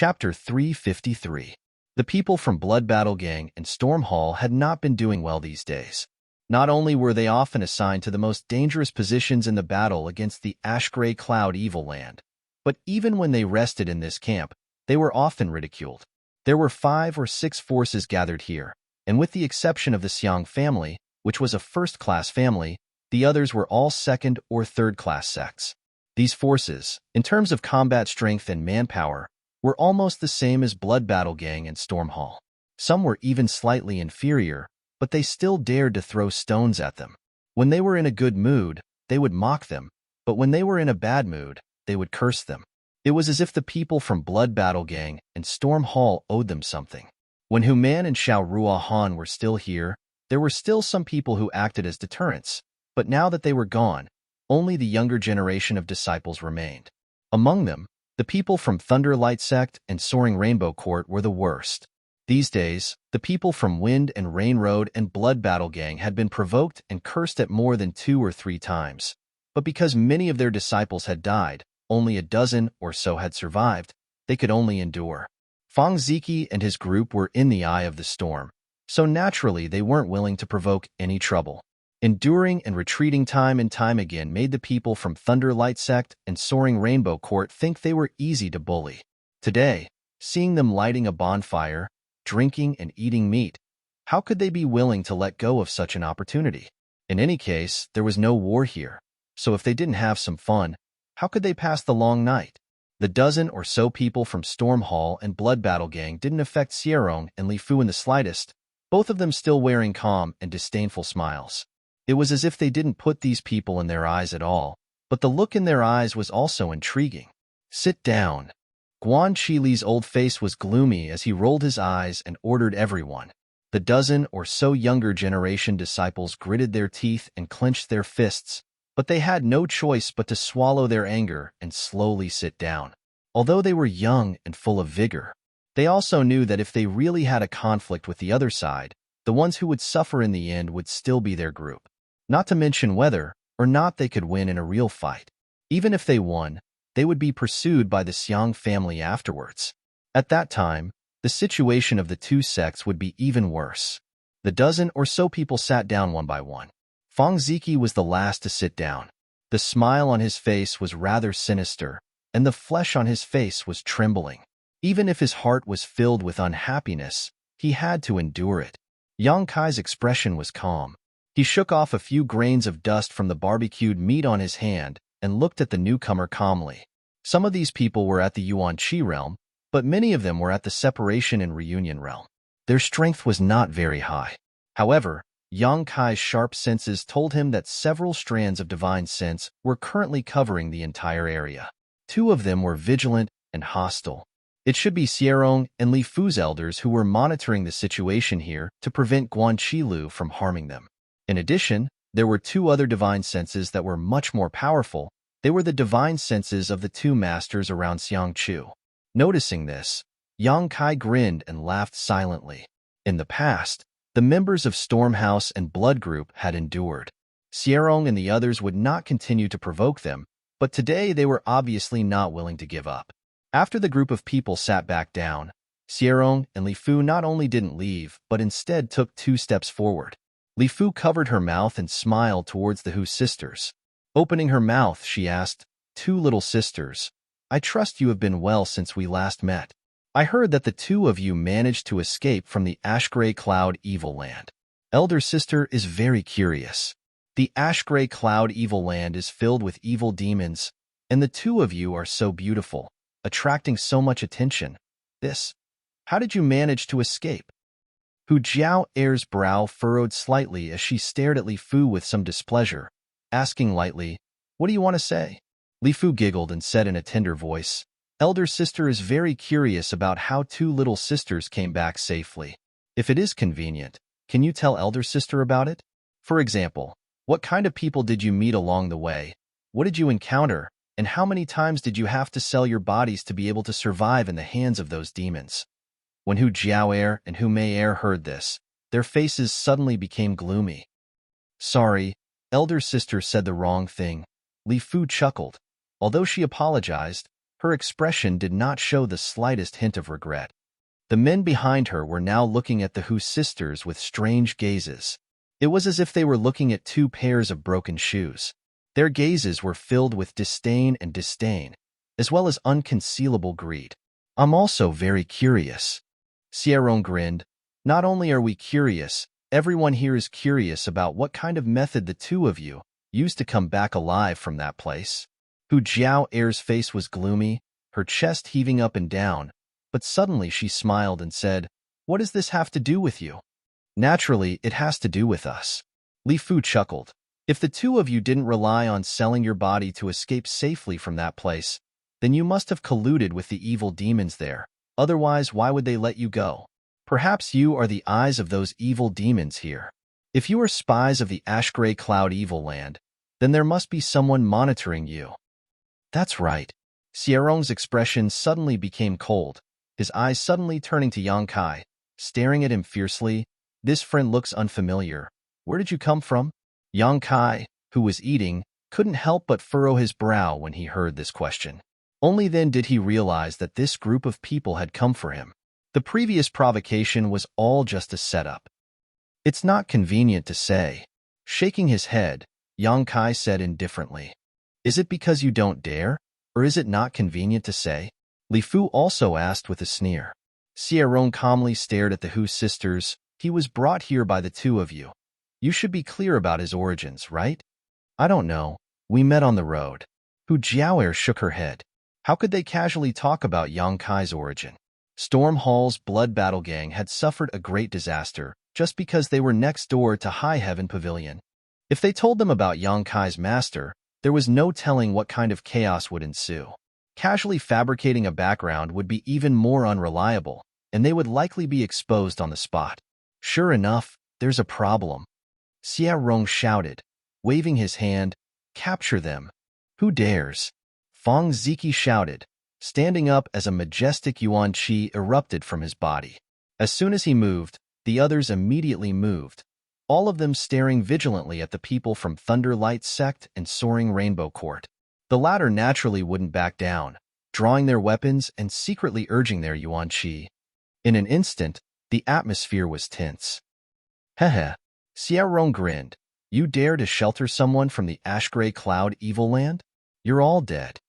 Chapter 353. The people from Blood Battle Gang and Storm Hall had not been doing well these days. Not only were they often assigned to the most dangerous positions in the battle against the Ash-Gray Cloud Evil Land, but even when they rested in this camp, they were often ridiculed. There were 5 or 6 forces gathered here, and with the exception of the Xiang family, which was a first-class family, the others were all second- or third-class sects. These forces, in terms of combat strength and manpower, were almost the same as Blood Battle Gang and Storm Hall. Some were even slightly inferior, but they still dared to throw stones at them. When they were in a good mood, they would mock them, but when they were in a bad mood, they would curse them. It was as if the people from Blood Battle Gang and Storm Hall owed them something. When Human and Xiao Ruahan were still here, there were still some people who acted as deterrents, but now that they were gone, only the younger generation of disciples remained. Among them, the people from Thunderlight Sect and Soaring Rainbow Court were the worst. These days, the people from Wind and Rain Road and Blood Battle Gang had been provoked and cursed at more than 2 or 3 times. But because many of their disciples had died, only a dozen or so had survived, they could only endure. Fang Ziki and his group were in the eye of the storm, so naturally they weren't willing to provoke any trouble. Enduring and retreating time and time again made the people from Thunderlight Sect and Soaring Rainbow Court think they were easy to bully. Today, seeing them lighting a bonfire, drinking and eating meat, how could they be willing to let go of such an opportunity? In any case, there was no war here, so if they didn't have some fun, how could they pass the long night? The dozen or so people from Storm Hall and Blood Battle Gang didn't affect Xierong and Li Fu in the slightest, both of them still wearing calm and disdainful smiles. It was as if they didn't put these people in their eyes at all, but the look in their eyes was also intriguing. Sit down. Guan Qili's old face was gloomy as he rolled his eyes and ordered everyone. The dozen or so younger generation disciples gritted their teeth and clenched their fists, but they had no choice but to swallow their anger and slowly sit down. Although they were young and full of vigor, they also knew that if they really had a conflict with the other side, the ones who would suffer in the end would still be their group. Not to mention whether or not they could win in a real fight. Even if they won, they would be pursued by the Xiang family afterwards. At that time, the situation of the two sects would be even worse. The dozen or so people sat down one by one. Fang Ziki was the last to sit down. The smile on his face was rather sinister, and the flesh on his face was trembling. Even if his heart was filled with unhappiness, he had to endure it. Yang Kai's expression was calm. He shook off a few grains of dust from the barbecued meat on his hand and looked at the newcomer calmly. Some of these people were at the Yuan Qi realm, but many of them were at the separation and reunion realm. Their strength was not very high. However, Yang Kai's sharp senses told him that several strands of divine sense were currently covering the entire area. 2 of them were vigilant and hostile. It should be Xierong and Li Fu's elders who were monitoring the situation here to prevent Guan Qilu from harming them. In addition, there were 2 other divine senses that were much more powerful. They were the divine senses of the 2 masters around Xiangqiu. Noticing this, Yang Kai grinned and laughed silently. In the past, the members of Stormhouse and Blood Group had endured. Xierong and the others would not continue to provoke them, but today they were obviously not willing to give up. After the group of people sat back down, Xierong and Li Fu not only didn't leave, but instead took 2 steps forward. Li Fu covered her mouth and smiled towards the Hu sisters. Opening her mouth, she asked, 2 little sisters, I trust you have been well since we last met. I heard that the 2 of you managed to escape from the Ash-Gray Cloud Evil Land. Elder sister is very curious. The Ash-Gray Cloud Evil Land is filled with evil demons, and the 2 of you are so beautiful, attracting so much attention. How did you manage to escape? Hu Jiao Air's brow furrowed slightly as she stared at Li Fu with some displeasure, asking lightly, What do you want to say? Li Fu giggled and said in a tender voice, Elder sister is very curious about how 2 little sisters came back safely. If it is convenient, can you tell elder sister about it? For example, what kind of people did you meet along the way? What did you encounter? And how many times did you have to sell your bodies to be able to survive in the hands of those demons? When Hu Jiao'er and Hu Mei'er heard this, their faces suddenly became gloomy. Sorry, elder sister said the wrong thing. Li Fu chuckled. Although she apologized, Her expression did not show the slightest hint of regret. The men behind her were now looking at the Hu sisters with strange gazes. It was as if they were looking at two pairs of broken shoes. Their gazes were filled with disdain, as well as unconcealable greed. "I'm also very curious." Sierron grinned. "Not only are we curious, everyone here is curious about what kind of method the two of you used to come back alive from that place." Hu Jiao'er's face was gloomy, her chest heaving up and down, but suddenly she smiled and said, "What does this have to do with you?" "Naturally, it has to do with us." Li Fu chuckled. "If the two of you didn't rely on selling your body to escape safely from that place, then you must have colluded with the evil demons there. Otherwise, why would they let you go? Perhaps you are the eyes of those evil demons here. If you are spies of the Ash-Gray Cloud Evil Land, then there must be someone monitoring you." "That's right." Sierrong's expression suddenly became cold, his eyes suddenly turning to Yang Kai, staring at him fiercely. "This friend looks unfamiliar. Where did you come from?" Yang Kai, who was eating, couldn't help but furrow his brow when he heard this question. Only then did he realize that this group of people had come for him. The previous provocation was all just a setup. "It's not convenient to say." Shaking his head, Yang Kai said indifferently. "Is it because you don't dare, or is it not convenient to say?" Li Fu also asked with a sneer. Sierron calmly stared at the Hu sisters. "He was brought here by the two of you. You should be clear about his origins, right?" "I don't know. We met on the road." Hu Jiao'er shook her head. How could they casually talk about Yang Kai's origin? Storm Hall's Blood Battle Gang had suffered a great disaster just because they were next door to High Heaven Pavilion. If they told them about Yang Kai's master, there was no telling what kind of chaos would ensue. Casually fabricating a background would be even more unreliable, and they would likely be exposed on the spot. "Sure enough, there's a problem," Sierrong shouted, waving his hand. "Capture them." "Who dares?" Fong Ziki shouted, standing up as a majestic yuan qi erupted from his body. As soon as he moved, the others immediately moved, all of them staring vigilantly at the people from Thunderlight Sect and Soaring Rainbow Court. The latter naturally wouldn't back down, drawing their weapons and secretly urging their yuan qi. In an instant, the atmosphere was tense. "Heh." Sierrong grinned. "You dare to shelter someone from the Ash-Gray Cloud Evil Land? You're all dead."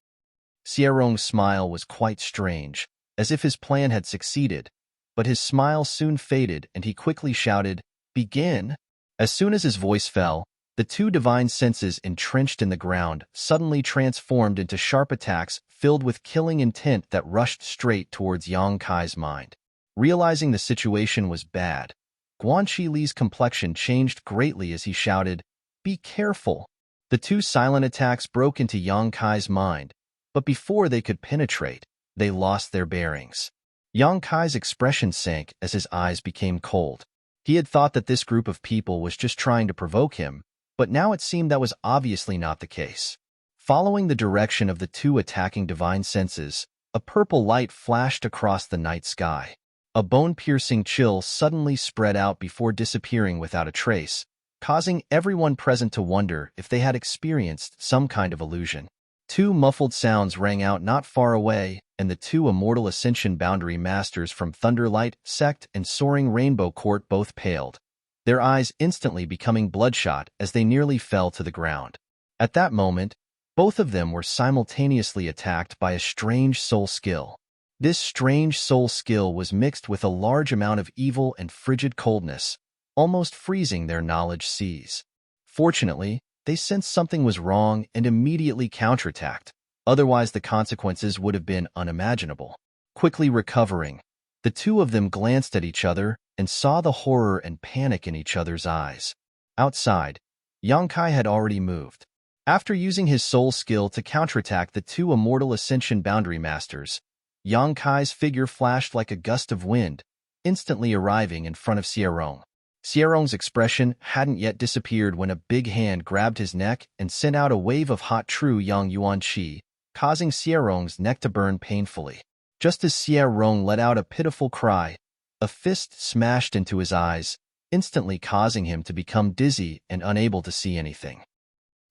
Sierrong's smile was quite strange, as if his plan had succeeded, but his smile soon faded and he quickly shouted, "Begin!" As soon as his voice fell, the two divine senses entrenched in the ground suddenly transformed into sharp attacks filled with killing intent that rushed straight towards Yang Kai's mind. Realizing the situation was bad, Guanxi Li's complexion changed greatly as he shouted, "Be careful!" The two silent attacks broke into Yang Kai's mind, but before they could penetrate, they lost their bearings. Yang Kai's expression sank as his eyes became cold. He had thought that this group of people was just trying to provoke him, but now it seemed that was obviously not the case. Following the direction of the two attacking divine senses, a purple light flashed across the night sky. A bone-piercing chill suddenly spread out before disappearing without a trace, causing everyone present to wonder if they had experienced some kind of illusion. Two muffled sounds rang out not far away, and the two Immortal Ascension Boundary Masters from Thunderlight Sect and Soaring Rainbow Court both paled, their eyes instantly becoming bloodshot as they nearly fell to the ground. At that moment, both of them were simultaneously attacked by a strange soul skill. This strange soul skill was mixed with a large amount of evil and frigid coldness, almost freezing their knowledge seas. Fortunately, they sensed something was wrong and immediately counterattacked, otherwise the consequences would have been unimaginable. Quickly recovering, the two of them glanced at each other and saw the horror and panic in each other's eyes. Outside, Yang Kai had already moved. After using his soul skill to counterattack the two Immortal Ascension Boundary Masters, Yang Kai's figure flashed like a gust of wind, instantly arriving in front of Sierrong. Sierrong's expression hadn't yet disappeared when a big hand grabbed his neck and sent out a wave of hot true yang yuan qi, causing Sierrong's neck to burn painfully. Just as Sierrong let out a pitiful cry, a fist smashed into his eyes, instantly causing him to become dizzy and unable to see anything.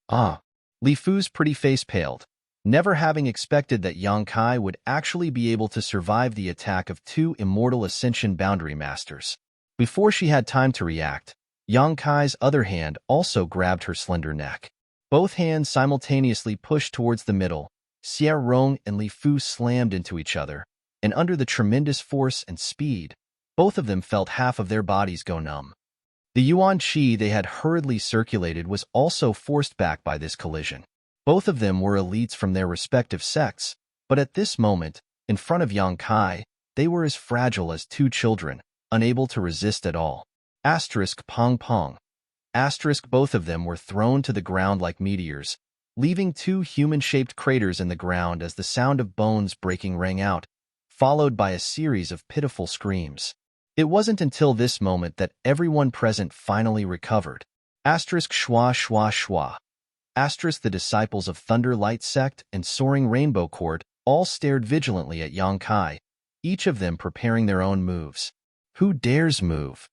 "Ah!" Li Fu's pretty face paled. never having expected that Yang Kai would actually be able to survive the attack of two immortal Ascension Boundary Masters. Before she had time to react, Yang Kai's other hand also grabbed her slender neck. Both hands simultaneously pushed towards the middle. Xie Rong and Li Fu slammed into each other, and under the tremendous force and speed, both of them felt half of their bodies go numb. The yuan qi they had hurriedly circulated was also forced back by this collision. Both of them were elites from their respective sects, but at this moment, in front of Yang Kai, they were as fragile as two children, unable to resist at all. Asterisk pong pong. Asterisk both of them were thrown to the ground like meteors, leaving two human-shaped craters in the ground as the sound of bones breaking rang out, followed by a series of pitiful screams. It wasn't until this moment that everyone present finally recovered. Asterisk schwa schwa schwa. Asterisk the disciples of Thunder Light Sect and Soaring Rainbow Court all stared vigilantly at Yang Kai, each of them preparing their own moves. Who dares move?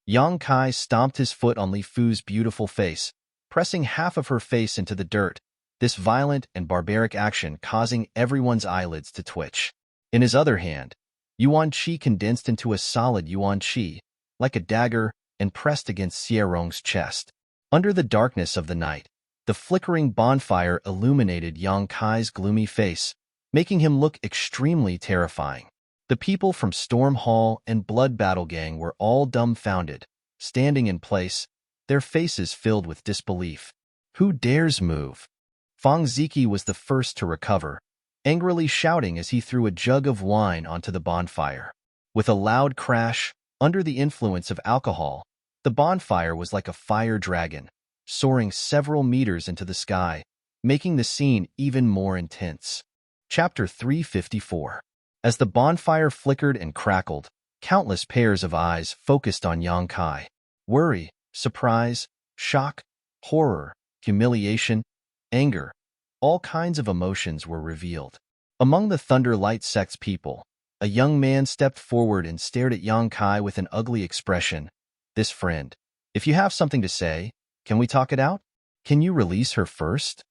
Yang Kai stomped his foot on Li Fu's beautiful face, pressing half of her face into the dirt, this violent and barbaric action causing everyone's eyelids to twitch. In his other hand, Yuan Qi condensed into a solid Yuan Qi, like a dagger, and pressed against Xie Rong's chest. Under the darkness of the night, the flickering bonfire illuminated Yang Kai's gloomy face, making him look extremely terrifying. The people from Storm Hall and Blood Battle Gang were all dumbfounded, standing in place, their faces filled with disbelief. Who dares move? Fang Ziki was the first to recover, angrily shouting as he threw a jug of wine onto the bonfire. With a loud crash, under the influence of alcohol, the bonfire was like a fire dragon, soaring several meters into the sky, making the scene even more intense. Chapter 354. As the bonfire flickered and crackled, countless pairs of eyes focused on Yang Kai. Worry, surprise, shock, horror, humiliation, anger, all kinds of emotions were revealed. Among the Thunder Light Sect's people, a young man stepped forward and stared at Yang Kai with an ugly expression. This friend, if you have something to say, can we talk it out? Can you release her first?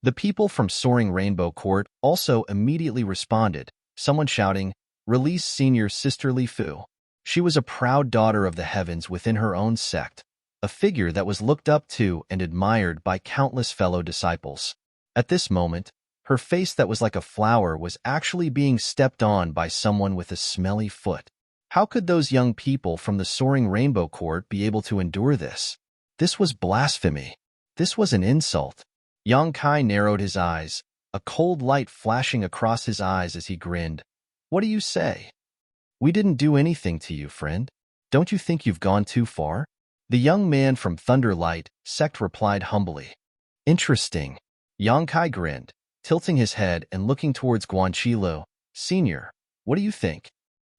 The people from Soaring Rainbow Court also immediately responded, someone shouting, "Release Senior Sister Li Fu." She was a proud daughter of the heavens within her own sect, a figure that was looked up to and admired by countless fellow disciples. At this moment, her face that was like a flower was actually being stepped on by someone with a smelly foot. How could those young people from the Soaring Rainbow Court be able to endure this? This was blasphemy. This was an insult. Yang Kai narrowed his eyes, a cold light flashing across his eyes as he grinned. What do you say? We didn't do anything to you, friend. Don't you think you've gone too far? The young man from Thunder Light Sect replied humbly. Interesting. Yang Kai grinned, tilting his head and looking towards Guan Qilu. Senior, what do you think?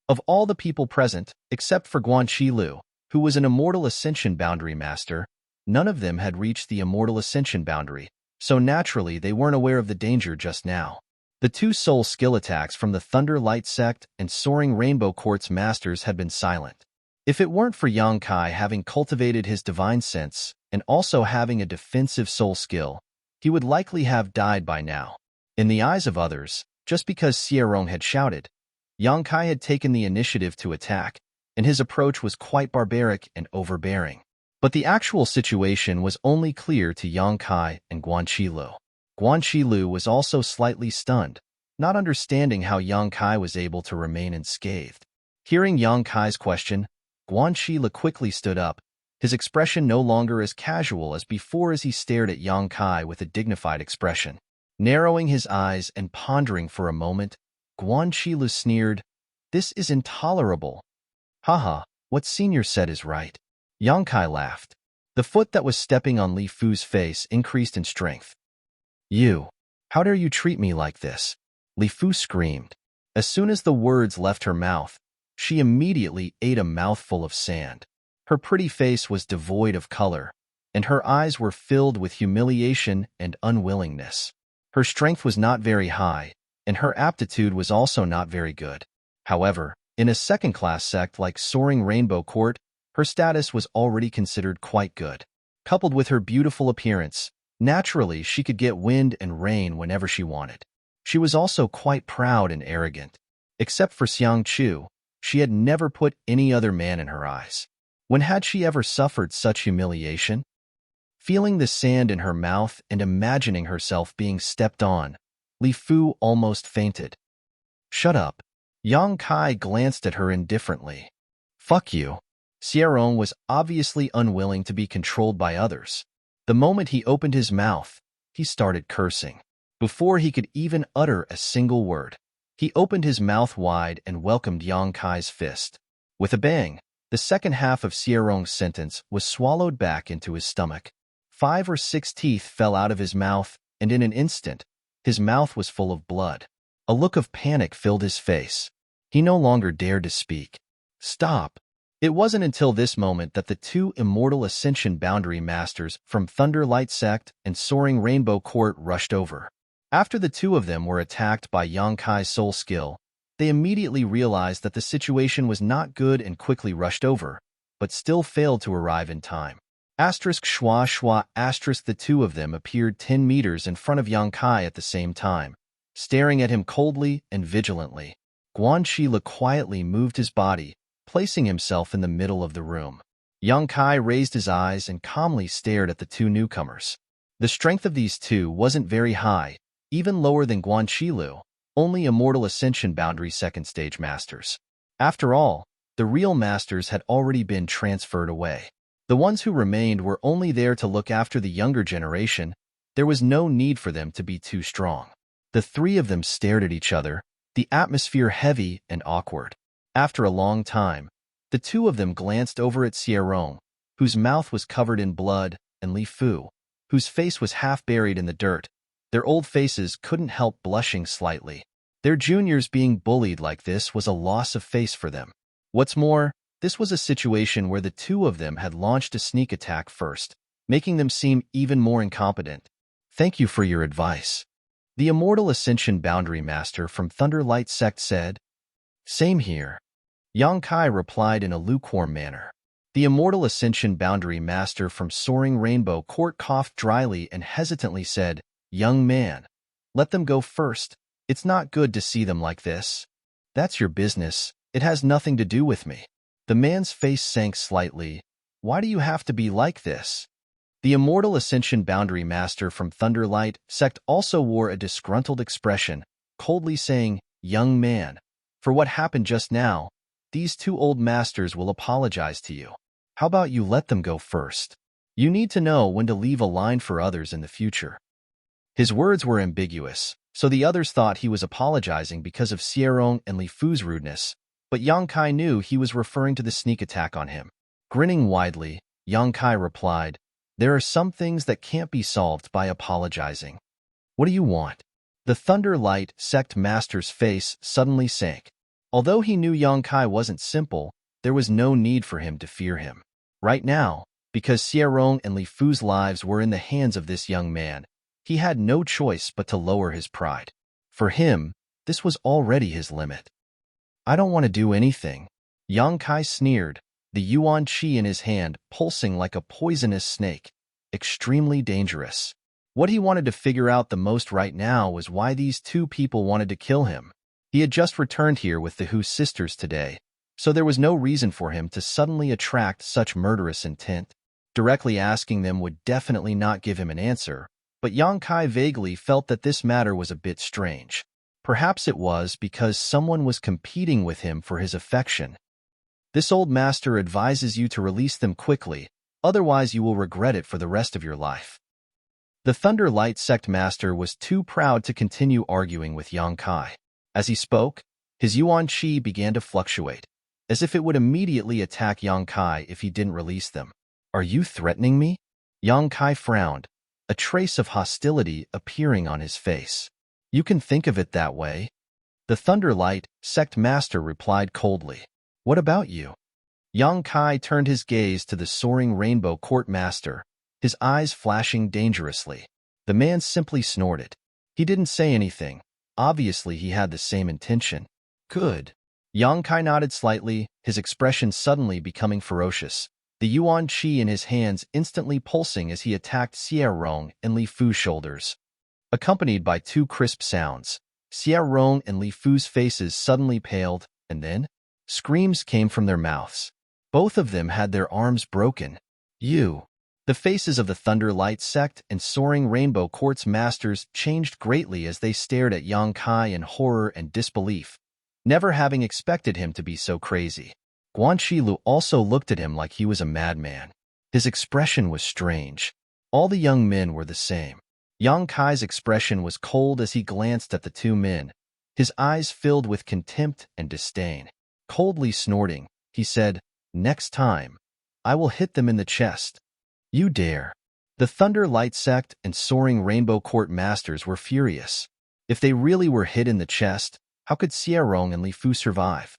Of all the people present, except for Guan Qilu, who was an Immortal Ascension Boundary Master, none of them had reached the Immortal Ascension Boundary, so naturally they weren't aware of the danger just now. The two soul skill attacks from the Thunder Light Sect and Soaring Rainbow Court's masters had been silent. If it weren't for Yang Kai having cultivated his divine sense and also having a defensive soul skill, he would likely have died by now. In the eyes of others, just because Xie Rong had shouted, Yang Kai had taken the initiative to attack, and his approach was quite barbaric and overbearing. But the actual situation was only clear to Yang Kai and Guan Qilu. Guan Qilu was also slightly stunned, not understanding how Yang Kai was able to remain unscathed. Hearing Yang Kai's question, Guan Qilu quickly stood up, his expression no longer as casual as before as he stared at Yang Kai with a dignified expression. Narrowing his eyes and pondering for a moment, Guan Qilu sneered, "This is intolerable." Haha, what Senior said is right. Yang Kai laughed. The foot that was stepping on Li Fu's face increased in strength. You, how dare you treat me like this? Li Fu screamed. As soon as the words left her mouth, she immediately ate a mouthful of sand. Her pretty face was devoid of color, and her eyes were filled with humiliation and unwillingness. Her strength was not very high, and her aptitude was also not very good. However, in a second-class sect like Soaring Rainbow Court, her status was already considered quite good. Coupled with her beautiful appearance, Naturally, she could get wind and rain whenever she wanted. She was also quite proud and arrogant. Except for Xiang Chu, she had never put any other man in her eyes. When had she ever suffered such humiliation? Feeling the sand in her mouth and imagining herself being stepped on, Li Fu almost fainted. Shut up. Yang Kai glanced at her indifferently. Fuck you. Xierong was obviously unwilling to be controlled by others. The moment he opened his mouth, he started cursing. Before he could even utter a single word, he opened his mouth wide and welcomed Yang Kai's fist. With a bang, the second half of Xierong's sentence was swallowed back into his stomach. 5 or 6 teeth fell out of his mouth, and in an instant, his mouth was full of blood. A look of panic filled his face. He no longer dared to speak. Stop. It wasn't until this moment that the two immortal Ascension Boundary Masters from Thunderlight Sect and Soaring Rainbow Court rushed over. After the two of them were attacked by Yang Kai's soul skill, they immediately realized that the situation was not good and quickly rushed over, but still failed to arrive in time. Asterisk schwa schwa asterisk the two of them appeared 10 meters in front of Yang Kai at the same time, staring at him coldly and vigilantly. Guan Shila quietly moved his body, placing himself in the middle of the room. Yang Kai raised his eyes and calmly stared at the two newcomers. The strength of these two wasn't very high, even lower than Guan Shilu, only Immortal Ascension Boundary Second Stage Masters. After all, the real Masters had already been transferred away. The ones who remained were only there to look after the younger generation. There was no need for them to be too strong. The three of them stared at each other, the atmosphere heavy and awkward. After a long time, the two of them glanced over at Xierong, whose mouth was covered in blood, and Li Fu, whose face was half buried in the dirt. Their old faces couldn't help blushing slightly. Their juniors being bullied like this was a loss of face for them. What's more, this was a situation where the two of them had launched a sneak attack first, making them seem even more incompetent. Thank you for your advice. The Immortal Ascension Boundary Master from Thunderlight Sect said. Same here. Yang Kai replied in a lukewarm manner. The Immortal Ascension Boundary Master from Soaring Rainbow Court coughed dryly and hesitantly said, Young man, let them go first. It's not good to see them like this. That's your business. It has nothing to do with me. The man's face sank slightly. Why do you have to be like this? The Immortal Ascension Boundary Master from Thunderlight Sect also wore a disgruntled expression, coldly saying, Young man, for what happened just now, these two old masters will apologize to you. How about you let them go first? You need to know when to leave a line for others in the future. His words were ambiguous, so the others thought he was apologizing because of Xierong and Li Fu's rudeness, but Yang Kai knew he was referring to the sneak attack on him. Grinning widely, Yang Kai replied, There are some things that can't be solved by apologizing. What do you want? The Thunderlight Sect Master's face suddenly sank. Although he knew Yang Kai wasn't simple, there was no need for him to fear him. Right now, because Xierong and Li Fu's lives were in the hands of this young man, he had no choice but to lower his pride. For him, this was already his limit. I don't want to do anything. Yang Kai sneered, the yuan qi in his hand pulsing like a poisonous snake, extremely dangerous. What he wanted to figure out the most right now was why these two people wanted to kill him. He had just returned here with the Hu sisters today, so there was no reason for him to suddenly attract such murderous intent. Directly asking them would definitely not give him an answer, but Yang Kai vaguely felt that this matter was a bit strange. Perhaps it was because someone was competing with him for his affection. This old master advises you to release them quickly, otherwise you will regret it for the rest of your life. The Thunderlight Sect Master was too proud to continue arguing with Yang Kai. As he spoke, his yuan qi began to fluctuate, as if it would immediately attack Yang Kai if he didn't release them. Are you threatening me? Yang Kai frowned, a trace of hostility appearing on his face. You can think of it that way. The Thunderlight Sect Master replied coldly. What about you? Yang Kai turned his gaze to the Soaring Rainbow Court Master, his eyes flashing dangerously. The man simply snorted. He didn't say anything. Obviously, he had the same intention. Good. Yang Kai nodded slightly, his expression suddenly becoming ferocious. the yuan qi in his hands instantly pulsing as he attacked Xie Rong and Li Fu's shoulders. Accompanied by two crisp sounds, Xie Rong and Li Fu's faces suddenly paled, and then screams came from their mouths. Both of them had their arms broken. You. The faces of the Thunder Light Sect and Soaring Rainbow Court's masters changed greatly as they stared at Yang Kai in horror and disbelief, never having expected him to be so crazy. Guan Shilu also looked at him like he was a madman. His expression was strange. All the young men were the same. Yang Kai's expression was cold as he glanced at the two men, his eyes filled with contempt and disdain. Coldly snorting, he said, "Next time, I will hit them in the chest." You dare. The Thunder Light Sect and Soaring Rainbow Court masters were furious. If they really were hit in the chest, how could Xie Rong and Li Fu survive?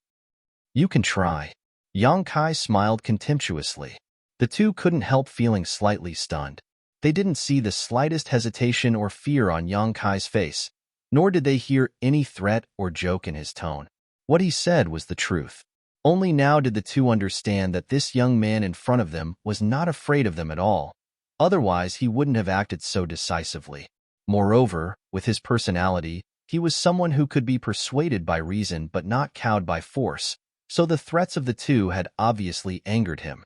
You can try. Yang Kai smiled contemptuously. The two couldn't help feeling slightly stunned. They didn't see the slightest hesitation or fear on Yang Kai's face, nor did they hear any threat or joke in his tone. What he said was the truth. Only now did the two understand that this young man in front of them was not afraid of them at all. Otherwise, he wouldn't have acted so decisively. Moreover, with his personality, he was someone who could be persuaded by reason but not cowed by force, so the threats of the two had obviously angered him.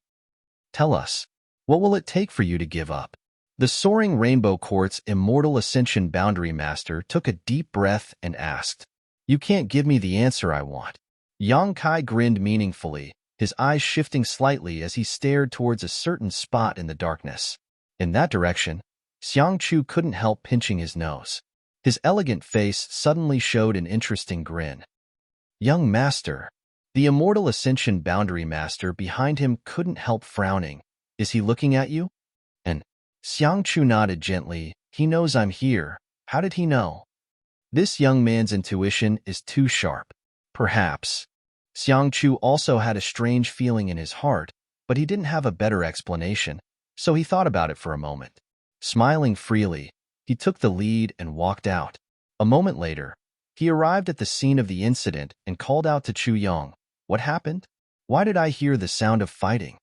Tell us, what will it take for you to give up? The Soaring Rainbow Court's Immortal Ascension Boundary Master took a deep breath and asked, "You can't give me the answer I want." Yang Kai grinned meaningfully, his eyes shifting slightly as he stared towards a certain spot in the darkness. In that direction, Xiang Chu couldn't help pinching his nose. His elegant face suddenly showed an interesting grin. "Young Master." The Immortal Ascension Boundary Master behind him couldn't help frowning. "Is he looking at you?" And Xiang Chu nodded gently. "He knows I'm here. How did he know?" This young man's intuition is too sharp. Perhaps. Xiang Chu also had a strange feeling in his heart, but he didn't have a better explanation, so he thought about it for a moment. Smiling freely, he took the lead and walked out. A moment later, he arrived at the scene of the incident and called out to Chu Yong, "What happened? Why did I hear the sound of fighting?"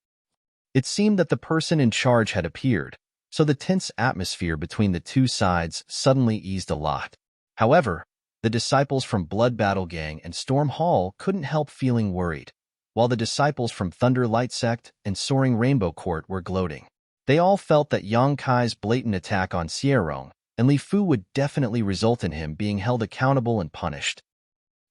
It seemed that the person in charge had appeared, so the tense atmosphere between the two sides suddenly eased a lot. However, the disciples from Blood Battle Gang and Storm Hall couldn't help feeling worried, while the disciples from Thunder Light Sect and Soaring Rainbow Court were gloating. They all felt that Yang Kai's blatant attack on Xie Rong and Li Fu would definitely result in him being held accountable and punished.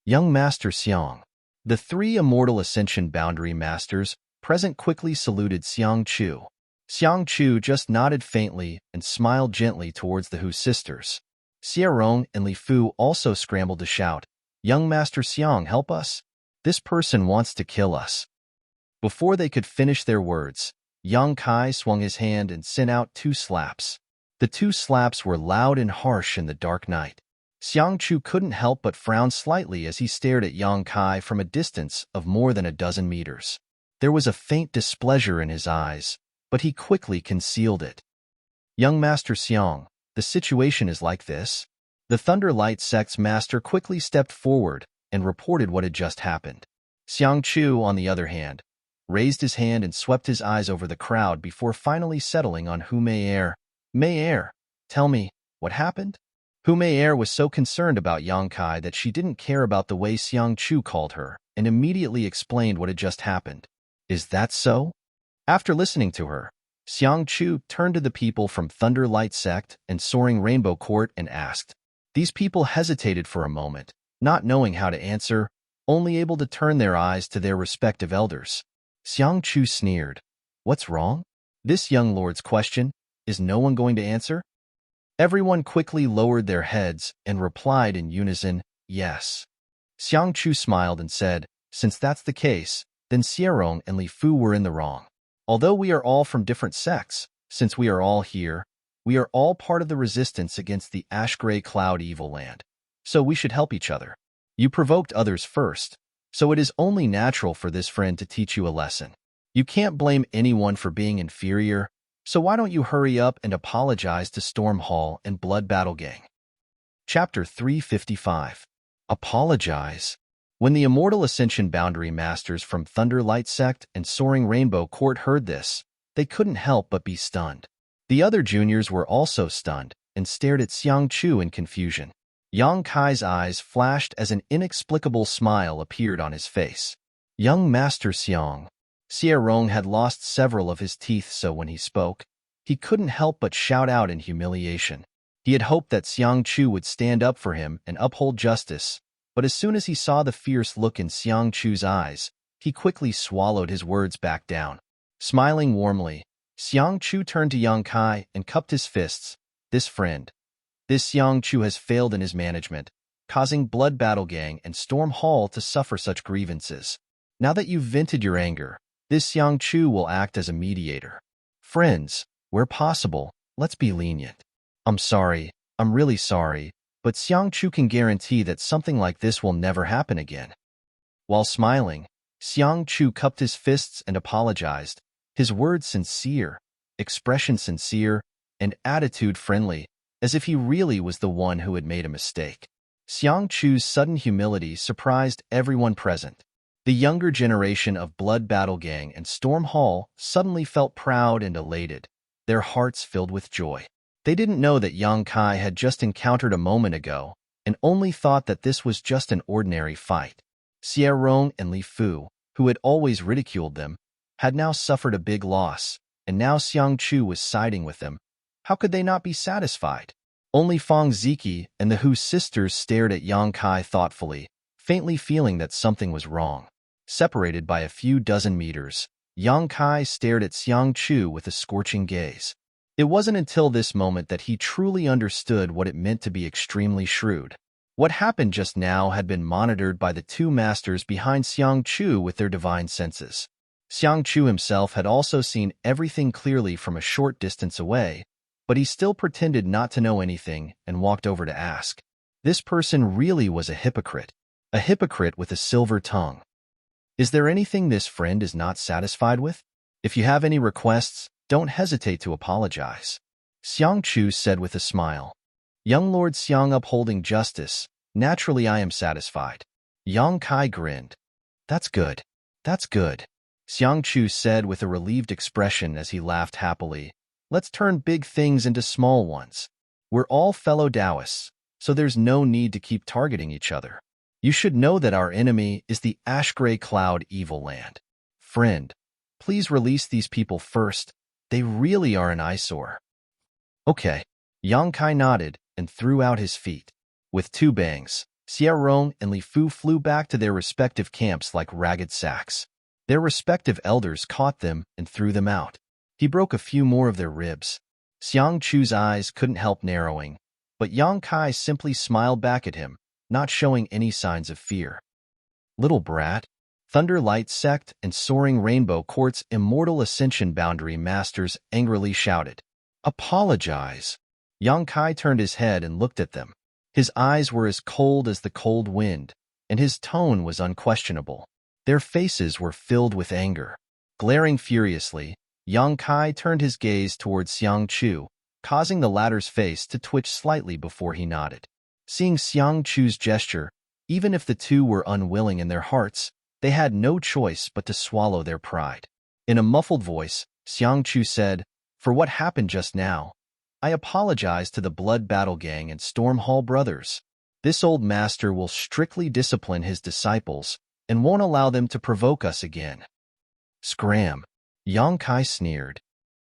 Young Master Xiang. The three Immortal Ascension Boundary Masters present quickly saluted Xiang Chu. Xiang Chu just nodded faintly and smiled gently towards the Hu sisters. Xie Rong and Li Fu also scrambled to shout, "Young Master Xiang, help us! This person wants to kill us." Before they could finish their words, Yang Kai swung his hand and sent out two slaps. The two slaps were loud and harsh in the dark night. Xiang Chu couldn't help but frown slightly as he stared at Yang Kai from a distance of more than a dozen meters. There was a faint displeasure in his eyes, but he quickly concealed it. "Young Master Xiang, the situation is like this." The Thunder Light Sect's master quickly stepped forward and reported what had just happened. Xiang Chu, on the other hand, raised his hand and swept his eyes over the crowd before finally settling on Hu Mei. "Mei, tell me, what happened?" Hu Mei was so concerned about Yang Kai that she didn't care about the way Xiang Chu called her and immediately explained what had just happened. "Is that so?" After listening to her, Xiang Chu turned to the people from Thunder Light Sect and Soaring Rainbow Court and asked. These people hesitated for a moment, not knowing how to answer, only able to turn their eyes to their respective elders. Xiang Chu sneered. "What's wrong?" This young lord's question. Is no one going to answer? Everyone quickly lowered their heads and replied in unison, "Yes." Xiang Chu smiled and said, "Since that's the case, then Xie Rong and Li Fu were in the wrong. Although we are all from different sects, since we are all here, we are all part of the resistance against the ash-gray cloud evil land. So we should help each other. You provoked others first, so it is only natural for this friend to teach you a lesson. You can't blame anyone for being inferior, so why don't you hurry up and apologize to Storm Hall and Blood Battle Gang?" Chapter 355. Apologize. When the Immortal Ascension Boundary Masters from Thunder Light Sect and Soaring Rainbow Court heard this, they couldn't help but be stunned. The other juniors were also stunned and stared at Xiang Chu in confusion. Yang Kai's eyes flashed as an inexplicable smile appeared on his face. Young Master Xiang. Xie Rong had lost several of his teeth, so when he spoke, he couldn't help but shout out in humiliation. He had hoped that Xiang Chu would stand up for him and uphold justice, but as soon as he saw the fierce look in Xiang Chu's eyes, he quickly swallowed his words back down. Smiling warmly, Xiang Chu turned to Yang Kai and cupped his fists. This Xiang Chu has failed in his management, causing Blood Battle Gang and Storm Hall to suffer such grievances. Now that you've vented your anger, this Xiang Chu will act as a mediator. Friends, where possible, let's be lenient. I'm sorry, I'm really sorry, but Xiang Chu can guarantee that something like this will never happen again. While smiling, Xiang Chu cupped his fists and apologized, his words sincere, expression sincere, and attitude friendly, as if he really was the one who had made a mistake. Xiang Chu's sudden humility surprised everyone present. The younger generation of Blood Battle Gang and Storm Hall suddenly felt proud and elated, their hearts filled with joy. They didn't know that Yang Kai had just encountered a moment ago, and only thought that this was just an ordinary fight. Xie Rong and Li Fu, who had always ridiculed them, had now suffered a big loss, and now Xiang Chu was siding with them. How could they not be satisfied? Only Fang Ziki and the Hu sisters stared at Yang Kai thoughtfully, faintly feeling that something was wrong. Separated by a few dozen meters, Yang Kai stared at Xiang Chu with a scorching gaze. It wasn't until this moment that he truly understood what it meant to be extremely shrewd. What happened just now had been monitored by the two masters behind Xiang Chu with their divine senses. Xiang Chu himself had also seen everything clearly from a short distance away, but he still pretended not to know anything and walked over to ask. This person really was a hypocrite with a silver tongue. Is there anything this friend is not satisfied with? If you have any requests, don't hesitate to apologize. Xiang Chu said with a smile. Young Lord Xiang upholding justice, naturally I am satisfied. Yang Kai grinned. That's good. That's good. Xiang Chu said with a relieved expression as he laughed happily. Let's turn big things into small ones. We're all fellow Taoists, so there's no need to keep targeting each other. You should know that our enemy is the Ash-Gray Cloud Evil Land. Friend, please release these people first. They really are an eyesore. Okay. Yang Kai nodded and threw out his feet. With two bangs, Xie Rong and Li Fu flew back to their respective camps like ragged sacks. Their respective elders caught them and threw them out. He broke a few more of their ribs. Xiang Chu's eyes couldn't help narrowing, but Yang Kai simply smiled back at him, not showing any signs of fear. Little brat. Thunder Light Sect and Soaring Rainbow Court's Immortal Ascension Boundary Masters angrily shouted. Apologize. Yang Kai turned his head and looked at them. His eyes were as cold as the cold wind, and his tone was unquestionable. Their faces were filled with anger. Glaring furiously, Yang Kai turned his gaze towards Xiang Chu, causing the latter's face to twitch slightly before he nodded. Seeing Xiang Chu's gesture, even if the two were unwilling in their hearts, they had no choice but to swallow their pride. In a muffled voice, Xiang Chu said, For what happened just now, I apologize to the Blood Battle Gang and Storm Hall brothers. This old master will strictly discipline his disciples and won't allow them to provoke us again. Scram. Yang Kai sneered.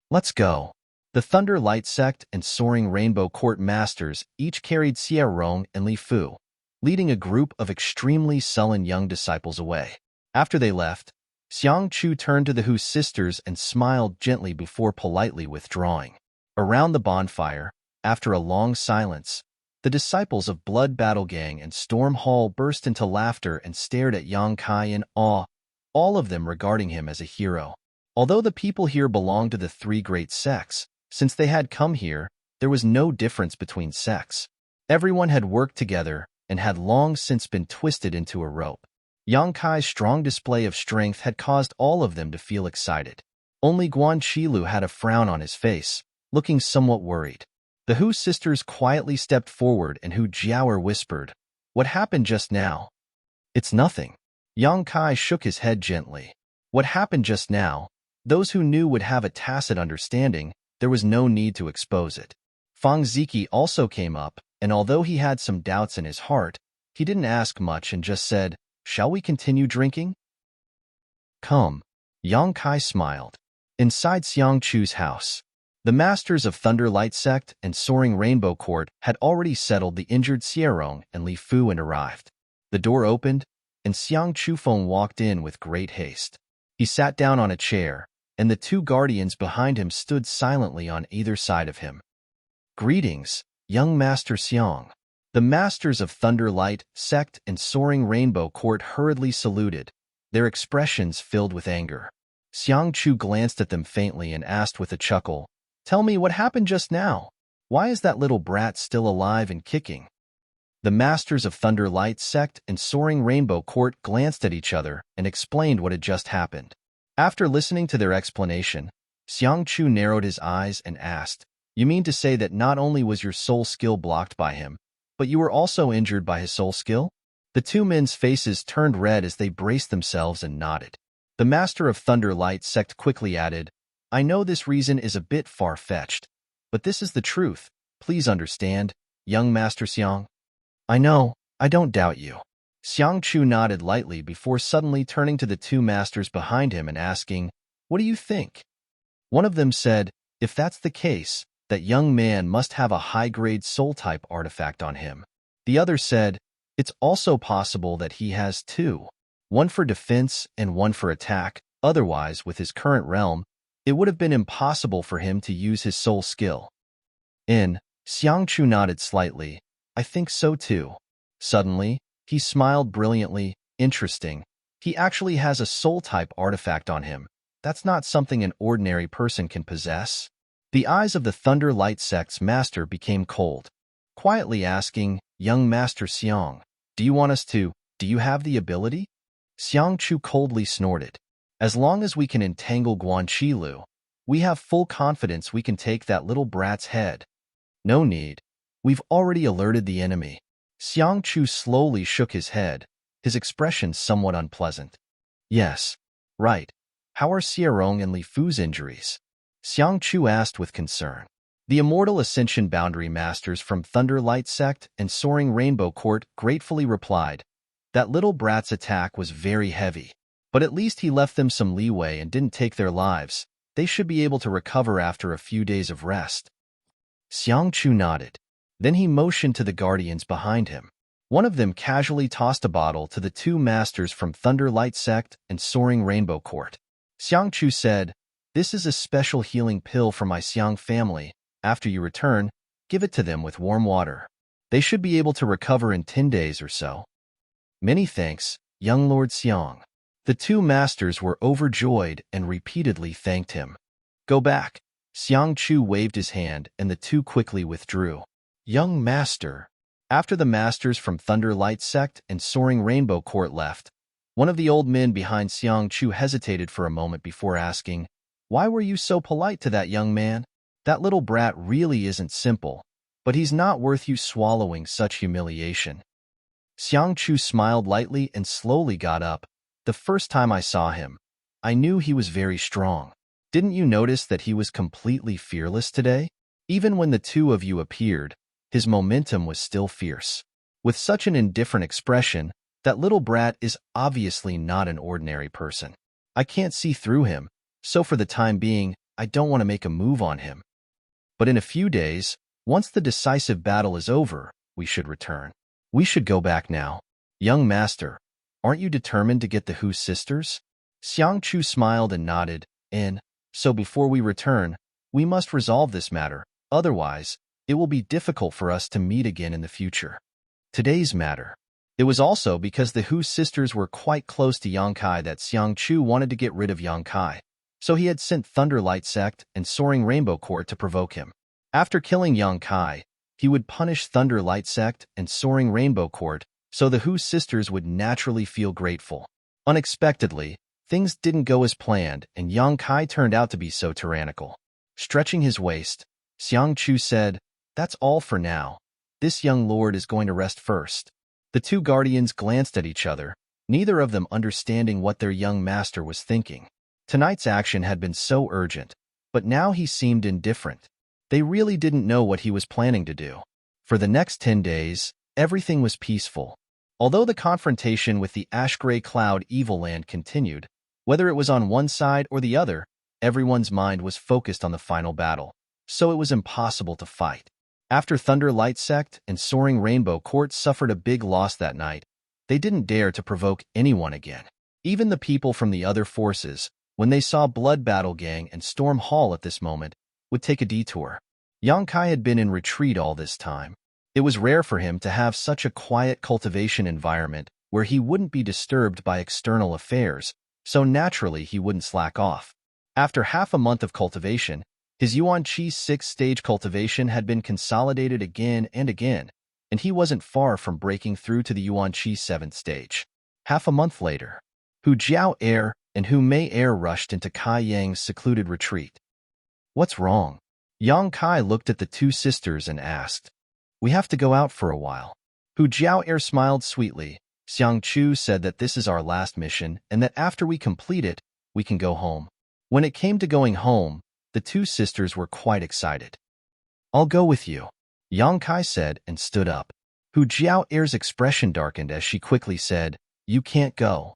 Let's go. The Thunder Light Sect and Soaring Rainbow Court masters each carried Xie Rong and Li Fu, leading a group of extremely sullen young disciples away. After they left, Xiang Chu turned to the Hu sisters and smiled gently before politely withdrawing. Around the bonfire, after a long silence, the disciples of Blood Battle Gang and Storm Hall burst into laughter and stared at Yang Kai in awe, all of them regarding him as a hero. Although the people here belonged to the three great sects, since they had come here, there was no difference between sects. Everyone had worked together and had long since been twisted into a rope. Yang Kai's strong display of strength had caused all of them to feel excited. Only Guan Qilu had a frown on his face, looking somewhat worried. The Hu sisters quietly stepped forward and Hu Jiaoer whispered, What happened just now? It's nothing. Yang Kai shook his head gently. What happened just now, those who knew would have a tacit understanding. There was no need to expose it. Fang Ziki also came up, and although he had some doubts in his heart, he didn't ask much and just said, "Shall we continue drinking?" "Come." Yang Kai smiled. Inside Xiang Chu's house, the masters of Thunder Light Sect and Soaring Rainbow Court had already settled the injured Xierong and Li Fu and arrived. The door opened, and Xiang Chufeng walked in with great haste. He sat down on a chair, and the two guardians behind him stood silently on either side of him. "Greetings, young Master Xiang." The masters of Thunder Light Sect and Soaring Rainbow Court hurriedly saluted, their expressions filled with anger. Xiang Chu glanced at them faintly and asked with a chuckle, "Tell me what happened just now. Why is that little brat still alive and kicking?" The masters of Thunder Light Sect and Soaring Rainbow Court glanced at each other and explained what had just happened. After listening to their explanation, Xiang Chu narrowed his eyes and asked, "You mean to say that not only was your soul skill blocked by him, but you were also injured by his soul skill?" The two men's faces turned red as they braced themselves and nodded. The master of Thunder Light Sect quickly added, "I know this reason is a bit far-fetched, but this is the truth. Please understand, young Master Xiang." "I know, I don't doubt you." Xiang Chu nodded lightly before suddenly turning to the two masters behind him and asking, "What do you think?" One of them said, "If that's the case, that young man must have a high-grade soul-type artifact on him." The other said, "It's also possible that he has two, one for defense and one for attack. Otherwise, with his current realm, it would have been impossible for him to use his soul skill." Xiang Chu nodded slightly. "I think so too." Suddenly, he smiled brilliantly. "Interesting. He actually has a soul-type artifact on him. That's not something an ordinary person can possess." The eyes of the Thunder Light Sect's master became cold, quietly asking, "Young Master Xiang, do you have the ability?" Xiang Chu coldly snorted. "As long as we can entangle Guanqilu, we have full confidence we can take that little brat's head." "No need. We've already alerted the enemy." Xiang Chu slowly shook his head, his expression somewhat unpleasant. "Yes, right. How are Xierong and Li Fu's injuries?" Xiang Chu asked with concern. The Immortal Ascension Boundary Masters from Thunder Light Sect and Soaring Rainbow Court gratefully replied, "That little brat's attack was very heavy, but at least he left them some leeway and didn't take their lives. They should be able to recover after a few days of rest." Xiang Chu nodded. Then he motioned to the guardians behind him. One of them casually tossed a bottle to the two masters from Thunder Light Sect and Soaring Rainbow Court. Xiang Chu said, "This is a special healing pill for my Xiang family. After you return, give it to them with warm water. They should be able to recover in 10 days or so." "Many thanks, young Lord Xiang." The two masters were overjoyed and repeatedly thanked him. "Go back." Xiang Chu waved his hand and the two quickly withdrew. "Young Master." After the masters from Thunder Light Sect and Soaring Rainbow Court left, one of the old men behind Xiang Chu hesitated for a moment before asking, "Why were you so polite to that young man? That little brat really isn't simple, but he's not worth you swallowing such humiliation." Xiang Chu smiled lightly and slowly got up. "The first time I saw him, I knew he was very strong. Didn't you notice that he was completely fearless today? Even when the two of you appeared, his momentum was still fierce. With such an indifferent expression, that little brat is obviously not an ordinary person. I can't see through him, so for the time being, I don't want to make a move on him. But in a few days, once the decisive battle is over, we should return. We should go back now. Young Master, aren't you determined to get the Hu sisters?" Xiang Chu smiled and nodded, "So before we return, we must resolve this matter. Otherwise, it will be difficult for us to meet again in the future." Today's matter. It was also because the Hu sisters were quite close to Yang Kai that Xiang Chu wanted to get rid of Yang Kai, so he had sent Thunder Light Sect and Soaring Rainbow Court to provoke him. After killing Yang Kai, he would punish Thunder Light Sect and Soaring Rainbow Court, so the Hu sisters would naturally feel grateful. Unexpectedly, things didn't go as planned, and Yang Kai turned out to be so tyrannical. Stretching his waist, Xiang Chu said, "That's all for now. This young lord is going to rest first." The two guardians glanced at each other, neither of them understanding what their young master was thinking. Tonight's action had been so urgent, but now he seemed indifferent. They really didn't know what he was planning to do. For the next 10 days, everything was peaceful. Although the confrontation with the ash-gray cloud evil land continued, whether it was on one side or the other, everyone's mind was focused on the final battle, so it was impossible to fight. After Thunder Light Sect and Soaring Rainbow Court suffered a big loss that night, they didn't dare to provoke anyone again. Even the people from the other forces, when they saw Blood Battle Gang and Storm Hall at this moment, would take a detour. Yang Kai had been in retreat all this time. It was rare for him to have such a quiet cultivation environment where he wouldn't be disturbed by external affairs, so naturally he wouldn't slack off. After half a month of cultivation, his Yuan Qi 6th-stage cultivation had been consolidated again and again, and he wasn't far from breaking through to the Yuan Qi 7th stage. Half a month later, Hu Jiao Air and Hu Mei Air rushed into Kai Yang's secluded retreat. "What's wrong?" Yang Kai looked at the two sisters and asked. "We have to go out for a while." Hu Jiao Air smiled sweetly. Xiang Chu said that this is our last mission and that after we complete it, we can go home. When it came to going home, the two sisters were quite excited. "I'll go with you," Yang Kai said and stood up. Hu Jiao Air's expression darkened as she quickly said, "You can't go."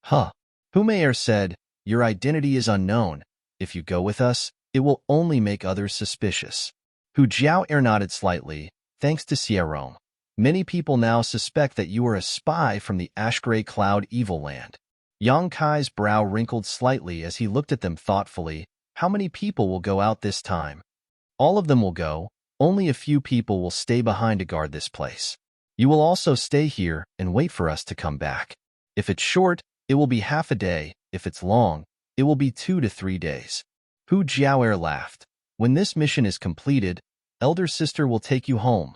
"Huh." Hu Mei Air said, "Your identity is unknown. If you go with us, it will only make others suspicious." Hu Jiao Air nodded slightly. "Thanks to Sierrong, many people now suspect that you are a spy from the Ash-Gray Cloud Evil Land." Yang Kai's brow wrinkled slightly as he looked at them thoughtfully. "How many people will go out this time?" "All of them will go. Only a few people will stay behind to guard this place. You will also stay here and wait for us to come back. If it's short, it will be half a day. If it's long, it will be 2 to 3 days." Hu Jiaoer laughed. "When this mission is completed, elder sister will take you home."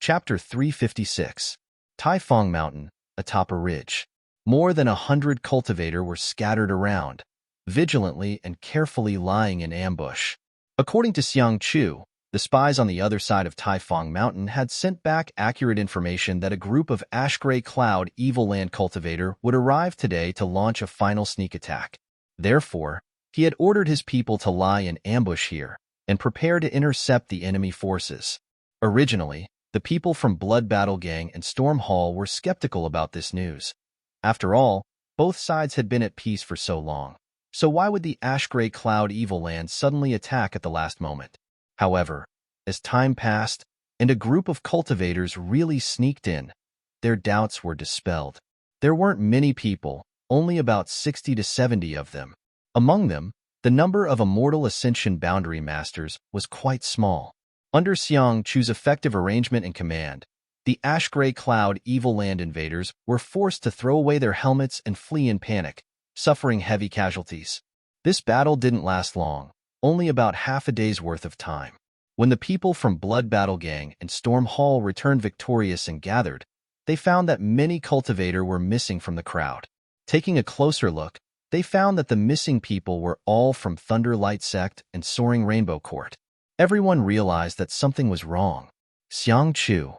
Chapter 356. Taifang Mountain, atop a ridge. More than 100 cultivators were scattered around, vigilantly and carefully lying in ambush. According to Xiang Chu, the spies on the other side of Taifang Mountain had sent back accurate information that a group of Ash-Gray Cloud Evil Land cultivator would arrive today to launch a final sneak attack. Therefore, he had ordered his people to lie in ambush here and prepare to intercept the enemy forces. Originally, the people from Blood Battle Gang and Storm Hall were skeptical about this news. After all, both sides had been at peace for so long. So why would the Ash-Gray Cloud Evil Land suddenly attack at the last moment? However, as time passed and a group of cultivators really sneaked in, their doubts were dispelled. There weren't many people, only about 60 to 70 of them. Among them, the number of Immortal Ascension Boundary Masters was quite small. Under Xiang Chu's effective arrangement and command, the Ash-Gray Cloud Evil Land invaders were forced to throw away their helmets and flee in panic, suffering heavy casualties. This battle didn't last long, only about half a day's worth of time. When the people from Blood Battle Gang and Storm Hall returned victorious and gathered, they found that many cultivators were missing from the crowd. Taking a closer look, they found that the missing people were all from Thunder Light Sect and Soaring Rainbow Court. Everyone realized that something was wrong. Xiang Chu.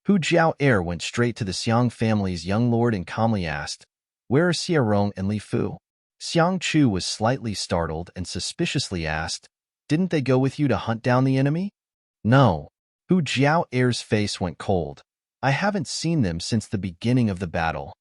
Hu Jiao Air went straight to the Xiang family's young lord and calmly asked, "Where are Xierong and Li Fu?" Xiang Chu was slightly startled and suspiciously asked, "Didn't they go with you to hunt down the enemy?" "No." Hu Jiao Air's face went cold. "I haven't seen them since the beginning of the battle."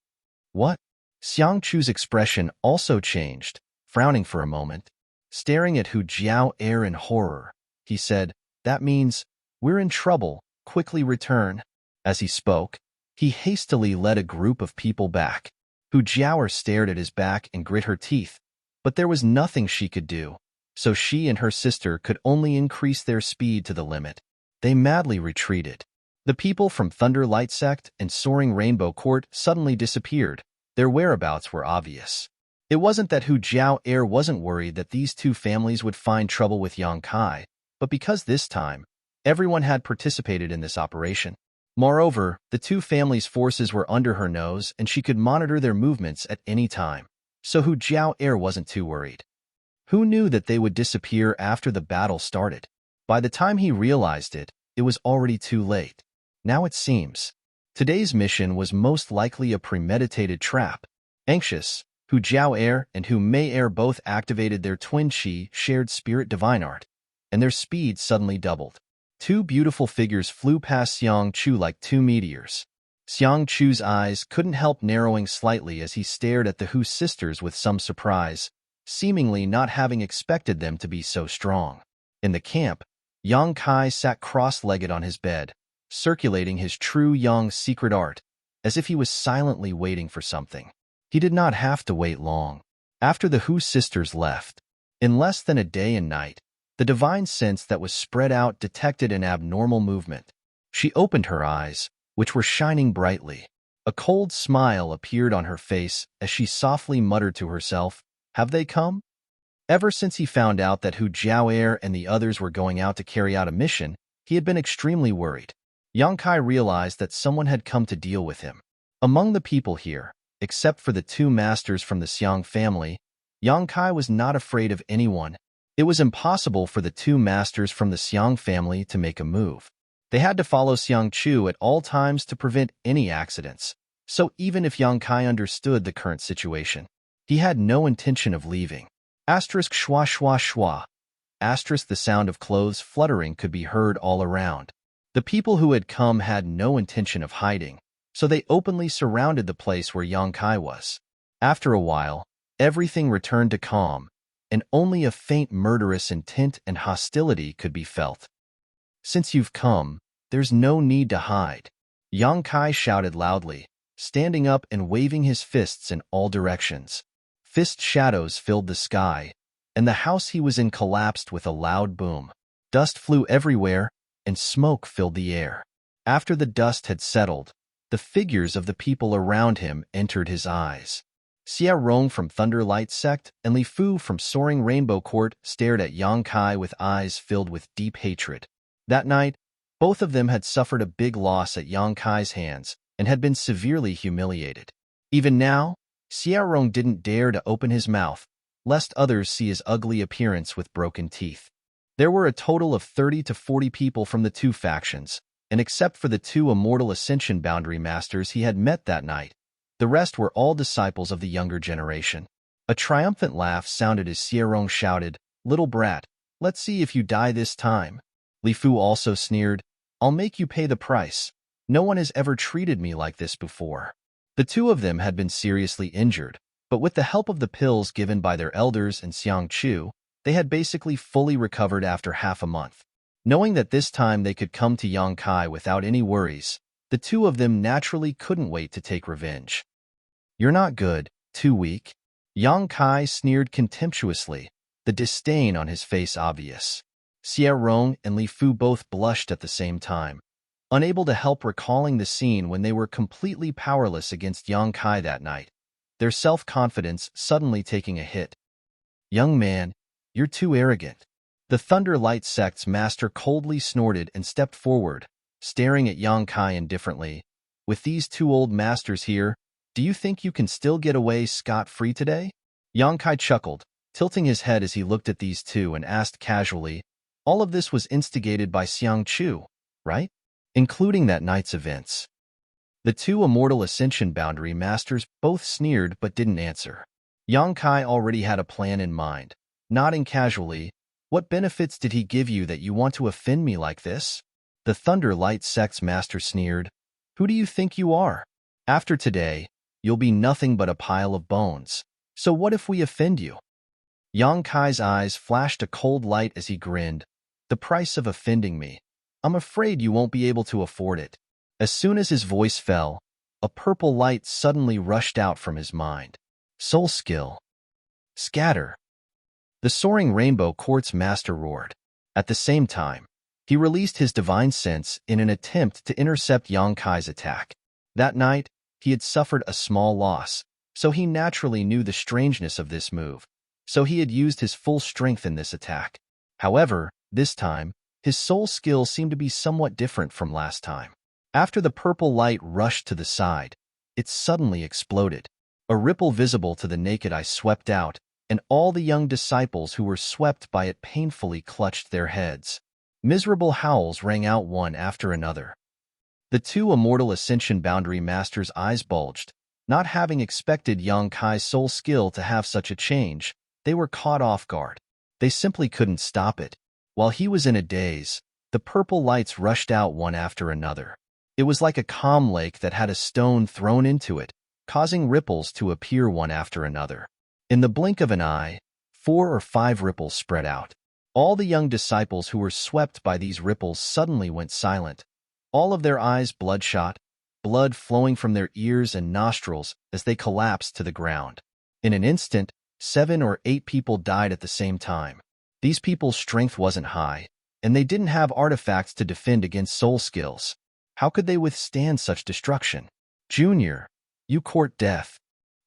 "What?" Xiang Chu's expression also changed, frowning for a moment. Staring at Hu Jiao Air in horror, he said, "That means, we're in trouble, quickly return." As he spoke, he hastily led a group of people back. Hu Jiao stared at his back and grit her teeth, but there was nothing she could do, so she and her sister could only increase their speed to the limit. They madly retreated. The people from Thunder Light Sect and Soaring Rainbow Court suddenly disappeared. Their whereabouts were obvious. It wasn't that Hu Jiao Air wasn't worried that these two families would find trouble with Yang Kai, but because this time, everyone had participated in this operation. Moreover, the two families' forces were under her nose and she could monitor their movements at any time, so Hu Jiao Air wasn't too worried. Who knew that they would disappear after the battle started? By the time he realized it, it was already too late. Now it seems. Today's mission was most likely a premeditated trap. Anxious, Hu Jiao Air and Hu Mei Air both activated their twin Qi shared spirit divine art, and their speed suddenly doubled. Two beautiful figures flew past Xiang Chu like two meteors. Xiang Chu's eyes couldn't help narrowing slightly as he stared at the Hu sisters with some surprise, seemingly not having expected them to be so strong. In the camp, Yang Kai sat cross-legged on his bed, circulating his true Yang secret art, as if he was silently waiting for something. He did not have to wait long. After the Hu sisters left, in less than a day and night, the divine sense that was spread out detected an abnormal movement. She opened her eyes, which were shining brightly. A cold smile appeared on her face as she softly muttered to herself, "Have they come?" Ever since he found out that Hu Jiaoer and the others were going out to carry out a mission, he had been extremely worried. Yang Kai realized that someone had come to deal with him. Among the people here, except for the two masters from the Xiang family, Yang Kai was not afraid of anyone. It was impossible for the two masters from the Xiang family to make a move. They had to follow Xiang Chu at all times to prevent any accidents. So even if Yang Kai understood the current situation, he had no intention of leaving. Asterisk schwa schwa schwa. Asterisk the sound of clothes fluttering could be heard all around. The people who had come had no intention of hiding, so they openly surrounded the place where Yang Kai was. After a while, everything returned to calm, and only a faint murderous intent and hostility could be felt. "Since you've come, there's no need to hide," Yang Kai shouted loudly, standing up and waving his fists in all directions. Fist shadows filled the sky, and the house he was in collapsed with a loud boom. Dust flew everywhere, and smoke filled the air. After the dust had settled, the figures of the people around him entered his eyes. Xia Rong from Thunderlight Sect and Li Fu from Soaring Rainbow Court stared at Yang Kai with eyes filled with deep hatred. That night, both of them had suffered a big loss at Yang Kai's hands and had been severely humiliated. Even now, Xia Rong didn't dare to open his mouth, lest others see his ugly appearance with broken teeth. There were a total of 30 to 40 people from the two factions, and except for the two Immortal Ascension Boundary Masters he had met that night, the rest were all disciples of the younger generation. A triumphant laugh sounded as Xia Rong shouted, "Little brat, let's see if you die this time." Li Fu also sneered, "I'll make you pay the price. No one has ever treated me like this before." The two of them had been seriously injured, but with the help of the pills given by their elders and Xiang Chu, they had basically fully recovered after half a month. Knowing that this time they could come to Yang Kai without any worries, the two of them naturally couldn't wait to take revenge. "You're not good, too weak." Yang Kai sneered contemptuously, the disdain on his face obvious. Xia Rong and Li Fu both blushed at the same time, unable to help recalling the scene when they were completely powerless against Yang Kai that night, their self-confidence suddenly taking a hit. "Young man, you're too arrogant." The Thunderlight Sect's master coldly snorted and stepped forward, staring at Yang Kai indifferently. "With these two old masters here, do you think you can still get away scot-free today?" Yang Kai chuckled, tilting his head as he looked at these two and asked casually, "All of this was instigated by Xiang Chu, right? Including that night's events." The two Immortal Ascension Boundary Masters both sneered but didn't answer. Yang Kai already had a plan in mind. Nodding casually, "What benefits did he give you that you want to offend me like this?" The Thunderlight Sect's master sneered, "Who do you think you are? After today, you'll be nothing but a pile of bones. So what if we offend you?" Yang Kai's eyes flashed a cold light as he grinned. "The price of offending me. I'm afraid you won't be able to afford it." As soon as his voice fell, a purple light suddenly rushed out from his mind. "Soul skill. Scatter." The Soaring Rainbow Court's master roared. At the same time, he released his divine sense in an attempt to intercept Yang Kai's attack. That night, he had suffered a small loss, so he naturally knew the strangeness of this move, so he had used his full strength in this attack. However, this time, his soul skill seemed to be somewhat different from last time. After the purple light rushed to the side, it suddenly exploded. A ripple visible to the naked eye swept out, and all the young disciples who were swept by it painfully clutched their heads. Miserable howls rang out one after another. The two immortal Ascension Boundary Masters' eyes bulged. Not having expected Yang Kai's soul skill to have such a change, they were caught off guard. They simply couldn't stop it. While he was in a daze, the purple lights rushed out one after another. It was like a calm lake that had a stone thrown into it, causing ripples to appear one after another. In the blink of an eye, 4 or 5 ripples spread out. All the young disciples who were swept by these ripples suddenly went silent, all of their eyes bloodshot, blood flowing from their ears and nostrils as they collapsed to the ground. In an instant, 7 or 8 people died at the same time. These people's strength wasn't high, and they didn't have artifacts to defend against soul skills. How could they withstand such destruction? Junior, you court death.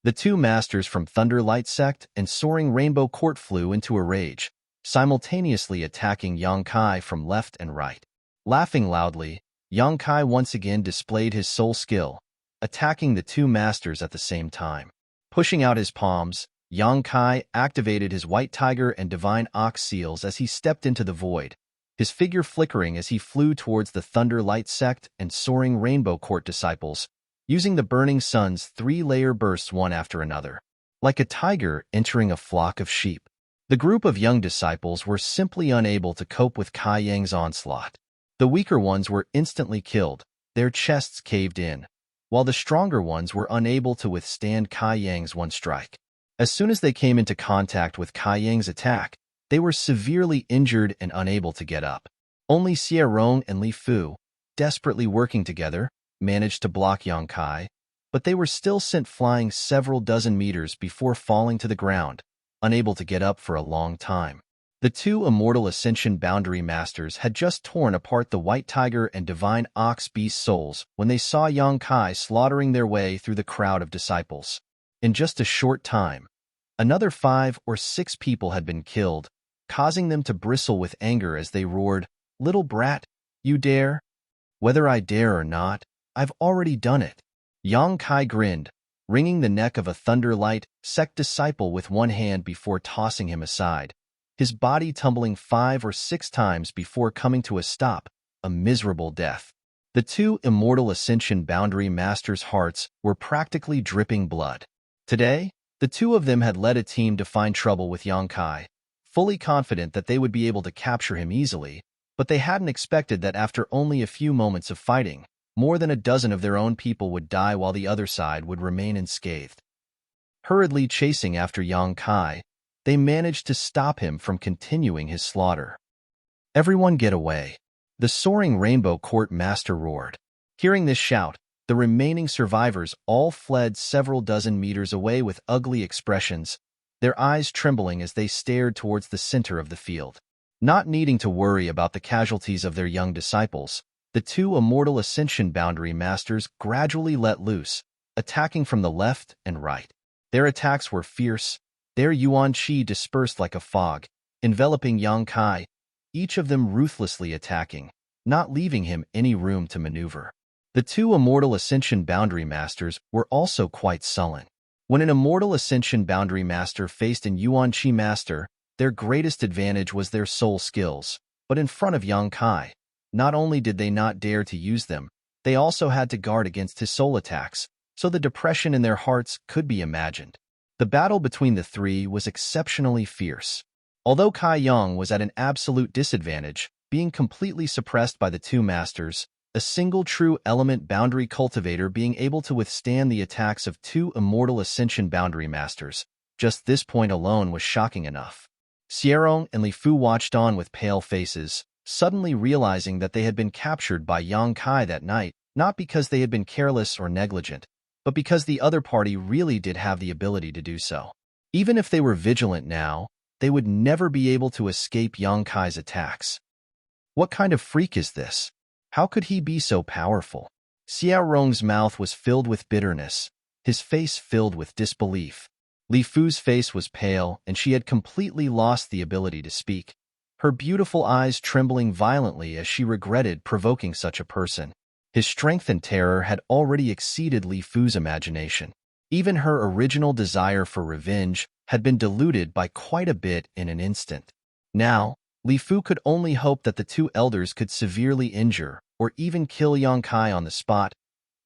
The two masters from Thunderlight Sect and Soaring Rainbow Court flew into a rage, simultaneously attacking Yang Kai from left and right. Laughing loudly, Yang Kai once again displayed his soul skill, attacking the two masters at the same time. Pushing out his palms, Yang Kai activated his White Tiger and Divine Ox seals as he stepped into the void, his figure flickering as he flew towards the Thunderlight Sect and Soaring Rainbow Court disciples, using the Burning Sun's 3-layer bursts one after another. Like a tiger entering a flock of sheep, the group of young disciples were simply unable to cope with Kai Yang's onslaught. The weaker ones were instantly killed, their chests caved in, while the stronger ones were unable to withstand Kai Yang's one strike. As soon as they came into contact with Kai Yang's attack, they were severely injured and unable to get up. Only Xie Rong and Li Fu, desperately working together, managed to block Yang Kai, but they were still sent flying several dozen meters before falling to the ground, unable to get up for a long time. The two immortal Ascension Boundary Masters had just torn apart the White Tiger and Divine Ox Beast souls when they saw Yang Kai slaughtering their way through the crowd of disciples. In just a short time, another 5 or 6 people had been killed, causing them to bristle with anger as they roared, "Little brat, you dare? Whether I dare or not, I've already done it." Yang Kai grinned, wringing the neck of a Thunderlight Sect disciple with one hand before tossing him aside, his body tumbling 5 or 6 times before coming to a stop, a miserable death. The two immortal Ascension Boundary Masters' hearts were practically dripping blood. Today, the two of them had led a team to find trouble with Yang Kai, fully confident that they would be able to capture him easily, but they hadn't expected that after only a few moments of fighting, more than a dozen of their own people would die while the other side would remain unscathed. Hurriedly chasing after Yang Kai, they managed to stop him from continuing his slaughter. "Everyone get away!" the Soaring Rainbow Court Master roared. Hearing this shout, the remaining survivors all fled several dozen meters away with ugly expressions, their eyes trembling as they stared towards the center of the field. Not needing to worry about the casualties of their young disciples, the two immortal Ascension Boundary Masters gradually let loose, attacking from the left and right. Their attacks were fierce, their Yuan Qi dispersed like a fog, enveloping Yang Kai, each of them ruthlessly attacking, not leaving him any room to maneuver. The two immortal Ascension Boundary Masters were also quite sullen. When an immortal Ascension Boundary Master faced an Yuan Qi Master, their greatest advantage was their soul skills, but in front of Yang Kai, not only did they not dare to use them, they also had to guard against his soul attacks, so the depression in their hearts could be imagined. The battle between the three was exceptionally fierce. Although Kai Yang was at an absolute disadvantage, being completely suppressed by the two masters, a single true element boundary cultivator being able to withstand the attacks of two immortal Ascension Boundary Masters, just this point alone was shocking enough. Xierong and Li Fu watched on with pale faces, suddenly realizing that they had been captured by Yang Kai that night, not because they had been careless or negligent, but because the other party really did have the ability to do so. Even if they were vigilant now, they would never be able to escape Yang Kai's attacks. What kind of freak is this? How could he be so powerful? Xiao Rong's mouth was filled with bitterness, his face filled with disbelief. Li Fu's face was pale, and she had completely lost the ability to speak, her beautiful eyes trembling violently as she regretted provoking such a person. His strength and terror had already exceeded Li Fu's imagination. Even her original desire for revenge had been diluted by quite a bit in an instant. Now, Li Fu could only hope that the two elders could severely injure or even kill Yang Kai on the spot.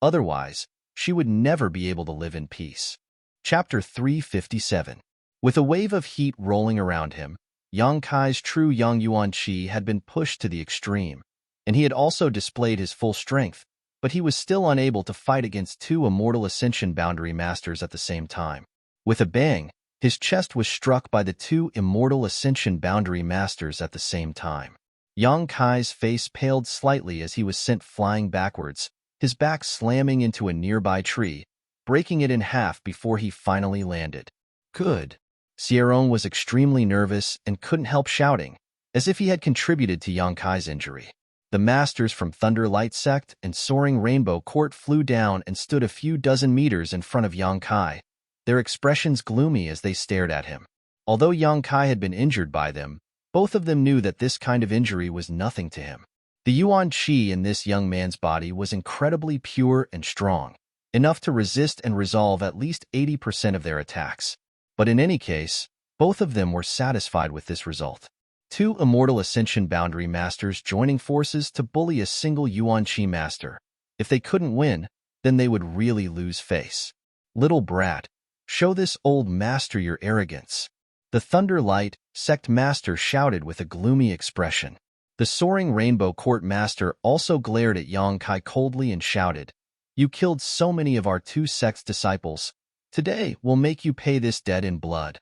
Otherwise, she would never be able to live in peace. Chapter 357. With a wave of heat rolling around him, Yang Kai's true Yang Yuan Qi had been pushed to the extreme, and he had also displayed his full strength, but he was still unable to fight against two immortal ascension boundary masters at the same time. With a bang, his chest was struck by the two immortal ascension boundary masters at the same time. Yang Kai's face paled slightly as he was sent flying backwards, his back slamming into a nearby tree, breaking it in half before he finally landed. Good. Sierron was extremely nervous and couldn't help shouting, as if he had contributed to Yang Kai's injury. The masters from Thunder Light Sect and Soaring Rainbow Court flew down and stood a few dozen meters in front of Yang Kai, their expressions gloomy as they stared at him. Although Yang Kai had been injured by them, both of them knew that this kind of injury was nothing to him. The Yuan Qi in this young man's body was incredibly pure and strong, enough to resist and resolve at least 80% of their attacks. But in any case, both of them were satisfied with this result. Two immortal ascension boundary masters joining forces to bully a single Yuan Qi master. If they couldn't win, then they would really lose face. Little brat, show this old master your arrogance. The Thunder Light Sect master shouted with a gloomy expression. The Soaring Rainbow Court master also glared at Yang Kai coldly and shouted, "You killed so many of our two sect's disciples. Today we'll make you pay this debt in blood."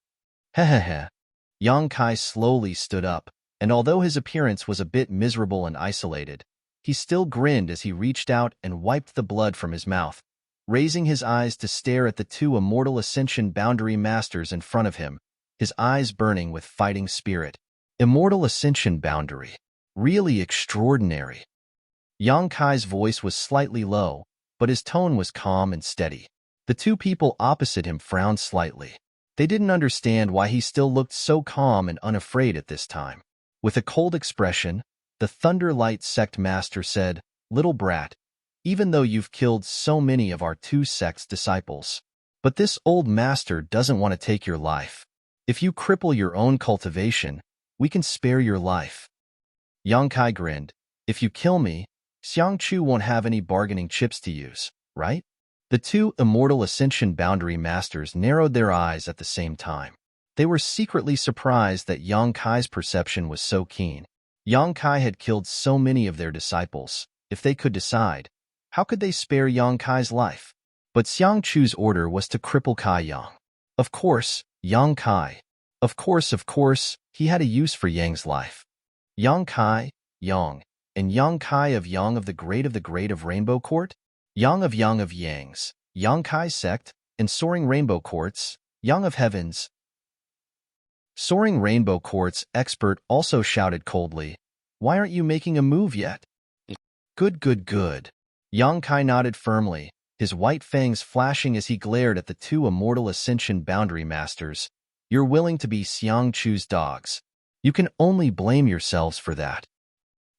Hehehe. Yang Kai slowly stood up, and although his appearance was a bit miserable and isolated, he still grinned as he reached out and wiped the blood from his mouth, raising his eyes to stare at the two immortal ascension boundary masters in front of him, his eyes burning with fighting spirit. Immortal ascension boundary. Really extraordinary. Yang Kai's voice was slightly low, but his tone was calm and steady. The two people opposite him frowned slightly. They didn't understand why he still looked so calm and unafraid at this time. With a cold expression, the Thunder Light Sect master said, "Little brat, even though you've killed so many of our two sect's disciples, but this old master doesn't want to take your life. If you cripple your own cultivation, we can spare your life." Yang Kai grinned. "If you kill me, Xiang Chu won't have any bargaining chips to use, right?" The two immortal ascension boundary masters narrowed their eyes at the same time. They were secretly surprised that Yang Kai's perception was so keen. Yang Kai had killed so many of their disciples. If they could decide, how could they spare Yang Kai's life? But Xiang Chu's order was to cripple Kai Yang. Of course, Yang Kai. Of course, he had a use for Yang's life. Yang Kai, Yang, and Yang Kai of Yang of the Great of Rainbow Court? Yang of Yang's, Yang Kai sect, and Soaring Rainbow Courts, Yang of Heavens. Soaring Rainbow Courts expert also shouted coldly, "Why aren't you making a move yet?" Good. Yang Kai nodded firmly, his white fangs flashing as he glared at the two immortal ascension boundary masters. "You're willing to be Xiang Chu's dogs. You can only blame yourselves for that.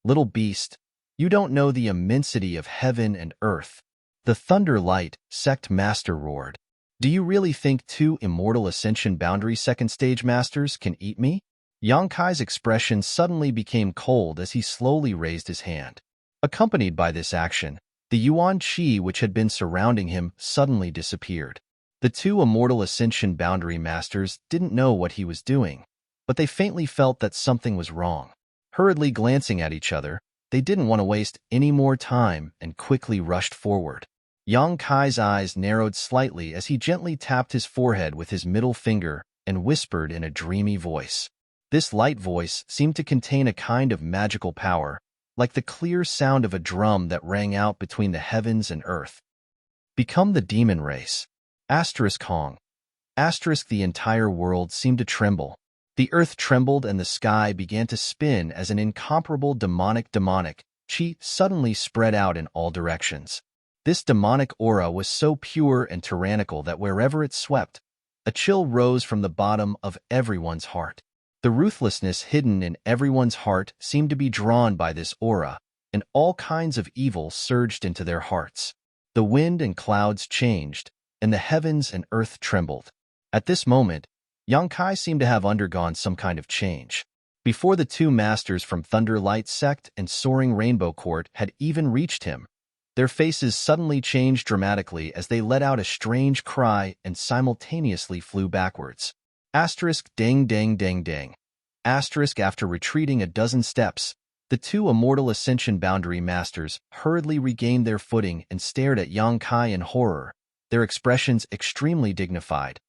Little beast, you don't know the immensity of heaven and earth." The Thunder Light Sect master roared. "Do you really think two immortal ascension boundary second stage masters can eat me?" Yang Kai's expression suddenly became cold as he slowly raised his hand. Accompanied by this action, the Yuan Qi which had been surrounding him suddenly disappeared. The two immortal ascension boundary masters didn't know what he was doing, but they faintly felt that something was wrong. Hurriedly glancing at each other, they didn't want to waste any more time and quickly rushed forward. Yang Kai's eyes narrowed slightly as he gently tapped his forehead with his middle finger and whispered in a dreamy voice. This light voice seemed to contain a kind of magical power, like the clear sound of a drum that rang out between the heavens and earth. "Become the demon race." Hong. The entire world seemed to tremble. The earth trembled and the sky began to spin as an incomparable demonic chi suddenly spread out in all directions. This demonic aura was so pure and tyrannical that wherever it swept, a chill rose from the bottom of everyone's heart. The ruthlessness hidden in everyone's heart seemed to be drawn by this aura, and all kinds of evil surged into their hearts. The wind and clouds changed, and the heavens and earth trembled. At this moment, Yang Kai seemed to have undergone some kind of change. Before the two masters from Thunderlight Sect and Soaring Rainbow Court had even reached him, their faces suddenly changed dramatically as they let out a strange cry and simultaneously flew backwards. Asterisk dang dang dang dang. Asterisk after retreating a dozen steps, the two Immortal Ascension Boundary Masters hurriedly regained their footing and stared at Yang Kai in horror, their expressions extremely dignified.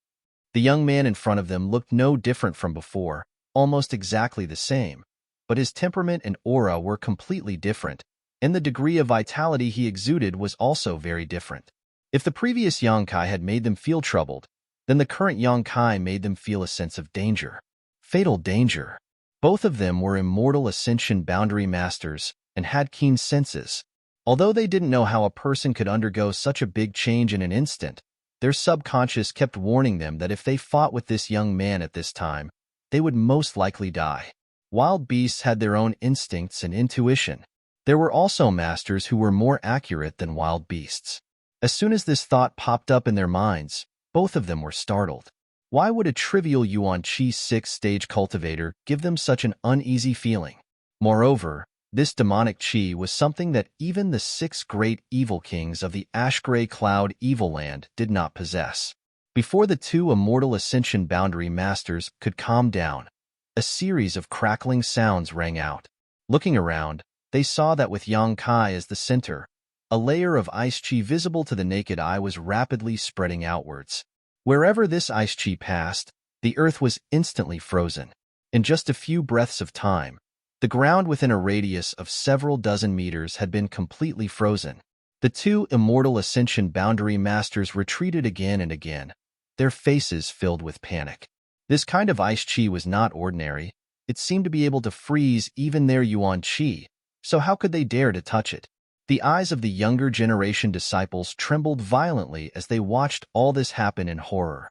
The young man in front of them looked no different from before, almost exactly the same, but his temperament and aura were completely different, and the degree of vitality he exuded was also very different. If the previous Yang Kai had made them feel troubled, then the current Yang Kai made them feel a sense of danger. Fatal danger. Both of them were Immortal Ascension Boundary Masters and had keen senses. Although they didn't know how a person could undergo such a big change in an instant, their subconscious kept warning them that if they fought with this young man at this time, they would most likely die. Wild beasts had their own instincts and intuition. There were also masters who were more accurate than wild beasts. As soon as this thought popped up in their minds, both of them were startled. Why would a trivial Yuan Qi 6th-stage cultivator give them such an uneasy feeling? Moreover, this demonic Qi was something that even the 6 great evil kings of the Ash-Gray Cloud Evil Land did not possess. Before the two Immortal Ascension Boundary Masters could calm down, a series of crackling sounds rang out. Looking around, they saw that with Yang Kai as the center, a layer of ice Qi visible to the naked eye was rapidly spreading outwards. Wherever this ice Qi passed, the earth was instantly frozen. In just a few breaths of time, the ground within a radius of several dozen meters had been completely frozen. The two Immortal Ascension Boundary Masters retreated again and again, their faces filled with panic. This kind of ice Qi was not ordinary. It seemed to be able to freeze even their Yuan Qi, so how could they dare to touch it? The eyes of the younger generation disciples trembled violently as they watched all this happen in horror.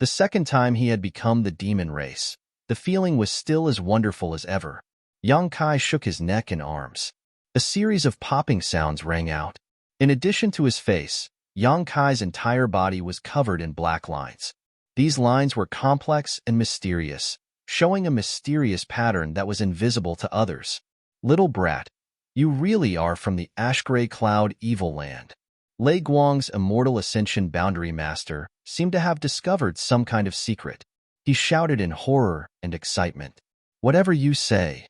The second time he had become the demon race, the feeling was still as wonderful as ever. Yang Kai shook his neck and arms. A series of popping sounds rang out. In addition to his face, Yang Kai's entire body was covered in black lines. These lines were complex and mysterious, showing a mysterious pattern that was invisible to others. Little brat, you really are from the Ash-Gray Cloud Evil Land. Lei Guang's Immortal Ascension Boundary Master seemed to have discovered some kind of secret. He shouted in horror and excitement. Whatever you say.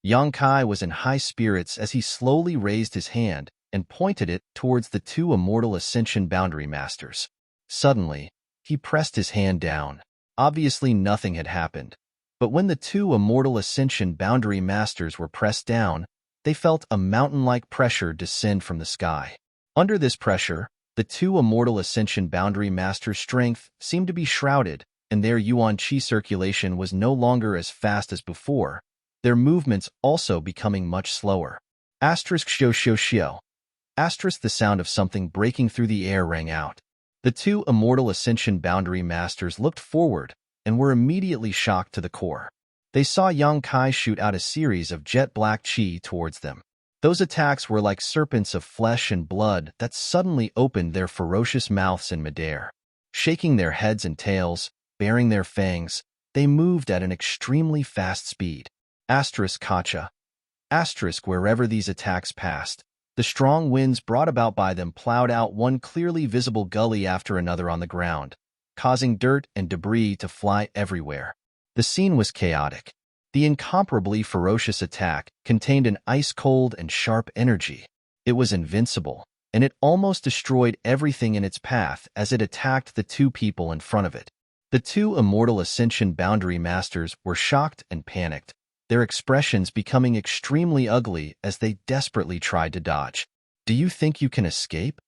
Yang Kai was in high spirits as he slowly raised his hand and pointed it towards the two Immortal Ascension Boundary Masters. Suddenly, he pressed his hand down. Obviously nothing had happened, but when the two Immortal Ascension Boundary Masters were pressed down, they felt a mountain-like pressure descend from the sky. Under this pressure, the two Immortal Ascension Boundary Masters' strength seemed to be shrouded, and their Yuan Qi circulation was no longer as fast as before, their movements also becoming much slower. Asterisk shio shio shio. Asterisk the sound of something breaking through the air rang out. The two Immortal Ascension Boundary Masters looked forward and were immediately shocked to the core. They saw Yang Kai shoot out a series of jet black Qi towards them. Those attacks were like serpents of flesh and blood that suddenly opened their ferocious mouths in midair. Shaking their heads and tails, baring their fangs, they moved at an extremely fast speed. Asterisk Kacha. Asterisk wherever these attacks passed, the strong winds brought about by them plowed out one clearly visible gully after another on the ground, causing dirt and debris to fly everywhere. The scene was chaotic. The incomparably ferocious attack contained an ice-cold and sharp energy. It was invincible, and it almost destroyed everything in its path as it attacked the two people in front of it. The two Immortal Ascension Boundary Masters were shocked and panicked, their expressions becoming extremely ugly as they desperately tried to dodge. Do you think you can escape?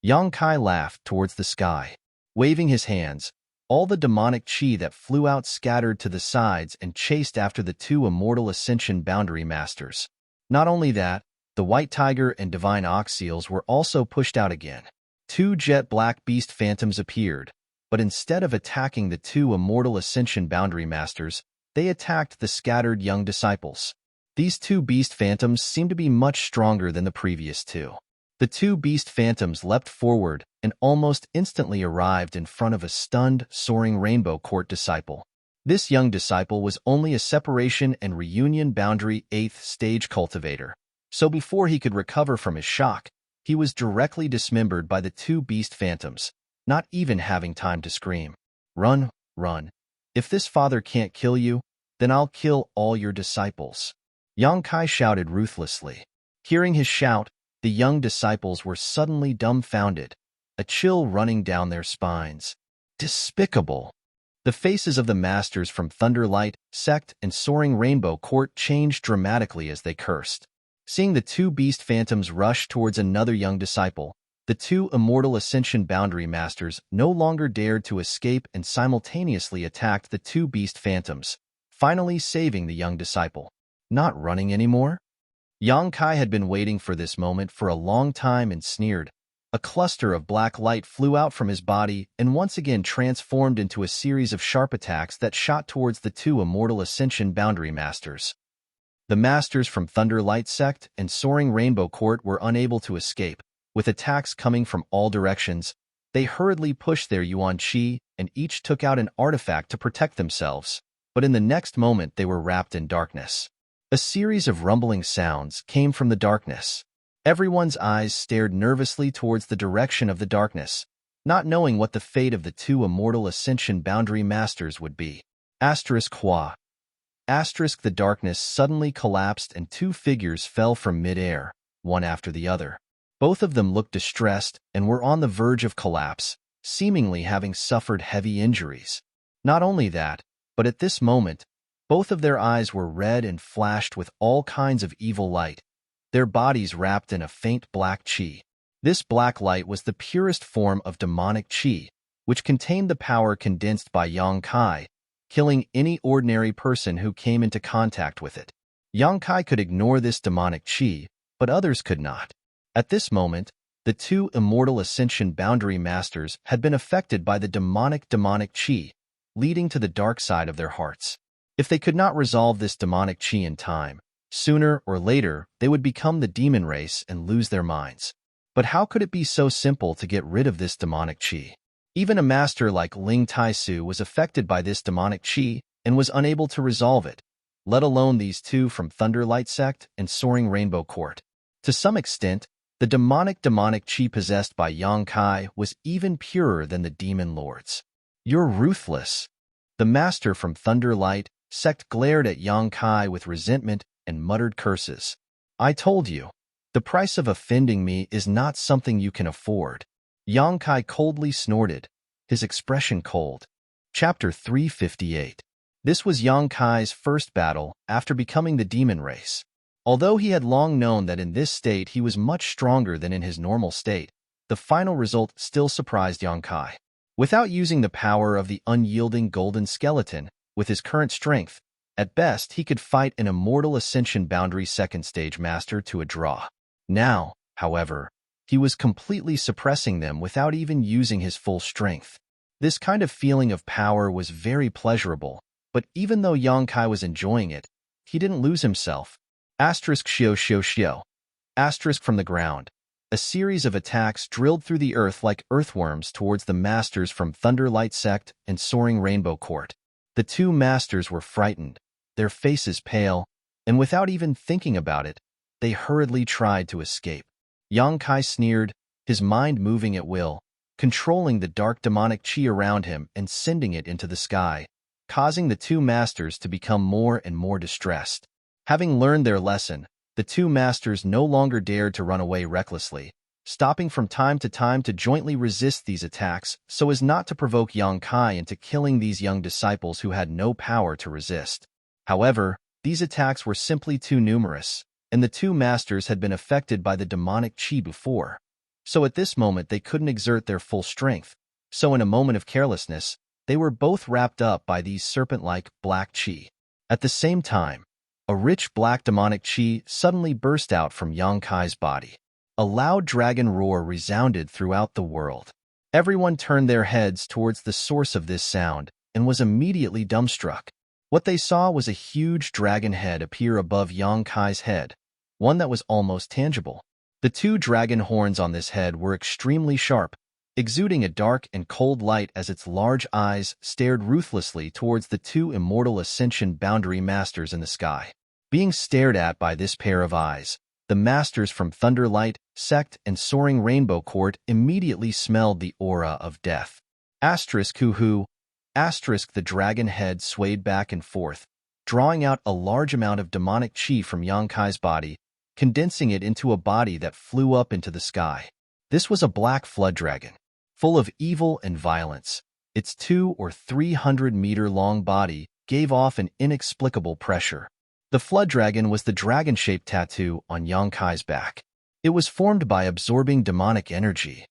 Yang Kai laughed towards the sky. Waving his hands, all the demonic Qi that flew out scattered to the sides and chased after the two Immortal Ascension Boundary Masters. Not only that, the White Tiger and Divine Ox Seals were also pushed out again. Two jet black beast phantoms appeared, but instead of attacking the two Immortal Ascension Boundary Masters, they attacked the scattered young disciples. These two beast phantoms seemed to be much stronger than the previous two. The two beast phantoms leapt forward and almost instantly arrived in front of a stunned, Soaring Rainbow Court disciple. This young disciple was only a separation and reunion boundary 8th stage cultivator, so before he could recover from his shock, he was directly dismembered by the two beast phantoms, not even having time to scream. Run, run. If this father can't kill you, then I'll kill all your disciples. Yang Kai shouted ruthlessly. Hearing his shout, the young disciples were suddenly dumbfounded, a chill running down their spines. Despicable! The faces of the masters from Thunderlight, Sect, and Soaring Rainbow Court changed dramatically as they cursed. Seeing the two beast phantoms rush towards another young disciple, the two immortal Ascension Boundary Masters no longer dared to escape and simultaneously attacked the two beast phantoms, finally saving the young disciple. Not running anymore? Yang Kai had been waiting for this moment for a long time and sneered. A cluster of black light flew out from his body and once again transformed into a series of sharp attacks that shot towards the two immortal Ascension Boundary Masters. The Masters from Thunderlight Sect and Soaring Rainbow Court were unable to escape. With attacks coming from all directions, they hurriedly pushed their Yuan Qi and each took out an artifact to protect themselves, but in the next moment they were wrapped in darkness. A series of rumbling sounds came from the darkness. Everyone's eyes stared nervously towards the direction of the darkness, not knowing what the fate of the two immortal Ascension Boundary Masters would be. Hua. The darkness suddenly collapsed and two figures fell from mid-air, one after the other. Both of them looked distressed and were on the verge of collapse, seemingly having suffered heavy injuries. Not only that, but at this moment, both of their eyes were red and flashed with all kinds of evil light, their bodies wrapped in a faint black qi. This black light was the purest form of demonic qi, which contained the power condensed by Yang Kai, killing any ordinary person who came into contact with it. Yang Kai could ignore this demonic qi, but others could not. At this moment, the two immortal Ascension Boundary Masters had been affected by the demonic qi, leading to the dark side of their hearts. If they could not resolve this demonic qi in time, sooner or later they would become the demon race and lose their minds. But how could it be so simple to get rid of this demonic qi? Even a master like Ling Taisu was affected by this demonic qi and was unable to resolve it, let alone these two from Thunderlight Sect and Soaring Rainbow Court. To some extent, the demonic qi possessed by Yang Kai was even purer than the demon lords. You're ruthless. The master from Thunderlight Sect glared at Yang Kai with resentment and muttered curses. I told you, the price of offending me is not something you can afford. Yang Kai coldly snorted, his expression cold. Chapter 358. This was Yang Kai's first battle after becoming the demon race. Although he had long known that in this state he was much stronger than in his normal state, the final result still surprised Yang Kai. Without using the power of the unyielding golden skeleton, with his current strength, at best he could fight an immortal Ascension Boundary second stage master to a draw. Now, however, he was completely suppressing them without even using his full strength. This kind of feeling of power was very pleasurable, but even though Yang Kai was enjoying it, he didn't lose himself. Xio. From the ground. A series of attacks drilled through the earth like earthworms towards the masters from Thunderlight Sect and Soaring Rainbow Court. The two masters were frightened, their faces pale, and without even thinking about it, they hurriedly tried to escape. Yang Kai sneered, his mind moving at will, controlling the dark demonic qi around him and sending it into the sky, causing the two masters to become more and more distressed. Having learned their lesson, the two masters no longer dared to run away recklessly, stopping from time to jointly resist these attacks so as not to provoke Yang Kai into killing these young disciples who had no power to resist. However, these attacks were simply too numerous, and the two masters had been affected by the demonic qi before. So at this moment they couldn't exert their full strength, so in a moment of carelessness, they were both wrapped up by these serpent-like black qi. At the same time, a rich black demonic qi suddenly burst out from Yang Kai's body. A loud dragon roar resounded throughout the world. Everyone turned their heads towards the source of this sound and was immediately dumbstruck. What they saw was a huge dragon head appear above Yang Kai's head, one that was almost tangible. The two dragon horns on this head were extremely sharp, exuding a dark and cold light as its large eyes stared ruthlessly towards the two immortal Ascension boundary masters in the sky. Being stared at by this pair of eyes, the masters from Thunderlight Sect and Soaring Rainbow Court immediately smelled the aura of death. Asterisk hoo-hoo. Asterisk the dragon head swayed back and forth, drawing out a large amount of demonic chi from Yonkai's body, condensing it into a body that flew up into the sky. This was a black flood dragon, full of evil and violence. Its 200 or 300-meter-long body gave off an inexplicable pressure. The flood dragon was the dragon-shaped tattoo on Yonkai's back. It was formed by absorbing demonic energy.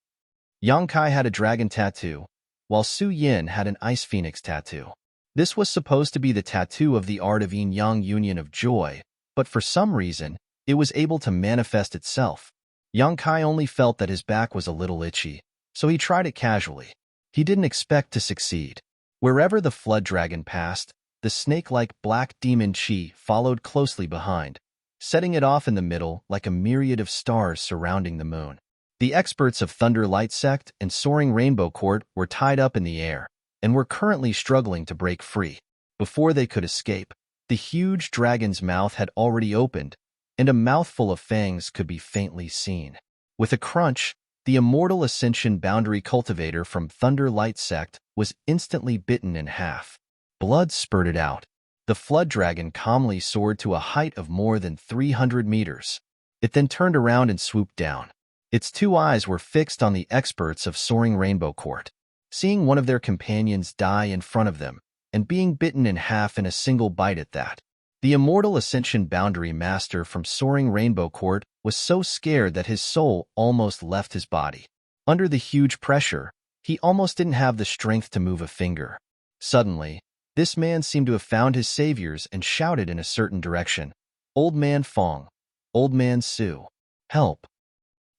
Yonkai had a dragon tattoo, while Su Yin had an ice phoenix tattoo. This was supposed to be the tattoo of the art of yin-yang union of joy, but for some reason, it was able to manifest itself. Yonkai only felt that his back was a little itchy, so he tried it casually. He didn't expect to succeed. Wherever the flood dragon passed, the snake-like black demon chi followed closely behind, setting it off in the middle like a myriad of stars surrounding the moon. The experts of Thunderlight Sect and Soaring Rainbow Court were tied up in the air and were currently struggling to break free. Before they could escape, the huge dragon's mouth had already opened, and a mouthful of fangs could be faintly seen. With a crunch, the immortal Ascension boundary cultivator from Thunderlight Sect was instantly bitten in half. Blood spurted out. The flood dragon calmly soared to a height of more than 300 meters. It then turned around and swooped down. Its two eyes were fixed on the experts of Soaring Rainbow Court. Seeing one of their companions die in front of them, and being bitten in half in a single bite at that, the immortal Ascension boundary master from Soaring Rainbow Court was so scared that his soul almost left his body. Under the huge pressure, he almost didn't have the strength to move a finger. Suddenly, this man seemed to have found his saviors and shouted in a certain direction, "Old Man Fong, Old Man Su, help!"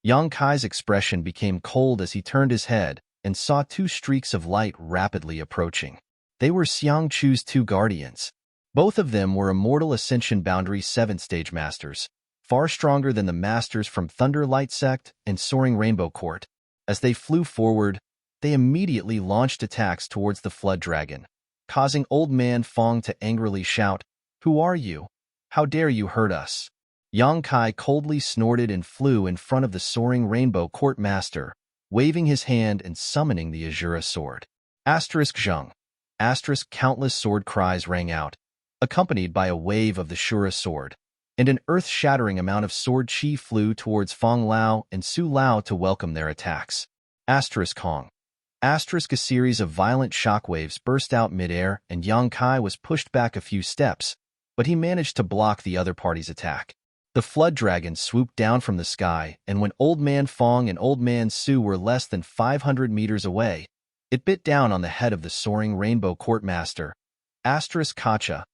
Yonkai's expression became cold as he turned his head and saw two streaks of light rapidly approaching. They were Xiang Chu's two guardians. Both of them were immortal Ascension Boundary 7th-stage masters, far stronger than the masters from Thunderlight Sect and Soaring Rainbow Court. As they flew forward, they immediately launched attacks towards the flood dragon, causing Old Man Fong to angrily shout, "Who are you? How dare you hurt us?" Yonkai coldly snorted and flew in front of the Soaring Rainbow Court master, waving his hand and summoning the Azura sword. Asterisk Zheng. Asterisk countless sword cries rang out, accompanied by a wave of the Shura sword, and an earth-shattering amount of sword chi flew towards Fong Lao and Su Lao to welcome their attacks. Asterisk Hong. Asterisk a series of violent shockwaves burst out midair and Yonkai was pushed back a few steps, but he managed to block the other party's attack. The flood dragon swooped down from the sky, and when Old Man Fong and Old Man Su were less than 500 meters away, it bit down on the head of the Soaring Rainbow Court master. Asterisk Kacha.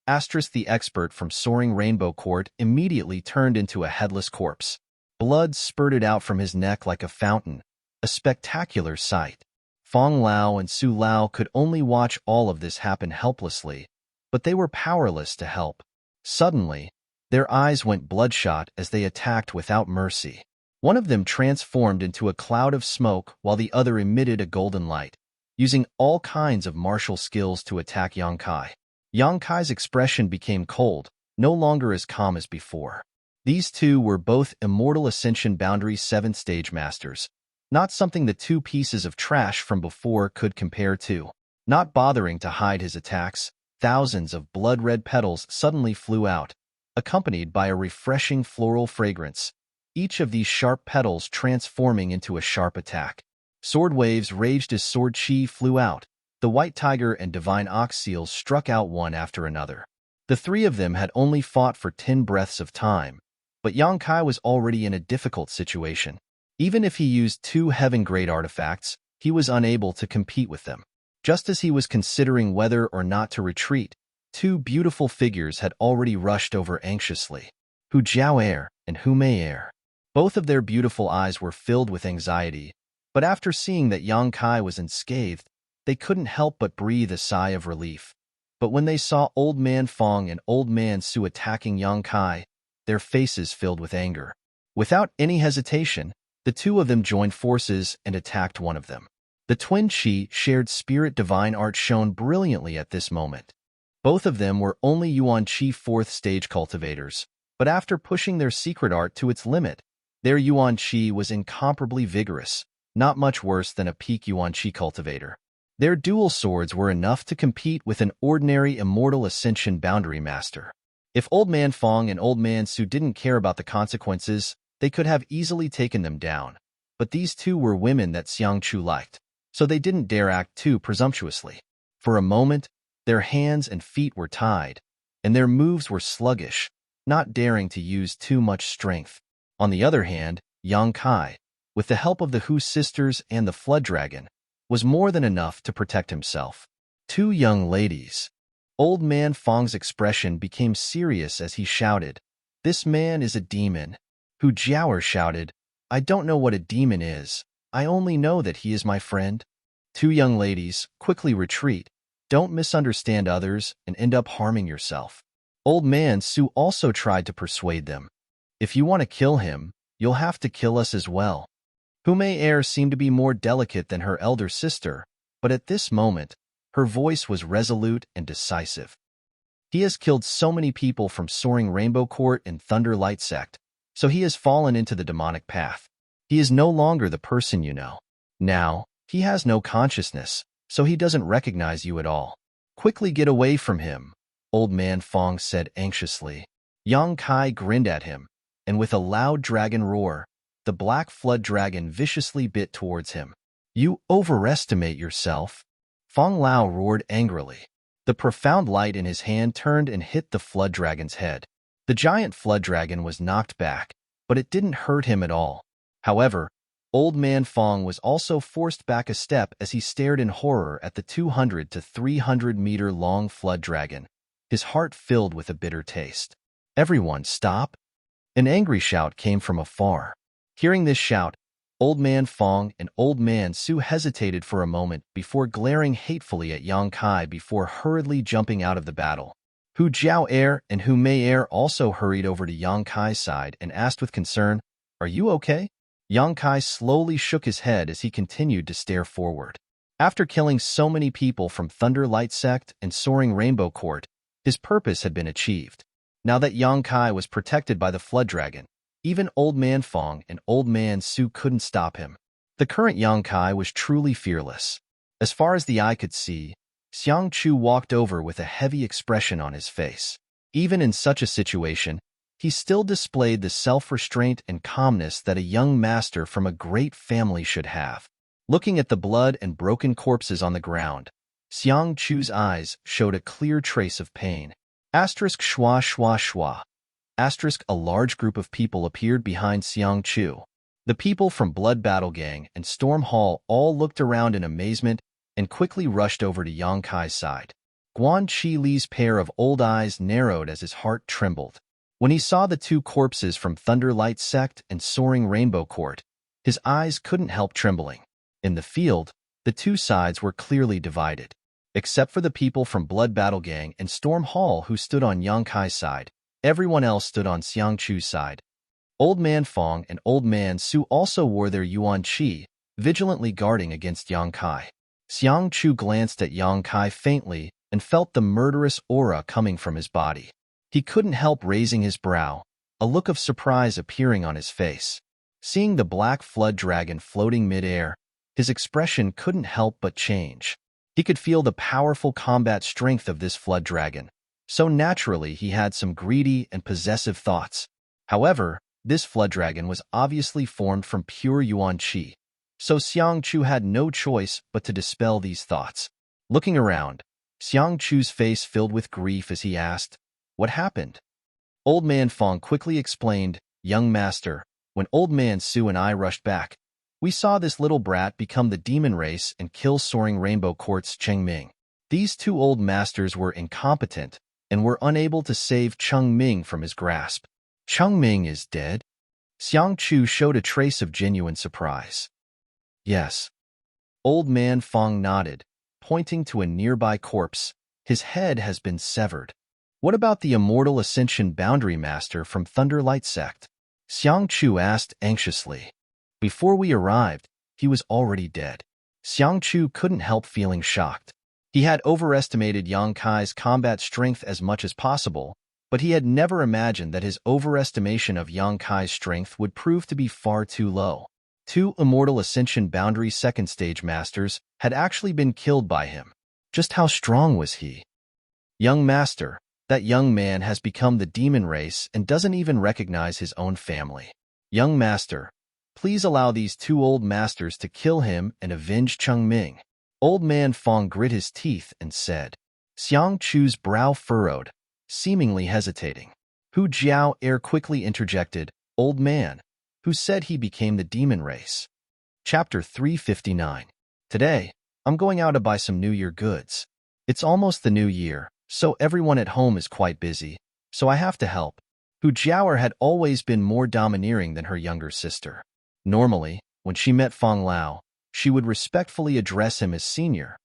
Asterisk the expert from Soaring Rainbow Court immediately turned into a headless corpse. Blood spurted out from his neck like a fountain, a spectacular sight. Fong Lao and Su Lao could only watch all of this happen helplessly, but they were powerless to help. Suddenly, their eyes went bloodshot as they attacked without mercy. One of them transformed into a cloud of smoke while the other emitted a golden light, using all kinds of martial skills to attack Yonkai. Yonkai's expression became cold, no longer as calm as before. These two were both immortal Ascension Boundary 7th stage masters, not something the two pieces of trash from before could compare to. Not bothering to hide his attacks, thousands of blood-red petals suddenly flew out, accompanied by a refreshing floral fragrance, each of these sharp petals transforming into a sharp attack. Sword waves raged as sword chi flew out. The White Tiger and Divine Ox Seals struck out one after another. The three of them had only fought for 10 breaths of time, but Yonkai was already in a difficult situation. Even if he used 2 heaven-grade artifacts, he was unable to compete with them. Just as he was considering whether or not to retreat, 2 beautiful figures had already rushed over anxiously. Hu Jiao and Hu Mei. Both of their beautiful eyes were filled with anxiety, but after seeing that Yonkai was unscathed, they couldn't help but breathe a sigh of relief. But when they saw Old Man Fong and Old Man Su attacking Yonkai, their faces filled with anger. Without any hesitation, The two of them joined forces and attacked one of them. The twin Qi shared spirit divine art shone brilliantly at this moment. Both of them were only Yuan Qi 4th stage cultivators, but after pushing their secret art to its limit, their Yuan Qi was incomparably vigorous, not much worse than a peak Yuan Qi cultivator. Their dual swords were enough to compete with an ordinary Immortal Ascension Boundary Master. If Old Man Fong and Old Man Su didn't care about the consequences, they could have easily taken them down. But these two were women that Xiang Chu liked, so they didn't dare act too presumptuously. For a moment, their hands and feet were tied, and their moves were sluggish, not daring to use too much strength. On the other hand, Yang Kai, with the help of the Hu sisters and the Flood Dragon, was more than enough to protect himself. Two young ladies. Old Man Fong's expression became serious as he shouted, "This man is a demon." Hu Jiaoer shouted, "I don't know what a demon is. I only know that he is my friend." Two young ladies, quickly retreat. Don't misunderstand others and end up harming yourself. Old Man Su also tried to persuade them. If you want to kill him, you'll have to kill us as well. Hu Mei seemed to be more delicate than her elder sister, but at this moment, her voice was resolute and decisive. He has killed so many people from Soaring Rainbow Court and Thunder Light Sect, so he has fallen into the demonic path. He is no longer the person you know. Now, he has no consciousness, so he doesn't recognize you at all. Quickly get away from him, Old Man Fong said anxiously. Yang Kai grinned at him, and with a loud dragon roar, the black flood dragon viciously bit towards him. You overestimate yourself, Fong Lao roared angrily. The profound light in his hand turned and hit the flood dragon's head. The giant flood dragon was knocked back, but it didn't hurt him at all. However, Old Man Fong was also forced back a step as he stared in horror at the 200 to 300 meter long flood dragon, his heart filled with a bitter taste. Everyone, stop! An angry shout came from afar. Hearing this shout, Old Man Fong and Old Man Su hesitated for a moment before glaring hatefully at Yang Kai before hurriedly jumping out of the battle. Hu Jiaoer and Hu Mei also hurried over to Yang Kai's side and asked with concern, "Are you okay?" Yang Kai slowly shook his head as he continued to stare forward. After killing so many people from Thunder Light Sect and Soaring Rainbow Court, his purpose had been achieved. Now that Yang Kai was protected by the Flood Dragon, even Old Man Fong and Old Man Su couldn't stop him. The current Yang Kai was truly fearless. As far as the eye could see, Xiang Chu walked over with a heavy expression on his face. Even in such a situation, he still displayed the self-restraint and calmness that a young master from a great family should have. Looking at the blood and broken corpses on the ground, Xiang Chu's eyes showed a clear trace of pain. Asterisk schwa schwa schwa. Asterisk a large group of people appeared behind Xiang Chu. The people from Blood Battle Gang and Storm Hall all looked around in amazement and quickly rushed over to Yang Kai's side. Guan Qi Li's pair of old eyes narrowed as his heart trembled. When he saw the two corpses from Thunder Light Sect and Soaring Rainbow Court, his eyes couldn't help trembling. In the field, the two sides were clearly divided. Except for the people from Blood Battle Gang and Storm Hall who stood on Yang Kai's side, everyone else stood on Xiang Chu's side. Old Man Fong and Old Man Su also wore their Yuan Qi, vigilantly guarding against Yang Kai. Xiang Chu glanced at Yang Kai faintly and felt the murderous aura coming from his body. He couldn't help raising his brow, a look of surprise appearing on his face. Seeing the black flood dragon floating mid-air, his expression couldn't help but change. He could feel the powerful combat strength of this flood dragon, so naturally he had some greedy and possessive thoughts. However, this flood dragon was obviously formed from pure Yuan Qi, so Xiang Chu had no choice but to dispel these thoughts. Looking around, Xiang Chu's face filled with grief as he asked, "What happened?" Old Man Fong quickly explained, "Young master, when Old Man Su and I rushed back, we saw this little brat become the demon race and kill Soaring Rainbow Court's Cheng Ming. These two old masters were incompetent and were unable to save Cheng Ming from his grasp." "Cheng Ming is dead?" Xiang Chu showed a trace of genuine surprise. "Yes." Old Man Fong nodded, pointing to a nearby corpse. "His head has been severed." "What about the Immortal Ascension Boundary Master from Thunder Light Sect?" Xiang Chu asked anxiously. Before we arrived, he was already dead. Xiang Chu couldn't help feeling shocked. He had overestimated Yang Kai's combat strength as much as possible, but he had never imagined that his overestimation of Yang Kai's strength would prove to be far too low. Two Immortal Ascension Boundary Second Stage Masters had actually been killed by him. Just how strong was he? Young Master, that young man has become the demon race and doesn't even recognize his own family. Young Master, please allow these two old masters to kill him and avenge Chengming. Old man Fong grit his teeth and said. Xiang Chu's brow furrowed, seemingly hesitating. Hu Jiao quickly interjected, Old man, who said he became the demon race. Chapter 359. Today, I'm going out to buy some New Year goods. It's almost the new year, so everyone at home is quite busy, so I have to help. Hu Jiao had always been more domineering than her younger sister. Normally, when she met Fong Lao, she would respectfully address him as senior.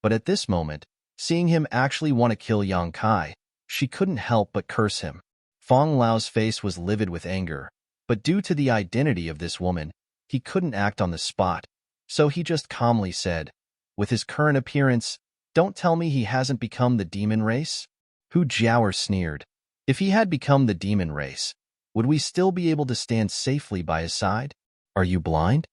But at this moment, seeing him actually want to kill Yang Kai, she couldn't help but curse him. Fong Lao's face was livid with anger, but due to the identity of this woman, he couldn't act on the spot, so he just calmly said, with his current appearance, don't tell me he hasn't become the demon race? Hu Jiao sneered. If he had become the demon race, would we still be able to stand safely by his side? Are you blind?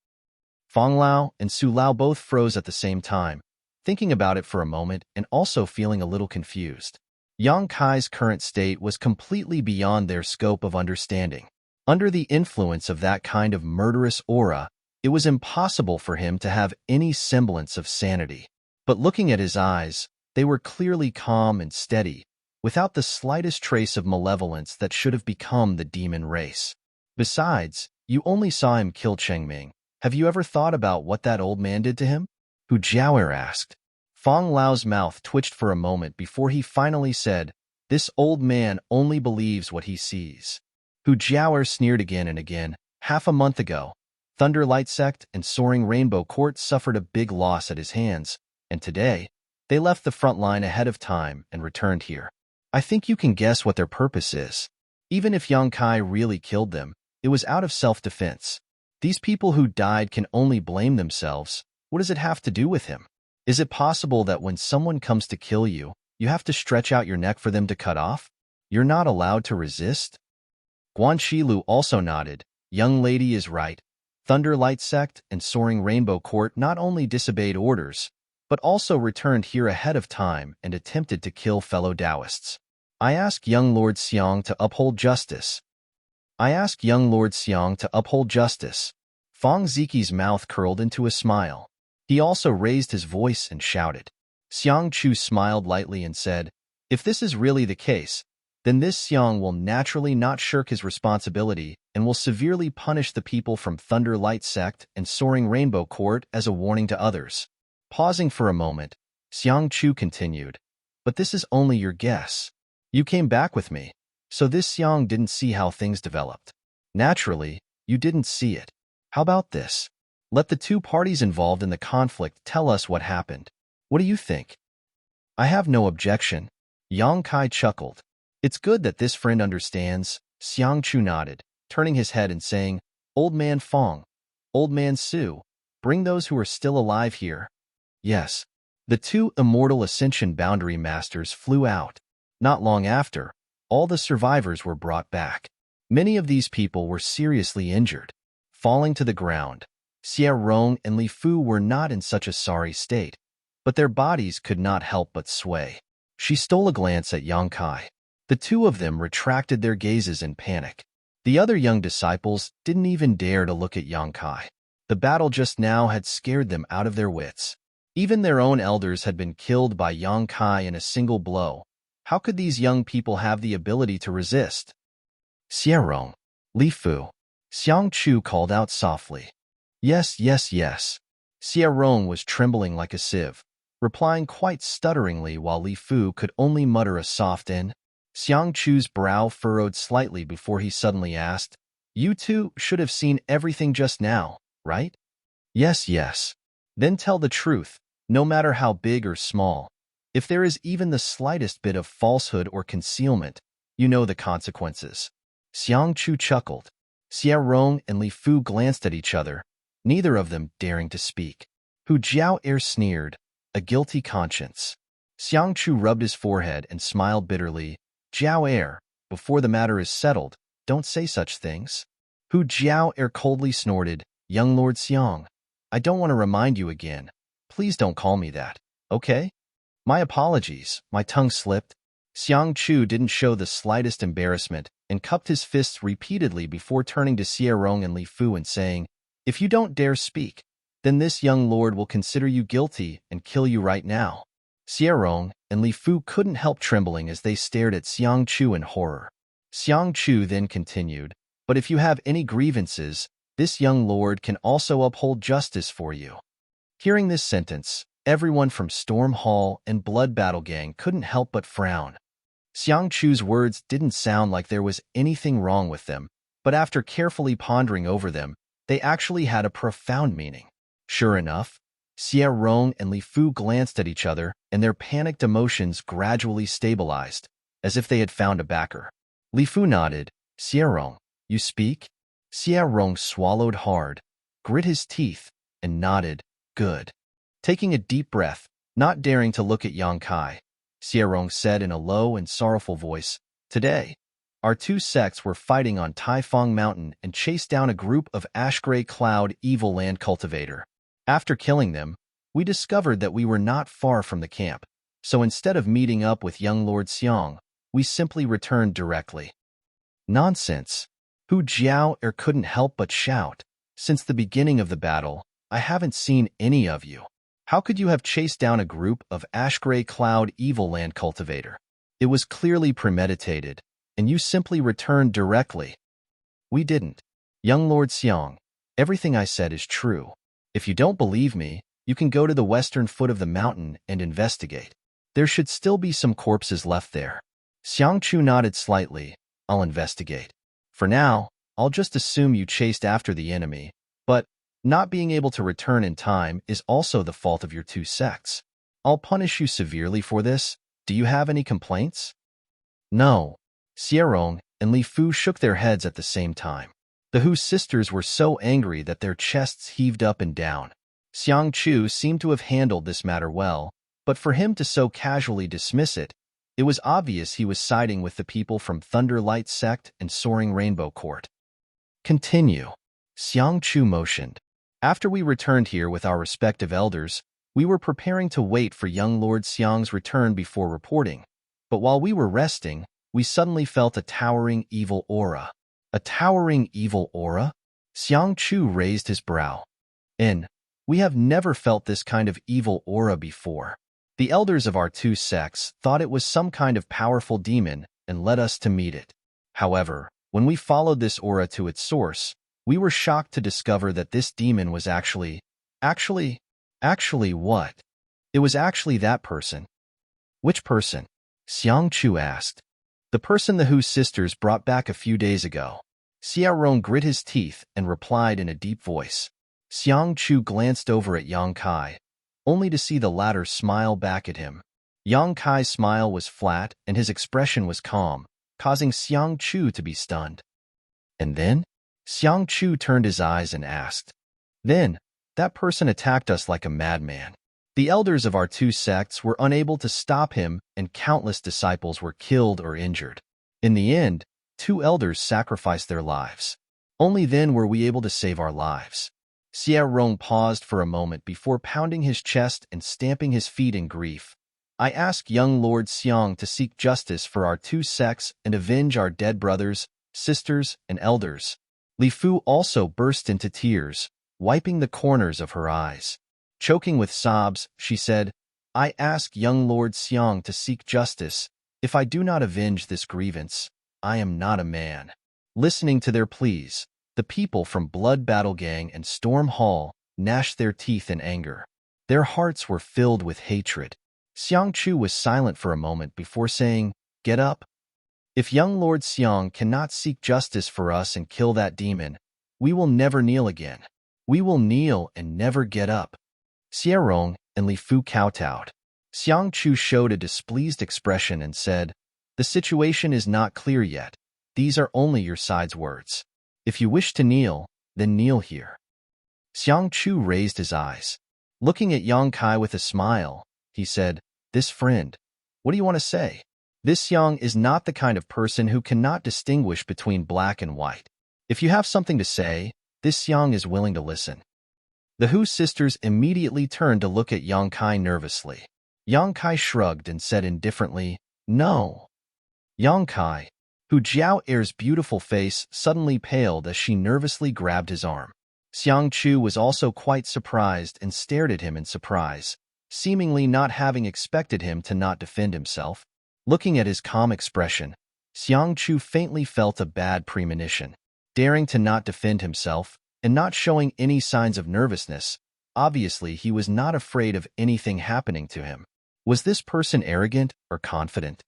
Fong Lao and Su Lao both froze at the same time, thinking about it for a moment and also feeling a little confused. Yang Kai's current state was completely beyond their scope of understanding. Under the influence of that kind of murderous aura, it was impossible for him to have any semblance of sanity. But looking at his eyes, they were clearly calm and steady, without the slightest trace of malevolence that should have become the demon race. Besides, you only saw him kill Chengming. Have you ever thought about what that old man did to him? Hu Jiao asked. Fong Lao's mouth twitched for a moment before he finally said, This old man only believes what he sees. Hu Jiao sneered again and again. Half a month ago, Thunder Light Sect and Soaring Rainbow Court suffered a big loss at his hands, and today, they left the front line ahead of time and returned here. I think you can guess what their purpose is. Even if Yang Kai really killed them, it was out of self-defense. These people who died can only blame themselves. What does it have to do with him? Is it possible that when someone comes to kill you, you have to stretch out your neck for them to cut off? You're not allowed to resist? Guan Shilu also nodded. Young lady is right. Thunder Light Sect and Soaring Rainbow Court not only disobeyed orders, but also returned here ahead of time and attempted to kill fellow Taoists. I ask young Lord Xiang to uphold justice. Fong Ziqi's mouth curled into a smile. He also raised his voice and shouted. Xiang Chu smiled lightly and said, If this is really the case, then this Xiang will naturally not shirk his responsibility and will severely punish the people from Thunder Light Sect and Soaring Rainbow Court as a warning to others. Pausing for a moment, Xiang Chu continued, But this is only your guess. You came back with me, so this Xiang didn't see how things developed. Naturally, you didn't see it. How about this? Let the two parties involved in the conflict tell us what happened. What do you think? I have no objection. Yang Kai chuckled. It's good that this friend understands. Xiang Chu nodded, turning his head and saying, Old man Fong, Old man Su, bring those who are still alive here. Yes. The two Immortal Ascension Boundary Masters flew out. Not long after, all the survivors were brought back. Many of these people were seriously injured. Falling to the ground, Xie Rong and Li Fu were not in such a sorry state, but their bodies could not help but sway. She stole a glance at Yang Kai. The two of them retracted their gazes in panic. The other young disciples didn't even dare to look at Yang Kai. The battle just now had scared them out of their wits. Even their own elders had been killed by Yang Kai in a single blow. How could these young people have the ability to resist? Xie Rong, Li Fu. Xiang Chu called out softly. Yes, yes, yes. Xie Rong was trembling like a sieve, replying quite stutteringly while Li Fu could only mutter a soft "in." Xiang Chu's brow furrowed slightly before he suddenly asked, You two should have seen everything just now, right? Yes, yes. Then tell the truth, no matter how big or small. If there is even the slightest bit of falsehood or concealment, you know the consequences. Xiang Chu chuckled. Xie Rong and Li Fu glanced at each other, neither of them daring to speak. Hu Jiao sneered, a guilty conscience. Xiang Chu rubbed his forehead and smiled bitterly. Jiao before the matter is settled, don't say such things. Hu Jiao coldly snorted, young Lord Xiang, I don't want to remind you again. Please don't call me that, okay? My apologies, my tongue slipped. Xiang Chu didn't show the slightest embarrassment and cupped his fists repeatedly before turning to Xie Rong and Li Fu and saying, if you don't dare speak, then this young lord will consider you guilty and kill you right now. Xie Rong and Li Fu couldn't help trembling as they stared at Xiang Chu in horror. Xiang Chu then continued, but if you have any grievances, this young lord can also uphold justice for you. Hearing this sentence, everyone from Storm Hall and Blood Battle Gang couldn't help but frown. Xiang Chu's words didn't sound like there was anything wrong with them, but after carefully pondering over them, they actually had a profound meaning. Sure enough, Xie Rong and Li Fu glanced at each other, and their panicked emotions gradually stabilized, as if they had found a backer. Li Fu nodded. Xie Rong, you speak? Xie Rong swallowed hard, grit his teeth, and nodded. Good. Taking a deep breath, not daring to look at Yang Kai, Xie Rong said in a low and sorrowful voice, today, our two sects were fighting on Taifang Mountain and chased down a group of ash-gray cloud evil land cultivator. After killing them, we discovered that we were not far from the camp, so instead of meeting up with young Lord Xiang, we simply returned directly. Nonsense. Hu Jiao couldn't help but shout. Since the beginning of the battle, I haven't seen any of you. How could you have chased down a group of ash-gray cloud evil land cultivator? It was clearly premeditated, and you simply returned directly. We didn't. Young Lord Xiang, everything I said is true. If you don't believe me, you can go to the western foot of the mountain and investigate. There should still be some corpses left there. Xiang Chu nodded slightly. I'll investigate. For now, I'll just assume you chased after the enemy, but not being able to return in time is also the fault of your two sects. I'll punish you severely for this. Do you have any complaints? No. Xie Rong and Li Fu shook their heads at the same time. The Hu sisters were so angry that their chests heaved up and down. Xiang Chu seemed to have handled this matter well, but for him to so casually dismiss it, it was obvious he was siding with the people from Thunder Light Sect and Soaring Rainbow Court. Continue. Xiang Chu motioned. After we returned here with our respective elders, we were preparing to wait for young Lord Xiang's return before reporting, but while we were resting, we suddenly felt a towering evil aura. A towering evil aura? Xiang Chu raised his brow. We have never felt this kind of evil aura before. The elders of our two sects thought it was some kind of powerful demon and led us to meet it. However, when we followed this aura to its source, we were shocked to discover that this demon was actually what? It was actually that person. Which person? Xiang Chu asked. The person the Hu sisters brought back a few days ago. Xie Rong grit his teeth and replied in a deep voice. Xiang Chu glanced over at Yang Kai, only to see the latter smile back at him. Yang Kai's smile was flat and his expression was calm, causing Xiang Chu to be stunned. And then? Xiang Chu turned his eyes and asked. Then, that person attacked us like a madman. The elders of our two sects were unable to stop him and countless disciples were killed or injured. In the end, 2 elders sacrificed their lives. Only then were we able to save our lives. Xie Rong paused for a moment before pounding his chest and stamping his feet in grief. I ask young Lord Xiang to seek justice for our two sects and avenge our dead brothers, sisters, and elders. Li Fu also burst into tears, wiping the corners of her eyes. Choking with sobs, she said, I ask young Lord Xiang to seek justice. If I do not avenge this grievance, I am not a man. Listening to their pleas, the people from Blood Battle Gang and Storm Hall gnashed their teeth in anger. Their hearts were filled with hatred. Xiang Chu was silent for a moment before saying, Get up. If young Lord Xiang cannot seek justice for us and kill that demon, we will never kneel again. We will kneel and never get up. Xie Rong and Li Fu kowtowed. Xiang Chu showed a displeased expression and said, The situation is not clear yet. These are only your side's words. If you wish to kneel, then kneel here. Xiang Chu raised his eyes. Looking at Yang Kai with a smile, he said, "This friend, what do you want to say?" This Yang is not the kind of person who cannot distinguish between black and white. If you have something to say, this Yang is willing to listen. The Hu sisters immediately turned to look at Yang Kai nervously. Yang Kai shrugged and said indifferently, "No." Yang Kai, Hu Jiao Er's beautiful face suddenly paled as she nervously grabbed his arm. Xiang Chu was also quite surprised and stared at him in surprise, seemingly not having expected him to not defend himself. Looking at his calm expression, Xiang Chu faintly felt a bad premonition. Daring to not defend himself and not showing any signs of nervousness, obviously he was not afraid of anything happening to him. Was this person arrogant or confident?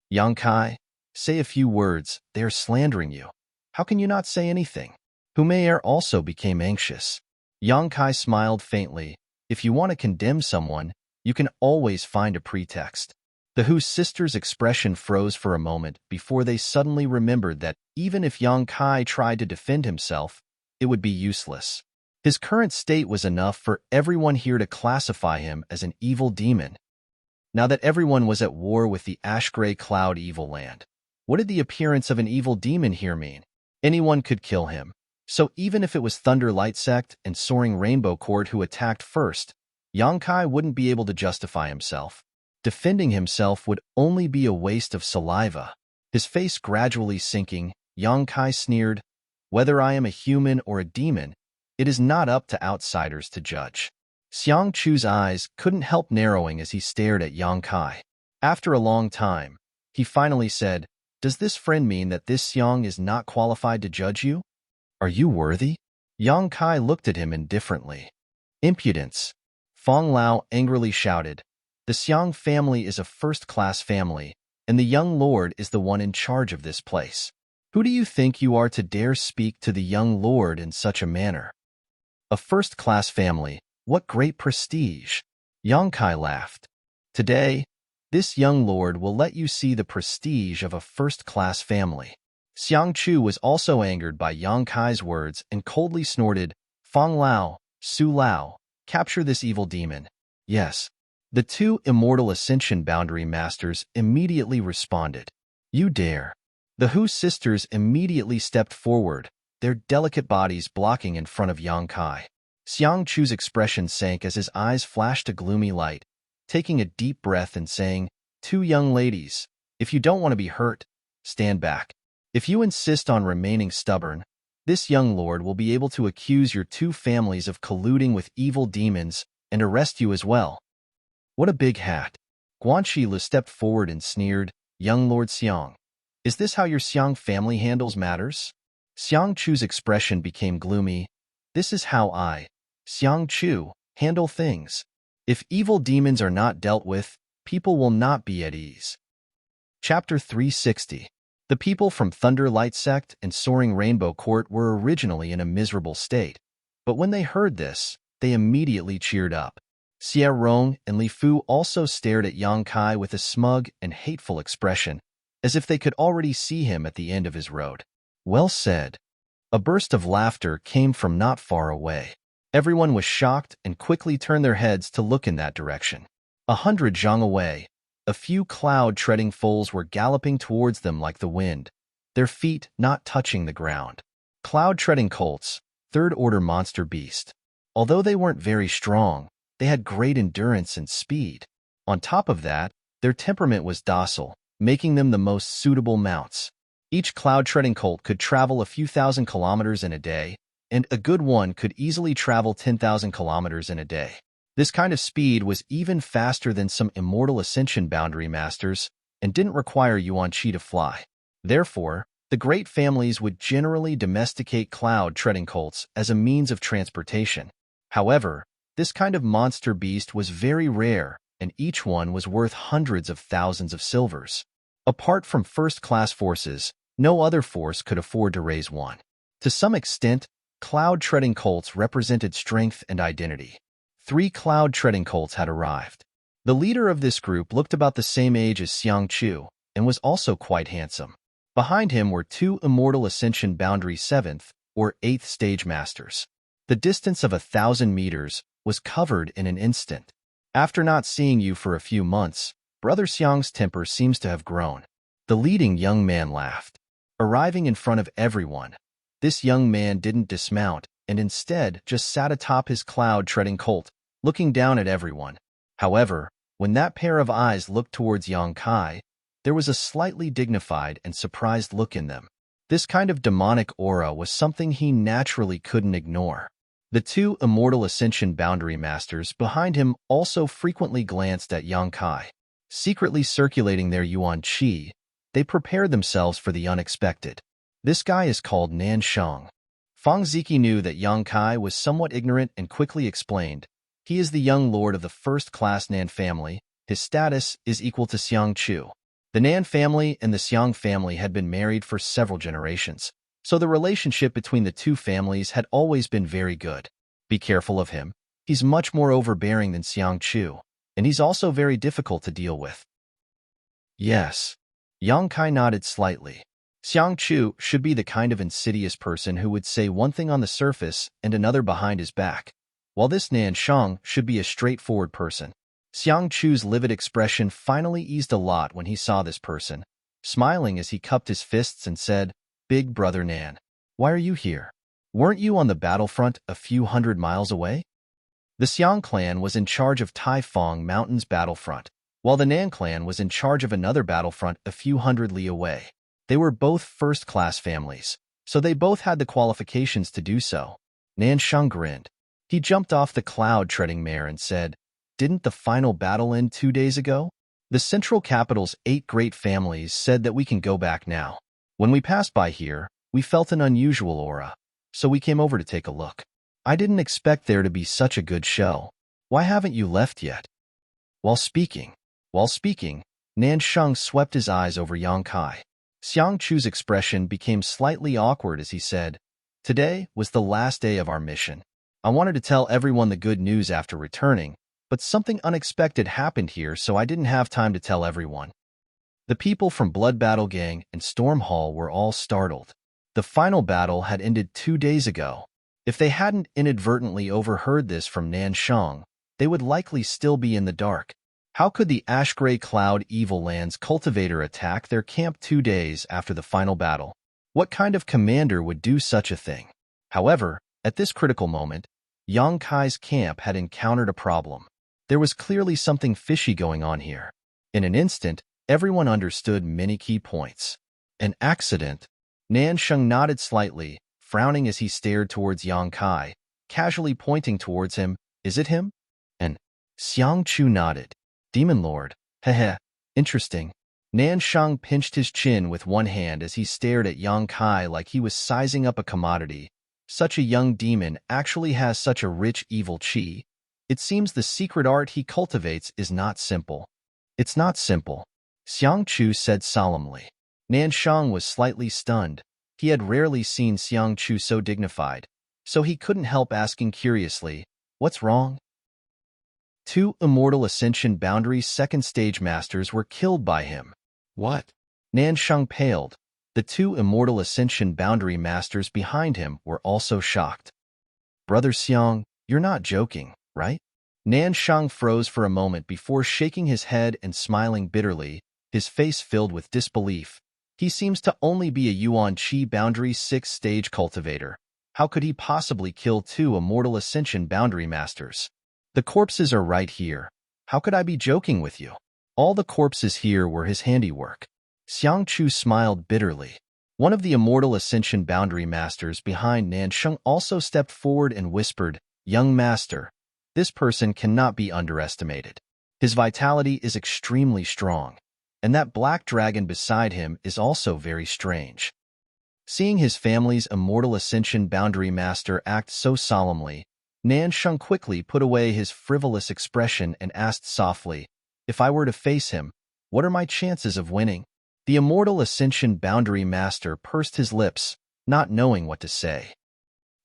"Yang Kai, say a few words, they are slandering you. How can you not say anything?" Humayer also became anxious. Yang Kai smiled faintly. "If you want to condemn someone, you can always find a pretext." The Hu sisters' expression froze for a moment before they suddenly remembered that even if Yang Kai tried to defend himself, it would be useless. His current state was enough for everyone here to classify him as an evil demon. Now that everyone was at war with the ash-gray cloud evil land, what did the appearance of an evil demon here mean? Anyone could kill him. So even if it was Thunder Light Sect and Soaring Rainbow Court who attacked first, Yang Kai wouldn't be able to justify himself. Defending himself would only be a waste of saliva. His face gradually sinking, Yang Kai sneered, "Whether I am a human or a demon, it is not up to outsiders to judge." Xiang Chu's eyes couldn't help narrowing as he stared at Yang Kai. After a long time, he finally said, "Does this friend mean that this Xiang is not qualified to judge you? Are you worthy?" Yang Kai looked at him indifferently. "Impudence!" Fong Lao angrily shouted. "The Xiang family is a first-class family, and the young lord is the one in charge of this place. Who do you think you are to dare speak to the young lord in such a manner?" "A first-class family, what great prestige!" Yang Kai laughed. "Today, this young lord will let you see the prestige of a first-class family." Xiang Chu was also angered by Yang Kai's words and coldly snorted, "Fong Lao, Su Lao, capture this evil demon." "Yes." The two Immortal Ascension Boundary Masters immediately responded. "You dare." The Hu sisters immediately stepped forward, their delicate bodies blocking in front of Yang Kai. Xiang Chu's expression sank as his eyes flashed a gloomy light, taking a deep breath and saying, "Two young ladies, if you don't want to be hurt, stand back. If you insist on remaining stubborn, this young lord will be able to accuse your two families of colluding with evil demons and arrest you as well." "What a big hat." Guanxi Lu stepped forward and sneered, "Young Lord Xiang, is this how your Xiang family handles matters?" Xiang Chu's expression became gloomy. "This is how I, Xiang Chu, handle things. If evil demons are not dealt with, people will not be at ease." Chapter 360. The people from Thunder Light Sect and Soaring Rainbow Court were originally in a miserable state, but when they heard this, they immediately cheered up. Xie Rong and Li Fu also stared at Yang Kai with a smug and hateful expression, as if they could already see him at the end of his road. "Well said." A burst of laughter came from not far away. Everyone was shocked and quickly turned their heads to look in that direction. 100 zhang away, a few cloud-treading foals were galloping towards them like the wind, their feet not touching the ground. Cloud-treading colts, third-order monster beast. Although they weren't very strong, they had great endurance and speed. On top of that, their temperament was docile, making them the most suitable mounts. Each cloud-treading colt could travel a few thousand kilometers in a day, and a good one could easily travel 10,000 kilometers in a day. This kind of speed was even faster than some Immortal Ascension Boundary Masters and didn't require Yuan Qi to fly. Therefore, the great families would generally domesticate cloud-treading colts as a means of transportation. However, this kind of monster beast was very rare, and each one was worth hundreds of thousands of silvers. Apart from first-class forces, no other force could afford to raise one. To some extent, cloud-treading colts represented strength and identity. 3 cloud-treading colts had arrived. The leader of this group looked about the same age as Xiang Chu and was also quite handsome. Behind him were 2 Immortal Ascension Boundary 7th or 8th Stage Masters. The distance of 1,000 meters was covered in an instant. After not seeing you for a few months, Brother Xiang's temper seems to have grown. The leading young man laughed. Arriving in front of everyone, this young man didn't dismount and instead just sat atop his cloud-treading colt, looking down at everyone. However, when that pair of eyes looked towards Yang Kai, there was a slightly dignified and surprised look in them. This kind of demonic aura was something he naturally couldn't ignore. The two immortal ascension boundary masters behind him also frequently glanced at Yang Kai. Secretly circulating their yuan qi, they prepared themselves for the unexpected. This guy is called Nan Sheng. Fang Ziki knew that Yang Kai was somewhat ignorant and quickly explained, he is the young lord of the first-class Nan family. His status is equal to Xiang Chu. The Nan family and the Xiang family had been married for several generations, so the relationship between the two families had always been very good. Be careful of him. He's much more overbearing than Xiang Chu, and he's also very difficult to deal with. Yes. Yang Kai nodded slightly. Xiang Chu should be the kind of insidious person who would say one thing on the surface and another behind his back, while this Nan Sheng should be a straightforward person. Xiang Chu's livid expression finally eased a lot when he saw this person, smiling as he cupped his fists and said, "Big brother Nan, why are you here? Weren't you on the battlefront a few hundred miles away?" The Xiang clan was in charge of Taifang Mountain's battlefront, while the Nan clan was in charge of another battlefront a few hundred li away. They were both first-class families, so they both had the qualifications to do so. Nan Sheng grinned. He jumped off the cloud-treading mare and said, "Didn't the final battle end 2 days ago? The central capital's 8 great families said that we can go back now. When we passed by here, we felt an unusual aura, so we came over to take a look. I didn't expect there to be such a good show. Why haven't you left yet?" While speaking, Nan Sheng swept his eyes over Yang Kai. Xiang Chu's expression became slightly awkward as he said, "Today was the last day of our mission. I wanted to tell everyone the good news after returning, but something unexpected happened here, so I didn't have time to tell everyone." The people from Blood Battle Gang and Storm Hall were all startled. The final battle had ended 2 days ago. If they hadn't inadvertently overheard this from Nan Sheng, they would likely still be in the dark. How could the Ash-Gray Cloud Evil Lands cultivator attack their camp 2 days after the final battle? What kind of commander would do such a thing? However, at this critical moment, Yang Kai's camp had encountered a problem. There was clearly something fishy going on here. In an instant, everyone understood many key points. An accident? Nan Sheng nodded slightly, frowning as he stared towards Yang Kai, casually pointing towards him. "Is it him?" And Xiang Chu nodded. "Demon Lord. Heh, interesting." Nan Sheng pinched his chin with one hand as he stared at Yang Kai like he was sizing up a commodity. Such a young demon actually has such a rich evil chi. It seems the secret art he cultivates is not simple. "It's not simple," Xiang Chu said solemnly. Nan Sheng was slightly stunned. He had rarely seen Xiang Chu so dignified, so he couldn't help asking curiously, "What's wrong?" 2 Immortal Ascension Boundary second stage masters were killed by him. What? Nan Sheng paled. The 2 Immortal Ascension Boundary masters behind him were also shocked. "Brother Xiang, you're not joking, right?" Nan Sheng froze for a moment before shaking his head and smiling bitterly, his face filled with disbelief. He seems to only be a Yuan Qi Boundary 6th stage cultivator. How could he possibly kill 2 Immortal Ascension Boundary masters? "The corpses are right here. How could I be joking with you? All the corpses here were his handiwork." Xiang Chu smiled bitterly. One of the Immortal Ascension Boundary Masters behind Nan Sheng also stepped forward and whispered, "Young Master, this person cannot be underestimated. His vitality is extremely strong, and that black dragon beside him is also very strange." Seeing his family's Immortal Ascension Boundary Master act so solemnly, Nan Sheng quickly put away his frivolous expression and asked softly, "If I were to face him, what are my chances of winning?" The Immortal Ascension Boundary Master pursed his lips, not knowing what to say.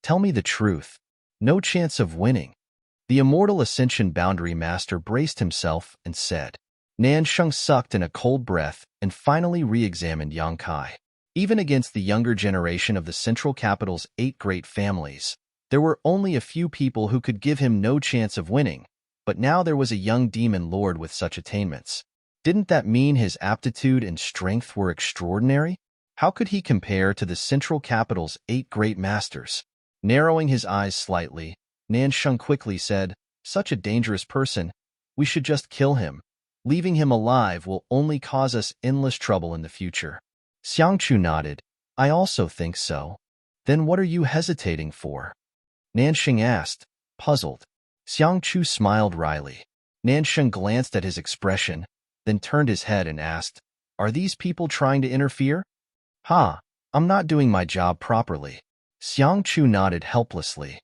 "Tell me the truth. No chance of winning." The Immortal Ascension Boundary Master braced himself and said. Nan Sheng sucked in a cold breath and finally re-examined Yang Kai. Even against the younger generation of the central capital's 8 great families, There were only a few people who could give him no chance of winning, but now there was a young demon lord with such attainments. Didn't that mean his aptitude and strength were extraordinary? How could he compare to the central capital's 8 great masters? Narrowing his eyes slightly, Nansheng quickly said, "Such a dangerous person. We should just kill him. Leaving him alive will only cause us endless trouble in the future." Xiangchu nodded. "I also think so." "Then what are you hesitating for?" Nansheng asked, puzzled. Xiangchu smiled wryly. Nansheng glanced at his expression, then turned his head and asked, "Are these people trying to interfere?" "Ha, I'm not doing my job properly." Xiangchu nodded helplessly.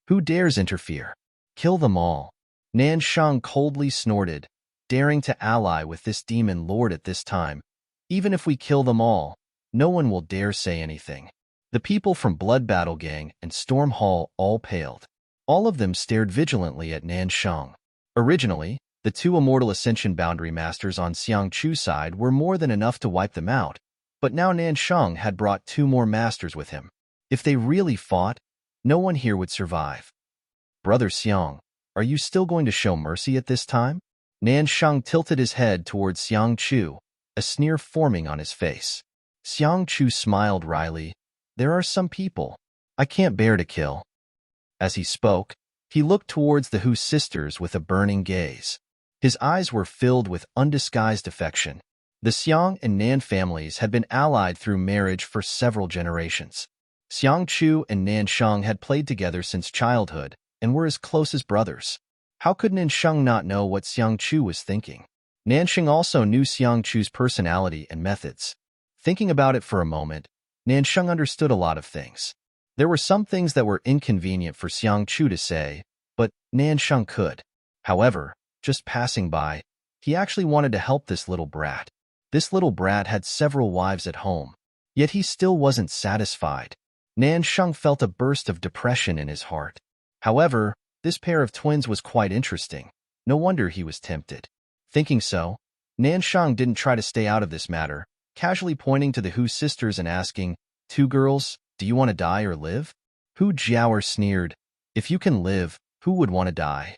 "Who dares interfere? Kill them all." Nansheng coldly snorted, daring to ally with this demon lord at this time. "Even if we kill them all, no one will dare say anything." The people from Blood Battle Gang and Storm Hall all paled. All of them stared vigilantly at Nansheng. Originally, the 2 Immortal Ascension Boundary Masters on Xiangchu's side were more than enough to wipe them out, but now Nansheng had brought 2 more masters with him. If they really fought, no one here would survive. "Brother Xiang, are you still going to show mercy at this time?" Nansheng tilted his head towards Xiangchu, a sneer forming on his face. Xiangchu smiled wryly. "There are some people I can't bear to kill." As he spoke, he looked towards the Hu sisters with a burning gaze. His eyes were filled with undisguised affection. The Xiang and Nan families had been allied through marriage for several generations. Xiangchu and Nansheng had played together since childhood and were as close as brothers. How could Nansheng not know what Xiangchu was thinking? Nansheng also knew Xiangchu's personality and methods. Thinking about it for a moment, Nansheng understood a lot of things. There were some things that were inconvenient for Xiangchu to say, but Nansheng could. However, just passing by, he actually wanted to help this little brat. This little brat had several wives at home, yet he still wasn't satisfied. Nansheng felt a burst of depression in his heart. However, this pair of twins was quite interesting. No wonder he was tempted. Thinking so, Nansheng didn't try to stay out of this matter, casually pointing to the Hu sisters and asking, "2 girls, do you want to die or live?" Hu Jiaoer sneered, "If you can live, who would want to die?"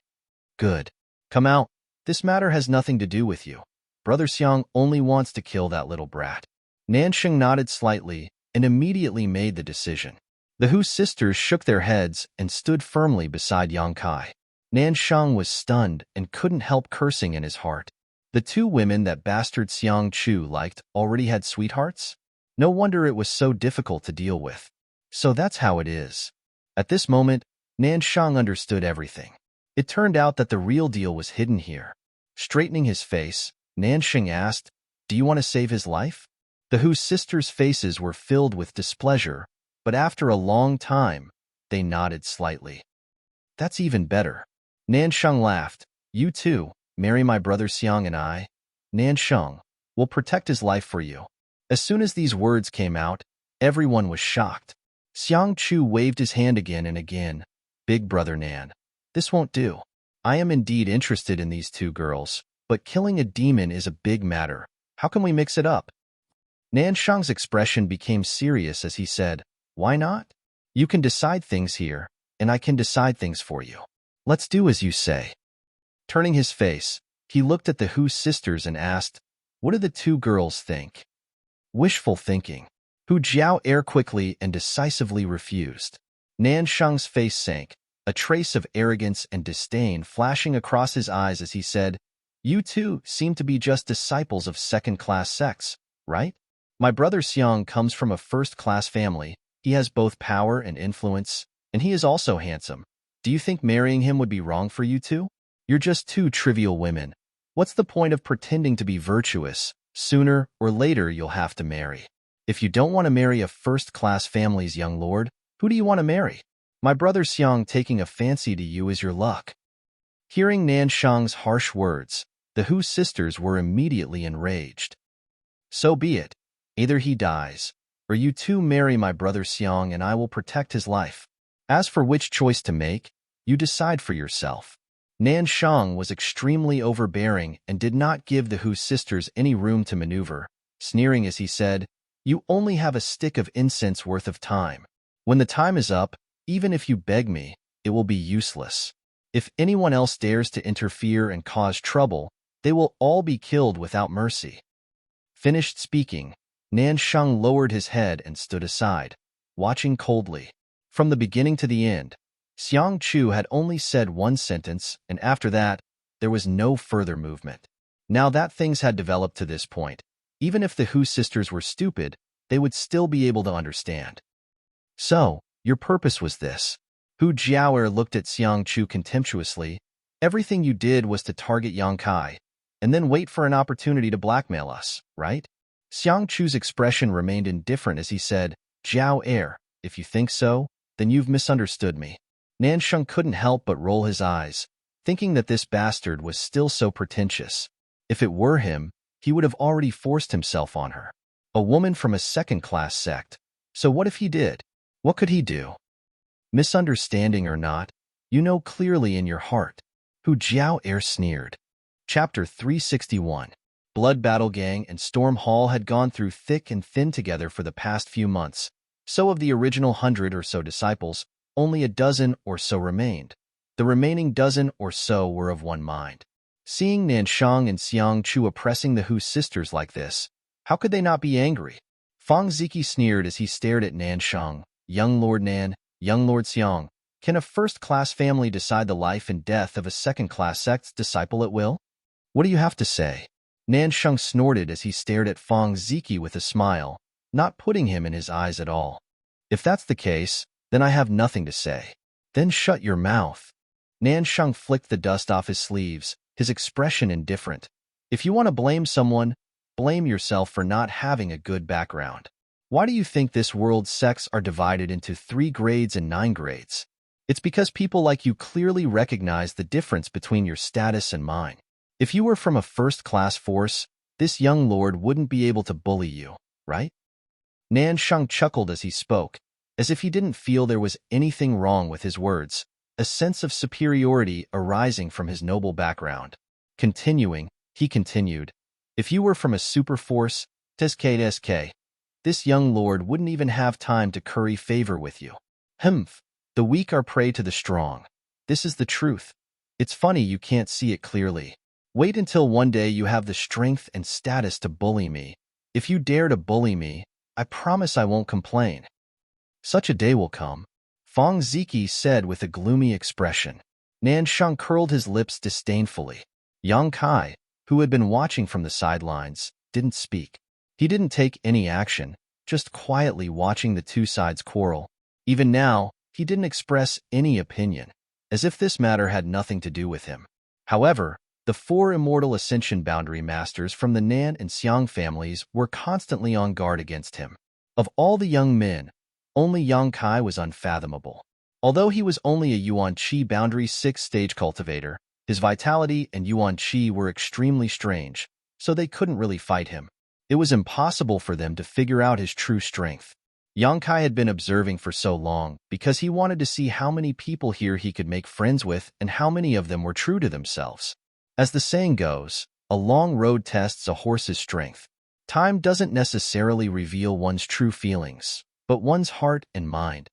"Good. Come out. This matter has nothing to do with you. Brother Xiang only wants to kill that little brat." Nansheng nodded slightly and immediately made the decision. The Hu sisters shook their heads and stood firmly beside Yang Kai. Nansheng was stunned and couldn't help cursing in his heart. The 2 women that bastard Xiangchu liked already had sweethearts? No wonder it was so difficult to deal with. So that's how it is. At this moment, Nansheng understood everything. It turned out that the real deal was hidden here. Straightening his face, Nansheng asked, "Do you want to save his life?" The Hu sisters' faces were filled with displeasure, but after a long time, they nodded slightly. "That's even better." Nansheng laughed. "You too, marry my brother Xiang and I. Nansheng will protect his life for you." As soon as these words came out, everyone was shocked. Xiangchu waved his hand again and again. "Big brother Nan, this won't do. I am indeed interested in these 2 girls, but killing a demon is a big matter. How can we mix it up?" Nansheng's expression became serious as he said, "Why not? You can decide things here, and I can decide things for you. Let's do as you say." Turning his face, he looked at the Hu sisters and asked, "What do the 2 girls think?" "Wishful thinking." Hu Jiaoer quickly and decisively refused. Nansheng's face sank, a trace of arrogance and disdain flashing across his eyes as he said, "You 2 seem to be just disciples of second-class sects, right? My brother Xiang comes from a first-class family. He has both power and influence, and he is also handsome. Do you think marrying him would be wrong for you 2? You're just 2 trivial women. What's the point of pretending to be virtuous? Sooner or later you'll have to marry. If you don't want to marry a first-class family's young lord, who do you want to marry? My brother Xiang taking a fancy to you is your luck." Hearing Nansheng's harsh words, the Hu sisters were immediately enraged. "So be it. Either he dies, or you 2 marry my brother Xiang and I will protect his life. As for which choice to make, you decide for yourself." Nansheng was extremely overbearing and did not give the Hu sisters any room to maneuver, sneering as he said, "You only have a stick of incense worth of time. When the time is up, Even if you beg me, it will be useless. If anyone else dares to interfere and cause trouble, they will all be killed without mercy." Finished speaking, Nansheng lowered his head and stood aside, watching coldly. From the beginning to the end, Xiang Chu had only said one sentence, and after that, there was no further movement. Now that things had developed to this point, even if the Hu sisters were stupid, they would still be able to understand. "So, your purpose was this." Hu Jiaoer looked at Xiang Chu contemptuously. "Everything you did was to target Yang Kai, and then wait for an opportunity to blackmail us, right?" Xiang Chu's expression remained indifferent as he said, "Jiao Er, if you think so, then you've misunderstood me." Nansheng couldn't help but roll his eyes, thinking that this bastard was still so pretentious. If it were him, he would have already forced himself on her. A woman from a second-class sect. So what if he did? What could he do? Misunderstanding or not, you know clearly in your heart. Hu Jiao Er sneered. Chapter 361. Blood Battle Gang and Storm Hall had gone through thick and thin together for the past few months. So of the original 100 or so disciples, only a dozen or so remained. The remaining dozen or so were of one mind. Seeing Nansheng and Xiang Chu oppressing the Hu sisters like this, how could they not be angry? Fang Ziki sneered as he stared at Nansheng. "Young Lord Nan, young Lord Xiang, can a first-class family decide the life and death of a second-class sect's disciple at will? What do you have to say?" Nansheng snorted as he stared at Fang Ziki with a smile, not putting him in his eyes at all. "If that's the case, then I have nothing to say." "Then shut your mouth." Nansheng flicked the dust off his sleeves, his expression indifferent. "If you want to blame someone, blame yourself for not having a good background. Why do you think this world's sects are divided into 3 grades and 9 grades? It's because people like you clearly recognize the difference between your status and mine. If you were from a first-class force, this young lord wouldn't be able to bully you, right?" Nansheng chuckled as he spoke, as if he didn't feel there was anything wrong with his words, a sense of superiority arising from his noble background. Continuing, he continued, "If you were from a super force, TSK, this young lord wouldn't even have time to curry favor with you. Humph, the weak are prey to the strong. This is the truth. It's funny you can't see it clearly. Wait until one day you have the strength and status to bully me. If you dare to bully me, I promise I won't complain." "Such a day will come," Fang Ziki said with a gloomy expression. Nansheng curled his lips disdainfully. Yang Kai, who had been watching from the sidelines, didn't speak. He didn't take any action, just quietly watching the two sides quarrel. Even now, he didn't express any opinion, as if this matter had nothing to do with him. However, the 4 immortal Ascension Boundary Masters from the Nan and Xiang families were constantly on guard against him. Of all the young men, only Yang Kai was unfathomable. Although he was only a Yuan Qi Boundary 6-stage cultivator, his vitality and Yuan Qi were extremely strange, so they couldn't really fight him. It was impossible for them to figure out his true strength. Yang Kai had been observing for so long because he wanted to see how many people here he could make friends with and how many of them were true to themselves. As the saying goes, a long road tests a horse's strength. Time doesn't necessarily reveal one's true feelings, but one's heart and mind.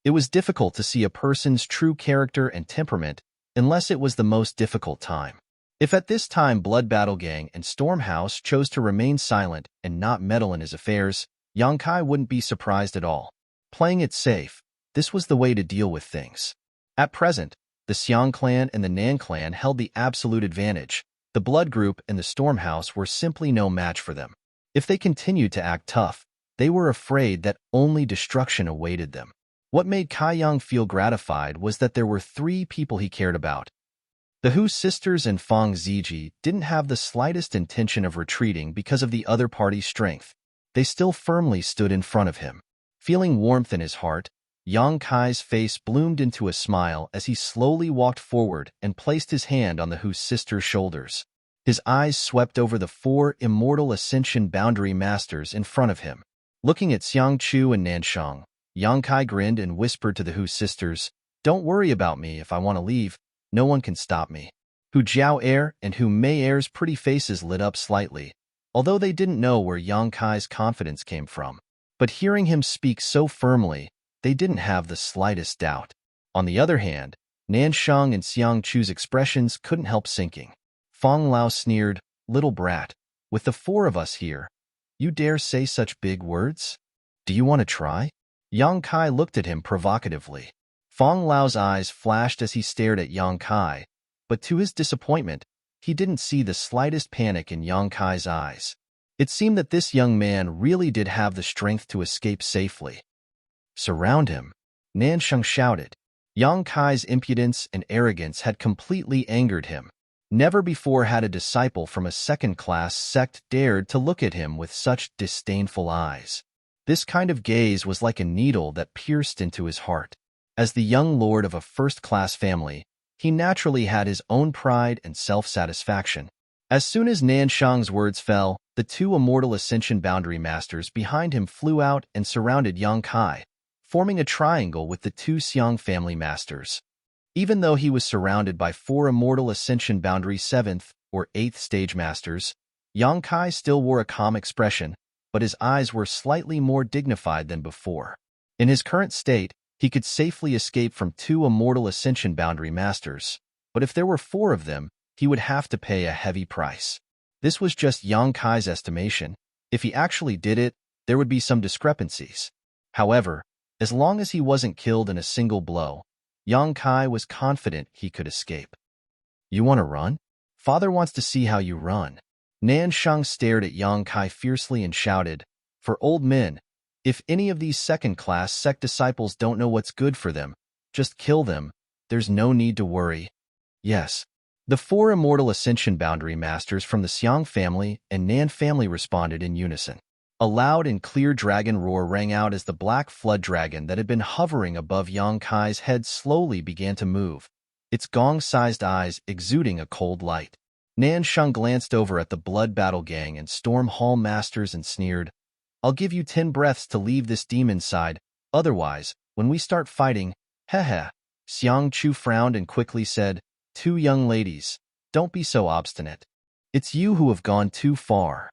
It was difficult to see a person's true character and temperament unless it was the most difficult time. If at this time Blood Battle Gang and Storm House chose to remain silent and not meddle in his affairs, Yang Kai wouldn't be surprised at all. Playing it safe, this was the way to deal with things. At present, the Xiang clan and the Nan clan held the absolute advantage. The Blood Group and the Storm House were simply no match for them. If they continued to act tough, they were afraid that only destruction awaited them. What made Kai Yang feel gratified was that there were 3 people he cared about. The Hu sisters and Fang Ziji didn't have the slightest intention of retreating because of the other party's strength. They still firmly stood in front of him. Feeling warmth in his heart, Yang Kai's face bloomed into a smile as he slowly walked forward and placed his hand on the Hu sisters' shoulders. His eyes swept over the 4 immortal Ascension Boundary Masters in front of him. Looking at Xiang Chu and Nansheng, Yang Kai grinned and whispered to the Hu sisters, "Don't worry about me if I want to leave. No one can stop me." Hu Jiao Er and Hu Mei Er's pretty faces lit up slightly, although they didn't know where Yang Kai's confidence came from. But hearing him speak so firmly, they didn't have the slightest doubt. On the other hand, Nansheng and Xiang Chu's expressions couldn't help sinking. Feng Lao sneered, "Little brat, with the four of us here, you dare say such big words? Do you want to try?" Yang Kai looked at him provocatively. Feng Lao's eyes flashed as he stared at Yang Kai, but to his disappointment, he didn't see the slightest panic in Yang Kai's eyes. It seemed that this young man really did have the strength to escape safely. "Surround him," Nansheng shouted. Yang Kai's impudence and arrogance had completely angered him. Never before had a disciple from a second-class sect dared to look at him with such disdainful eyes. This kind of gaze was like a needle that pierced into his heart. As the young lord of a first-class family, he naturally had his own pride and self-satisfaction. As soon as Nansheng's words fell, the two immortal Ascension Boundary Masters behind him flew out and surrounded Yang Kai, forming a triangle with the two Xiang family masters. Even though he was surrounded by four immortal Ascension Boundary 7th or 8th stage masters, Yang Kai still wore a calm expression, but his eyes were slightly more dignified than before. In his current state, he could safely escape from two immortal Ascension Boundary Masters, but if there were four of them, he would have to pay a heavy price. This was just Yang Kai's estimation. If he actually did it, there would be some discrepancies. However, as long as he wasn't killed in a single blow, Yang Kai was confident he could escape. "You want to run? Father wants to see how you run." Nansheng stared at Yang Kai fiercely and shouted, "For old men, if any of these second-class sect disciples don't know what's good for them, just kill them. There's no need to worry." "Yes." The four immortal Ascension Boundary Masters from the Xiang family and Nan family responded in unison. A loud and clear dragon roar rang out as the black flood dragon that had been hovering above Yang Kai's head slowly began to move, its gong-sized eyes exuding a cold light. Nansheng glanced over at the Blood Battle Gang and Storm Hall Masters and sneered, "I'll give you 10 breaths to leave this demon's side, otherwise, when we start fighting, heh." Xiang Chu frowned and quickly said, "Two young ladies, don't be so obstinate. It's you who have gone too far."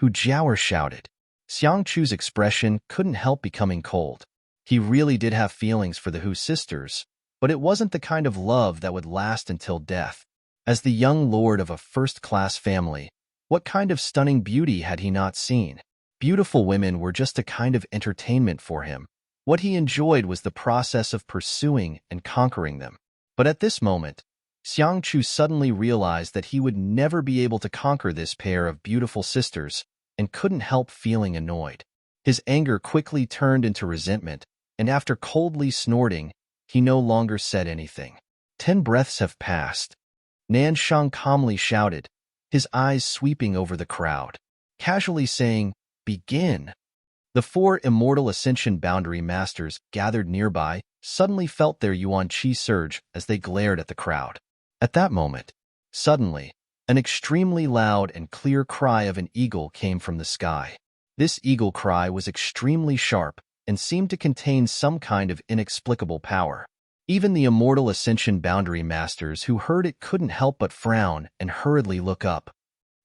Hu Jiaoer shouted. Xiang Chu's expression couldn't help becoming cold. He really did have feelings for the Hu sisters, but it wasn't the kind of love that would last until death. As the young lord of a first-class family, what kind of stunning beauty had he not seen? Beautiful women were just a kind of entertainment for him. What he enjoyed was the process of pursuing and conquering them. But at this moment, Xiang Chu suddenly realized that he would never be able to conquer this pair of beautiful sisters and couldn't help feeling annoyed. His anger quickly turned into resentment, and after coldly snorting, he no longer said anything. 10 breaths have passed. Nansheng calmly shouted, his eyes sweeping over the crowd, casually saying, "Begin." The four immortal Ascension Boundary Masters gathered nearby suddenly felt their yuan qi surge as they glared at the crowd. At that moment, suddenly, an extremely loud and clear cry of an eagle came from the sky. This eagle cry was extremely sharp and seemed to contain some kind of inexplicable power. Even the immortal Ascension Boundary Masters who heard it couldn't help but frown and hurriedly look up.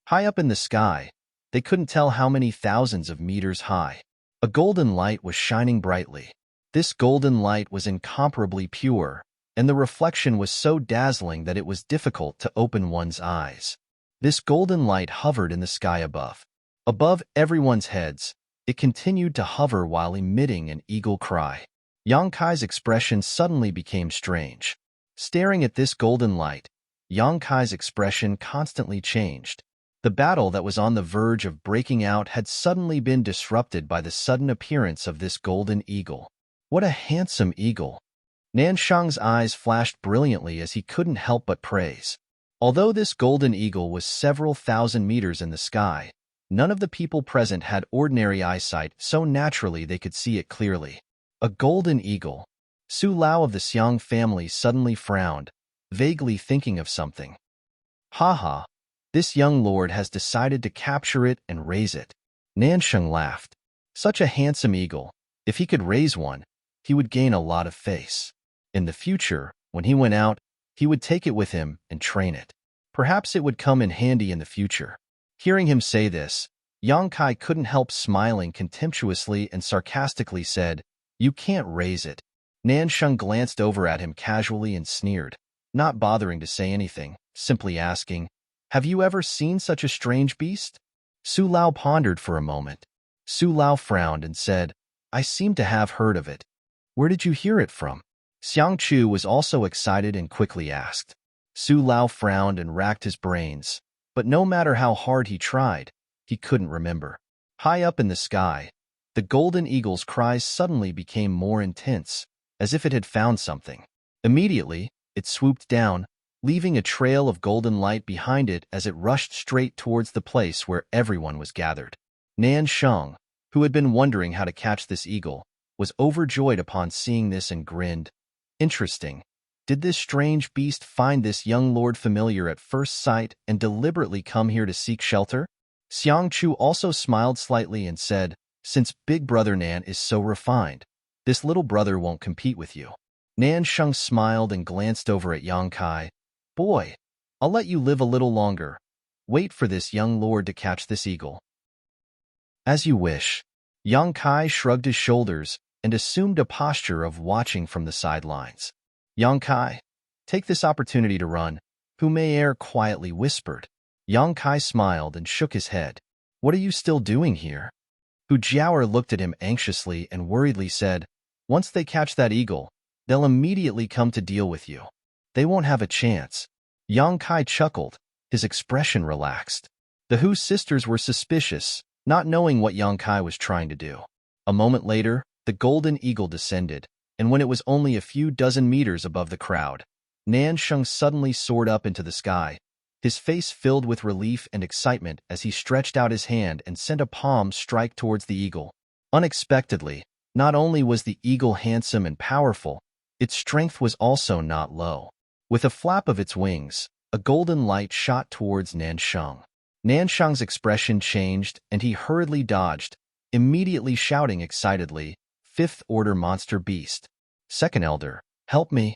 High up in the sky, they couldn't tell how many thousands of meters high. A golden light was shining brightly. This golden light was incomparably pure, and the reflection was so dazzling that it was difficult to open one's eyes. This golden light hovered in the sky above. Above everyone's heads, it continued to hover while emitting an eagle cry. Yang Kai's expression suddenly became strange. Staring at this golden light, Yang Kai's expression constantly changed. The battle that was on the verge of breaking out had suddenly been disrupted by the sudden appearance of this golden eagle. What a handsome eagle! Nansheng's eyes flashed brilliantly as he couldn't help but praise. Although this golden eagle was several thousand meters in the sky, none of the people present had ordinary eyesight, so naturally they could see it clearly. A golden eagle. Su Lao of the Xiang family suddenly frowned, vaguely thinking of something. "Ha, this young lord has decided to capture it and raise it." Nansheng laughed. Such a handsome eagle. If he could raise one, he would gain a lot of face. In the future, when he went out, he would take it with him and train it. Perhaps it would come in handy in the future. Hearing him say this, Yang Kai couldn't help smiling contemptuously and sarcastically said, You can't raise it. Nansheng glanced over at him casually and sneered, not bothering to say anything, simply asking, "Have you ever seen such a strange beast?" Su Lao pondered for a moment. Su Lao frowned and said, "I seem to have heard of it. Where did you hear it from?" Xiang Chu was also excited and quickly asked. Su Lao frowned and racked his brains, but no matter how hard he tried, he couldn't remember. High up in the sky, the golden eagle's cries suddenly became more intense, as if it had found something. Immediately, it swooped down, leaving a trail of golden light behind it as it rushed straight towards the place where everyone was gathered. Nansheng, who had been wondering how to catch this eagle, was overjoyed upon seeing this and grinned. Interesting. Did this strange beast find this young lord familiar at first sight and deliberately come here to seek shelter? Xiang Chu also smiled slightly and said, "Since Big Brother Nan is so refined, this little brother won't compete with you." Nansheng smiled and glanced over at Yang Kai. "Boy, I'll let you live a little longer. Wait for this young lord to catch this eagle." "As you wish." Yang Kai shrugged his shoulders and assumed a posture of watching from the sidelines. "Yang Kai, take this opportunity to run," Hu Meier quietly whispered. Yang Kai smiled and shook his head. "What are you still doing here?" Hu Jiaoer looked at him anxiously and worriedly said, "Once they catch that eagle, they'll immediately come to deal with you. They won't have a chance." Yang Kai chuckled, his expression relaxed. The Hu sisters were suspicious, not knowing what Yang Kai was trying to do. A moment later, the golden eagle descended, and when it was only a few dozen meters above the crowd, Nansheng suddenly soared up into the sky, his face filled with relief and excitement as he stretched out his hand and sent a palm strike towards the eagle. Unexpectedly, not only was the eagle handsome and powerful, its strength was also not low. With a flap of its wings, a golden light shot towards Nansheng. Nansheng's expression changed and he hurriedly dodged, immediately shouting excitedly, "Fifth Order Monster Beast. Second Elder, help me."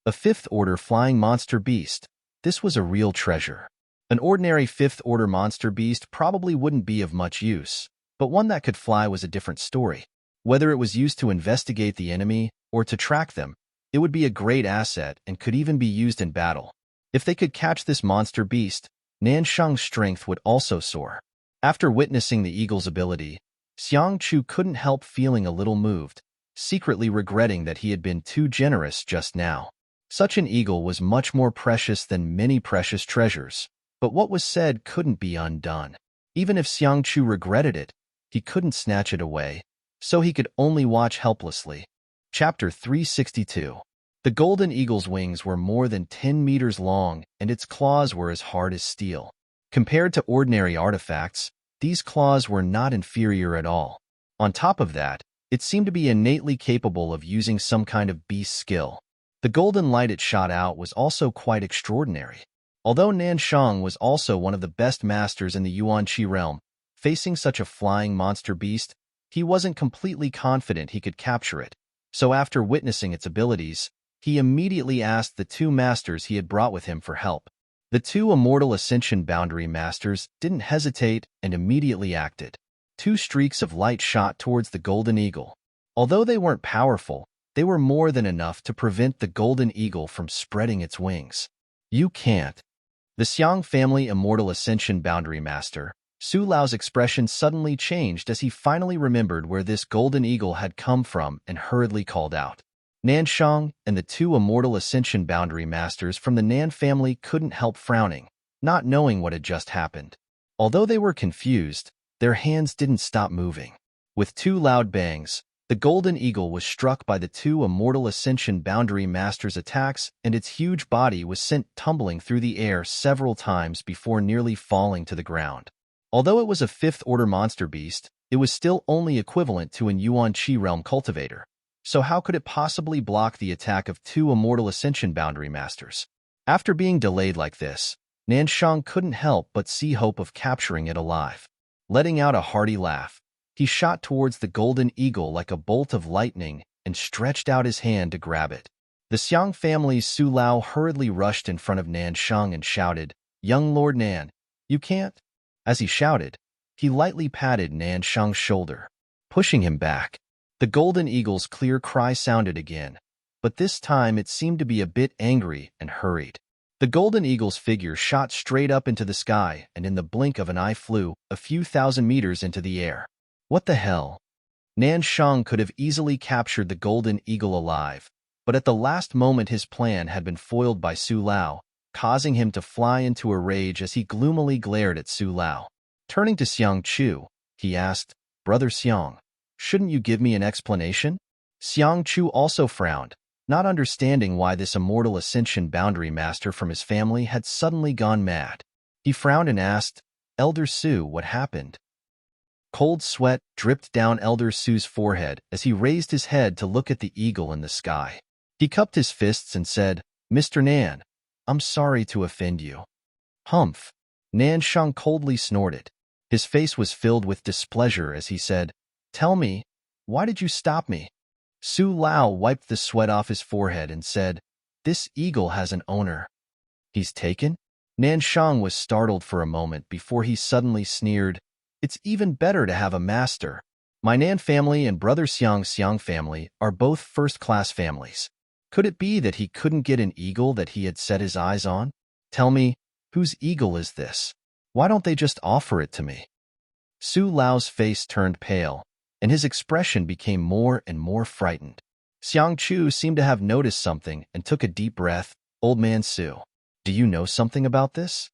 A Fifth Order flying monster beast. This was a real treasure. An ordinary Fifth Order monster beast probably wouldn't be of much use, but one that could fly was a different story. Whether it was used to investigate the enemy or to track them, it would be a great asset and could even be used in battle. If they could catch this monster beast, Nansheng's strength would also soar. After witnessing the eagle's ability, Xiang Chu couldn't help feeling a little moved, secretly regretting that he had been too generous just now. Such an eagle was much more precious than many precious treasures, but what was said couldn't be undone. Even if Xiang Chu regretted it, he couldn't snatch it away, so he could only watch helplessly. Chapter 362. The golden eagle's wings were more than 10 meters long, and its claws were as hard as steel. Compared to ordinary artifacts, these claws were not inferior at all. On top of that, it seemed to be innately capable of using some kind of beast skill. The golden light it shot out was also quite extraordinary. Although Nansheng was also one of the best masters in the Yuan-Chi realm, facing such a flying monster beast, he wasn't completely confident he could capture it. So after witnessing its abilities, he immediately asked the two masters he had brought with him for help. The two Immortal Ascension Boundary Masters didn't hesitate and immediately acted. Two streaks of light shot towards the golden eagle. Although they weren't powerful, they were more than enough to prevent the golden eagle from spreading its wings. "You can't." The Xiang family Immortal Ascension Boundary Master, Su Lao's expression suddenly changed as he finally remembered where this golden eagle had come from and hurriedly called out. Nansheng and the two Immortal Ascension Boundary Masters from the Nan family couldn't help frowning, not knowing what had just happened. Although they were confused, their hands didn't stop moving. With two loud bangs, the golden eagle was struck by the two Immortal Ascension Boundary Masters' attacks, and its huge body was sent tumbling through the air several times before nearly falling to the ground. Although it was a fifth-order monster beast, it was still only equivalent to an Yuan-Chi realm cultivator. So how could it possibly block the attack of two Immortal Ascension Boundary Masters? After being delayed like this, Nansheng couldn't help but see hope of capturing it alive. Letting out a hearty laugh, he shot towards the golden eagle like a bolt of lightning and stretched out his hand to grab it. The Xiang family's Su Lao hurriedly rushed in front of Nansheng and shouted, "Young Lord Nan, you can't." As he shouted, he lightly patted Nansheng's shoulder, pushing him back. The golden eagle's clear cry sounded again, but this time it seemed to be a bit angry and hurried. The golden eagle's figure shot straight up into the sky and in the blink of an eye flew a few thousand meters into the air. What the hell? Nan Shang could have easily captured the golden eagle alive, but at the last moment his plan had been foiled by Su Lao, causing him to fly into a rage as he gloomily glared at Su Lao. Turning to Xiang Chu, he asked, "Brother Xiang, shouldn't you give me an explanation?" Xiang Chu also frowned, not understanding why this immortal ascension boundary master from his family had suddenly gone mad. He frowned and asked, "Elder Su, what happened?" Cold sweat dripped down Elder Su's forehead as he raised his head to look at the eagle in the sky. He cupped his fists and said, "Mr. Nan, I'm sorry to offend you." "Humph." Nan Shang coldly snorted. His face was filled with displeasure as he said, "Tell me, why did you stop me?" Su Lao wiped the sweat off his forehead and said, "This eagle has an owner." "He's taken?" Nan Shang was startled for a moment before he suddenly sneered, "It's even better to have a master. My Nan family and brother Xiang family are both first-class families. Could it be that he couldn't get an eagle that he had set his eyes on? Tell me, whose eagle is this? Why don't they just offer it to me?" Su Lao's face turned pale, and his expression became more and more frightened. Xiang Chu seemed to have noticed something and took a deep breath. "Old man Su, do you know something about this?"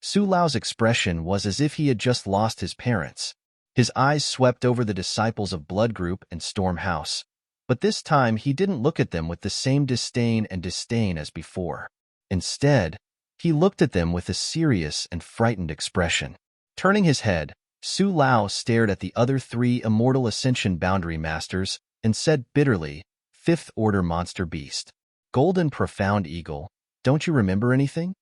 Su Lao's expression was as if he had just lost his parents. His eyes swept over the disciples of Blood Group and Storm House, but this time he didn't look at them with the same disdain as before. Instead, he looked at them with a serious and frightened expression. Turning his head, Su Lao stared at the other three Immortal Ascension Boundary Masters and said bitterly, "Fifth Order Monster Beast. Golden Profound Eagle, don't you remember anything?"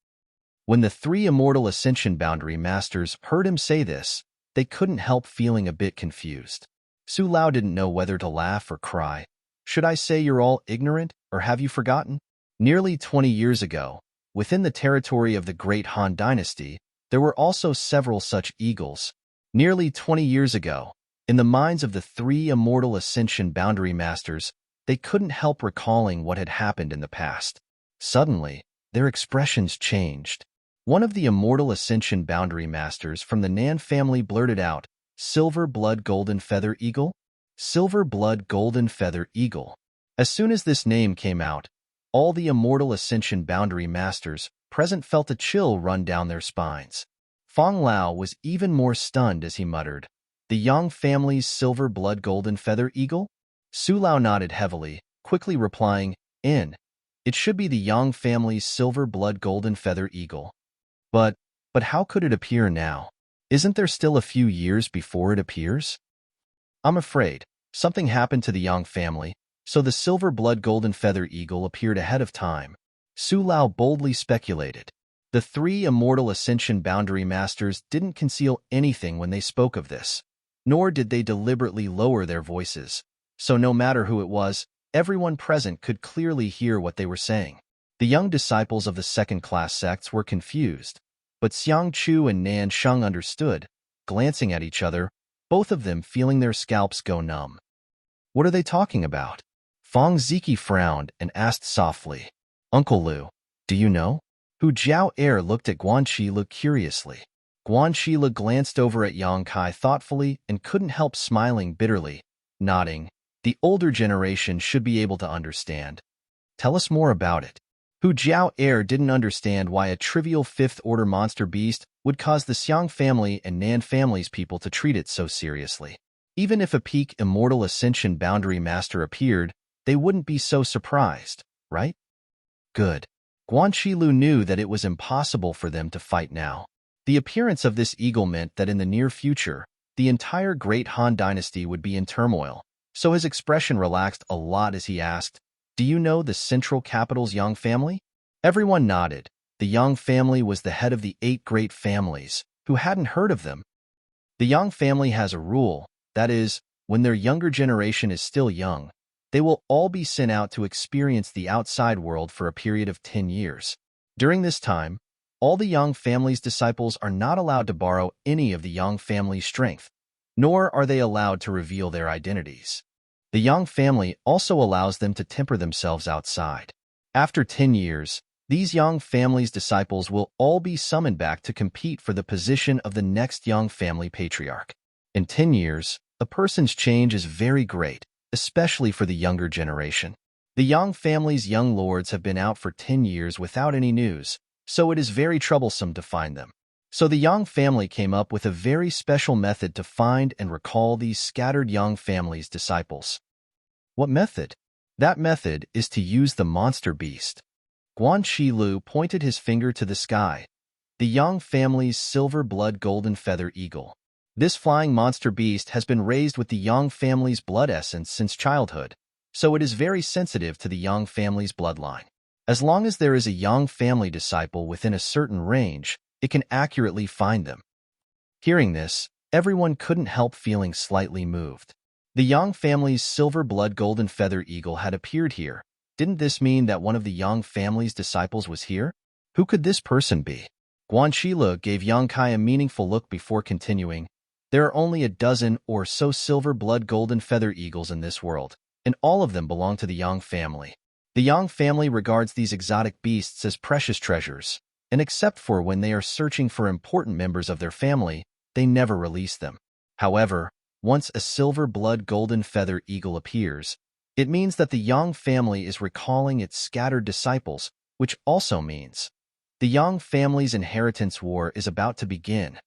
When the three Immortal Ascension Boundary Masters heard him say this, they couldn't help feeling a bit confused. Su Lao didn't know whether to laugh or cry. "Should I say you're all ignorant, or have you forgotten? Nearly 20 years ago, within the territory of the Great Han Dynasty, there were also several such eagles. Nearly 20 years ago, in the minds of the three Immortal Ascension Boundary Masters, they couldn't help recalling what had happened in the past. Suddenly, their expressions changed. One of the Immortal Ascension Boundary Masters from the Nan family blurted out, "Silver Blood Golden Feather Eagle? Silver Blood Golden Feather Eagle." As soon as this name came out, all the Immortal Ascension Boundary Masters present felt a chill run down their spines. Fong Lao was even more stunned as he muttered, "The Yang family's Silver Blood Golden Feather Eagle?" Su Lao nodded heavily, quickly replying, It should be the Yang family's Silver Blood Golden Feather Eagle. But how could it appear now? Isn't there still a few years before it appears?" "I'm afraid something happened to the Yang family, so the Silver Blood Golden Feather Eagle appeared ahead of time," Su Lao boldly speculated. The three Immortal Ascension Boundary Masters didn't conceal anything when they spoke of this, nor did they deliberately lower their voices, so no matter who it was, everyone present could clearly hear what they were saying. The young disciples of the second-class sects were confused, but Xiang Chu and Nan Shang understood, glancing at each other, both of them feeling their scalps go numb. "What are they talking about?" Fong Ziki frowned and asked softly, "Uncle Lu, do you know?" Hu Jiao Air looked at Guan Shila curiously. Guan Shila glanced over at Yang Kai thoughtfully and couldn't help smiling bitterly, nodding. "The older generation should be able to understand. Tell us more about it." Hu Jiao Air didn't understand why a trivial fifth-order monster beast would cause the Xiang family and Nan family's people to treat it so seriously. Even if a peak Immortal Ascension Boundary Master appeared, they wouldn't be so surprised, right? Good. Guan Shilu knew that it was impossible for them to fight now. The appearance of this eagle meant that in the near future, the entire Great Han Dynasty would be in turmoil, so his expression relaxed a lot as he asked, "Do you know the Central Capital's Yang family?" Everyone nodded. The Yang family was the head of the 8 great families. Who hadn't heard of them? The Yang family has a rule, that is, when their younger generation is still young, they will all be sent out to experience the outside world for a period of 10 years. During this time, all the Yang family's disciples are not allowed to borrow any of the Yang family's strength, nor are they allowed to reveal their identities. The Yang family also allows them to temper themselves outside. After 10 years, these Yang family's disciples will all be summoned back to compete for the position of the next Yang family patriarch. In 10 years, a person's change is very great, especially for the younger generation. The Yang family's young lords have been out for 10 years without any news, so it is very troublesome to find them. So the Yang family came up with a very special method to find and recall these scattered Yang family's disciples. What method? That method is to use the monster beast. Guan Shilu pointed his finger to the sky, the Yang family's silver blood golden feather eagle. This flying monster beast has been raised with the Yang family's blood essence since childhood, so it is very sensitive to the Yang family's bloodline. As long as there is a Yang family disciple within a certain range, it can accurately find them. Hearing this, everyone couldn't help feeling slightly moved. The Yang family's silver blood golden feather eagle had appeared here. Didn't this mean that one of the Yang family's disciples was here? Who could this person be? Guan Shilu gave Yang Kai a meaningful look before continuing. There are only a dozen or so silver blood golden feather eagles in this world, and all of them belong to the Yang family. The Yang family regards these exotic beasts as precious treasures, and except for when they are searching for important members of their family, they never release them. However, once a silver blood golden feather eagle appears, it means that the Yang family is recalling its scattered disciples, which also means the Yang family's inheritance war is about to begin.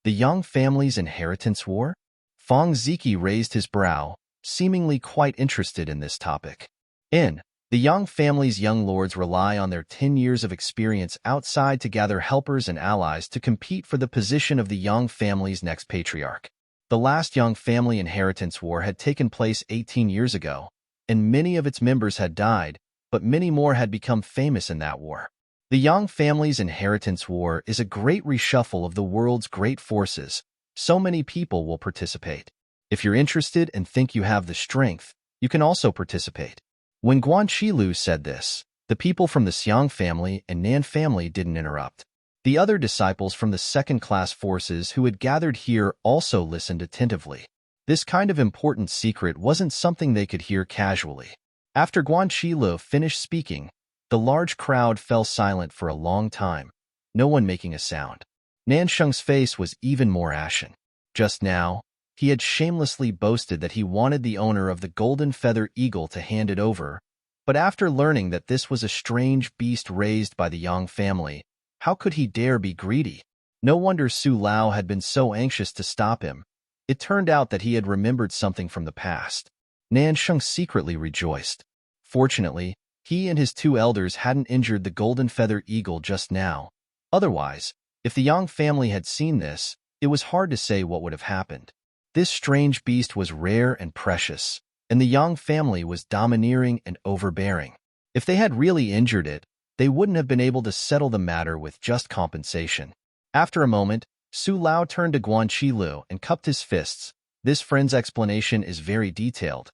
The Yang family's inheritance war? Fang Ziki raised his brow, seemingly quite interested in this topic. The Yang family's young lords rely on their 10 years of experience outside to gather helpers and allies to compete for the position of the Yang family's next patriarch. The last Yang family inheritance war had taken place 18 years ago, and many of its members had died, but many more had become famous in that war. The Yang family's inheritance war is a great reshuffle of the world's great forces. So many people will participate. If you're interested and think you have the strength, you can also participate. When Guan Shilu said this, the people from the Xiang family and Nan family didn't interrupt. The other disciples from the second-class forces who had gathered here also listened attentively. This kind of important secret wasn't something they could hear casually. After Guan Shilu finished speaking, the large crowd fell silent for a long time, no one making a sound. Nansheng's face was even more ashen. Just now, he had shamelessly boasted that he wanted the owner of the golden feather eagle to hand it over, but after learning that this was a strange beast raised by the Yang family, how could he dare be greedy? No wonder Su Lao had been so anxious to stop him. It turned out that he had remembered something from the past. Nansheng secretly rejoiced. Fortunately, he and his two elders hadn't injured the golden feather eagle just now. Otherwise, if the Yang family had seen this, it was hard to say what would have happened. This strange beast was rare and precious, and the Yang family was domineering and overbearing. If they had really injured it, they wouldn't have been able to settle the matter with just compensation. After a moment, Su Lao turned to Guan Shilu and cupped his fists. This friend's explanation is very detailed.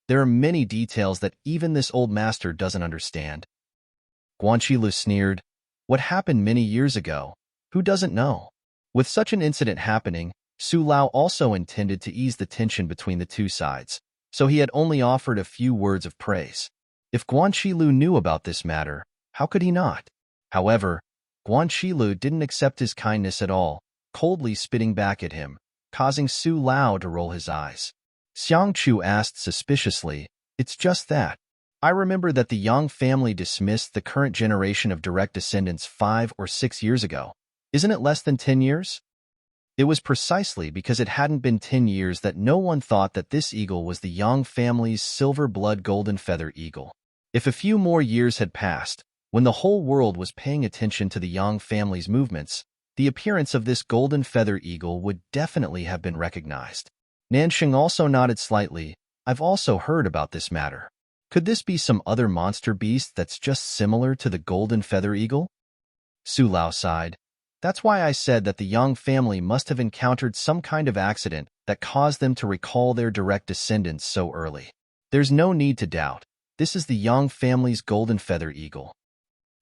There are many details that even this old master doesn't understand. Guan Shilu sneered. What happened many years ago? Who doesn't know? With such an incident happening, Su Lao also intended to ease the tension between the two sides, so he had only offered a few words of praise. If Guan Shilu knew about this matter, how could he not? However, Guan Shilu didn't accept his kindness at all, coldly spitting back at him, causing Su Lao to roll his eyes. Xiang Chu asked suspiciously, "It's just that. I remember that the Yang family dismissed the current generation of direct descendants 5 or 6 years ago. Isn't it less than 10 years?" It was precisely because it hadn't been 10 years that no one thought that this eagle was the Yang family's silver blood golden feather eagle. If a few more years had passed, when the whole world was paying attention to the Yang family's movements, the appearance of this golden feather eagle would definitely have been recognized. Nansheng also nodded slightly. I've also heard about this matter. Could this be some other monster beast that's just similar to the golden feather eagle? Su Lao sighed. That's why I said that the Yang family must have encountered some kind of accident that caused them to recall their direct descendants so early. There's no need to doubt. This is the Yang family's golden feather eagle.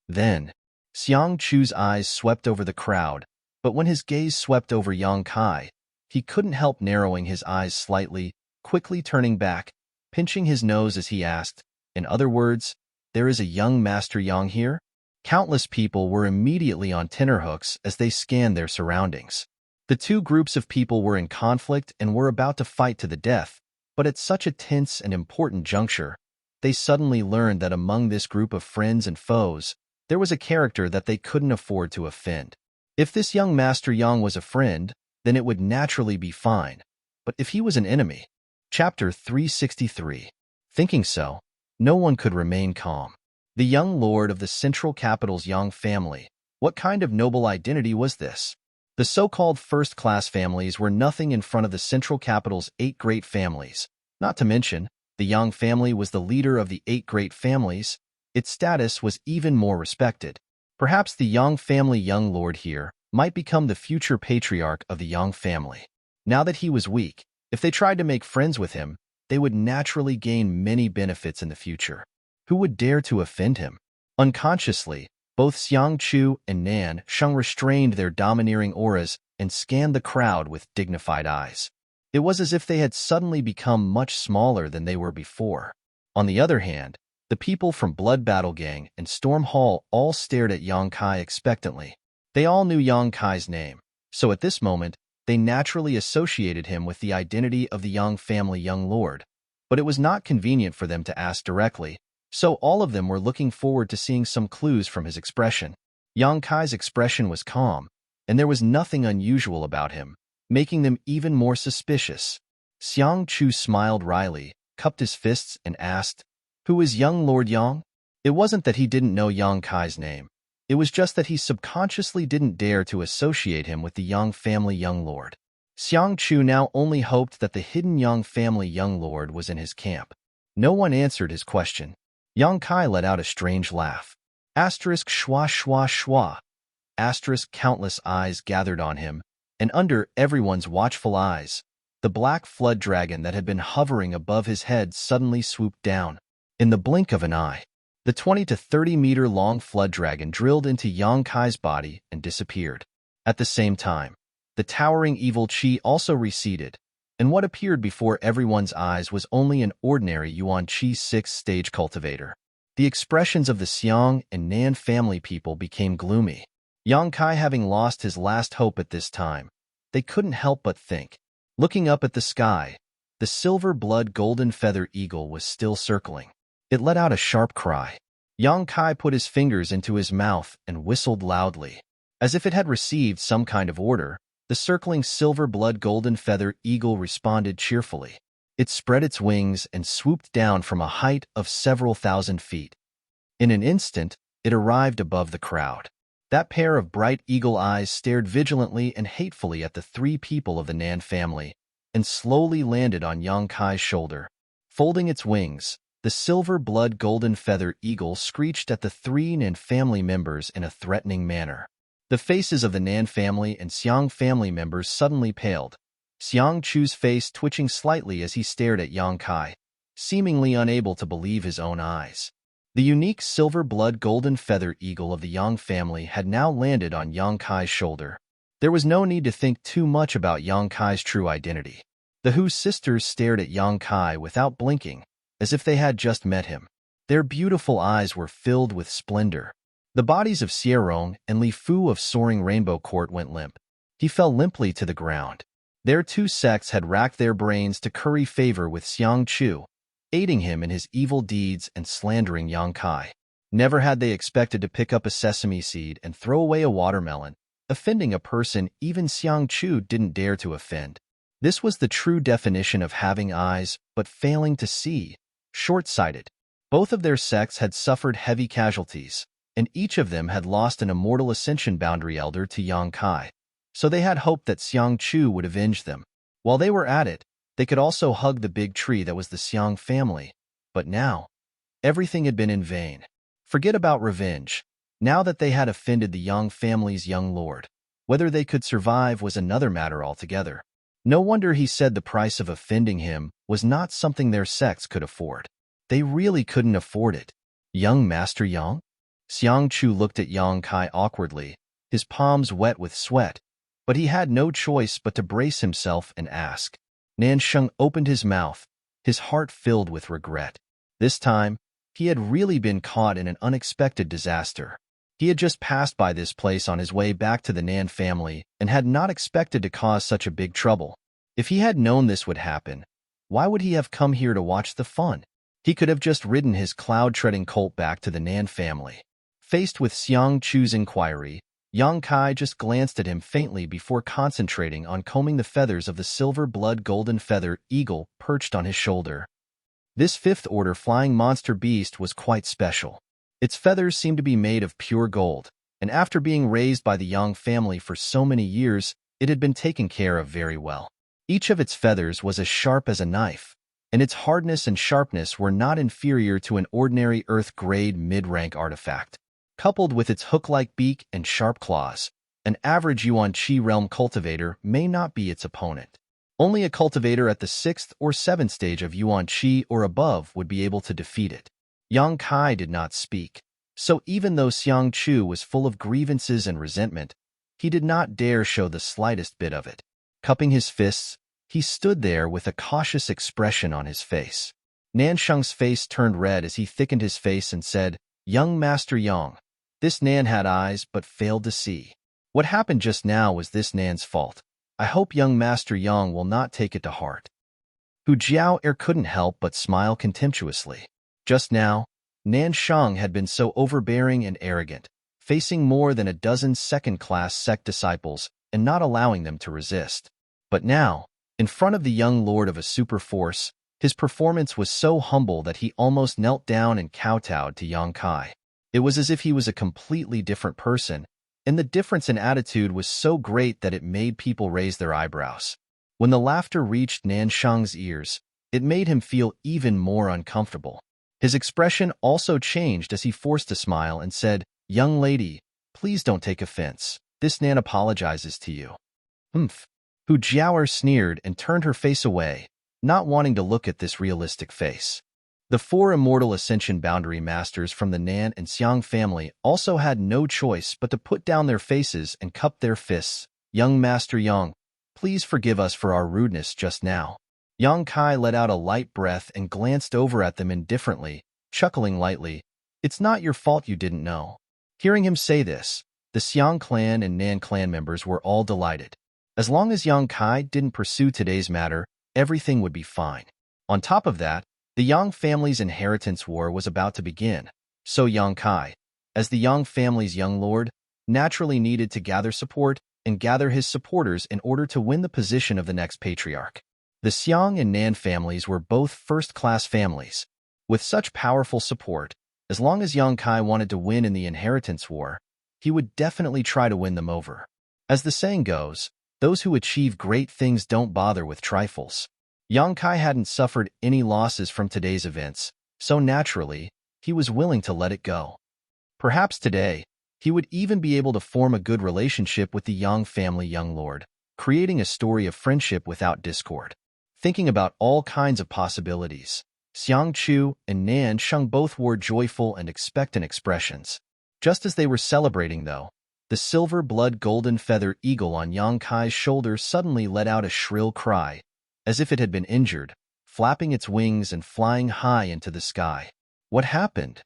Then, Xiang Chu's eyes swept over the crowd, but when his gaze swept over Yang Kai, he couldn't help narrowing his eyes slightly, quickly turning back. pinching his nose as he asked, "In other words, there is a young Master Yang here?" Countless people were immediately on tenterhooks as they scanned their surroundings. The two groups of people were in conflict and were about to fight to the death, but at such a tense and important juncture, they suddenly learned that among this group of friends and foes, there was a character that they couldn't afford to offend. If this young Master Yang was a friend, then it would naturally be fine. But if he was an enemy? Chapter 363. Thinking so, no one could remain calm. The young lord of the central capital's Yang family. What kind of noble identity was this? The so-called first-class families were nothing in front of the central capital's 8 great families. Not to mention, the Yang family was the leader of the 8 great families. Its status was even more respected. Perhaps the Yang family young lord here might become the future patriarch of the Yang family. Now that he was weak, if they tried to make friends with him, they would naturally gain many benefits in the future. Who would dare to offend him? Unconsciously, both Xiang Chu and Nan Sheng restrained their domineering auras and scanned the crowd with dignified eyes. It was as if they had suddenly become much smaller than they were before. On the other hand, the people from Blood Battle Gang and Storm Hall all stared at Yang Kai expectantly. They all knew Yang Kai's name, so at this moment, they naturally associated him with the identity of the Yang family young lord. But it was not convenient for them to ask directly, so all of them were looking forward to seeing some clues from his expression. Yang Kai's expression was calm, and there was nothing unusual about him, making them even more suspicious. Xiang Chu smiled wryly, cupped his fists, and asked, "Who is young Lord Yang?" It wasn't that he didn't know Yang Kai's name. It was just that he subconsciously didn't dare to associate him with the Yang family young lord. Xiang Chu now only hoped that the hidden Yang family young lord was in his camp. No one answered his question. Yang Kai let out a strange laugh. Asterisk schwa schwa schwa. Asterisk countless eyes gathered on him, and under everyone's watchful eyes, the black flood dragon that had been hovering above his head suddenly swooped down. In the blink of an eye, the 20 to 30 meter long flood dragon drilled into Yang Kai's body and disappeared. At the same time, the towering evil Qi also receded, and what appeared before everyone's eyes was only an ordinary Yuan Qi 6th stage cultivator. The expressions of the Xiang and Nan family people became gloomy. Yang Kai having lost his last hope at this time, they couldn't help but think. Looking up at the sky, the silver blood golden feather eagle was still circling. It let out a sharp cry. Yang Kai put his fingers into his mouth and whistled loudly. As if it had received some kind of order, the circling silver blood golden feather eagle responded cheerfully. It spread its wings and swooped down from a height of several thousand feet. In an instant, it arrived above the crowd. That pair of bright eagle eyes stared vigilantly and hatefully at the 3 people of the Nan family and slowly landed on Yang Kai's shoulder. Folding its wings, the silver blood golden feather eagle screeched at the 3 Nan family members in a threatening manner. The faces of the Nan family and Xiang family members suddenly paled, Xiang Chu's face twitching slightly as he stared at Yang Kai, seemingly unable to believe his own eyes. The unique silver blood golden feather eagle of the Yang family had now landed on Yang Kai's shoulder. There was no need to think too much about Yang Kai's true identity. The Hu sisters stared at Yang Kai without blinking, as if they had just met him. Their beautiful eyes were filled with splendor. The bodies of Xierong and Li Fu of Soaring Rainbow Court went limp. He fell limply to the ground. Their 2 sects had racked their brains to curry favor with Xiang Chu, aiding him in his evil deeds and slandering Yang Kai. Never had they expected to pick up a sesame seed and throw away a watermelon, offending a person even Xiang Chu didn't dare to offend. This was the true definition of having eyes but failing to see, short-sighted. Both of their sects had suffered heavy casualties, and each of them had lost an immortal ascension boundary elder to Yang Kai, so they had hoped that Xiang Chu would avenge them. While they were at it, they could also hug the big tree that was the Xiang family, but now, everything had been in vain. Forget about revenge. Now that they had offended the Yang family's young lord, whether they could survive was another matter altogether. No wonder he said the price of offending him was not something their sects could afford. They really couldn't afford it. Young Master Yang? Xiang Chu looked at Yang Kai awkwardly, his palms wet with sweat, but he had no choice but to brace himself and ask. Nan Sheng opened his mouth, his heart filled with regret. This time, he had really been caught in an unexpected disaster. He had just passed by this place on his way back to the Nan family and had not expected to cause such a big trouble. If he had known this would happen, why would he have come here to watch the fun? He could have just ridden his cloud-treading colt back to the Nan family. Faced with Xiang Chu's inquiry, Yang Kai just glanced at him faintly before concentrating on combing the feathers of the silver blood golden feather eagle perched on his shoulder. This fifth-order flying monster beast was quite special. Its feathers seemed to be made of pure gold, and after being raised by the Yang family for so many years, it had been taken care of very well. Each of its feathers was as sharp as a knife, and its hardness and sharpness were not inferior to an ordinary Earth-grade mid-rank artifact. Coupled with its hook-like beak and sharp claws, an average Yuan Qi realm cultivator may not be its opponent. Only a cultivator at the 6th or 7th stage of Yuan Qi or above would be able to defeat it. Yang Kai did not speak, so even though Xiang Chu was full of grievances and resentment, he did not dare show the slightest bit of it. Cupping his fists, he stood there with a cautious expression on his face. Nansheng's face turned red as he thickened his face and said, "Young Master Yang, this Nan had eyes but failed to see. What happened just now was this Nan's fault. I hope young Master Yang will not take it to heart." Hu Jiao couldn't help but smile contemptuously. Just now, Nansheng had been so overbearing and arrogant, facing more than a dozen second-class sect disciples and not allowing them to resist. But now, in front of the young lord of a super force, his performance was so humble that he almost knelt down and kowtowed to Yang Kai. It was as if he was a completely different person, and the difference in attitude was so great that it made people raise their eyebrows. When the laughter reached Nansheng's ears, it made him feel even more uncomfortable. His expression also changed as he forced a smile and said, "Young lady, please don't take offense. This Nan apologizes to you." "Humph." Hu Jiao sneered and turned her face away, not wanting to look at this realistic face. The 4 immortal Ascension Boundary Masters from the Nan and Xiang family also had no choice but to put down their faces and cup their fists. "Young Master Yang, please forgive us for our rudeness just now." Yang Kai let out a light breath and glanced over at them indifferently, chuckling lightly. "It's not your fault you didn't know." Hearing him say this, the Xiang clan and Nan clan members were all delighted. As long as Yang Kai didn't pursue today's matter, everything would be fine. On top of that, the Yang family's inheritance war was about to begin, so Yang Kai, as the Yang family's young lord, naturally needed to gather support and gather his supporters in order to win the position of the next patriarch. The Xiang and Nan families were both first-class families. With such powerful support, as long as Yang Kai wanted to win in the inheritance war, he would definitely try to win them over. As the saying goes, those who achieve great things don't bother with trifles. Yang Kai hadn't suffered any losses from today's events, so naturally, he was willing to let it go. Perhaps today, he would even be able to form a good relationship with the Yang family young lord, creating a story of friendship without discord. Thinking about all kinds of possibilities, Xiang Chu and Nan Sheng both wore joyful and expectant expressions. Just as they were celebrating, though, the silver blood golden feather eagle on Yang Kai's shoulder suddenly let out a shrill cry, as if it had been injured, flapping its wings and flying high into the sky. "What happened?"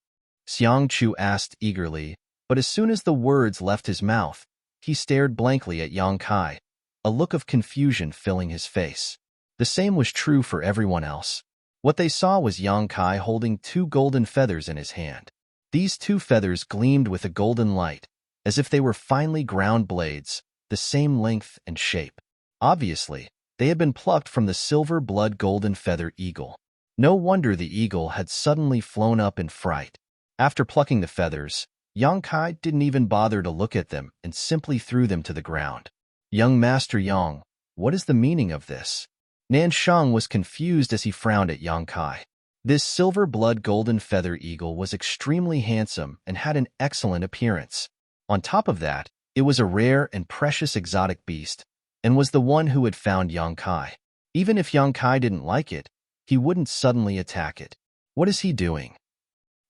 Xiang Chu asked eagerly, but as soon as the words left his mouth, he stared blankly at Yang Kai, a look of confusion filling his face. The same was true for everyone else. What they saw was Yang Kai holding 2 golden feathers in his hand. These 2 feathers gleamed with a golden light, as if they were finely ground blades, the same length and shape. Obviously, they had been plucked from the silver blood golden feather eagle. No wonder the eagle had suddenly flown up in fright. After plucking the feathers, Yang Kai didn't even bother to look at them and simply threw them to the ground. "Young Master Yang, what is the meaning of this?" Nansheng was confused as he frowned at Yang Kai. This silver blood golden feather eagle was extremely handsome and had an excellent appearance. On top of that, it was a rare and precious exotic beast, and was the one who had found Yang Kai. Even if Yang Kai didn't like it, he wouldn't suddenly attack it. What is he doing?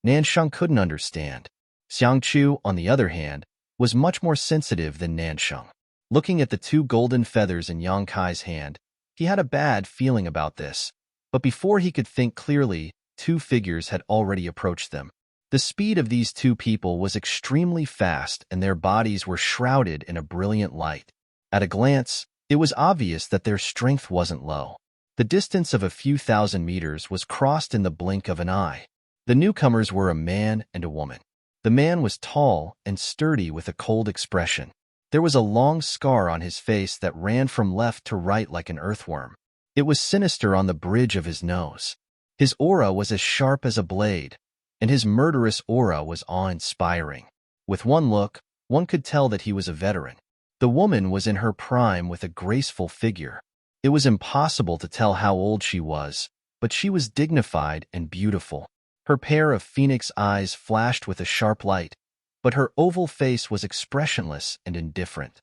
Nansheng couldn't understand. Xiang Chu, on the other hand, was much more sensitive than Nansheng. Looking at the 2 golden feathers in Yang Kai's hand, he had a bad feeling about this, But before he could think clearly, two figures had already approached them. The speed of these two people was extremely fast, and their bodies were shrouded in a brilliant light. At a glance, it was obvious that their strength wasn't low. The distance of a few thousand meters was crossed in the blink of an eye. The newcomers were a man and a woman. The man was tall and sturdy with a cold expression. There was a long scar on his face that ran from left to right like an earthworm. It was sinister on the bridge of his nose. His aura was as sharp as a blade, and his murderous aura was awe-inspiring. With one look, one could tell that he was a veteran. The woman was in her prime with a graceful figure. It was impossible to tell how old she was, but she was dignified and beautiful. Her pair of phoenix eyes flashed with a sharp light, but her oval face was expressionless and indifferent.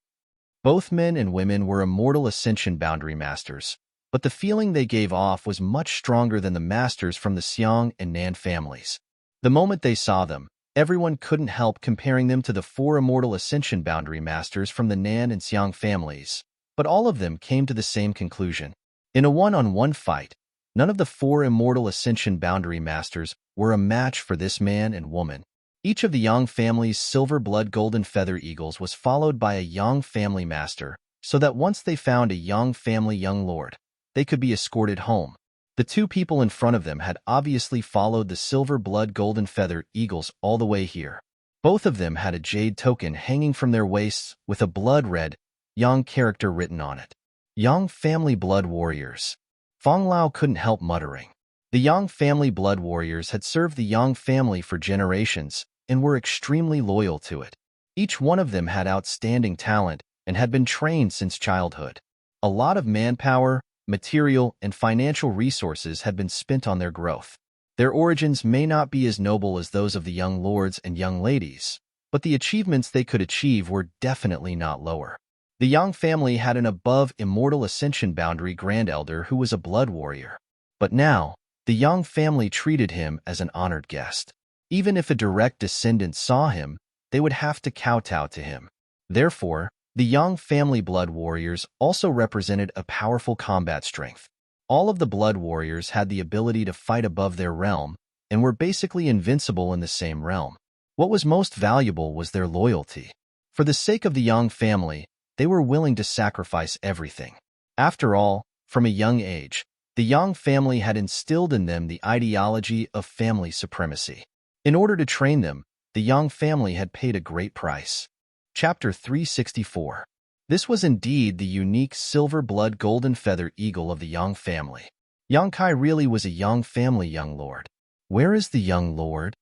Both men and women were immortal Ascension Boundary Masters, but the feeling they gave off was much stronger than the masters from the Xiang and Nan families. The moment they saw them, everyone couldn't help comparing them to the four immortal Ascension Boundary Masters from the Nan and Xiang families, but all of them came to the same conclusion. In a one-on-one fight, none of the four immortal Ascension Boundary Masters were a match for this man and woman. Each of the Yang family's silver blood golden feather eagles was followed by a Yang family master, so that once they found a Yang family young lord, they could be escorted home. The two people in front of them had obviously followed the silver blood golden feather eagles all the way here. Both of them had a jade token hanging from their waists with a blood-red Yang character written on it. Yang family blood warriors. Feng Lao couldn't help muttering. The Yang family blood warriors had served the Yang family for generations and were extremely loyal to it. Each one of them had outstanding talent and had been trained since childhood. A lot of manpower, material, and financial resources had been spent on their growth. Their origins may not be as noble as those of the young lords and young ladies, but the achievements they could achieve were definitely not lower. The Yang family had an above immortal Ascension Boundary Grand Elder who was a blood warrior. But now, the Yang family treated him as an honored guest. Even if a direct descendant saw him, they would have to kowtow to him. Therefore, the Yang family blood warriors also represented a powerful combat strength. All of the blood warriors had the ability to fight above their realm and were basically invincible in the same realm. What was most valuable was their loyalty. For the sake of the Yang family, they were willing to sacrifice everything. After all, from a young age, the Yang family had instilled in them the ideology of family supremacy. In order to train them, the Yang family had paid a great price. Chapter 364. This was indeed the unique silver blood golden feather eagle of the Yang family. Yang Kai really was a Yang family young lord. Where is the young lord?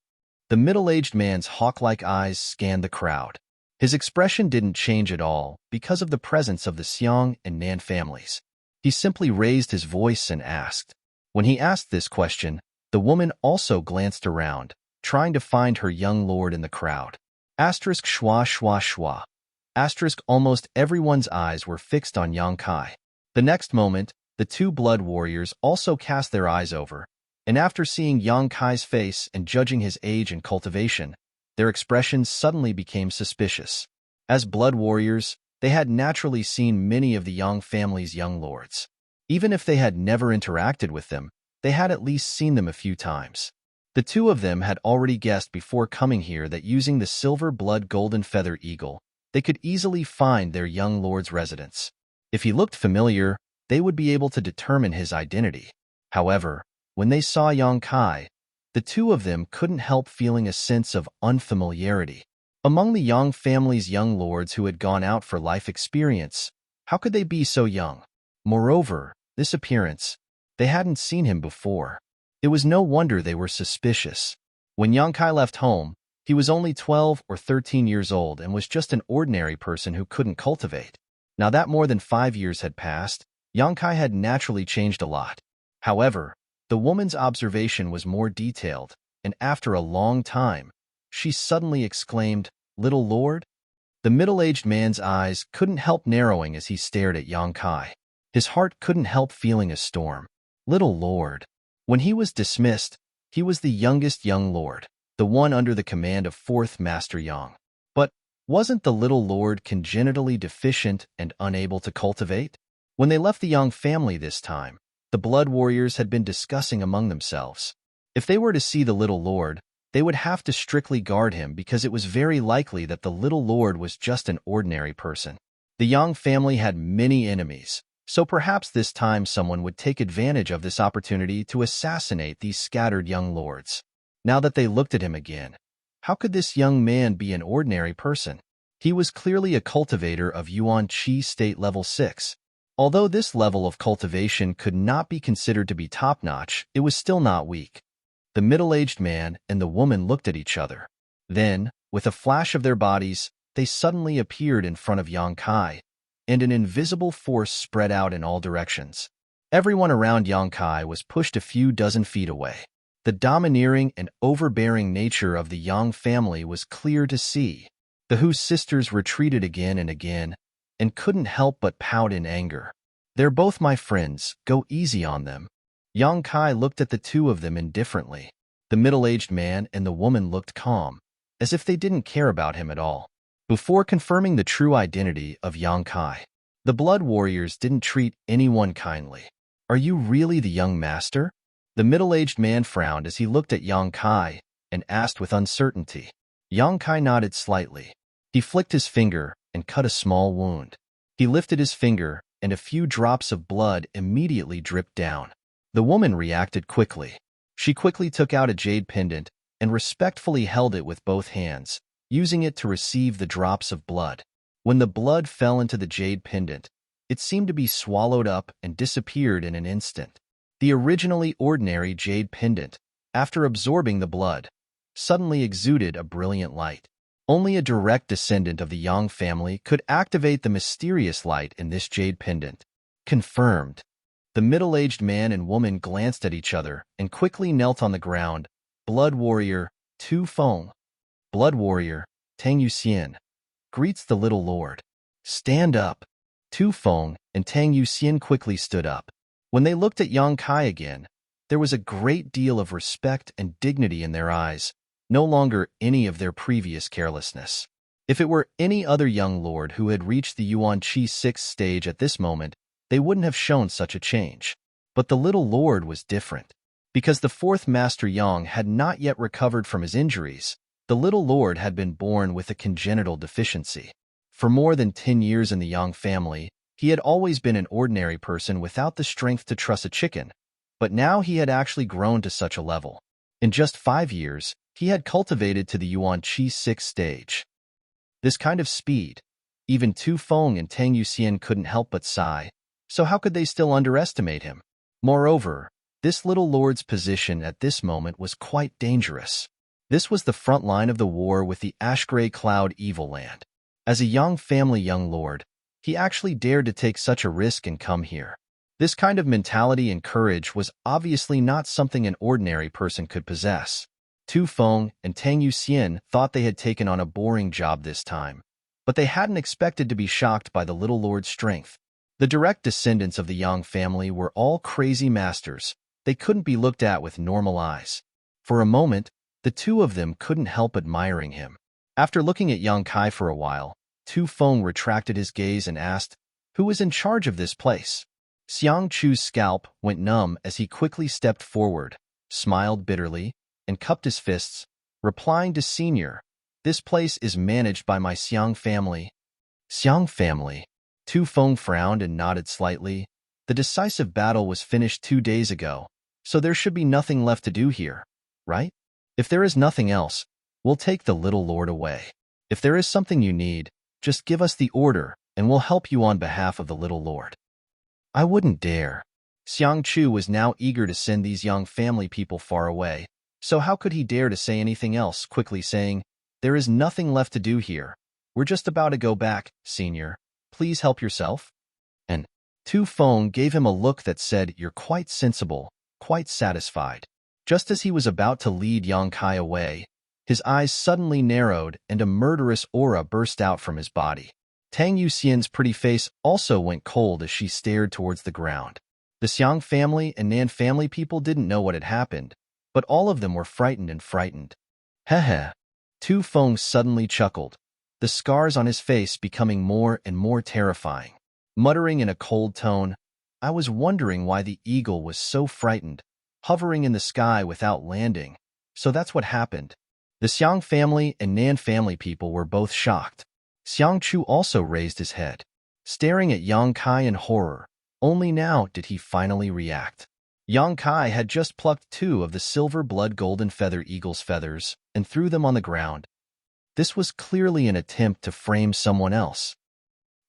The middle-aged man's hawk-like eyes scanned the crowd. His expression didn't change at all because of the presence of the Xiang and Nan families. He simply raised his voice and asked. When he asked this question, the woman also glanced around, trying to find her young lord in the crowd. Asterisk schwa schwa schwa. Asterisk almost everyone's eyes were fixed on Yang Kai. The next moment, the two blood warriors also cast their eyes over, and after seeing Yang Kai's face and judging his age and cultivation, their expressions suddenly became suspicious. As blood warriors, they had naturally seen many of the Yang family's young lords. Even if they had never interacted with them, they had at least seen them a few times. The two of them had already guessed before coming here that using the silver blood golden feather eagle, they could easily find their young lord's residence. If he looked familiar, they would be able to determine his identity. However, when they saw Yang Kai, the two of them couldn't help feeling a sense of unfamiliarity. Among the Yang family's young lords who had gone out for life experience, how could they be so young? Moreover, this appearance, they hadn't seen him before. It was no wonder they were suspicious. When Yang Kai left home, he was only 12 or 13 years old and was just an ordinary person who couldn't cultivate. Now that more than 5 years had passed, Yang Kai had naturally changed a lot. However, the woman's observation was more detailed, and after a long time, she suddenly exclaimed, "Little lord?" The middle-aged man's eyes couldn't help narrowing as he stared at Yang Kai. His heart couldn't help feeling a storm. Little lord. When he was dismissed, he was the youngest young lord, the one under the command of 4th Master Yang. But wasn't the little lord congenitally deficient and unable to cultivate? When they left the Yang family this time, the blood warriors had been discussing among themselves. If they were to see the little lord, they would have to strictly guard him because it was very likely that the little lord was just an ordinary person. The Yang family had many enemies, so perhaps this time someone would take advantage of this opportunity to assassinate these scattered young lords. Now that they looked at him again, how could this young man be an ordinary person? He was clearly a cultivator of Yuan Qi State Level 6. Although this level of cultivation could not be considered to be top-notch, it was still not weak. The middle-aged man and the woman looked at each other. Then, with a flash of their bodies, they suddenly appeared in front of Yang Kai, and an invisible force spread out in all directions. Everyone around Yang Kai was pushed a few dozen feet away. The domineering and overbearing nature of the Yang family was clear to see. The Hu sisters retreated again and couldn't help but pout in anger. "They're both my friends, go easy on them." Yang Kai looked at the two of them indifferently. The middle-aged man and the woman looked calm, as if they didn't care about him at all. Before confirming the true identity of Yang Kai, the blood warriors didn't treat anyone kindly. "Are you really the young master?" The middle-aged man frowned as he looked at Yang Kai and asked with uncertainty. Yang Kai nodded slightly. He flicked his finger and cut a small wound. He lifted his finger, and a few drops of blood immediately dripped down. The woman reacted quickly. She quickly took out a jade pendant and respectfully held it with both hands, using it to receive the drops of blood. When the blood fell into the jade pendant, it seemed to be swallowed up and disappeared in an instant. The originally ordinary jade pendant, after absorbing the blood, suddenly exuded a brilliant light. Only a direct descendant of the Yang family could activate the mysterious light in this jade pendant. Confirmed. The middle-aged man and woman glanced at each other and quickly knelt on the ground. Blood warrior, Tu Feng. Blood warrior, Tang Yuxian. Greets the little lord. Stand up. Tu Feng and Tang Yuxian quickly stood up. When they looked at Yang Kai again, there was a great deal of respect and dignity in their eyes, no longer any of their previous carelessness. If it were any other young lord who had reached the Yuan Qi 6th stage at this moment, they wouldn't have shown such a change. But the little lord was different. Because the fourth Master Yang had not yet recovered from his injuries, the little lord had been born with a congenital deficiency. For more than 10 years in the Yang family, he had always been an ordinary person without the strength to truss a chicken, but now he had actually grown to such a level. In just 5 years, he had cultivated to the Yuan Qi 6th stage. This kind of speed, even Tu Feng and Tang Yuxian couldn't help but sigh, so how could they still underestimate him? Moreover, this little lord's position at this moment was quite dangerous. This was the front line of the war with the ash-gray cloud evil land. As a Yang family young lord, he actually dared to take such a risk and come here. This kind of mentality and courage was obviously not something an ordinary person could possess. Tu Feng and Tang Yuxian thought they had taken on a boring job this time, but they hadn't expected to be shocked by the little lord's strength. The direct descendants of the Yang family were all crazy masters. They couldn't be looked at with normal eyes. For a moment, the two of them couldn't help admiring him. After looking at Yang Kai for a while, Tu Feng retracted his gaze and asked, "Who is in charge of this place?" Xiang Chu's scalp went numb as he quickly stepped forward, smiled bitterly, and cupped his fists, replying to Senior, "This place is managed by my Xiang family." Xiang family? Tu Feng frowned and nodded slightly. The decisive battle was finished 2 days ago, so there should be nothing left to do here, right? If there is nothing else, we'll take the little lord away. If there is something you need, just give us the order, and we'll help you on behalf of the little lord. I wouldn't dare. Xiang Chu was now eager to send these young family people far away, so how could he dare to say anything else, quickly saying, "There is nothing left to do here. We're just about to go back, Senior. Please help yourself." And Tu Feng gave him a look that said, "You're quite sensible, quite satisfied." Just as he was about to lead Yang Kai away, his eyes suddenly narrowed and a murderous aura burst out from his body. Tang Yuxian's pretty face also went cold as she stared towards the ground. The Xiang family and Nan family people didn't know what had happened, but all of them were frightened. Heh. Tu Feng suddenly chuckled, the scars on his face becoming more and more terrifying. Muttering in a cold tone, I was wondering why the eagle was so frightened, hovering in the sky without landing. So that's what happened. The Xiang family and Nan family people were both shocked. Xiang Chu also raised his head, staring at Yang Kai in horror. Only now did he finally react. Yang Kai had just plucked 2 of the silver blood golden feather eagle's feathers and threw them on the ground. This was clearly an attempt to frame someone else.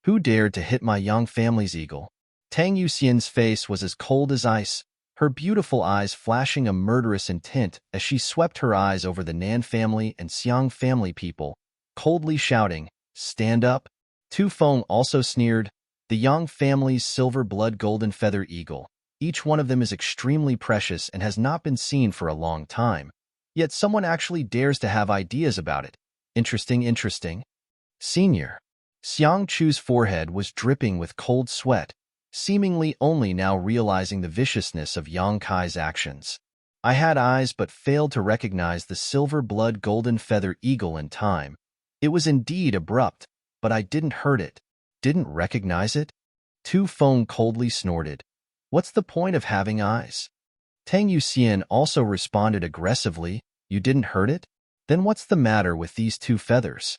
Who dared to hit my Yang family's eagle? Tang Yuxian's face was as cold as ice, her beautiful eyes flashing a murderous intent as she swept her eyes over the Nan family and Xiang family people, coldly shouting, "Stand up!" Tu Feng also sneered, "The Yang family's silver blood golden feather eagle. Each one of them is extremely precious and has not been seen for a long time. Yet someone actually dares to have ideas about it. Interesting, interesting." Senior. Xiang Chu's forehead was dripping with cold sweat, seemingly only now realizing the viciousness of Yang Kai's actions. I had eyes but failed to recognize the silver blood golden feather eagle in time. It was indeed abrupt, but I didn't hurt it. Didn't recognize it? Tu Feng coldly snorted. What's the point of having eyes? Tang Yuxian also responded aggressively. You didn't hurt it? Then what's the matter with these 2 feathers?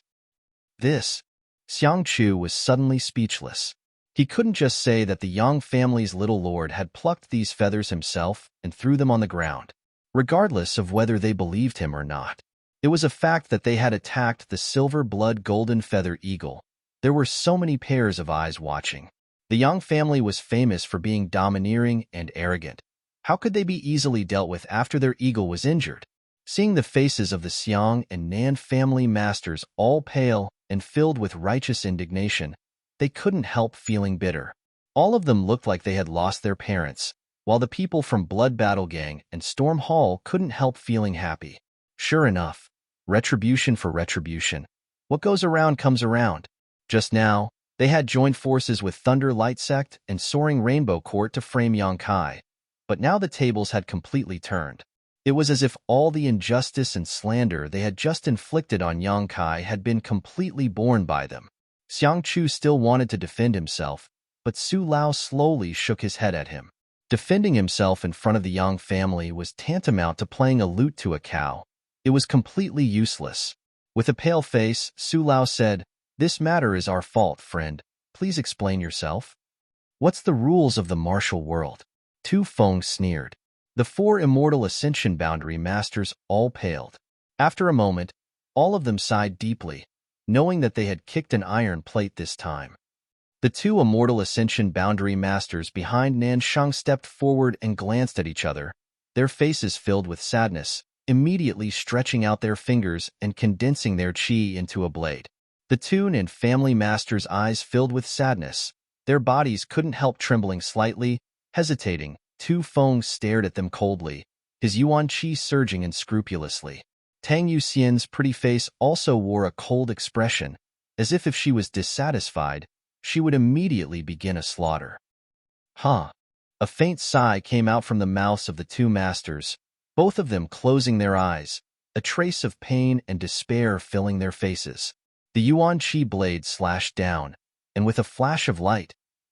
This. Xiang Chu was suddenly speechless. He couldn't just say that the Yang family's little lord had plucked these feathers himself and threw them on the ground, regardless of whether they believed him or not. It was a fact that they had attacked the silver blood golden feather eagle. There were so many pairs of eyes watching. The Yang family was famous for being domineering and arrogant. How could they be easily dealt with after their eagle was injured? Seeing the faces of the Xiang and Nan family masters all pale and filled with righteous indignation, they couldn't help feeling bitter. All of them looked like they had lost their parents, while the people from Blood Battle Gang and Storm Hall couldn't help feeling happy. Sure enough, retribution for retribution. What goes around comes around. Just now, they had joined forces with Thunder Light Sect and Soaring Rainbow Court to frame Yang Kai, but now the tables had completely turned. It was as if all the injustice and slander they had just inflicted on Yang Kai had been completely borne by them. Xiang Chu still wanted to defend himself, but Su Lao slowly shook his head at him. Defending himself in front of the Yang family was tantamount to playing a lute to a cow. It was completely useless. With a pale face, Su Lao said, "This matter is our fault, friend. Please explain yourself." "What's the rules of the martial world?" Tu Feng sneered. The 4 immortal ascension boundary masters all paled. After a moment, all of them sighed deeply, knowing that they had kicked an iron plate this time. The 2 immortal ascension boundary masters behind Nan Shang stepped forward and glanced at each other, their faces filled with sadness, immediately stretching out their fingers and condensing their chi into a blade. The 2 Nan family masters' eyes filled with sadness. Their bodies couldn't help trembling slightly, hesitating. Tu Feng stared at them coldly, his yuan chi surging unscrupulously. Tang Yuxian's pretty face also wore a cold expression, as if she was dissatisfied, she would immediately begin a slaughter. Huh. A faint sigh came out from the mouths of the 2 masters, both of them closing their eyes, a trace of pain and despair filling their faces. The yuan chi blade slashed down, and with a flash of light,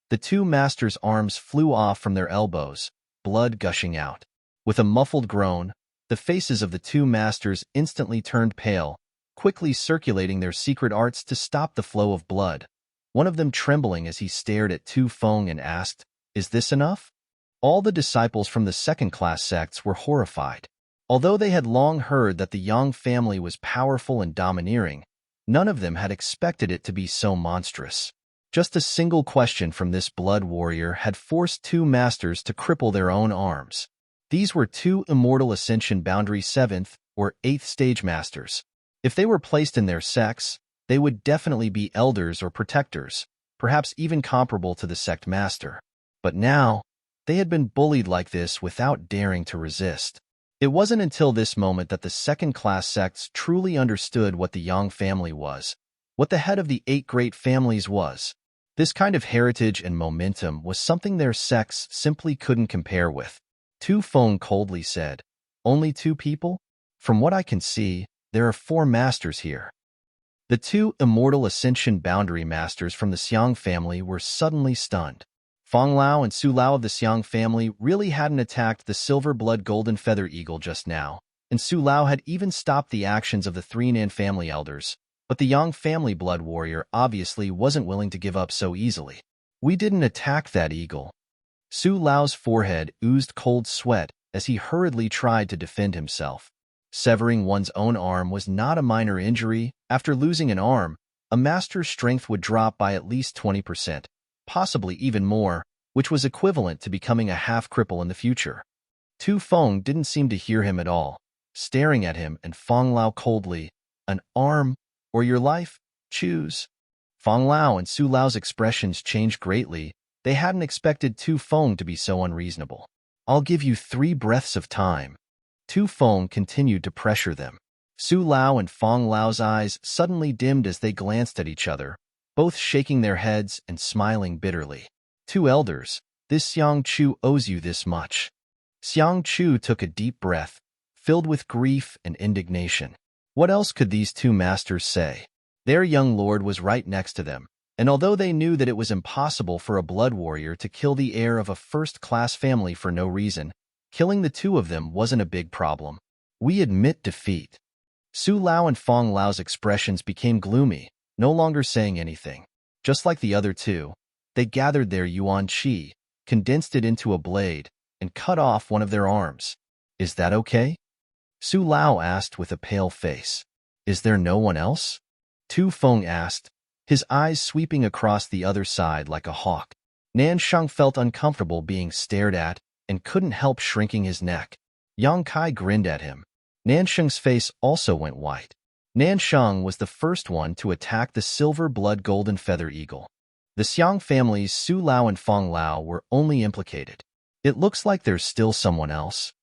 the 2 masters' arms flew off from their elbows, blood gushing out. With a muffled groan, the faces of the 2 masters instantly turned pale, quickly circulating their secret arts to stop the flow of blood. One of them trembling as he stared at Tu Feng and asked, "Is this enough?" All the disciples from the second-class sects were horrified. Although they had long heard that the Yang family was powerful and domineering, none of them had expected it to be so monstrous. Just a single question from this blood warrior had forced 2 masters to cripple their own arms. These were 2 immortal ascension boundary 7th or 8th stage masters. If they were placed in their sects, they would definitely be elders or protectors, perhaps even comparable to the sect master. But now, they had been bullied like this without daring to resist. It wasn't until this moment that the second-class sects truly understood what the Yang family was, what the head of the 8 great families was. This kind of heritage and momentum was something their sects simply couldn't compare with. Tu Feng coldly said, "Only 2 people? From what I can see, there are 4 masters here." The 2 immortal ascension boundary masters from the Xiang family were suddenly stunned. Fong Lao and Su Lao of the Xiang family really hadn't attacked the silver blood golden feather eagle just now, and Su Lao had even stopped the actions of the three Nan family elders, but the Yang family blood warrior obviously wasn't willing to give up so easily. We didn't attack that eagle. Su Lao's forehead oozed cold sweat as he hurriedly tried to defend himself. Severing one's own arm was not a minor injury. After losing an arm, a master's strength would drop by at least 20%, possibly even more, which was equivalent to becoming a half-cripple in the future. Tu Feng didn't seem to hear him at all, staring at him and Fong Lao coldly. An arm or your life? Choose. Fong Lao and Su Lao's expressions changed greatly. They hadn't expected Tu Feng to be so unreasonable. I'll give you 3 breaths of time. Tu Feng continued to pressure them. Su Lao and Fong Lao's eyes suddenly dimmed as they glanced at each other, both shaking their heads and smiling bitterly. Two elders, this Xiang Chu owes you this much. Xiang Chu took a deep breath, filled with grief and indignation. What else could these two masters say? Their young lord was right next to them, and although they knew that it was impossible for a blood warrior to kill the heir of a first-class family for no reason, killing the two of them wasn't a big problem. We admit defeat. Su Lao and Fong Lao's expressions became gloomy, no longer saying anything. Just like the other two, they gathered their yuan qi, condensed it into a blade, and cut off one of their arms. Is that okay? Su Lao asked with a pale face. Is there no one else? Tu Feng asked, his eyes sweeping across the other side like a hawk. Nansheng felt uncomfortable being stared at and couldn't help shrinking his neck. Yang Kai grinned at him. Nansheng's face also went white. Nansheng was the first one to attack the silver blood golden feather eagle. The Xiang family's Su Lao and Fong Lao were only implicated. It looks like there's still someone else.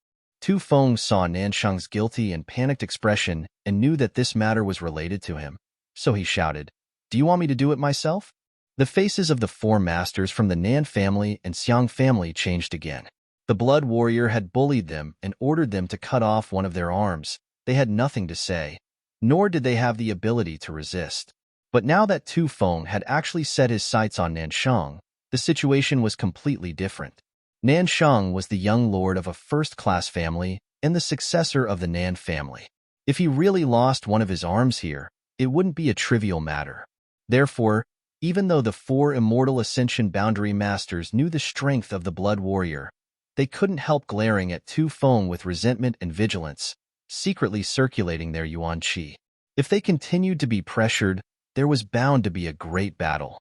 Tu Feng saw Nansheng's guilty and panicked expression and knew that this matter was related to him, so he shouted, "Do you want me to do it myself?" The faces of the 4 masters from the Nan family and Xiang family changed again. The blood warrior had bullied them and ordered them to cut off one of their arms. They had nothing to say, nor did they have the ability to resist. But now that Tu Feng had actually set his sights on Nansheng, the situation was completely different. Nansheng was the young lord of a first-class family and the successor of the Nan family. If he really lost one of his arms here, it wouldn't be a trivial matter. Therefore, even though the 4 immortal Ascension Boundary Masters knew the strength of the blood warrior, they couldn't help glaring at Tu Feng with resentment and vigilance, secretly circulating their yuan qi. If they continued to be pressured, there was bound to be a great battle.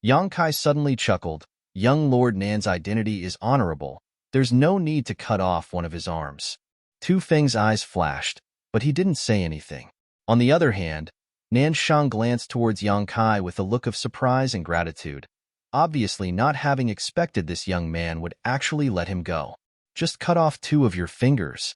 Yang Kai suddenly chuckled. Young Lord Nan's identity is honorable. There's no need to cut off one of his arms. Tu Feng's eyes flashed, but he didn't say anything. On the other hand, Nansheng glanced towards Yang Kai with a look of surprise and gratitude, obviously not having expected this young man would actually let him go. Just cut off 2 of your fingers.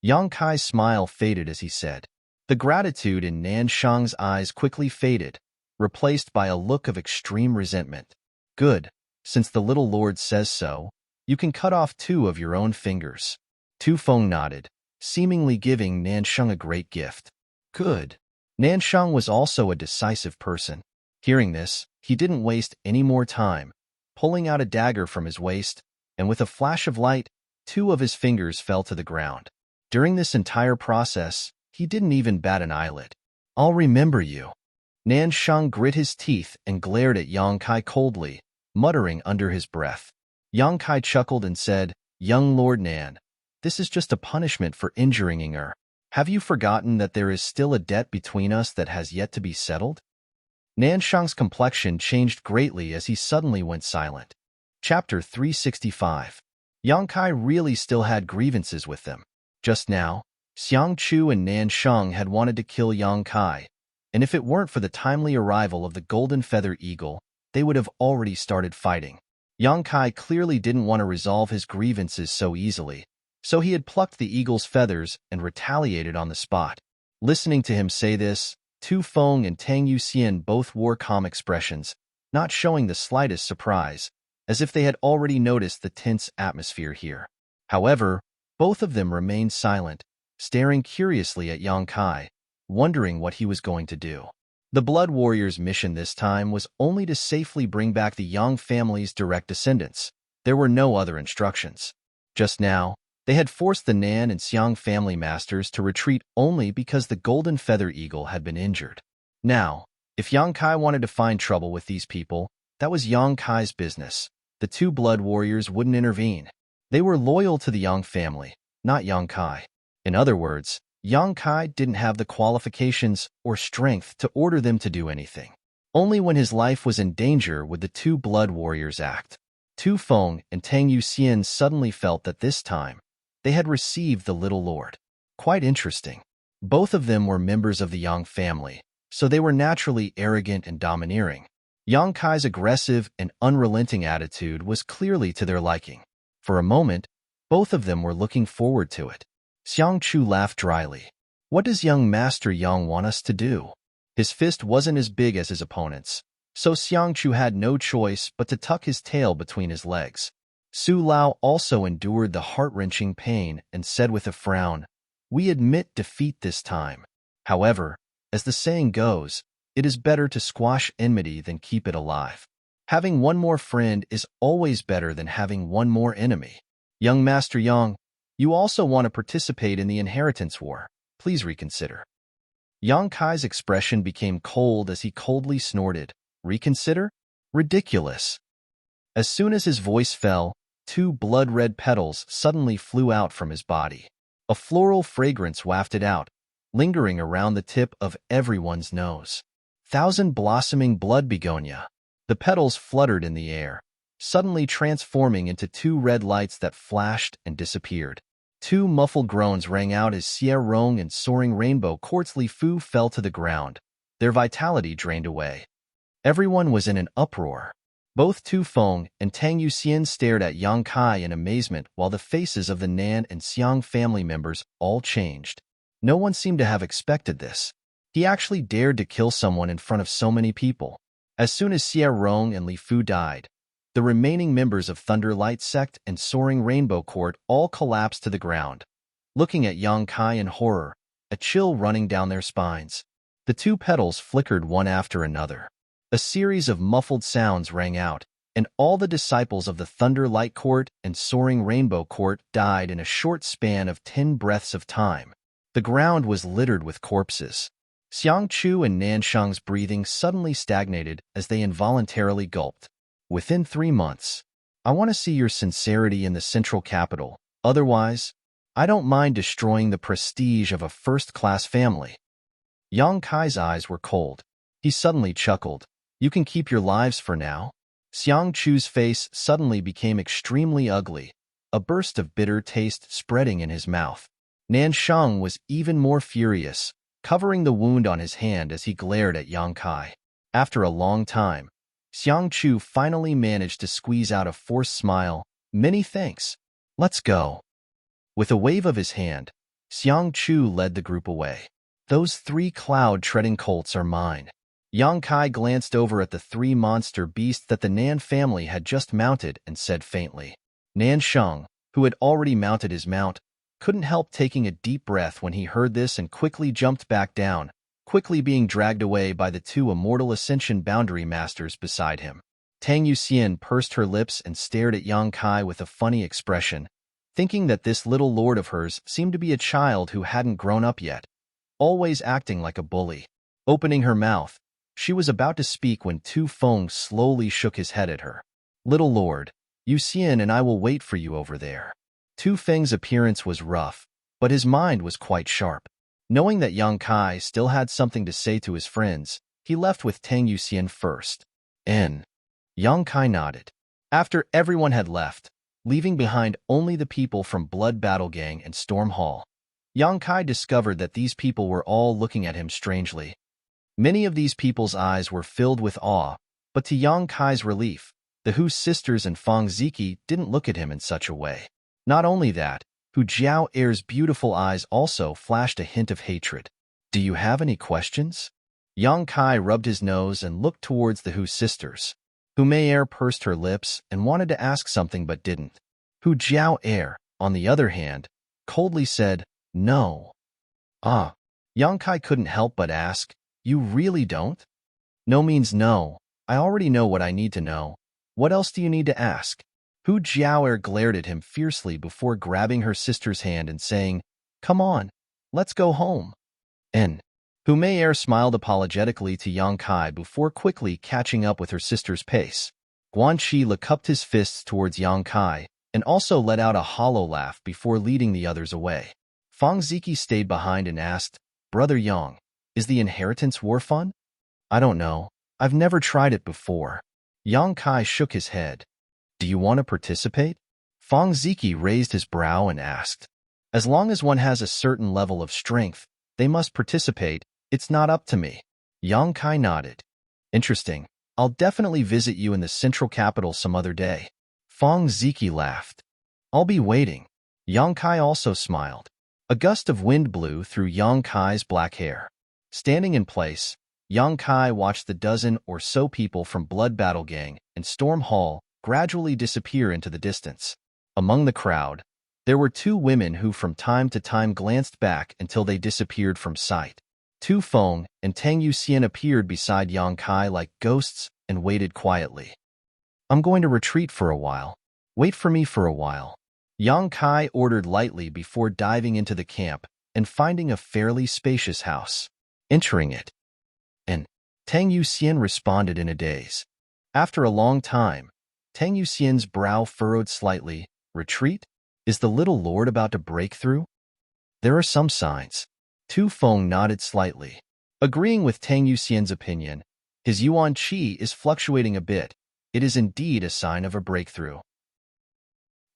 Yang Kai's smile faded as he said. The gratitude in Nansheng's eyes quickly faded, replaced by a look of extreme resentment. Good, since the little lord says so, you can cut off 2 of your own fingers. Tu Feng nodded, seemingly giving Nansheng a great gift. Good. Nansheng was also a decisive person. Hearing this, he didn't waste any more time, pulling out a dagger from his waist, and with a flash of light, 2 of his fingers fell to the ground. During this entire process, he didn't even bat an eyelid. I'll remember you. Nansheng grit his teeth and glared at Yang Kai coldly, muttering under his breath. Yang Kai chuckled and said, Young Lord Nan, this is just a punishment for injuring her. Have you forgotten that there is still a debt between us that has yet to be settled? Nansheng's complexion changed greatly as he suddenly went silent. Chapter 365. Yang Kai really still had grievances with them. Just now, Xiang Chu and Nansheng had wanted to kill Yang Kai, and if it weren't for the timely arrival of the golden feather eagle, they would have already started fighting. Yang Kai clearly didn't want to resolve his grievances so easily, so he had plucked the eagle's feathers and retaliated on the spot. Listening to him say this, Tu Feng and Tang Yuxian both wore calm expressions, not showing the slightest surprise, as if they had already noticed the tense atmosphere here. However, both of them remained silent, staring curiously at Yang Kai, wondering what he was going to do. The Blood Warriors' mission this time was only to safely bring back the Yang family's direct descendants. There were no other instructions. Just now, they had forced the Nan and Xiang family masters to retreat only because the Golden Feather Eagle had been injured. Now, if Yang Kai wanted to find trouble with these people, that was Yang Kai's business. The two Blood Warriors wouldn't intervene. They were loyal to the Yang family, not Yang Kai. In other words, Yang Kai didn't have the qualifications or strength to order them to do anything. Only when his life was in danger would the two Blood Warriors act. Tu Feng and Tang Yuxian suddenly felt that this time, they had received the Little Lord. Quite interesting. Both of them were members of the Yang family, so they were naturally arrogant and domineering. Yang Kai's aggressive and unrelenting attitude was clearly to their liking. For a moment, both of them were looking forward to it. Xiang Chu laughed dryly. What does young Master Yang want us to do? His fist wasn't as big as his opponent's, so Xiang Chu had no choice but to tuck his tail between his legs. Su Lao also endured the heart-wrenching pain and said with a frown, "We admit defeat this time. However, as the saying goes, it is better to squash enmity than keep it alive. Having one more friend is always better than having one more enemy. Young Master Yang, you also want to participate in the inheritance war. Please reconsider." Yang Kai's expression became cold as he coldly snorted, "Reconsider? Ridiculous." As soon as his voice fell, two blood-red petals suddenly flew out from his body. A floral fragrance wafted out, lingering around the tip of everyone's nose. Thousand blossoming blood begonia. The petals fluttered in the air, suddenly transforming into two red lights that flashed and disappeared. Two muffled groans rang out as Xie Rong and soaring rainbow quartz Li Fu fell to the ground, their vitality drained away. Everyone was in an uproar. Both Tu Feng and Tang Yuxian stared at Yang Kai in amazement while the faces of the Nan and Xiang family members all changed. No one seemed to have expected this. He actually dared to kill someone in front of so many people. As soon as Xie Rong and Li Fu died, the remaining members of Thunder Light Sect and Soaring Rainbow Court all collapsed to the ground, looking at Yang Kai in horror, a chill running down their spines. The two petals flickered one after another. A series of muffled sounds rang out, and all the disciples of the Thunder Light Court and Soaring Rainbow Court died in a short span of 10 breaths of time. The ground was littered with corpses. Xiang Chu and Nan Shang's breathing suddenly stagnated as they involuntarily gulped. Within 3 months. I want to see your sincerity in the central capital. Otherwise, I don't mind destroying the prestige of a first-class family. Yang Kai's eyes were cold. He suddenly chuckled. You can keep your lives for now. Xiang Chu's face suddenly became extremely ugly, a burst of bitter taste spreading in his mouth. Nan Shang was even more furious, covering the wound on his hand as he glared at Yang Kai. After a long time, Xiang Chu finally managed to squeeze out a forced smile. Many thanks. Let's go. With a wave of his hand, Xiang Chu led the group away. Those 3 cloud-treading colts are mine. Yang Kai glanced over at the 3 monster beasts that the Nan family had just mounted and said faintly. Nan Shang, who had already mounted his mount, couldn't help taking a deep breath when he heard this and quickly jumped back down, quickly being dragged away by the 2 Immortal Ascension Boundary Masters beside him. Tang Yuxian pursed her lips and stared at Yang Kai with a funny expression, thinking that this little lord of hers seemed to be a child who hadn't grown up yet, always acting like a bully. Opening her mouth, she was about to speak when Tu Feng slowly shook his head at her. Little lord, Yuxian and I will wait for you over there. Tu Feng's appearance was rough, but his mind was quite sharp. Knowing that Yang Kai still had something to say to his friends, he left with Tang Yuxian first. Yang Kai nodded. After everyone had left, leaving behind only the people from Blood Battle Gang and Storm Hall, Yang Kai discovered that these people were all looking at him strangely. Many of these people's eyes were filled with awe, but to Yang Kai's relief, the Hu sisters and Fang Ziki didn't look at him in such a way. Not only that, Hu Jiao Er's beautiful eyes also flashed a hint of hatred. Do you have any questions? Yang Kai rubbed his nose and looked towards the Hu sisters. Hu Mei pursed her lips and wanted to ask something but didn't. Hu Jiao Er, on the other hand, coldly said, no. Yang Kai couldn't help but ask, You really don't? No means no. I already know what I need to know. What else do you need to ask? Hu Jiaoer glared at him fiercely before grabbing her sister's hand and saying, Come on, let's go home. And Hu Meier smiled apologetically to Yang Kai before quickly catching up with her sister's pace. Guan Qi cupped his fists towards Yang Kai and also let out a hollow laugh before leading the others away. Fang Ziki stayed behind and asked, Brother Yang, is the inheritance war fun? I don't know. I've never tried it before. Yang Kai shook his head. Do you want to participate? Fang Ziki raised his brow and asked. As long as one has a certain level of strength, they must participate. It's not up to me. Yang Kai nodded. Interesting. I'll definitely visit you in the central capital some other day. Fang Ziki laughed. I'll be waiting. Yang Kai also smiled. A gust of wind blew through Yang Kai's black hair. Standing in place, Yang Kai watched the dozen or so people from Blood Battle Gang and Storm Hall gradually disappear into the distance. Among the crowd, there were two women who from time to time glanced back until they disappeared from sight. Tu Feng and Tang Yuxian appeared beside Yang Kai like ghosts and waited quietly. I'm going to retreat for a while. Wait for me for a while. Yang Kai ordered lightly before diving into the camp and finding a fairly spacious house. Entering it, and Tang Yuxian responded in a daze. After a long time, Tang Yuxian's brow furrowed slightly. Retreat? Is the little lord about to break through? There are some signs. Tu Feng nodded slightly. Agreeing with Tang Yuxian's opinion, his yuan qi is fluctuating a bit. It is indeed a sign of a breakthrough.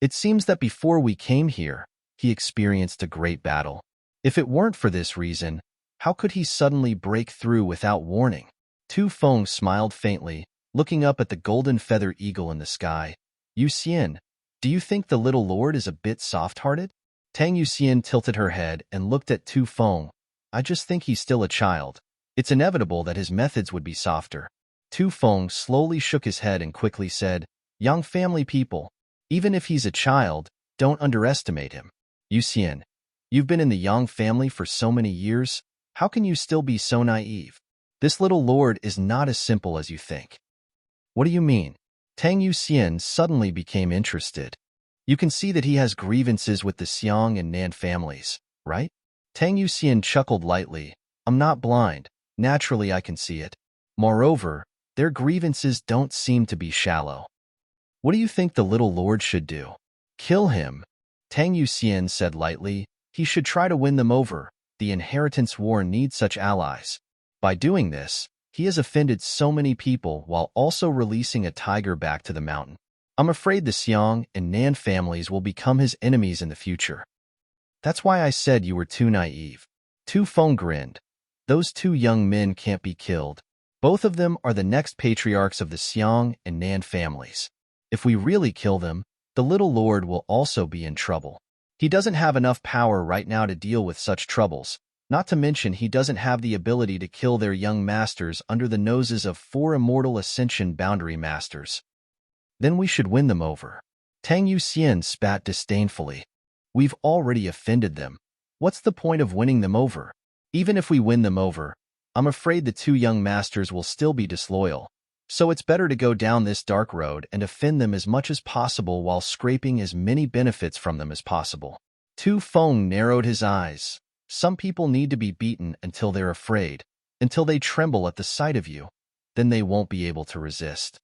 It seems that before we came here, he experienced a great battle. If it weren't for this reason, how could he suddenly break through without warning? Tu Feng smiled faintly, looking up at the golden feather eagle in the sky. Yuxian, do you think the little lord is a bit soft-hearted? Tang Yuxian tilted her head and looked at Tu Feng. I just think he's still a child. It's inevitable that his methods would be softer. Tu Feng slowly shook his head and quickly said, Young family people, even if he's a child, don't underestimate him. Yuxian, you've been in the Yang family for so many years. How can you still be so naive? This little lord is not as simple as you think. What do you mean? Tang Yuxian suddenly became interested. You can see that he has grievances with the Xiang and Nan families, right? Tang Yuxian chuckled lightly. I'm not blind. Naturally, I can see it. Moreover, their grievances don't seem to be shallow. What do you think the little lord should do? Kill him. Tang Yuxian said lightly. He should try to win them over. The inheritance war needs such allies. By doing this, he has offended so many people while also releasing a tiger back to the mountain. I'm afraid the Xiang and Nan families will become his enemies in the future. That's why I said you were too naive. Tu Feng grinned. Those two young men can't be killed. Both of them are the next patriarchs of the Xiang and Nan families. If we really kill them, the little lord will also be in trouble. He doesn't have enough power right now to deal with such troubles, not to mention he doesn't have the ability to kill their young masters under the noses of 4 immortal ascension boundary masters. Then we should win them over. Tang Yuxian spat disdainfully. We've already offended them. What's the point of winning them over? Even if we win them over, I'm afraid the 2 young masters will still be disloyal. So it's better to go down this dark road and offend them as much as possible while scraping as many benefits from them as possible. Tu Feng narrowed his eyes. Some people need to be beaten until they're afraid, until they tremble at the sight of you. Then they won't be able to resist.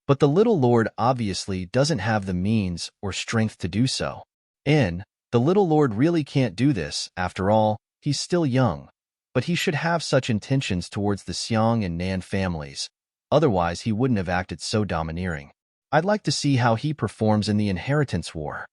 But the little lord obviously doesn't have the means or strength to do so. And the little lord really can't do this. After all, he's still young. But he should have such intentions towards the Xiang and Nan families. Otherwise, he wouldn't have acted so domineering. I'd like to see how he performs in the inheritance war.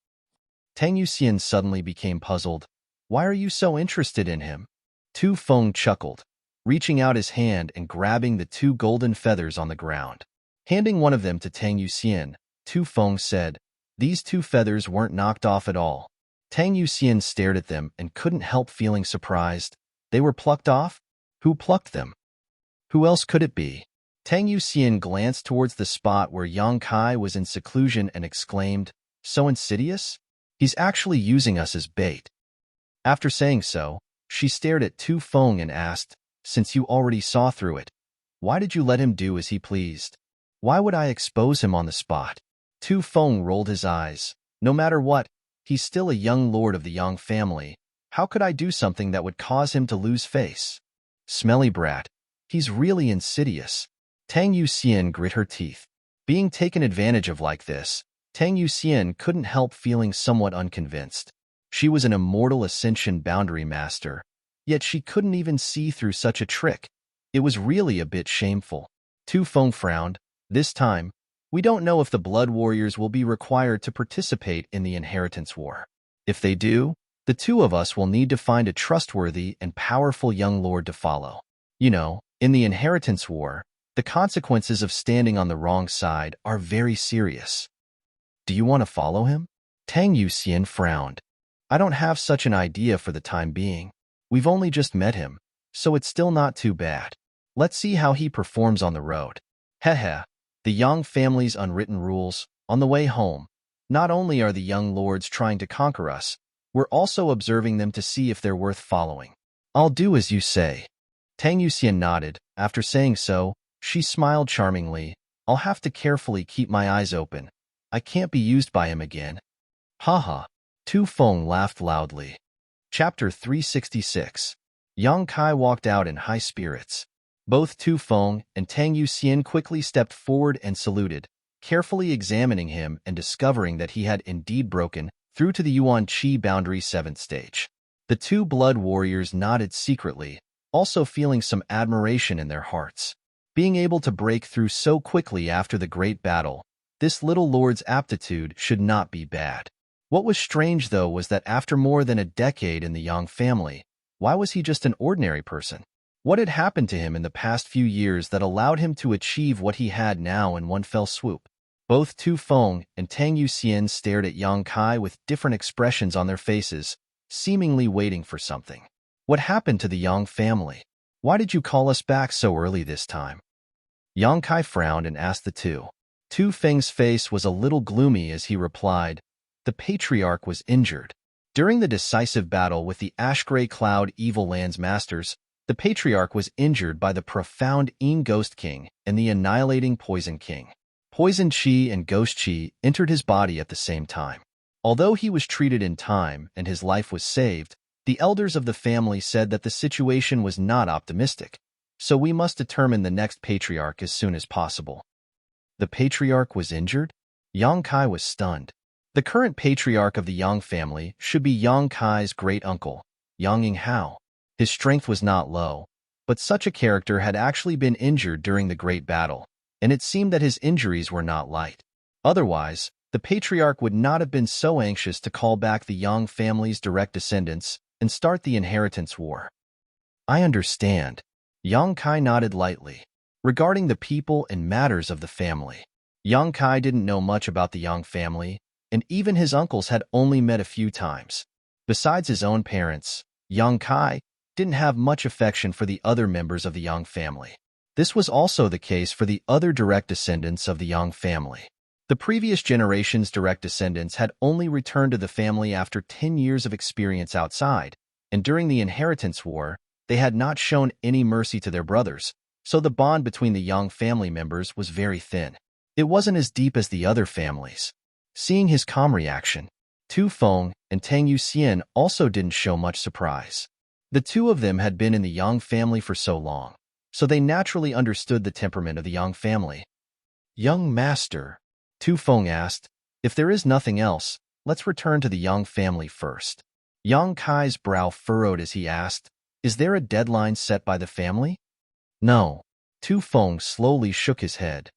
Tang Yuxian suddenly became puzzled. Why are you so interested in him? Tu Feng chuckled, reaching out his hand and grabbing the 2 golden feathers on the ground. Handing one of them to Tang Yuxian, Tu Feng said, These 2 feathers weren't knocked off at all. Tang Yuxian stared at them and couldn't help feeling surprised. They were plucked off? Who plucked them? Who else could it be? Tang Yuxian glanced towards the spot where Yang Kai was in seclusion and exclaimed, So insidious? He's actually using us as bait. After saying so, she stared at Tu Feng and asked, Since you already saw through it, why did you let him do as he pleased? Why would I expose him on the spot? Tu Feng rolled his eyes. No matter what, he's still a young lord of the Yang family. How could I do something that would cause him to lose face? Smelly brat. He's really insidious. Tang Yuxian grit her teeth. Being taken advantage of like this, Tang Yuxian couldn't help feeling somewhat unconvinced. She was an immortal Ascension boundary master, yet she couldn't even see through such a trick. It was really a bit shameful. Tu Feng frowned. This time, we don't know if the Blood Warriors will be required to participate in the inheritance war. If they do, the two of us will need to find a trustworthy and powerful young lord to follow. You know, in the inheritance war, the consequences of standing on the wrong side are very serious. Do you want to follow him? Tang Yuxian frowned. I don't have such an idea for the time being. We've only just met him, so it's still not too bad. Let's see how he performs on the road. Heh. The Yang family's unwritten rules. On the way home, not only are the young lords trying to conquer us, we're also observing them to see if they're worth following. I'll do as you say. Tang Yuxian nodded. After saying so, she smiled charmingly. I'll have to carefully keep my eyes open. I can't be used by him again. Haha. Tu Feng laughed loudly. Chapter 366. Yang Kai walked out in high spirits. Both Tu Feng and Tang Yuxian quickly stepped forward and saluted, carefully examining him and discovering that he had indeed broken through to the Yuan Qi boundary 7th stage. The two blood warriors nodded secretly, also feeling some admiration in their hearts. Being able to break through so quickly after the great battle, this little lord's aptitude should not be bad. What was strange, though, was that after more than a decade in the Yang family, why was he just an ordinary person? What had happened to him in the past few years that allowed him to achieve what he had now in one fell swoop? Both Tu Feng and Tang Yuxian stared at Yang Kai with different expressions on their faces, seemingly waiting for something. What happened to the Yang family? Why did you call us back so early this time? Yang Kai frowned and asked the two. Tu Feng's face was a little gloomy as he replied, the patriarch was injured. During the decisive battle with the Ash-Gray Cloud Evil Lands Masters, the patriarch was injured by the profound Yin Ghost King and the annihilating Poison King. Poison Qi and Ghost Qi entered his body at the same time. Although he was treated in time and his life was saved, the elders of the family said that the situation was not optimistic, so we must determine the next patriarch as soon as possible. The patriarch was injured? Yang Kai was stunned. The current patriarch of the Yang family should be Yang Kai's great-uncle, Yang Yinghao. His strength was not low, but such a character had actually been injured during the Great Battle, and it seemed that his injuries were not light. Otherwise, the patriarch would not have been so anxious to call back the Yang family's direct descendants and start the inheritance war. I understand. Yang Kai nodded lightly. Regarding the people and matters of the family, Yang Kai didn't know much about the Yang family, and even his uncles had only met a few times. Besides his own parents, Yang Kai didn't have much affection for the other members of the Yang family. This was also the case for the other direct descendants of the Yang family. The previous generation's direct descendants had only returned to the family after 10 years of experience outside, and during the inheritance war, they had not shown any mercy to their brothers, so the bond between the Yang family members was very thin. It wasn't as deep as the other families. Seeing his calm reaction, Tu Feng and Tang Yuxian also didn't show much surprise. The two of them had been in the Yang family for so long, so they naturally understood the temperament of the Yang family. Young master, Tu Feng asked, if there is nothing else, let's return to the Yang family first. Yang Kai's brow furrowed as he asked, is there a deadline set by the family? No. Tu Feng slowly shook his head.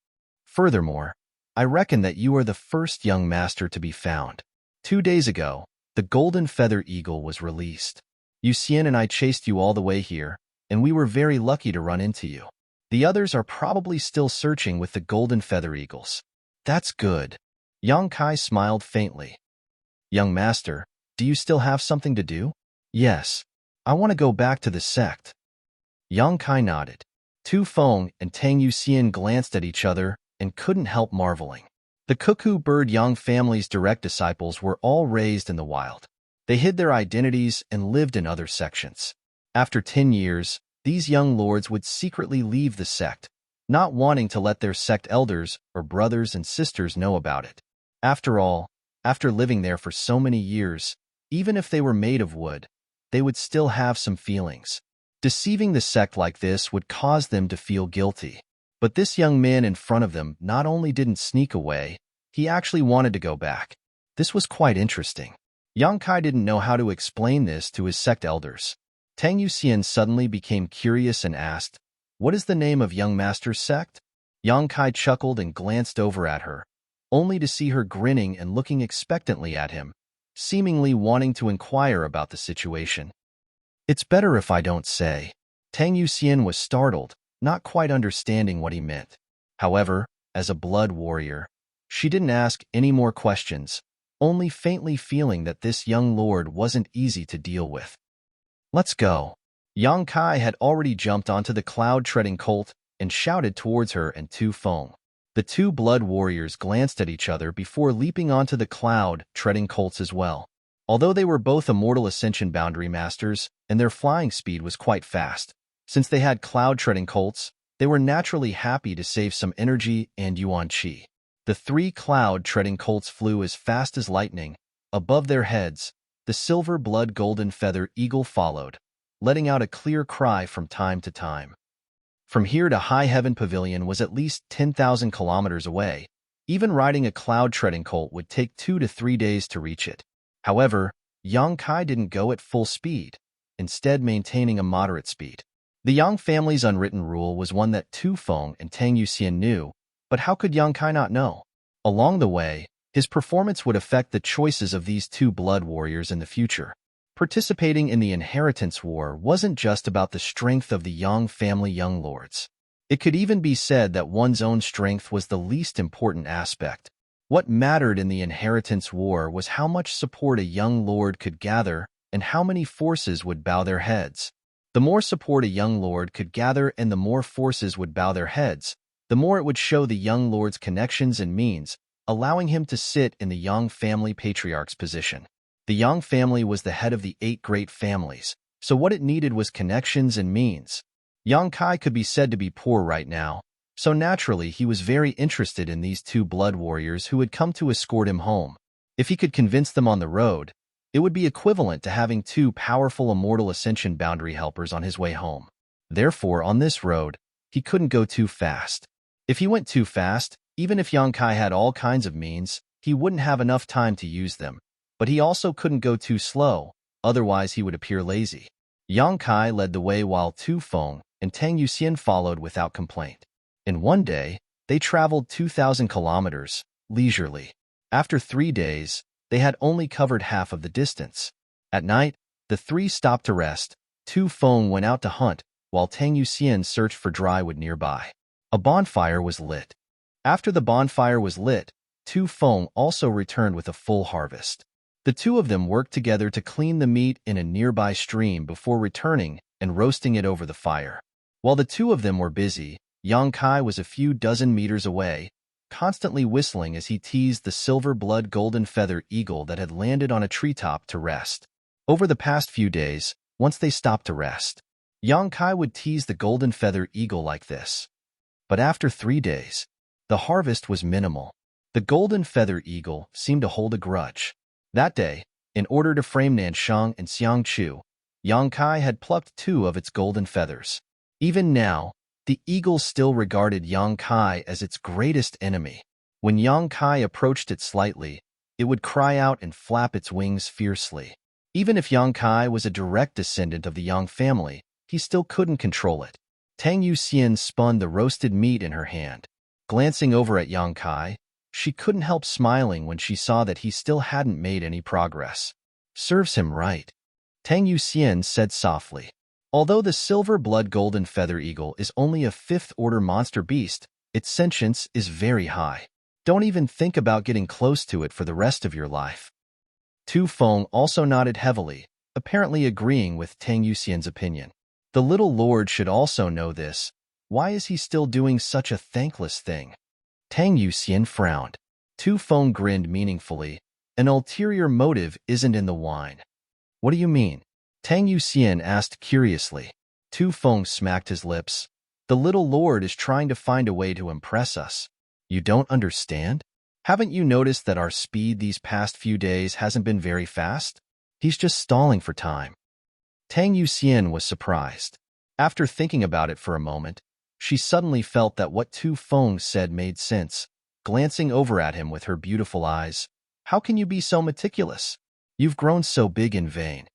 Furthermore, I reckon that you are the first young master to be found. 2 days ago, the Golden Feather Eagle was released. Yuxian and I chased you all the way here, and we were very lucky to run into you. The others are probably still searching with the Golden Feather Eagles. That's good. Yang Kai smiled faintly. Young master, do you still have something to do? Yes. I want to go back to the sect. Yang Kai nodded. Tu Feng and Tang Yuxian glanced at each other and couldn't help marveling. The cuckoo bird Yang family's direct disciples were all raised in the wild. They hid their identities and lived in other sections. After 10 years, these young lords would secretly leave the sect, not wanting to let their sect elders or brothers and sisters know about it. After all, after living there for so many years, even if they were made of wood, they would still have some feelings. Deceiving the sect like this would cause them to feel guilty. But this young man in front of them not only didn't sneak away, he actually wanted to go back. This was quite interesting. Yang Kai didn't know how to explain this to his sect elders. Tang Yuxian suddenly became curious and asked, "What is the name of young master's sect?" Yang Kai chuckled and glanced over at her, only to see her grinning and looking expectantly at him, seemingly wanting to inquire about the situation. "It's better if I don't say." Tang Yuxian was startled, not quite understanding what he meant. However, as a blood warrior, she didn't ask any more questions, only faintly feeling that this young lord wasn't easy to deal with. "Let's go." Yang Kai had already jumped onto the cloud-treading colt and shouted towards her and Tu Feng. The two blood warriors glanced at each other before leaping onto the cloud-treading colts as well. Although they were both immortal ascension boundary masters and their flying speed was quite fast, since they had cloud-treading colts, they were naturally happy to save some energy and yuan qi. The three cloud-treading colts flew as fast as lightning. Above their heads, the silver blood golden feather eagle followed, letting out a clear cry from time to time. From here to High Heaven Pavilion was at least 10,000 kilometers away. Even riding a cloud-treading colt would take 2 to 3 days to reach it. However, Yang Kai didn't go at full speed, instead maintaining a moderate speed. The Yang family's unwritten rule was one that Tu Feng and Tang Yuxian knew, but how could Yang Kai not know? Along the way, his performance would affect the choices of these two blood warriors in the future. Participating in the inheritance war wasn't just about the strength of the Yang family young lords. It could even be said that one's own strength was the least important aspect. What mattered in the inheritance war was how much support a young lord could gather and how many forces would bow their heads. The more support a young lord could gather and the more forces would bow their heads, the more it would show the young lord's connections and means, allowing him to sit in the Yang family patriarch's position. The Yang family was the head of the 8 great families, so what it needed was connections and means. Yang Kai could be said to be poor right now, so naturally he was very interested in these two blood warriors who had come to escort him home. If he could convince them on the road, it would be equivalent to having 2 powerful immortal ascension boundary helpers on his way home. Therefore, on this road, he couldn't go too fast. If he went too fast, even if Yang Kai had all kinds of means, he wouldn't have enough time to use them. But he also couldn't go too slow, otherwise he would appear lazy. Yang Kai led the way while Tu Feng and Tang Yuxian followed without complaint. In one day, they traveled 2,000 kilometers, leisurely. After 3 days, they had only covered half of the distance. At night, the 3 stopped to rest. Tu Feng went out to hunt, while Tang Yuxian searched for dry wood nearby. A bonfire was lit. After the bonfire was lit, Tu Feng also returned with a full harvest. The two of them worked together to clean the meat in a nearby stream before returning and roasting it over the fire. While the two of them were busy, Yang Kai was a few dozen meters away, constantly whistling as he teased the silver blood golden feather eagle that had landed on a treetop to rest. Over the past few days, once they stopped to rest, Yang Kai would tease the golden feather eagle like this. But after 3 days, the harvest was minimal. The golden feather eagle seemed to hold a grudge. That day, in order to frame Nanshang and Xiangchu, Yang Kai had plucked 2 of its golden feathers. Even now, the eagle still regarded Yang Kai as its greatest enemy. When Yang Kai approached it slightly, it would cry out and flap its wings fiercely. Even if Yang Kai was a direct descendant of the Yang family, he still couldn't control it. Tang Yuxian spun the roasted meat in her hand. Glancing over at Yang Kai, she couldn't help smiling when she saw that he still hadn't made any progress. "Serves him right," Tang Yuxian said softly. Although the silver blood golden feather eagle is only a 5th-order monster beast, its sentience is very high. Don't even think about getting close to it for the rest of your life. Tu Feng also nodded heavily, apparently agreeing with Tang Yuxian's opinion. The little lord should also know this. Why is he still doing such a thankless thing? Tang Yuxian frowned. Tu Feng grinned meaningfully. An ulterior motive isn't in the wine. What do you mean? Tang Yuxian asked curiously. Tu Feng smacked his lips. The little lord is trying to find a way to impress us. You don't understand? Haven't you noticed that our speed these past few days hasn't been very fast? He's just stalling for time. Tang Yuxian was surprised. After thinking about it for a moment, she suddenly felt that what Tu Feng said made sense. Glancing over at him with her beautiful eyes, how can you be so meticulous? You've grown so big in vain.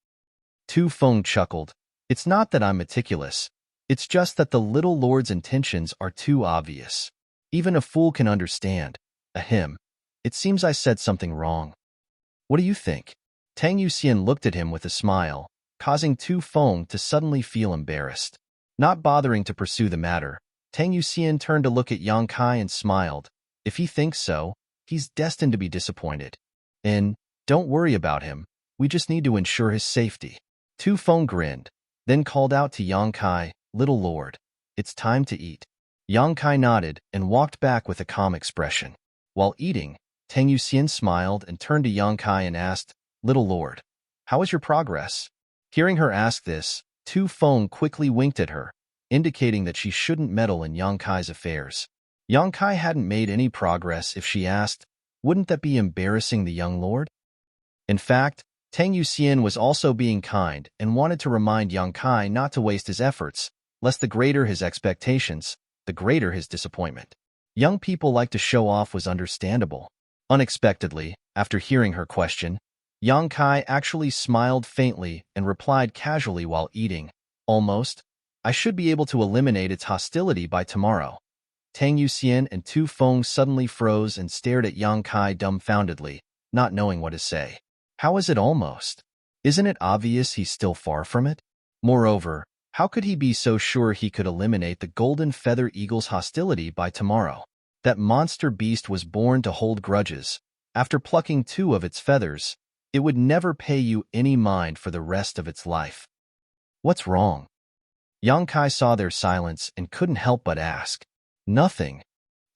Tu Feng chuckled. It's not that I'm meticulous. It's just that the little lord's intentions are too obvious. Even a fool can understand. Ahem. It seems I said something wrong. What do you think? Tang Yuxian looked at him with a smile, causing Tu Feng to suddenly feel embarrassed. Not bothering to pursue the matter, Tang Yuxian turned to look at Yang Kai and smiled. If he thinks so, he's destined to be disappointed. Don't worry about him. We just need to ensure his safety. Tu Feng grinned, then called out to Yang Kai, Little Lord, it's time to eat. Yang Kai nodded and walked back with a calm expression. While eating, Tang Yuxian smiled and turned to Yang Kai and asked, Little Lord, how is your progress? Hearing her ask this, Tu Feng quickly winked at her, indicating that she shouldn't meddle in Yang Kai's affairs. Yang Kai hadn't made any progress if she asked, wouldn't that be embarrassing the young lord? In fact, Tang Yuxian was also being kind and wanted to remind Yang Kai not to waste his efforts, lest the greater his expectations, the greater his disappointment. Young people like to show off was understandable. Unexpectedly, after hearing her question, Yang Kai actually smiled faintly and replied casually while eating, Almost. I should be able to eliminate its hostility by tomorrow. Tang Yuxian and Tu Feng suddenly froze and stared at Yang Kai dumbfoundedly, not knowing what to say. How is it almost? Isn't it obvious he's still far from it? Moreover, how could he be so sure he could eliminate the golden feather eagle's hostility by tomorrow? That monster beast was born to hold grudges. After plucking 2 of its feathers, it would never pay you any mind for the rest of its life. What's wrong? Yang Kai saw their silence and couldn't help but ask. Nothing.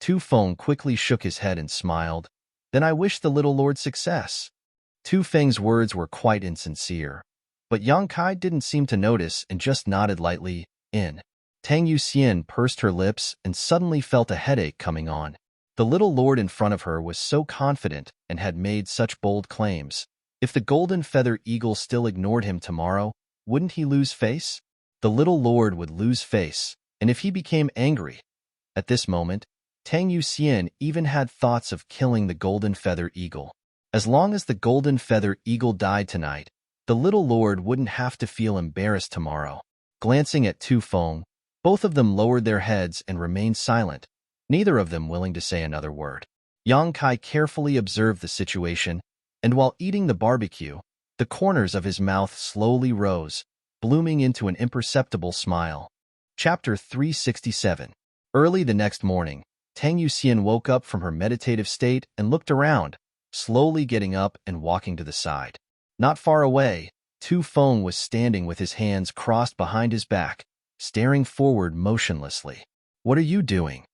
Tu Feng quickly shook his head and smiled. Then I wish the little lord success. Tu Feng's words were quite insincere, but Yang Kai didn't seem to notice and just nodded lightly, in. Tang Yuxian pursed her lips and suddenly felt a headache coming on. The little lord in front of her was so confident and had made such bold claims. If the golden feather eagle still ignored him tomorrow, wouldn't he lose face? The little lord would lose face, and if he became angry. At this moment, Tang Yuxian even had thoughts of killing the golden feather eagle. As long as the golden feather eagle died tonight, the little lord wouldn't have to feel embarrassed tomorrow. Glancing at Tu Feng, both of them lowered their heads and remained silent, neither of them willing to say another word. Yang Kai carefully observed the situation, and while eating the barbecue, the corners of his mouth slowly rose, blooming into an imperceptible smile. Chapter 367. Early the next morning, Tang Yuxian woke up from her meditative state and looked around, slowly getting up and walking to the side. Not far away, Tu Feng was standing with his hands crossed behind his back, staring forward motionlessly. What are you doing?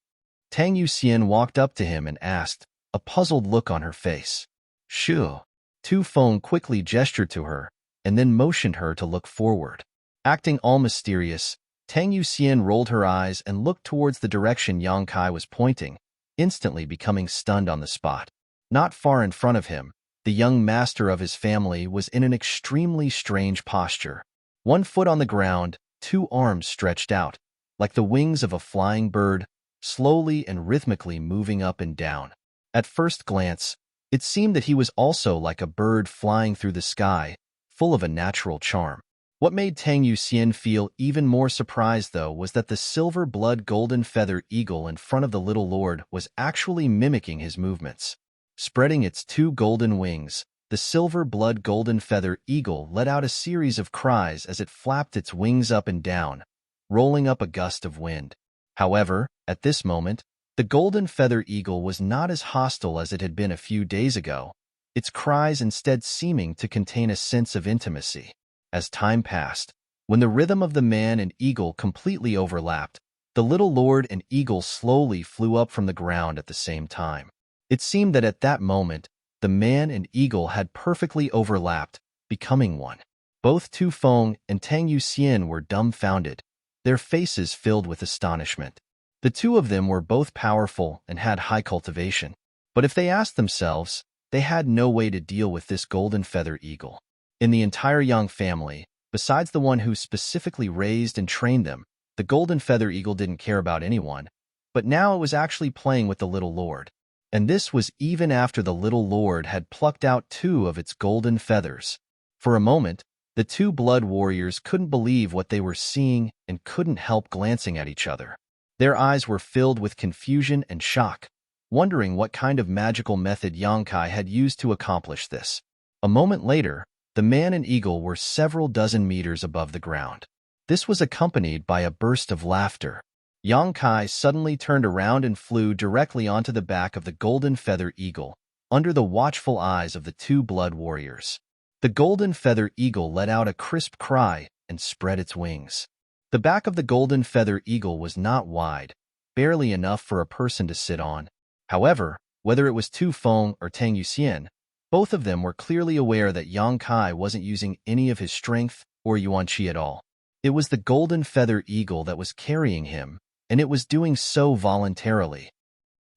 Tang Yuxian walked up to him and asked, a puzzled look on her face. Shoo. Tu Feng quickly gestured to her, and then motioned her to look forward. Acting all mysterious, Tang Yuxian rolled her eyes and looked towards the direction Yang Kai was pointing, instantly becoming stunned on the spot. Not far in front of him, the young master of his family was in an extremely strange posture. 1 foot on the ground, 2 arms stretched out, like the wings of a flying bird, slowly and rhythmically moving up and down. At first glance, it seemed that he was also like a bird flying through the sky, full of a natural charm. What made Tang Yuxian feel even more surprised, though, was that the silver blood golden feather eagle in front of the little lord was actually mimicking his movements. Spreading its 2 golden wings, the silver blood golden feather eagle let out a series of cries as it flapped its wings up and down, rolling up a gust of wind. However, at this moment, the golden feather eagle was not as hostile as it had been a few days ago, its cries instead seeming to contain a sense of intimacy. As time passed, when the rhythm of the man and eagle completely overlapped, the little lord and eagle slowly flew up from the ground at the same time. It seemed that at that moment, the man and eagle had perfectly overlapped, becoming one. Both Tu Feng and Tang Yuxian were dumbfounded, their faces filled with astonishment. The two of them were both powerful and had high cultivation, but if they asked themselves, they had no way to deal with this golden feather eagle. In the entire Yang family, besides the one who specifically raised and trained them, the golden feather eagle didn't care about anyone, but now it was actually playing with the little lord. And this was even after the little lord had plucked out 2 of its golden feathers. For a moment, the 2 blood warriors couldn't believe what they were seeing and couldn't help glancing at each other. Their eyes were filled with confusion and shock, wondering what kind of magical method Yangkai had used to accomplish this. A moment later, the man and eagle were several dozen meters above the ground. This was accompanied by a burst of laughter. Yangkai suddenly turned around and flew directly onto the back of the golden feather eagle, under the watchful eyes of the 2 blood warriors. The golden feather eagle let out a crisp cry and spread its wings. The back of the golden feather eagle was not wide, barely enough for a person to sit on. However, whether it was Tu Feng or Tang Yuxian, both of them were clearly aware that Yang Kai wasn't using any of his strength or Yuan Qi at all. It was the golden feather eagle that was carrying him, and it was doing so voluntarily.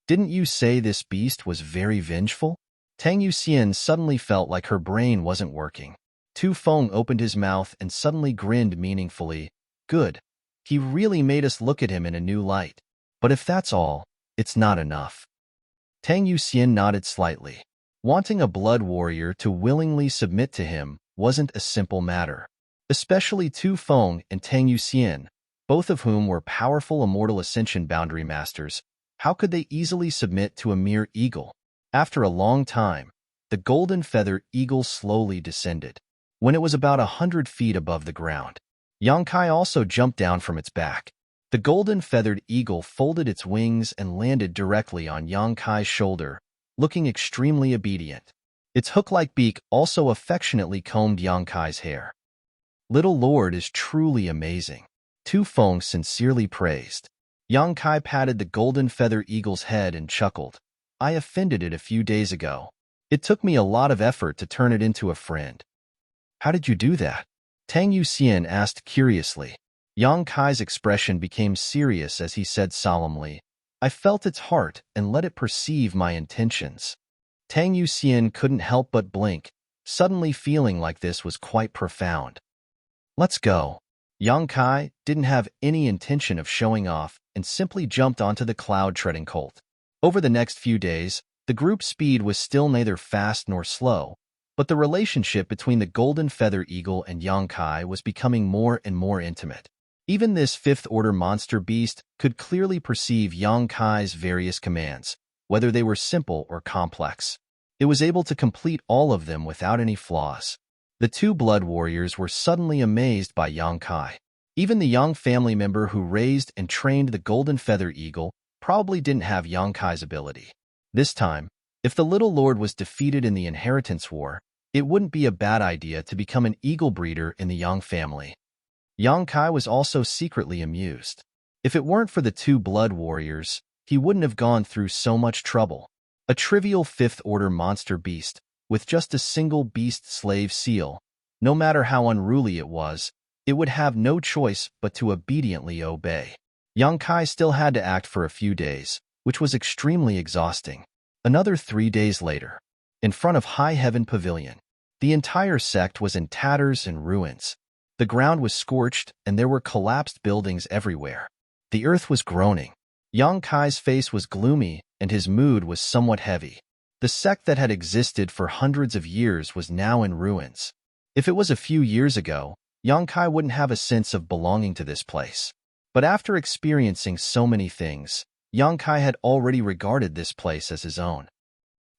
Didn't you say this beast was very vengeful? Tang Yuxian suddenly felt like her brain wasn't working. Tu Feng opened his mouth and suddenly grinned meaningfully. Good. He really made us look at him in a new light. But if that's all, it's not enough. Tang Yuxian nodded slightly. Wanting a blood warrior to willingly submit to him wasn't a simple matter. Especially Tu Feng and Tang Yuxian, both of whom were powerful immortal ascension boundary masters. How could they easily submit to a mere eagle? After a long time, the golden feather eagle slowly descended. When it was about 100 feet above the ground, Yangkai also jumped down from its back. The golden feathered eagle folded its wings and landed directly on Yangkai's shoulder, looking extremely obedient. Its hook-like beak also affectionately combed Yangkai's hair. Little Lord is truly amazing, Tu Feng sincerely praised. Yangkai patted the golden feather eagle's head and chuckled. I offended it a few days ago. It took me a lot of effort to turn it into a friend. How did you do that? Tang Yuxian asked curiously. Yangkai's expression became serious as he said solemnly, I felt its heart and let it perceive my intentions. Tang Yuxian couldn't help but blink, suddenly feeling like this was quite profound. Let's go. Yangkai didn't have any intention of showing off and simply jumped onto the cloud-treading colt. Over the next few days, the group's speed was still neither fast nor slow, but the relationship between the golden feather eagle and Yangkai was becoming more and more intimate. Even this fifth-order monster beast could clearly perceive Yangkai's various commands, whether they were simple or complex. It was able to complete all of them without any flaws. The 2 blood warriors were suddenly amazed by Yangkai. Even the Yang family member who raised and trained the golden feather eagle probably didn't have Yangkai's ability. This time, if the little lord was defeated in the inheritance war, it wouldn't be a bad idea to become an eagle breeder in the Yang family. Yangkai was also secretly amused. If it weren't for the 2 blood warriors, he wouldn't have gone through so much trouble. A trivial 5th-order monster beast, with just a single beast slave seal, no matter how unruly it would have no choice but to obediently obey. Yangkai still had to act for a few days, which was extremely exhausting. Another 3 days later, in front of High Heaven Pavilion, the entire sect was in tatters and ruins. The ground was scorched and there were collapsed buildings everywhere. The earth was groaning. Yangkai's face was gloomy and his mood was somewhat heavy. The sect that had existed for hundreds of years was now in ruins. If it was a few years ago, Yangkai wouldn't have a sense of belonging to this place. But after experiencing so many things, Yangkai had already regarded this place as his own.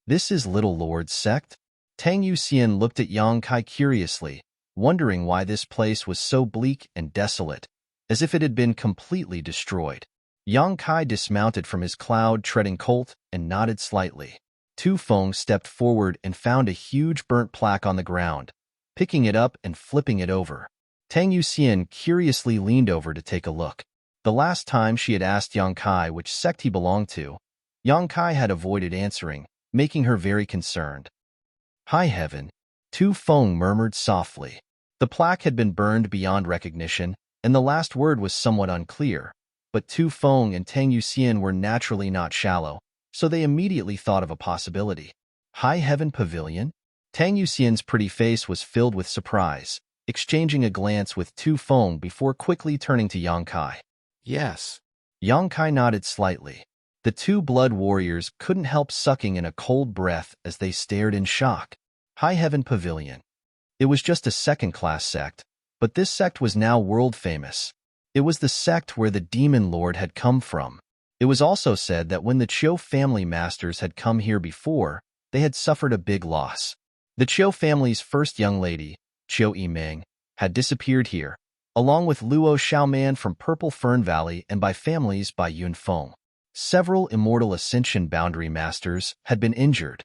This is Little Lord's sect? Tang Yuxian looked at Yangkai curiously, wondering why this place was so bleak and desolate, as if it had been completely destroyed. Yangkai dismounted from his cloud-treading colt and nodded slightly. Tu Feng stepped forward and found a huge burnt plaque on the ground, picking it up and flipping it over. Tang Yuxian curiously leaned over to take a look. The last time she had asked Yangkai which sect he belonged to, Yangkai had avoided answering, making her very concerned. High Heaven, Tu Feng murmured softly. The plaque had been burned beyond recognition, and the last word was somewhat unclear, but Tu Feng and Tang Yuxian were naturally not shallow, so they immediately thought of a possibility. High Heaven Pavilion? Tang Yuxian's pretty face was filled with surprise, exchanging a glance with Tu Feng before quickly turning to Yang Kai. Yes. Yang Kai nodded slightly. The two blood warriors couldn't help sucking in a cold breath as they stared in shock. High Heaven Pavilion. It was just a second-class sect, but this sect was now world-famous. It was the sect where the Demon Lord had come from. It was also said that when the Chiu family masters had come here before, they had suffered a big loss. The Chiu family's first young lady, Chiu Yimeng, had disappeared here, along with Luo Xiaoman from Purple Fern Valley and by families by Yunfeng. Several Immortal Ascension Boundary Masters had been injured.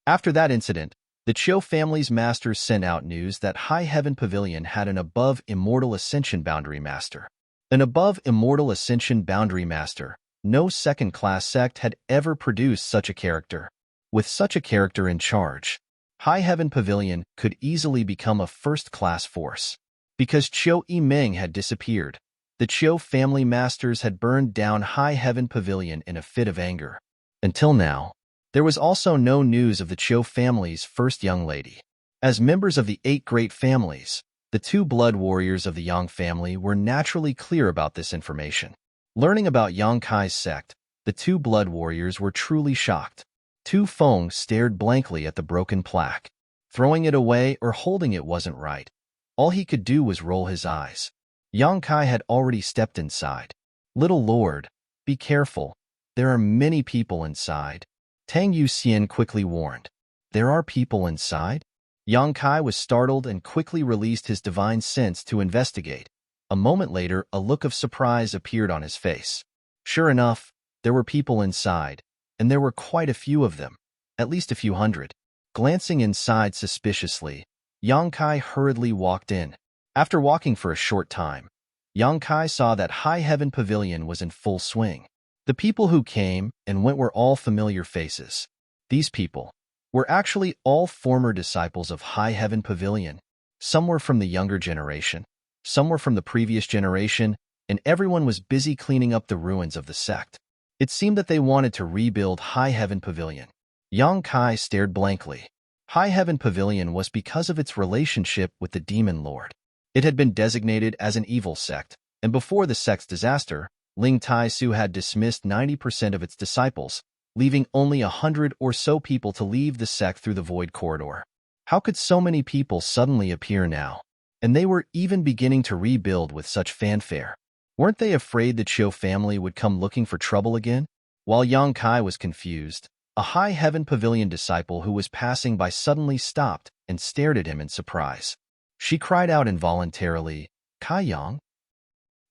After that incident, the Chiu family's masters sent out news that High Heaven Pavilion had an above Immortal Ascension Boundary Master. An above Immortal Ascension Boundary Master. No second-class sect had ever produced such a character. With such a character in charge, High Heaven Pavilion could easily become a first-class force. Because Chiu Yimeng had disappeared, the Chiu family masters had burned down High Heaven Pavilion in a fit of anger. Until now, there was also no news of the Chiu family's first young lady. As members of the 8 great families, the 2 blood warriors of the Yang family were naturally clear about this information. Learning about Yang Kai's sect, the 2 blood warriors were truly shocked. Tu Feng stared blankly at the broken plaque. Throwing it away or holding it wasn't right. All he could do was roll his eyes. Yang Kai had already stepped inside. "Little Lord, be careful. There are many people inside," Tang Yuxian quickly warned. "There are people inside?" Yang Kai was startled and quickly released his divine sense to investigate. A moment later, a look of surprise appeared on his face. Sure enough, there were people inside, and there were quite a few of them, at least a few hundred. Glancing inside suspiciously, Yang Kai hurriedly walked in. After walking for a short time, Yang Kai saw that High Heaven Pavilion was in full swing. The people who came and went were all familiar faces. These people were actually all former disciples of High Heaven Pavilion. Some were from the younger generation, some were from the previous generation, and everyone was busy cleaning up the ruins of the sect. It seemed that they wanted to rebuild High Heaven Pavilion. Yang Kai stared blankly. High Heaven Pavilion was because of its relationship with the Demon Lord. It had been designated as an evil sect, and before the sect's disaster, Ling Tai-su had dismissed 90% of its disciples, leaving only 100 or so people to leave the sect through the Void Corridor. How could so many people suddenly appear now? And they were even beginning to rebuild with such fanfare. Weren't they afraid the Chiu family would come looking for trouble again? While Yang Kai was confused, a High Heaven Pavilion disciple who was passing by suddenly stopped and stared at him in surprise. She cried out involuntarily, "Kai Yang?"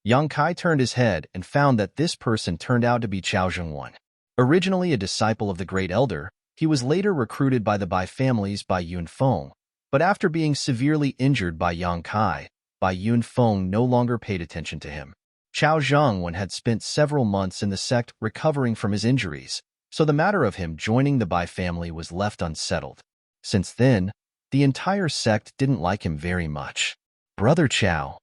Yang Kai turned his head and found that this person turned out to be Chao Zhengwan. Originally a disciple of the Great Elder, he was later recruited by the Bai families by Yunfeng, but after being severely injured by Yang Kai, Bai Yunfeng no longer paid attention to him. Chao Zhengwan had spent several months in the sect recovering from his injuries, so the matter of him joining the Bai family was left unsettled. Since then, the entire sect didn't like him very much. "Brother Chao,"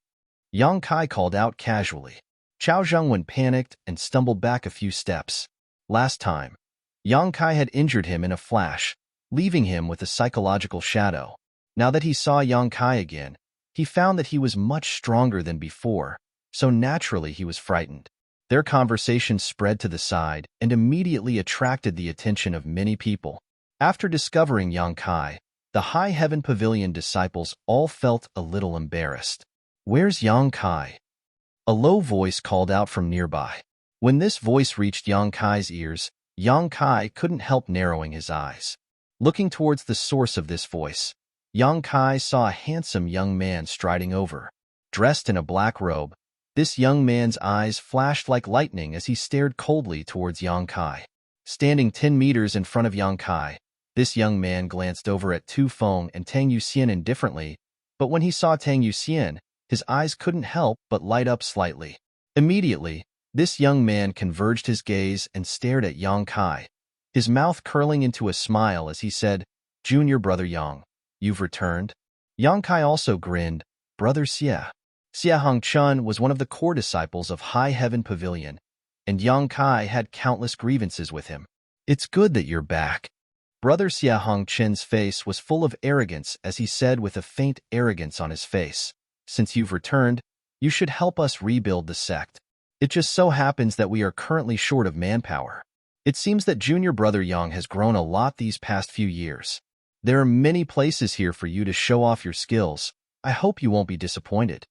Yang Kai called out casually. Chao Zhengwan panicked and stumbled back a few steps. Last time, Yang Kai had injured him in a flash, leaving him with a psychological shadow. Now that he saw Yang Kai again, he found that he was much stronger than before, so naturally he was frightened. Their conversation spread to the side and immediately attracted the attention of many people. After discovering Yang Kai, the High Heaven Pavilion disciples all felt a little embarrassed. "Where's Yang Kai?" A low voice called out from nearby. When this voice reached Yang Kai's ears, Yang Kai couldn't help narrowing his eyes. Looking towards the source of this voice, Yang Kai saw a handsome young man striding over. Dressed in a black robe, this young man's eyes flashed like lightning as he stared coldly towards Yang Kai. Standing 10 meters in front of Yang Kai, this young man glanced over at Tu Feng and Tang Yuxian indifferently, but when he saw Tang Yuxian, his eyes couldn't help but light up slightly. Immediately, this young man converged his gaze and stared at Yang Kai, his mouth curling into a smile as he said, "Junior brother Yang, you've returned?" Yang Kai also grinned, "Brother Xie." Xia Hongchun was one of the core disciples of High Heaven Pavilion, and Yang Kai had countless grievances with him. "It's good that you're back." Brother Xia Hongchun's face was full of arrogance as he said with a faint arrogance on his face, "Since you've returned, you should help us rebuild the sect. It just so happens that we are currently short of manpower. It seems that junior brother Yang has grown a lot these past few years. There are many places here for you to show off your skills. I hope you won't be disappointed."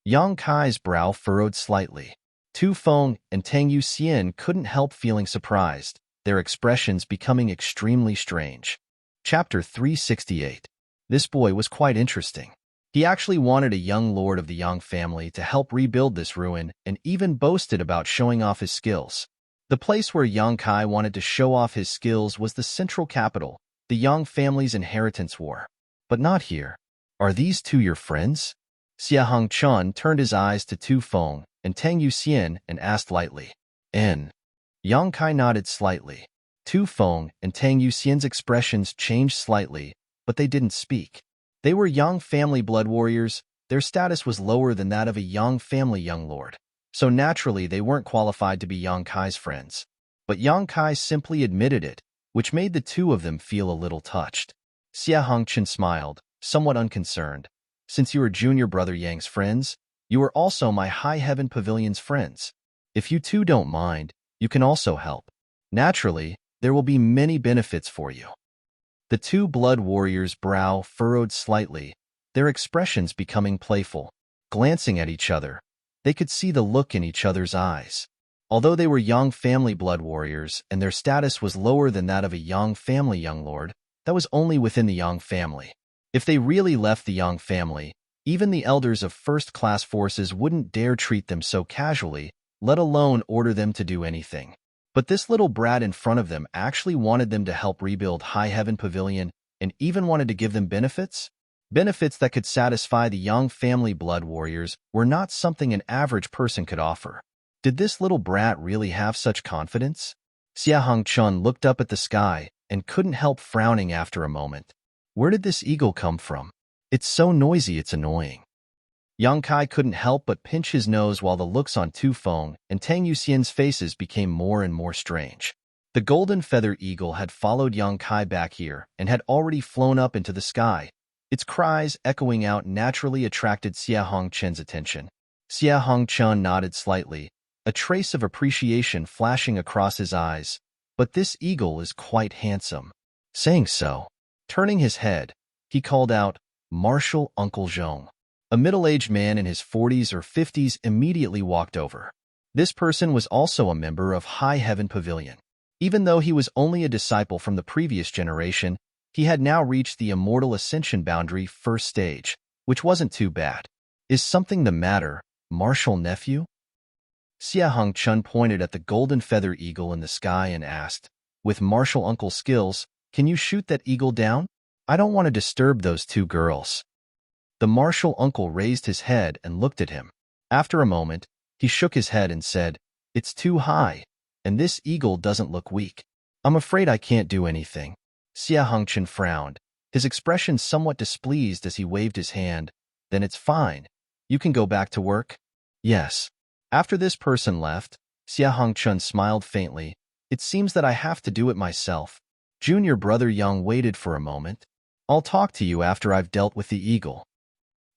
Yang Kai's brow furrowed slightly. Tu Feng and Tang Yuxian couldn't help feeling surprised, their expressions becoming extremely strange. Chapter 368. This boy was quite interesting. He actually wanted a young lord of the Yang family to help rebuild this ruin and even boasted about showing off his skills. The place where Yang Kai wanted to show off his skills was the central capital, the Yang family's inheritance war. But not here. "Are these two your friends?" Xia Hongchun turned his eyes to Tu Feng and Tang Yuxian and asked lightly. "N." Yang Kai nodded slightly. Tu Feng and Tang Yuxian's expressions changed slightly, but they didn't speak. They were Yang family blood warriors. Their status was lower than that of a Yang family young lord, so naturally they weren't qualified to be Yang Kai's friends. But Yang Kai simply admitted it, which made the two of them feel a little touched. Xia Hongchun smiled, somewhat unconcerned. "Since you are junior brother Yang's friends, you are also my High Heaven Pavilion's friends. If you two don't mind, you can also help. Naturally, there will be many benefits for you." The two blood warriors' brow furrowed slightly, their expressions becoming playful. Glancing at each other, they could see the look in each other's eyes. Although they were Yang family blood warriors and their status was lower than that of a Yang family young lord, that was only within the Yang family. If they really left the Yang family, even the elders of first-class forces wouldn't dare treat them so casually, let alone order them to do anything. But this little brat in front of them actually wanted them to help rebuild High Heaven Pavilion and even wanted to give them benefits? Benefits that could satisfy the Yang family blood warriors were not something an average person could offer. Did this little brat really have such confidence? Xia Hongchun looked up at the sky and couldn't help frowning after a moment. Where did this eagle come from? It's so noisy it's annoying. Yang Kai couldn't help but pinch his nose while the looks on Tu Feng and Tang Yuxian's faces became more and more strange. The golden feather eagle had followed Yang Kai back here and had already flown up into the sky. Its cries echoing out naturally attracted Xia Hongchun's attention. Xia Hongchun nodded slightly, a trace of appreciation flashing across his eyes. "But this eagle is quite handsome." Saying so, turning his head, he called out, "Marshal Uncle Zhong." A middle-aged man in his 40s or 50s immediately walked over. This person was also a member of High Heaven Pavilion. Even though he was only a disciple from the previous generation, he had now reached the Immortal Ascension boundary first stage, which wasn't too bad. "Is something the matter, Marshal Nephew?" Xia Hongchun pointed at the golden feather eagle in the sky and asked, "With Marshal Uncle's skills, can you shoot that eagle down? I don't want to disturb those two girls." The martial uncle raised his head and looked at him. After a moment, he shook his head and said, "It's too high, and this eagle doesn't look weak. I'm afraid I can't do anything." Xia Hongchun frowned, his expression somewhat displeased as he waved his hand. "Then it's fine. You can go back to work?" "Yes." After this person left, Xia Hongchun smiled faintly. "It seems that I have to do it myself." Junior brother Yang waited for a moment. "I'll talk to you after I've dealt with the eagle."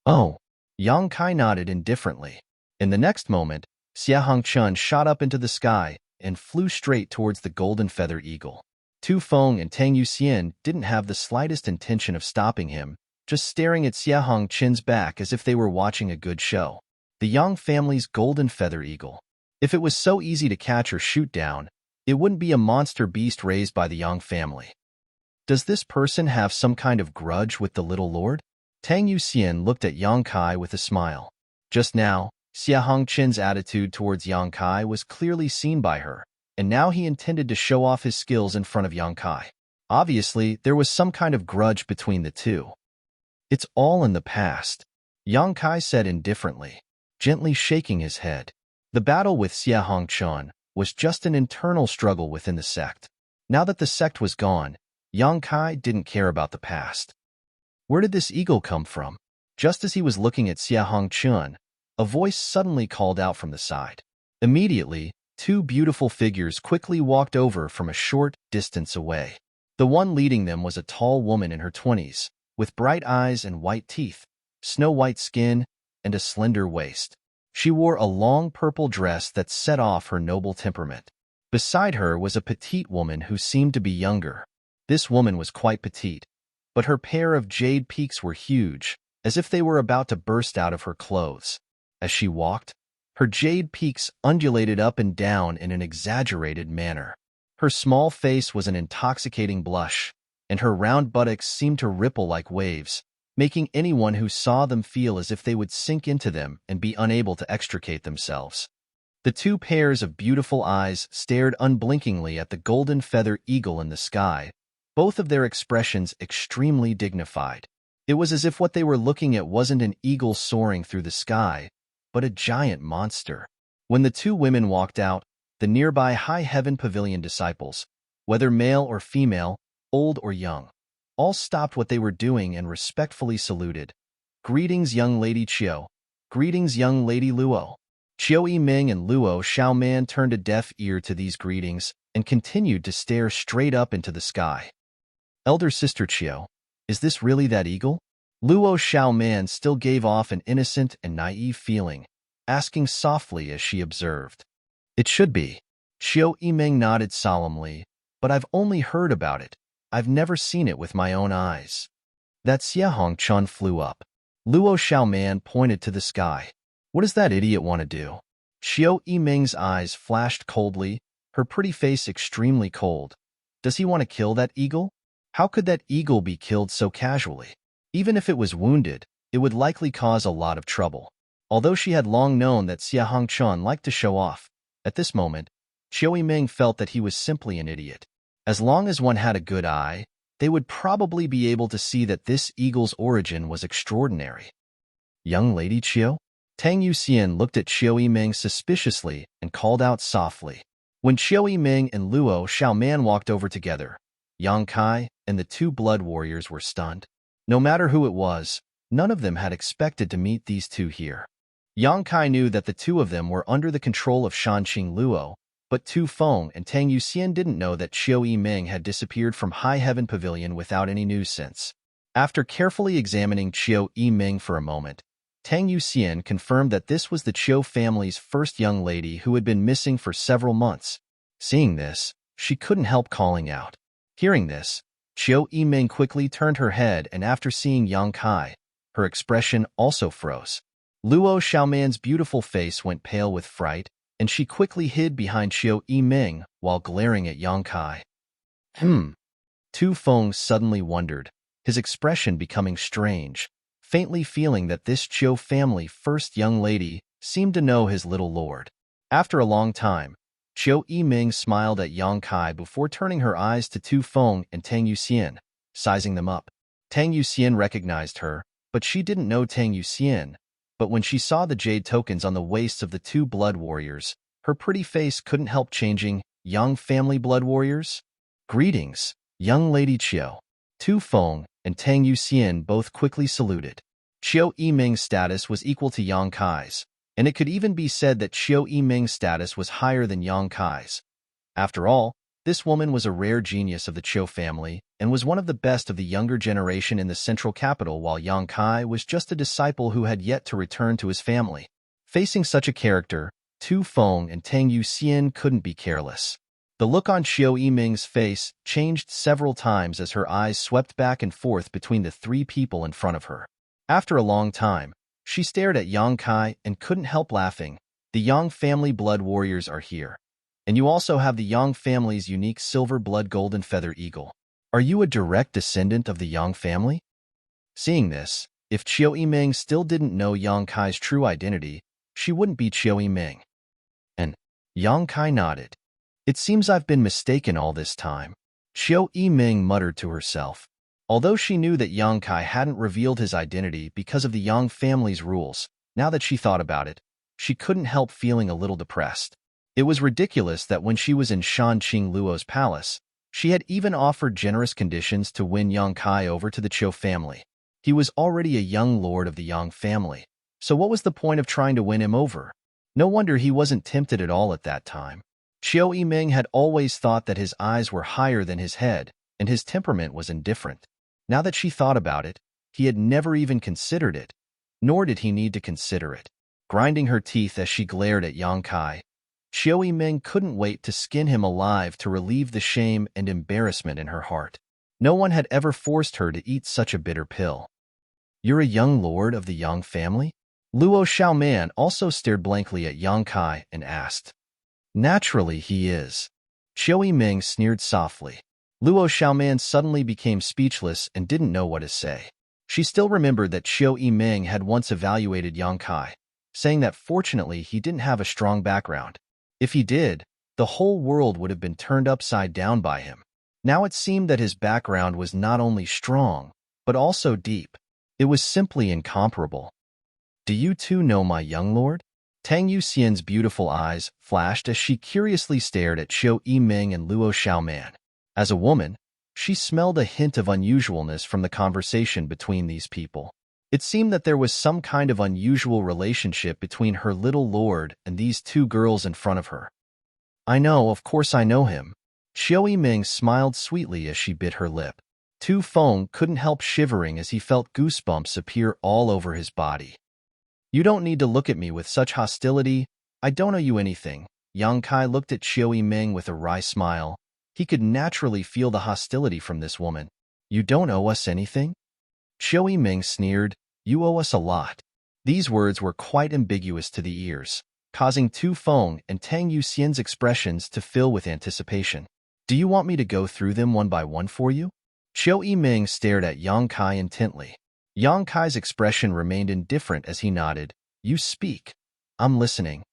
"Oh." Yang Kai nodded indifferently. In the next moment, Xia Hongchun shot up into the sky and flew straight towards the golden feather eagle. Tu Feng and Tang Yuxian didn't have the slightest intention of stopping him, just staring at Xia Hongchun's back as if they were watching a good show. The Yang family's golden feather eagle. If it was so easy to catch or shoot down, it wouldn't be a monster beast raised by the Yang family. Does this person have some kind of grudge with the little lord? Tang Yuxian looked at Yang Kai with a smile. Just now, Xia Hongchun's attitude towards Yang Kai was clearly seen by her, and now he intended to show off his skills in front of Yang Kai. Obviously, there was some kind of grudge between the two. "It's all in the past," Yang Kai said indifferently, gently shaking his head. The battle with Xia Hongchun was just an internal struggle within the sect. Now that the sect was gone, Yang Kai didn't care about the past. Where did this eagle come from? Just as he was looking at Xia Hongchun, a voice suddenly called out from the side. Immediately, two beautiful figures quickly walked over from a short distance away. The one leading them was a tall woman in her 20s, with bright eyes and white teeth, snow-white skin, and a slender waist. She wore a long purple dress that set off her noble temperament. Beside her was a petite woman who seemed to be younger. This woman was quite petite, but her pair of jade peaks were huge, as if they were about to burst out of her clothes. As she walked, her jade peaks undulated up and down in an exaggerated manner. Her small face was an intoxicating blush, and her round buttocks seemed to ripple like waves, making anyone who saw them feel as if they would sink into them and be unable to extricate themselves. The two pairs of beautiful eyes stared unblinkingly at the golden feather eagle in the sky, both of their expressions extremely dignified. It was as if what they were looking at wasn't an eagle soaring through the sky, but a giant monster. When the two women walked out, the nearby high heaven pavilion disciples, whether male or female, old or young, all stopped what they were doing and respectfully saluted. "Greetings, young Lady Qiu. Greetings, young Lady Luo." Qiu Yiming and Luo Xiaoman turned a deaf ear to these greetings and continued to stare straight up into the sky. "Elder Sister Qiu, is this really that eagle?" Luo Xiaoman still gave off an innocent and naive feeling, asking softly as she observed. "It should be." Qiu Yiming nodded solemnly, "But I've only heard about it. I've never seen it with my own eyes." That Xie Hongchun flew up. Luo Xiaoman pointed to the sky. "What does that idiot want to do?" Qiu Yiming's eyes flashed coldly, her pretty face extremely cold. "Does he want to kill that eagle? How could that eagle be killed so casually? Even if it was wounded, it would likely cause a lot of trouble." Although she had long known that Xie Hongchun liked to show off, at this moment, Qiu Yiming felt that he was simply an idiot. As long as one had a good eye, they would probably be able to see that this eagle's origin was extraordinary. "Young Lady Qiu?" Tang Yuxian looked at Qiu Yiming suspiciously and called out softly. When Qiu Yiming and Luo Xiaoman walked over together, Yang Kai and the two blood warriors were stunned. No matter who it was, none of them had expected to meet these two here. Yang Kai knew that the two of them were under the control of Shanqing Luo, but Tu Feng and Tang Yuxian didn't know that Qiu Yiming had disappeared from High Heaven Pavilion without any news since. After carefully examining Qiu Yiming for a moment, Tang Yuxian confirmed that this was the Qiu family's first young lady who had been missing for several months. Seeing this, she couldn't help calling out. Hearing this, Qiu Yiming quickly turned her head, and after seeing Yang Kai, her expression also froze. Luo Xiaoman's beautiful face went pale with fright, and she quickly hid behind Qiu Yiming while glaring at Yang Kai. Tu Feng suddenly wondered, his expression becoming strange, faintly feeling that this Qiu family first young lady seemed to know his little lord. After a long time, Qiu Yiming smiled at Yang Kai before turning her eyes to Tu Feng and Tang Yuxian, sizing them up. Tang Yuxian recognized her, but she didn't know Tang Yuxian. But when she saw the jade tokens on the waists of the two blood warriors, her pretty face couldn't help changing. "Young family blood warriors? Greetings, young Lady Qiu." Tu Feng and Tang Yuxian both quickly saluted. Qiu Yiming's status was equal to Yang Kai's, and it could even be said that Qiu Yiming's status was higher than Yang Kai's. After all, this woman was a rare genius of the Qiu family and was one of the best of the younger generation in the central capital, while Yang Kai was just a disciple who had yet to return to his family. Facing such a character, Tu Feng and Tang Yuxian couldn't be careless. The look on Qiu Yiming's face changed several times as her eyes swept back and forth between the three people in front of her. After a long time, she stared at Yang Kai and couldn't help laughing. "The Yang family blood warriors are here. And you also have the Yang family's unique silver blood golden feather eagle. Are you a direct descendant of the Yang family?" Seeing this, if Qiu Yiming still didn't know Yang Kai's true identity, she wouldn't be Qiu Yiming. And Yang Kai nodded. "It seems I've been mistaken all this time," Qiu Yiming muttered to herself. Although she knew that Yang Kai hadn't revealed his identity because of the Yang family's rules, now that she thought about it, she couldn't help feeling a little depressed. It was ridiculous that when she was in Shanqing Luo's palace, she had even offered generous conditions to win Yang Kai over to the Qiu family. He was already a young lord of the Yang family, So what was the point of trying to win him over? No wonder he wasn't tempted at all at that time. Xiao Yiming had always thought that his eyes were higher than his head, and his temperament was indifferent. Now that she thought about it, he had never even considered it, nor did he need to consider it. Grinding her teeth as she glared at Yang Kai, Xiao Yiming couldn't wait to skin him alive to relieve the shame and embarrassment in her heart. No one had ever forced her to eat such a bitter pill. You're a young lord of the Yang family? Luo Xiaoman also stared blankly at Yang Kai and asked. Naturally he is. Xiao Yiming sneered softly. Luo Xiaoman suddenly became speechless and didn't know what to say. She still remembered that Xiao Yiming had once evaluated Yang Kai, saying that fortunately he didn't have a strong background. If he did, the whole world would have been turned upside down by him. Now it seemed that his background was not only strong, but also deep. It was simply incomparable. Do you two know my young lord? Tang Yuxian's beautiful eyes flashed as she curiously stared at Xiao Yiming and Luo Xiaoman. As a woman, she smelled a hint of unusualness from the conversation between these people. It seemed that there was some kind of unusual relationship between her little lord and these two girls in front of her. I know, of course I know him. Xiao Yiming smiled sweetly as she bit her lip. Tu Feng couldn't help shivering as he felt goosebumps appear all over his body. You don't need to look at me with such hostility. I don't owe you anything. Yang Kai looked at Xiao Yiming with a wry smile. He could naturally feel the hostility from this woman. You don't owe us anything? Xiao Yiming sneered. You owe us a lot. These words were quite ambiguous to the ears, causing Tu Feng and Tang Yuxian's expressions to fill with anticipation. Do you want me to go through them one by one for you? Xiao Yiming stared at Yang Kai intently. Yang Kai's expression remained indifferent as he nodded. You speak. I'm listening.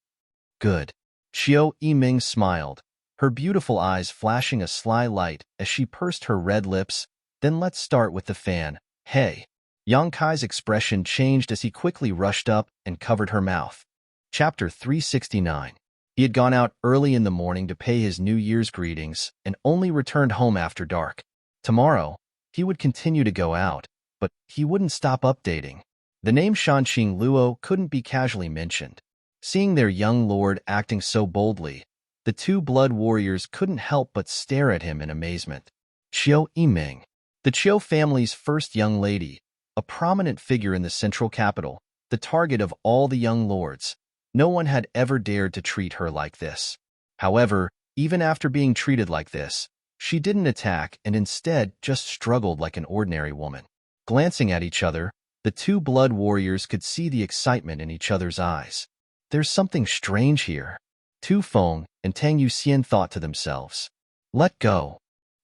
Good. Xiao Yiming smiled, her beautiful eyes flashing a sly light as she pursed her red lips. Then let's start with the fan. Hey. Yang Kai's expression changed as he quickly rushed up and covered her mouth. Chapter 369. He had gone out early in the morning to pay his New Year's greetings and only returned home after dark. Tomorrow, he would continue to go out, but he wouldn't stop updating. The name Shanxing Luo couldn't be casually mentioned. Seeing their young lord acting so boldly, the two blood warriors couldn't help but stare at him in amazement. Xiao Yiming, the Qiu family's first young lady, a prominent figure in the central capital, the target of all the young lords. No one had ever dared to treat her like this. However, even after being treated like this, she didn't attack and instead just struggled like an ordinary woman. Glancing at each other, the two blood warriors could see the excitement in each other's eyes. There's something strange here. Tu Feng and Tang Yuxian thought to themselves. Let go.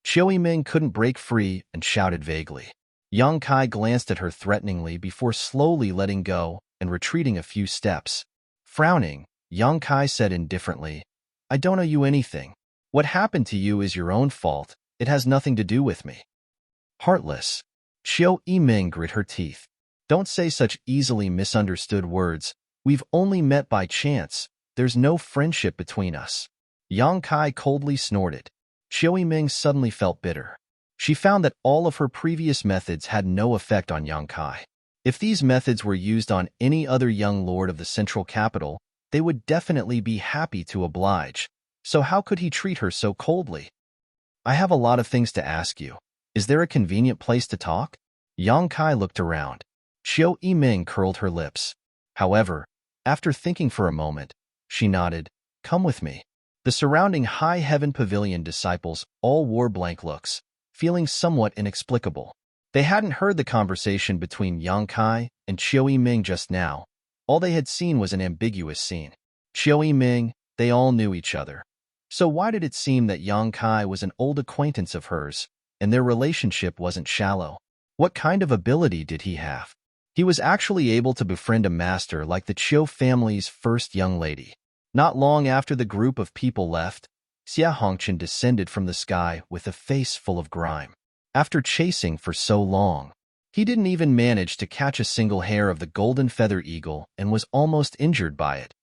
Xiao Yiming couldn't break free and shouted vaguely. Yang Kai glanced at her threateningly before slowly letting go and retreating a few steps. Frowning, Yang Kai said indifferently, I don't owe you anything. What happened to you is your own fault. It has nothing to do with me. Heartless. Xiao Yiming grit her teeth. Don't say such easily misunderstood words. We've only met by chance. There's no friendship between us. Yang Kai coldly snorted. Xiao Yiming suddenly felt bitter. She found that all of her previous methods had no effect on Yang Kai. If these methods were used on any other young lord of the central capital, they would definitely be happy to oblige. So how could he treat her so coldly? I have a lot of things to ask you. Is there a convenient place to talk? Yang Kai looked around. Xiao Yiming curled her lips. However, after thinking for a moment, she nodded. Come with me. The surrounding high heaven pavilion disciples all wore blank looks, feeling somewhat inexplicable. They hadn't heard the conversation between Yang Kai and Xiao Yiming just now. All they had seen was an ambiguous scene. Xiao Yiming, they all knew each other. So why did it seem that Yang Kai was an old acquaintance of hers, and their relationship wasn't shallow? What kind of ability did he have? He was actually able to befriend a master like the Qiu family's first young lady. Not long after the group of people left, Xia Hongqian descended from the sky with a face full of grime. After chasing for so long, he didn't even manage to catch a single hair of the golden feather eagle and was almost injured by it.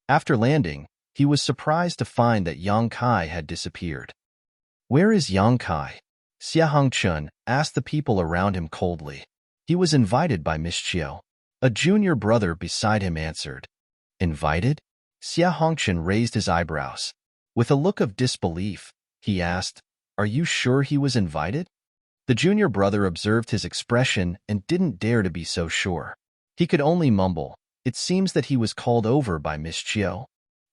After landing, he was surprised to find that Yang Kai had disappeared. Where is Yang Kai? Xia Hongqian asked the people around him coldly. He was invited by Miss Qiu. A junior brother beside him answered. Invited? Xia Hongchen raised his eyebrows. With a look of disbelief, he asked, Are you sure he was invited? The junior brother observed his expression and didn't dare to be so sure. He could only mumble, It seems that he was called over by Miss Chiu.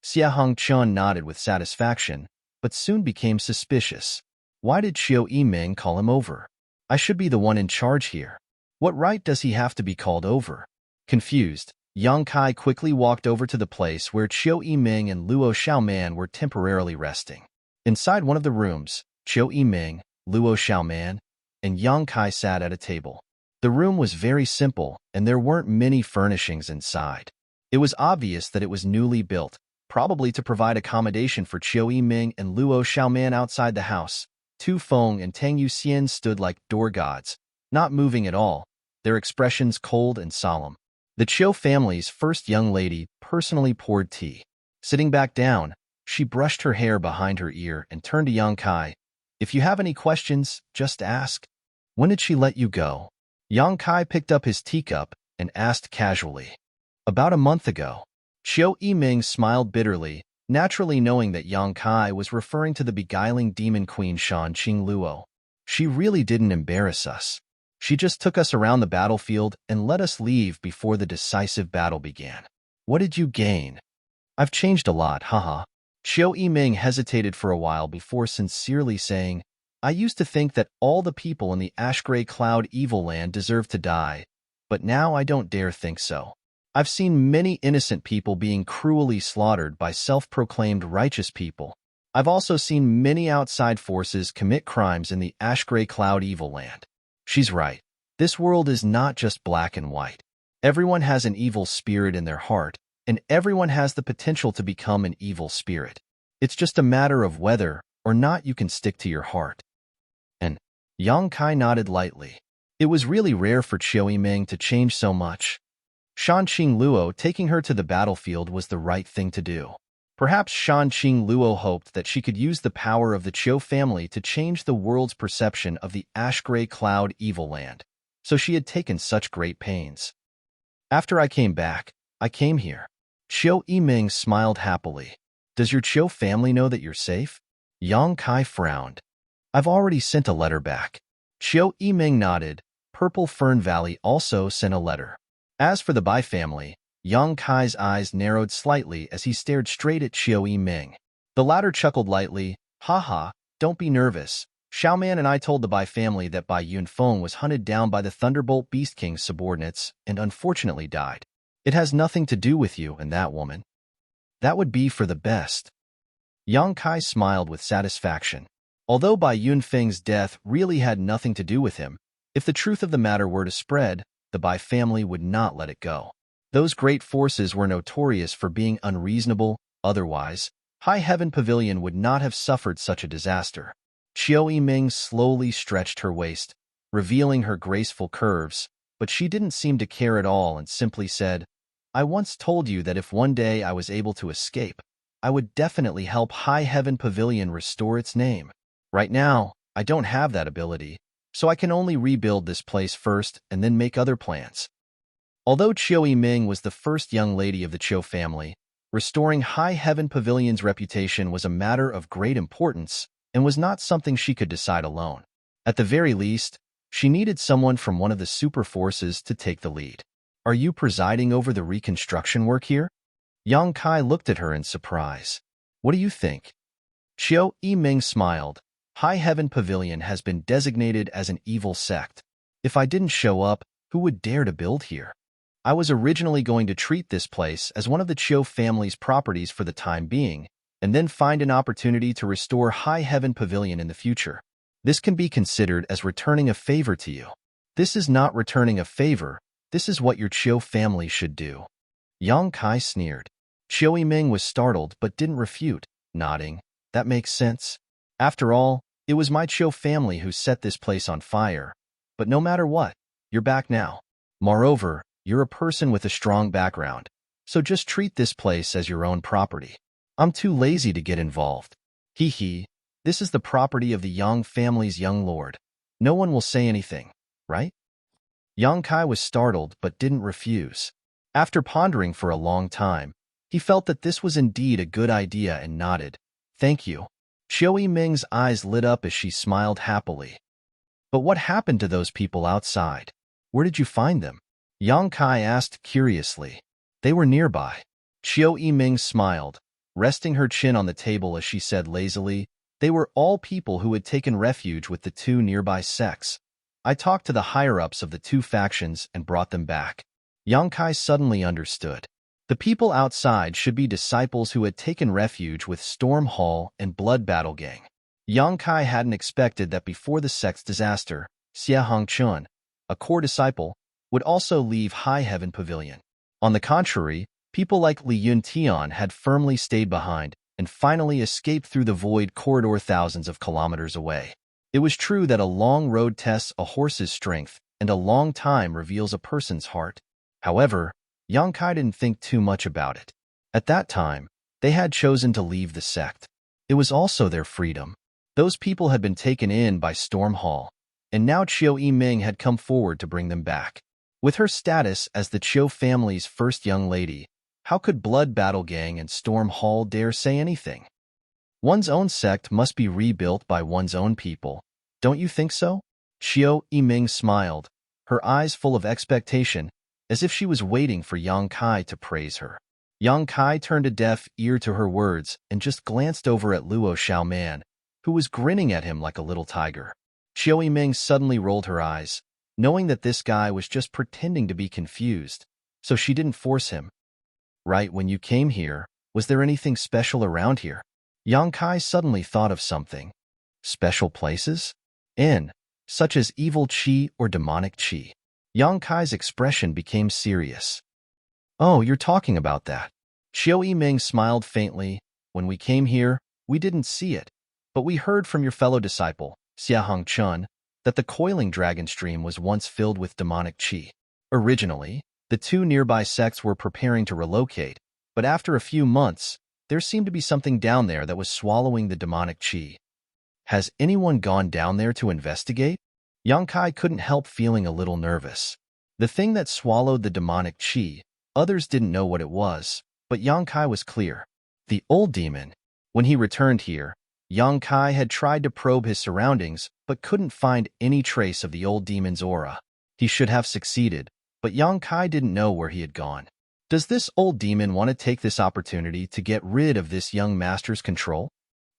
Xia Hongchen nodded with satisfaction, but soon became suspicious. Why did Chiu Yiming call him over? I should be the one in charge here. What right does he have to be called over? Confused, Yang Kai quickly walked over to the place where Chiu Yiming and Luo Xiaoman were temporarily resting. Inside one of the rooms, Chiu Yiming, Luo Xiaoman, and Yang Kai sat at a table. The room was very simple, and there weren't many furnishings inside. It was obvious that it was newly built, probably to provide accommodation for Chiu Yiming and Luo Xiaoman outside the house. Tu Feng and Tang Yuxian stood like door gods, not moving at all, their expressions cold and solemn. The Chiu family's first young lady personally poured tea. Sitting back down, she brushed her hair behind her ear and turned to Yang Kai. If you have any questions, just ask. When did she let you go? Yang Kai picked up his teacup and asked casually. About a month ago. Chiu Yiming smiled bitterly, naturally knowing that Yang Kai was referring to the beguiling demon queen Shan Qing Luo. She really didn't embarrass us. She just took us around the battlefield and let us leave before the decisive battle began. What did you gain? I've changed a lot, haha. Chiu Yiming hesitated for a while before sincerely saying, I used to think that all the people in the ash-gray cloud evil land deserved to die, but now I don't dare think so. I've seen many innocent people being cruelly slaughtered by self-proclaimed righteous people. I've also seen many outside forces commit crimes in the ash-gray cloud evil land. She's right. This world is not just black and white. Everyone has an evil spirit in their heart, and everyone has the potential to become an evil spirit. It's just a matter of whether or not you can stick to your heart. And Yang Kai nodded lightly. It was really rare for Chiu Yiming to change so much. Shan Qing Luo taking her to the battlefield was the right thing to do. Perhaps Shan Qing Luo hoped that she could use the power of the Chiu family to change the world's perception of the ash-gray cloud evil land, so she had taken such great pains. After I came back, I came here. Chiu Yiming smiled happily. Does your Chiu family know that you're safe? Yang Kai frowned. I've already sent a letter back. Chiu Yiming nodded. Purple Fern Valley also sent a letter. As for the Bai family, Yang Kai's eyes narrowed slightly as he stared straight at Chiu Yiming. The latter chuckled lightly. Haha, don't be nervous. Xiaoman and I told the Bai family that Bai Yunfeng was hunted down by the Thunderbolt Beast King's subordinates and unfortunately died. It has nothing to do with you and that woman. That would be for the best. Yang Kai smiled with satisfaction. Although Bai Yunfeng's death really had nothing to do with him, if the truth of the matter were to spread, the Bai family would not let it go. Those great forces were notorious for being unreasonable, otherwise, High Heaven Pavilion would not have suffered such a disaster. Chiu Yiming slowly stretched her waist, revealing her graceful curves, but she didn't seem to care at all and simply said, I once told you that if one day I was able to escape, I would definitely help High Heaven Pavilion restore its name. Right now, I don't have that ability, so I can only rebuild this place first and then make other plans. Although Chiu Yiming was the first young lady of the Chiu family, restoring High Heaven Pavilion's reputation was a matter of great importance and was not something she could decide alone. At the very least, she needed someone from one of the super forces to take the lead. Are you presiding over the reconstruction work here? Yang Kai looked at her in surprise. What do you think? Chiu Yiming smiled. High Heaven Pavilion has been designated as an evil sect. If I didn't show up, who would dare to build here? I was originally going to treat this place as one of the Chiu family's properties for the time being, and then find an opportunity to restore High Heaven Pavilion in the future. This can be considered as returning a favor to you. This is not returning a favor, this is what your Chiu family should do. Yang Kai sneered. Chiu Yiming was startled but didn't refute, nodding. That makes sense. After all, it was my Chiu family who set this place on fire. But no matter what, you're back now. Moreover, you're a person with a strong background, so just treat this place as your own property. I'm too lazy to get involved. Hee hee, this is the property of the Yang family's young lord. No one will say anything, right? Yang Kai was startled but didn't refuse. After pondering for a long time, he felt that this was indeed a good idea and nodded. Thank you. Xiao Yiming's eyes lit up as she smiled happily. But what happened to those people outside? Where did you find them? Yang Kai asked curiously. They were nearby. Xiao Yiming smiled, resting her chin on the table as she said lazily, they were all people who had taken refuge with the two nearby sects. I talked to the higher-ups of the two factions and brought them back. Yang Kai suddenly understood. The people outside should be disciples who had taken refuge with Storm Hall and Blood Battle Gang. Yang Kai hadn't expected that before the sect's disaster, Xia Hongchun, a core disciple, would also leave High Heaven Pavilion. On the contrary, people like Li Yuntian had firmly stayed behind and finally escaped through the void corridor thousands of kilometers away. It was true that a long road tests a horse's strength and a long time reveals a person's heart. However, Yang Kai didn't think too much about it. At that time, they had chosen to leave the sect. It was also their freedom. Those people had been taken in by Storm Hall, and now Qiu Yiming had come forward to bring them back. With her status as the Qiu family's first young lady, how could Blood Battle Gang and Storm Hall dare say anything? One's own sect must be rebuilt by one's own people. Don't you think so? Qiu Yiming smiled, her eyes full of expectation, as if she was waiting for Yang Kai to praise her. Yang Kai turned a deaf ear to her words and just glanced over at Luo Xiaoman, who was grinning at him like a little tiger. Qiu Yiming suddenly rolled her eyes, knowing that this guy was just pretending to be confused, so she didn't force him. Right when you came here, was there anything special around here? Yang Kai suddenly thought of something. Special places? Such as evil qi or demonic qi. Yang Kai's expression became serious. Oh, you're talking about that. Qiu Yiming smiled faintly. When we came here, we didn't see it, but we heard from your fellow disciple, Xia Hongchun, that the coiling dragon stream was once filled with demonic qi. Originally, the two nearby sects were preparing to relocate, but after a few months, there seemed to be something down there that was swallowing the demonic qi. Has anyone gone down there to investigate? Yang Kai couldn't help feeling a little nervous. The thing that swallowed the demonic qi, others didn't know what it was, but Yang Kai was clear. The old demon. When he returned here, Yang Kai had tried to probe his surroundings, but couldn't find any trace of the old demon's aura. He should have succeeded, but Yang Kai didn't know where he had gone. Does this old demon want to take this opportunity to get rid of this young master's control?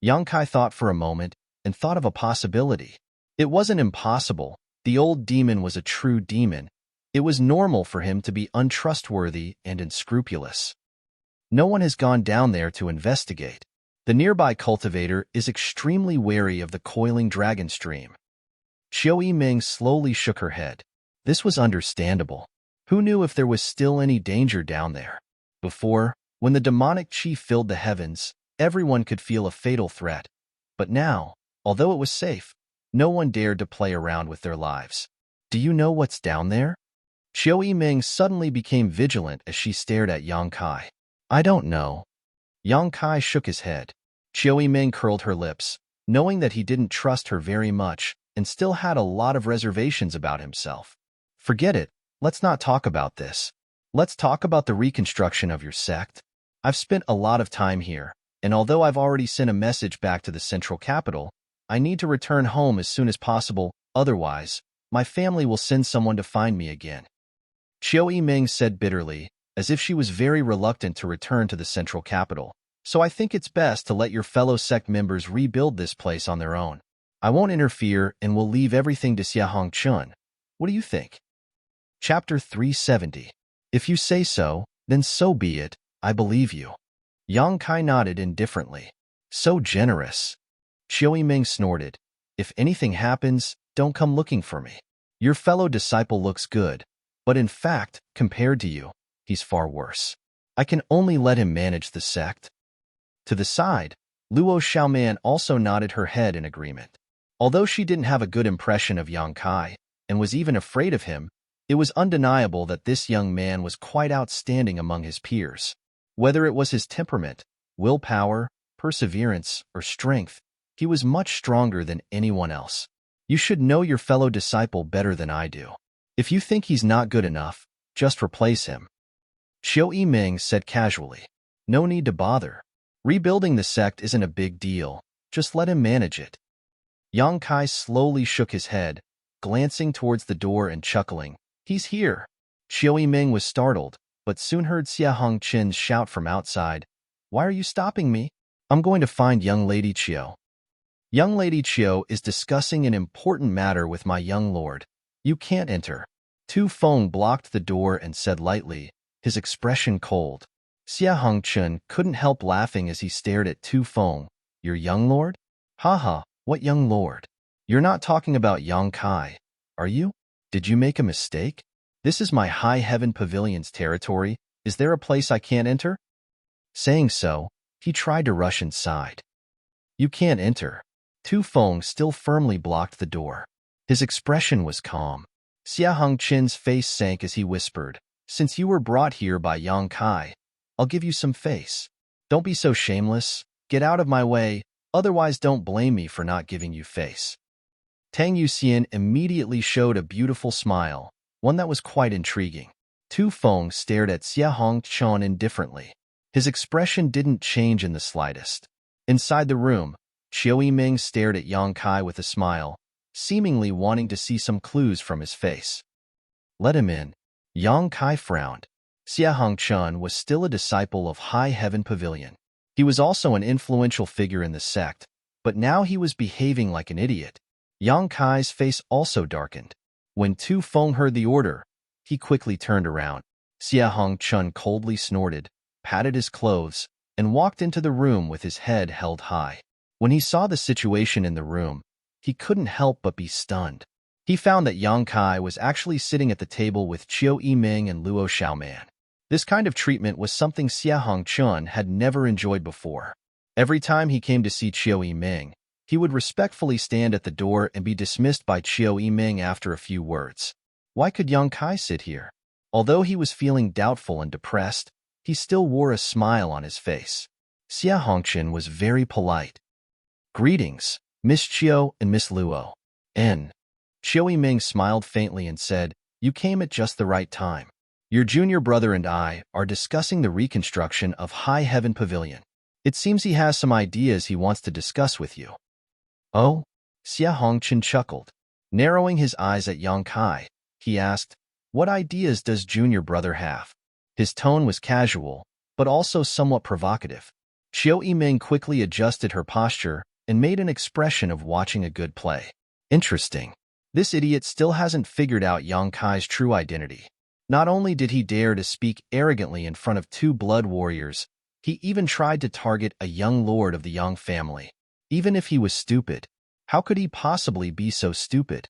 Yang Kai thought for a moment and thought of a possibility. It wasn't impossible. The old demon was a true demon. It was normal for him to be untrustworthy and unscrupulous. No one has gone down there to investigate. The nearby cultivator is extremely wary of the coiling dragon stream. Qiu Yiming slowly shook her head. This was understandable. Who knew if there was still any danger down there? Before, when the demonic qi filled the heavens, everyone could feel a fatal threat. But now, although it was safe, no one dared to play around with their lives. Do you know what's down there? Qiu Yiming suddenly became vigilant as she stared at Yang Kai. I don't know. Yang Kai shook his head. Qiu Yiming curled her lips, knowing that he didn't trust her very much and still had a lot of reservations about himself. Forget it. Let's not talk about this. Let's talk about the reconstruction of your sect. I've spent a lot of time here, and although I've already sent a message back to the central capital, I need to return home as soon as possible, otherwise, my family will send someone to find me again. Qiu Yiming said bitterly, as if she was very reluctant to return to the central capital. So I think it's best to let your fellow sect members rebuild this place on their own. I won't interfere and will leave everything to Xia Hongchun. What do you think? Chapter 370. If you say so, then so be it, I believe you. Yang Kai nodded indifferently. So generous. Qiu Yiming snorted. If anything happens, don't come looking for me. Your fellow disciple looks good, but in fact, compared to you, he's far worse. I can only let him manage the sect. To the side, Luo Xiaoman also nodded her head in agreement. Although she didn't have a good impression of Yang Kai, and was even afraid of him, it was undeniable that this young man was quite outstanding among his peers. Whether it was his temperament, willpower, perseverance, or strength, he was much stronger than anyone else. You should know your fellow disciple better than I do. If you think he's not good enough, just replace him. Qiu Yiming said casually. No need to bother. Rebuilding the sect isn't a big deal. Just let him manage it. Yang Kai slowly shook his head, glancing towards the door and chuckling. He's here. Qiu Yiming was startled, but soon heard Xia Hongqin's shout from outside. Why are you stopping me? I'm going to find young Lady Qiu. Young Lady Qiu is discussing an important matter with my young lord. You can't enter. Tu Feng blocked the door and said lightly, his expression cold. Xia Hongqin couldn't help laughing as he stared at Tu Feng. Your young lord? Haha, what young lord? You're not talking about Yang Kai, are you? Did you make a mistake? This is my High Heaven Pavilion's territory. Is there a place I can't enter? Saying so, he tried to rush inside. You can't enter. Tu Feng still firmly blocked the door. His expression was calm. Xia Hongqin's face sank as he whispered, since you were brought here by Yang Kai, I'll give you some face. Don't be so shameless. Get out of my way, otherwise don't blame me for not giving you face. Tang Yuxian immediately showed a beautiful smile, one that was quite intriguing. Tu Feng stared at Xia Hongqin indifferently. His expression didn't change in the slightest. Inside the room, Qiu Yiming stared at Yang Kai with a smile, seemingly wanting to see some clues from his face. Let him in. Yang Kai frowned. Xia Hongqin was still a disciple of High Heaven Pavilion. He was also an influential figure in the sect, but now he was behaving like an idiot. Yang Kai's face also darkened. When Tu Feng heard the order, he quickly turned around. Xia Hongqin coldly snorted, patted his clothes, and walked into the room with his head held high. When he saw the situation in the room, he couldn't help but be stunned. He found that Yang Kai was actually sitting at the table with Qiu Yiming and Luo Xiaoman. This kind of treatment was something Xia Hongqin had never enjoyed before. Every time he came to see Qiu Yiming, he would respectfully stand at the door and be dismissed by Qiu Yiming after a few words. Why could Yang Kai sit here? Although he was feeling doubtful and depressed, he still wore a smile on his face. Xia Hongqin was very polite. Greetings, Miss Qiu and Miss Luo. Qiu Yiming smiled faintly and said, you came at just the right time. Your junior brother and I are discussing the reconstruction of High Heaven Pavilion. It seems he has some ideas he wants to discuss with you. Oh? Xia Hongqin chuckled. Narrowing his eyes at Yang Kai, he asked, what ideas does junior brother have? His tone was casual, but also somewhat provocative. Qiu Yiming quickly adjusted her posture and made an expression of watching a good play. Interesting. This idiot still hasn't figured out Yang Kai's true identity. Not only did he dare to speak arrogantly in front of two blood warriors, he even tried to target a young lord of the Yang family. Even if he was stupid, how could he possibly be so stupid?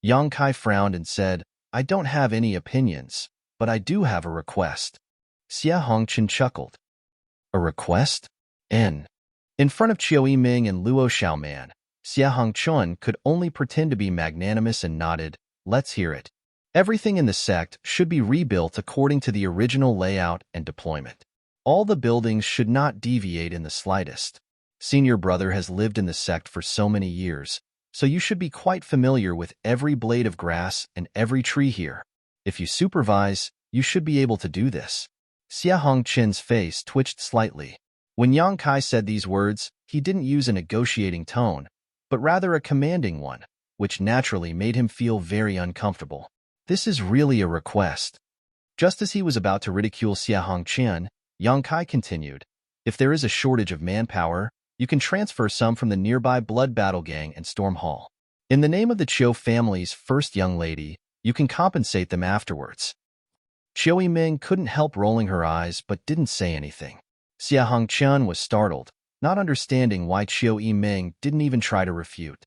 Yang Kai frowned and said, I don't have any opinions, but I do have a request. Xia Hongqin chuckled. A request? In front of Qiu Yiming and Luo Xiaoman, Xia Hongqin could only pretend to be magnanimous and nodded, let's hear it. Everything in the sect should be rebuilt according to the original layout and deployment. All the buildings should not deviate in the slightest. Senior brother has lived in the sect for so many years, so you should be quite familiar with every blade of grass and every tree here. If you supervise, you should be able to do this. Xia Hongqin's face twitched slightly. When Yang Kai said these words, he didn't use a negotiating tone, but rather a commanding one, which naturally made him feel very uncomfortable. This is really a request. Just as he was about to ridicule Xia Hongqin, Yang Kai continued, if there is a shortage of manpower, you can transfer some from the nearby Blood Battle Gang and Storm Hall. In the name of the Qiu family's first young lady, you can compensate them afterwards. Qiu Yiming couldn't help rolling her eyes but didn't say anything. Xia Hongqin was startled, not understanding why Qiu Yiming didn't even try to refute.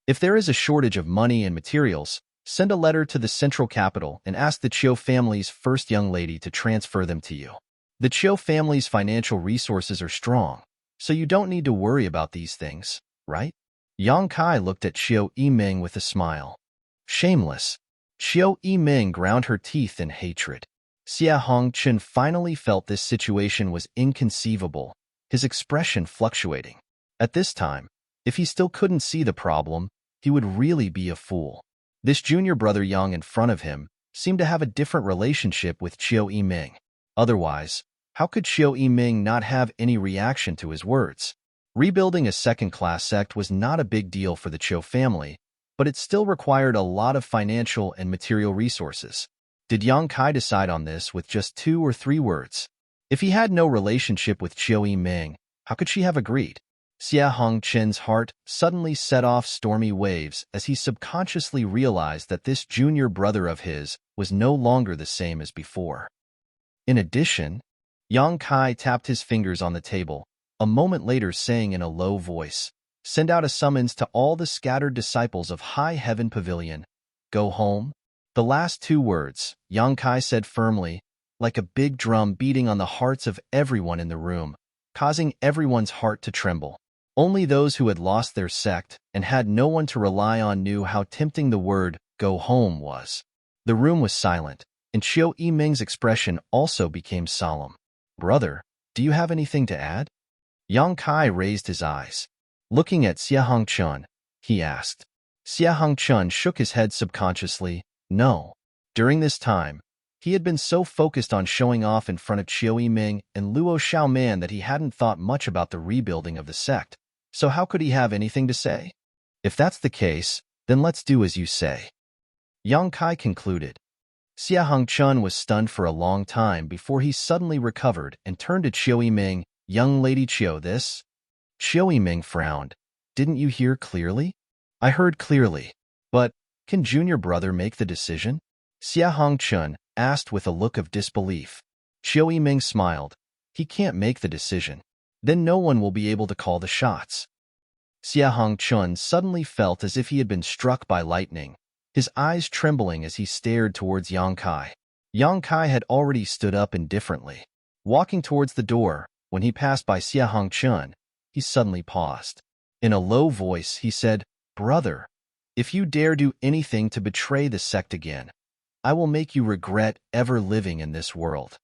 If there is a shortage of money and materials, send a letter to the central capital and ask the Qiu family's first young lady to transfer them to you. The Qiu family's financial resources are strong, so you don't need to worry about these things, right? Yang Kai looked at Qiu Yiming with a smile. Shameless. Qiu Yiming ground her teeth in hatred. Xia Hongqin finally felt this situation was inconceivable, his expression fluctuating. At this time, if he still couldn't see the problem, he would really be a fool. This junior brother Yang in front of him seemed to have a different relationship with Qiu Yiming. Otherwise, how could Qiu Yiming not have any reaction to his words? Rebuilding a second-class sect was not a big deal for the Qiu family, but it still required a lot of financial and material resources. Did Yang Kai decide on this with just 2 or 3 words? If he had no relationship with Qiu Yiming, how could she have agreed? Xia Hongqin's heart suddenly set off stormy waves as he subconsciously realized that this junior brother of his was no longer the same as before. In addition, Yang Kai tapped his fingers on the table, a moment later saying in a low voice, "Send out a summons to all the scattered disciples of High Heaven Pavilion. Go home." The last 2 words, Yang Kai said firmly, like a big drum beating on the hearts of everyone in the room, causing everyone's heart to tremble. Only those who had lost their sect and had no one to rely on knew how tempting the word "go home" was. The room was silent, and Qiu Yiming's expression also became solemn. "Brother, do you have anything to add?" Yang Kai raised his eyes. Looking at Xia Hongqin, he asked. Xia Hongqin shook his head subconsciously, no. During this time, he had been so focused on showing off in front of Qiu Yiming and Luo Xiaoman that he hadn't thought much about the rebuilding of the sect. So how could he have anything to say? "If that's the case, then let's do as you say," Yang Kai concluded. Xia Hongqin was stunned for a long time before he suddenly recovered and turned to Qiu Yiming. "Young Lady Qiu, this?" Qiu Yiming frowned. "Didn't you hear clearly?" "I heard clearly. But, can junior brother make the decision?" Xia Hongqin asked with a look of disbelief. Qiu Yiming smiled. "He can't make the decision. Then no one will be able to call the shots." Xia Hongqin suddenly felt as if he had been struck by lightning, his eyes trembling as he stared towards Yang Kai. Yang Kai had already stood up indifferently. Walking towards the door, when he passed by Xia Hongqin, he suddenly paused. In a low voice, he said, "Brother, if you dare do anything to betray the sect again, I will make you regret ever living in this world."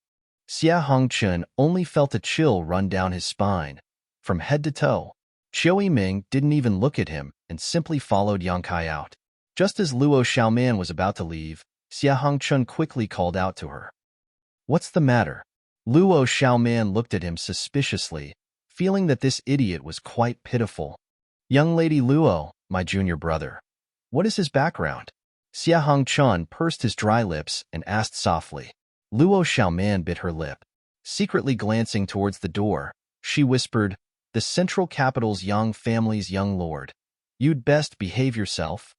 Xia Hongqin only felt a chill run down his spine, from head to toe. Qiu Yiming didn't even look at him and simply followed Yang Kai out. Just as Luo Xiaoman was about to leave, Xia Hongqin quickly called out to her. "What's the matter?" Luo Xiaoman looked at him suspiciously, feeling that this idiot was quite pitiful. "Young Lady Luo, my junior brother. What is his background?" Xia Hongqin pursed his dry lips and asked softly. Luo Xiaoman bit her lip. Secretly glancing towards the door, she whispered, "The central capital's Yang family's young lord. You'd best behave yourself."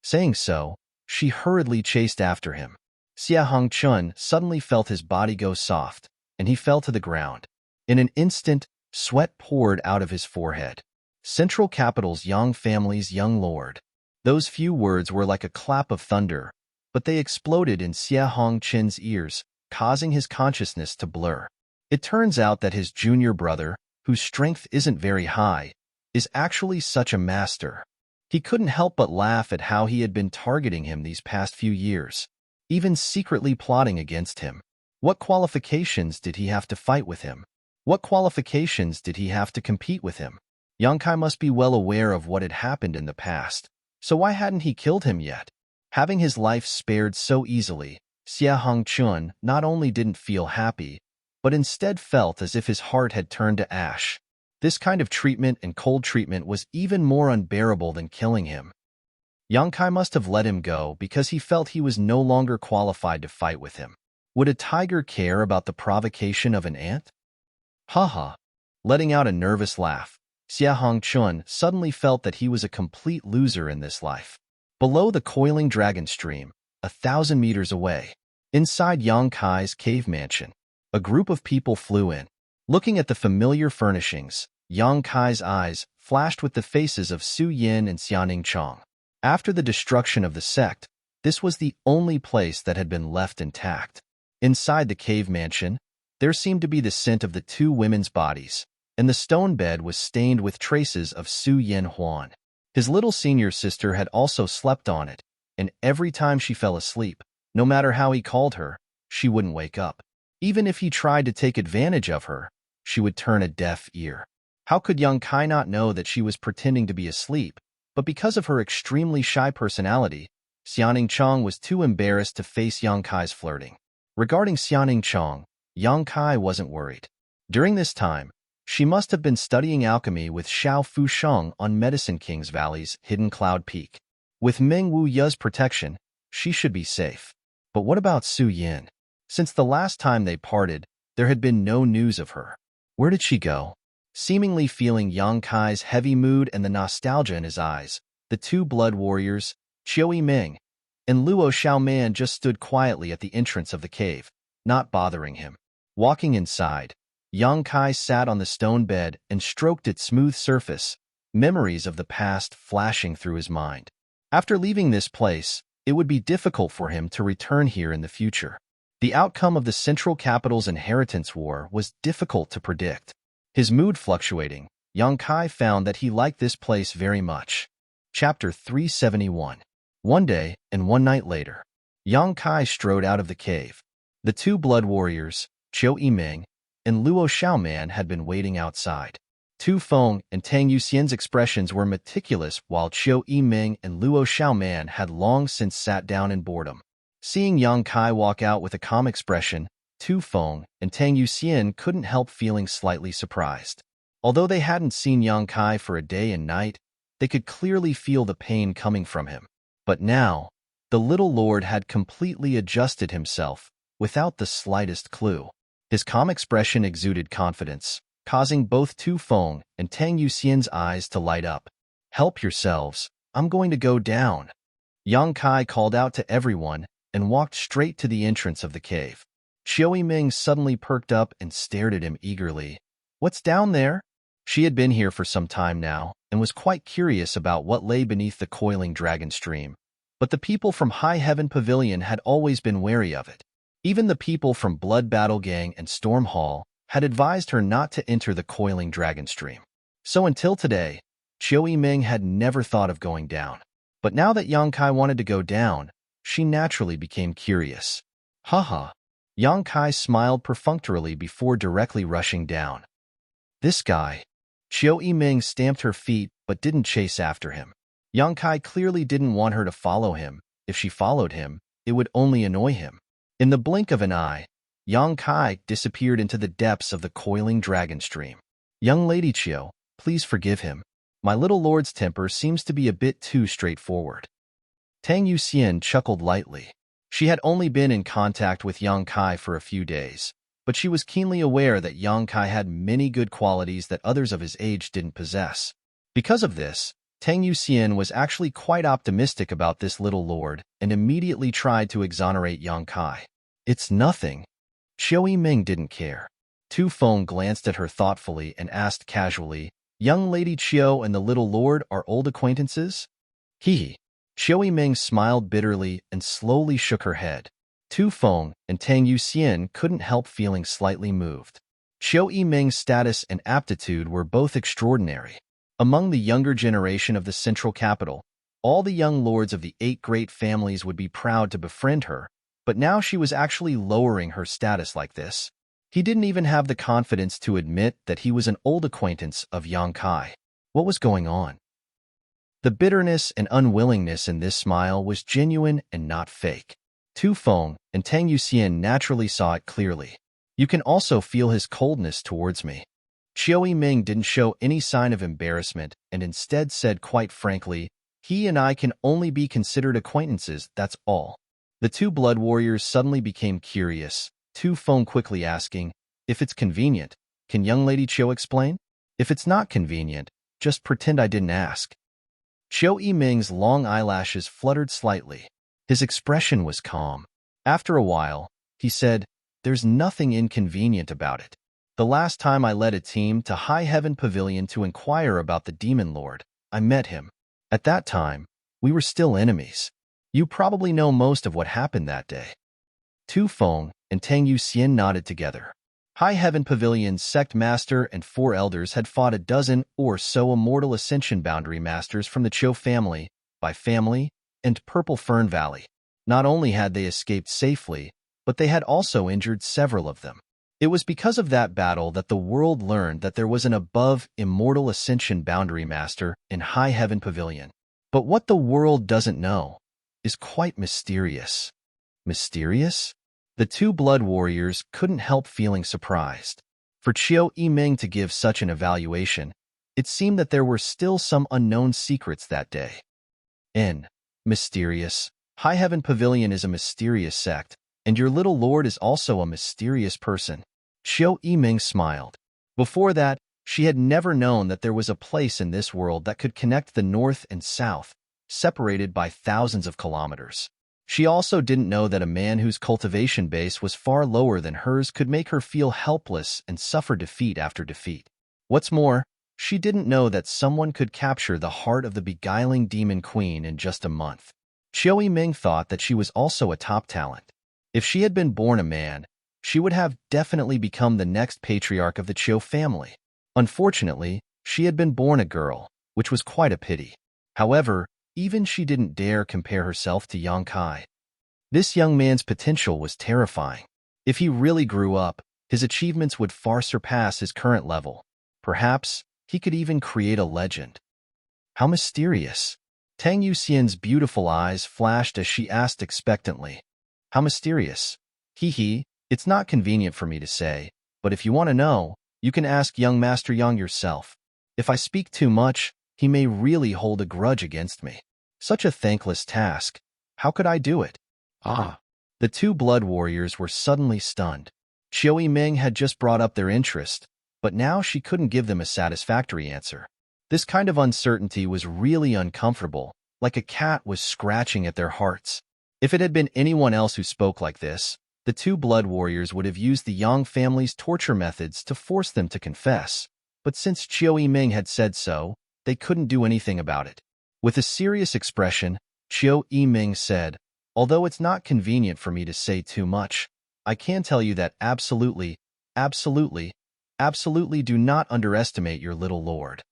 Saying so, she hurriedly chased after him. Xia Hongqin suddenly felt his body go soft, and he fell to the ground. In an instant, sweat poured out of his forehead. Central capital's Yang family's young lord. Those few words were like a clap of thunder, but they exploded in Xia Hongqin's ears, causing his consciousness to blur. It turns out that his junior brother, whose strength isn't very high, is actually such a master. He couldn't help but laugh at how he had been targeting him these past few years, even secretly plotting against him. What qualifications did he have to fight with him? What qualifications did he have to compete with him? Yang Kai must be well aware of what had happened in the past, so why hadn't he killed him yet? Having his life spared so easily, Xia Hongqin not only didn't feel happy, but instead felt as if his heart had turned to ash. This kind of treatment and cold treatment was even more unbearable than killing him. Yang Kai must have let him go because he felt he was no longer qualified to fight with him. Would a tiger care about the provocation of an ant? Haha. Letting out a nervous laugh, Xia Hongqin suddenly felt that he was a complete loser in this life. Below the coiling dragon stream, 1,000 meters away, inside Yang Kai's cave mansion, a group of people flew in. Looking at the familiar furnishings, Yang Kai's eyes flashed with the faces of Su Yin and Xianing Chong. After the destruction of the sect, this was the only place that had been left intact. Inside the cave mansion, there seemed to be the scent of the 2 women's bodies, and the stone bed was stained with traces of Su Yin Huan. His little senior sister had also slept on it, and every time she fell asleep, no matter how he called her, she wouldn't wake up. Even if he tried to take advantage of her, she would turn a deaf ear. How could Yang Kai not know that she was pretending to be asleep, but because of her extremely shy personality, Xiaoning Chong was too embarrassed to face Yang Kai's flirting. Regarding Xiaoning Chong, Yang Kai wasn't worried. During this time, she must have been studying alchemy with Xiao Fusheng on Medicine King's Valley's hidden cloud peak. With Ming Wu Ye's protection, she should be safe. But what about Su Yin? Since the last time they parted, there had been no news of her. Where did she go? Seemingly feeling Yang Kai's heavy mood and the nostalgia in his eyes, the two blood warriors, Chiu Yiming and Luo Xiaoman, just stood quietly at the entrance of the cave, not bothering him. Walking inside, Yang Kai sat on the stone bed and stroked its smooth surface, memories of the past flashing through his mind. After leaving this place, it would be difficult for him to return here in the future. The outcome of the Central Capital's inheritance war was difficult to predict. His mood fluctuating, Yang Kai found that he liked this place very much. Chapter 371. One day and one night later, Yang Kai strode out of the cave. The two blood warriors, Chiu Yiming and Luo Xiaoman, had been waiting outside. Tu Feng and Tang Yuxian's expressions were meticulous, while Chiu Yiming and Luo Xiaoman had long since sat down in boredom. Seeing Yang Kai walk out with a calm expression, Tu Feng and Tang Yuxian couldn't help feeling slightly surprised. Although they hadn't seen Yang Kai for a day and night, they could clearly feel the pain coming from him. But now, the little lord had completely adjusted himself, without the slightest clue. His calm expression exuded confidence, causing both Tu Feng and Tang Yuxian's eyes to light up. "Help yourselves, I'm going to go down." Yang Kai called out to everyone and walked straight to the entrance of the cave. Chiu Yiming suddenly perked up and stared at him eagerly. "What's down there?" She had been here for some time now and was quite curious about what lay beneath the coiling dragon stream. But the people from High Heaven Pavilion had always been wary of it. Even the people from Blood Battle Gang and Storm Hall had advised her not to enter the coiling dragon stream. So until today, Chiu Yiming had never thought of going down. But now that Yang Kai wanted to go down, she naturally became curious. Haha. Yang Kai smiled perfunctorily before directly rushing down. "This guy." Chiu Yiming stamped her feet but didn't chase after him. Yang Kai clearly didn't want her to follow him. If she followed him, it would only annoy him. In the blink of an eye, Yang Kai disappeared into the depths of the coiling dragon stream. "Young Lady Chiu, please forgive him. My little lord's temper seems to be a bit too straightforward." Tang Yuxian chuckled lightly. She had only been in contact with Yang Kai for a few days, but she was keenly aware that Yang Kai had many good qualities that others of his age didn't possess. Because of this, Tang Yuxian was actually quite optimistic about this little lord and immediately tried to exonerate Yang Kai. "It's nothing." Chiu Yiming didn't care. Tu Feng glanced at her thoughtfully and asked casually, "Young Lady Chiu and the little lord are old acquaintances?" He. Chiu Yiming smiled bitterly and slowly shook her head. Tu Feng and Tang Yuxian couldn't help feeling slightly moved. Chiu Yiming's status and aptitude were both extraordinary. Among the younger generation of the Central Capital, all the young lords of the 8 great families would be proud to befriend her, but now she was actually lowering her status like this. He didn't even have the confidence to admit that he was an old acquaintance of Yang Kai. What was going on? The bitterness and unwillingness in this smile was genuine and not fake. Tu Feng and Tang Yuxian naturally saw it clearly. "You can also feel his coldness towards me." Chiu Yiming didn't show any sign of embarrassment and instead said quite frankly, "He and I can only be considered acquaintances, that's all." The two blood warriors suddenly became curious, Tu Feng quickly asking, "If it's convenient, can young Lady Chiu explain? If it's not convenient, just pretend I didn't ask." Chiu Yiming's long eyelashes fluttered slightly. His expression was calm. After a while, he said, "There's nothing inconvenient about it. The last time I led a team to High Heaven Pavilion to inquire about the Demon Lord, I met him. At that time, we were still enemies. You probably know most of what happened that day." Tu Feng and Tang Yuxian nodded together. High Heaven Pavilion's sect master and 4 elders had fought a dozen or so immortal ascension boundary masters from the Chiu family, by family, and Purple Fern Valley. Not only had they escaped safely, but they had also injured several of them. It was because of that battle that the world learned that there was an above immortal ascension boundary master in High Heaven Pavilion. But what the world doesn't know is quite mysterious. Mysterious? The two blood warriors couldn't help feeling surprised. For Qiu Yiming to give such an evaluation, it seemed that there were still some unknown secrets that day. Mysterious. High Heaven Pavilion is a mysterious sect, and your little lord is also a mysterious person. Qiu Yiming smiled. Before that, she had never known that there was a place in this world that could connect the north and south, separated by thousands of kilometers. She also didn't know that a man whose cultivation base was far lower than hers could make her feel helpless and suffer defeat after defeat. What's more, she didn't know that someone could capture the heart of the beguiling demon queen in just a month. Qiu Yiming thought that she was also a top talent. If she had been born a man, she would have definitely become the next patriarch of the Qiu family. Unfortunately, she had been born a girl, which was quite a pity. However, even she didn't dare compare herself to Yang Kai. This young man's potential was terrifying. If he really grew up, his achievements would far surpass his current level. Perhaps he could even create a legend. How mysterious. Tang Yuxian's beautiful eyes flashed as she asked expectantly. How mysterious. Hee, it's not convenient for me to say, but if you want to know, you can ask young Master Yang yourself. If I speak too much, he may really hold a grudge against me. Such a thankless task. How could I do it? The two blood warriors were suddenly stunned. Qiu Yiming had just brought up their interest, but now she couldn't give them a satisfactory answer. This kind of uncertainty was really uncomfortable, like a cat was scratching at their hearts. If it had been anyone else who spoke like this, the two blood warriors would have used the Yang family's torture methods to force them to confess. But since Qiu Yiming had said so, they couldn't do anything about it. With a serious expression, Qiu Yiming said, although it's not convenient for me to say too much, I can tell you that absolutely do not underestimate your little lord.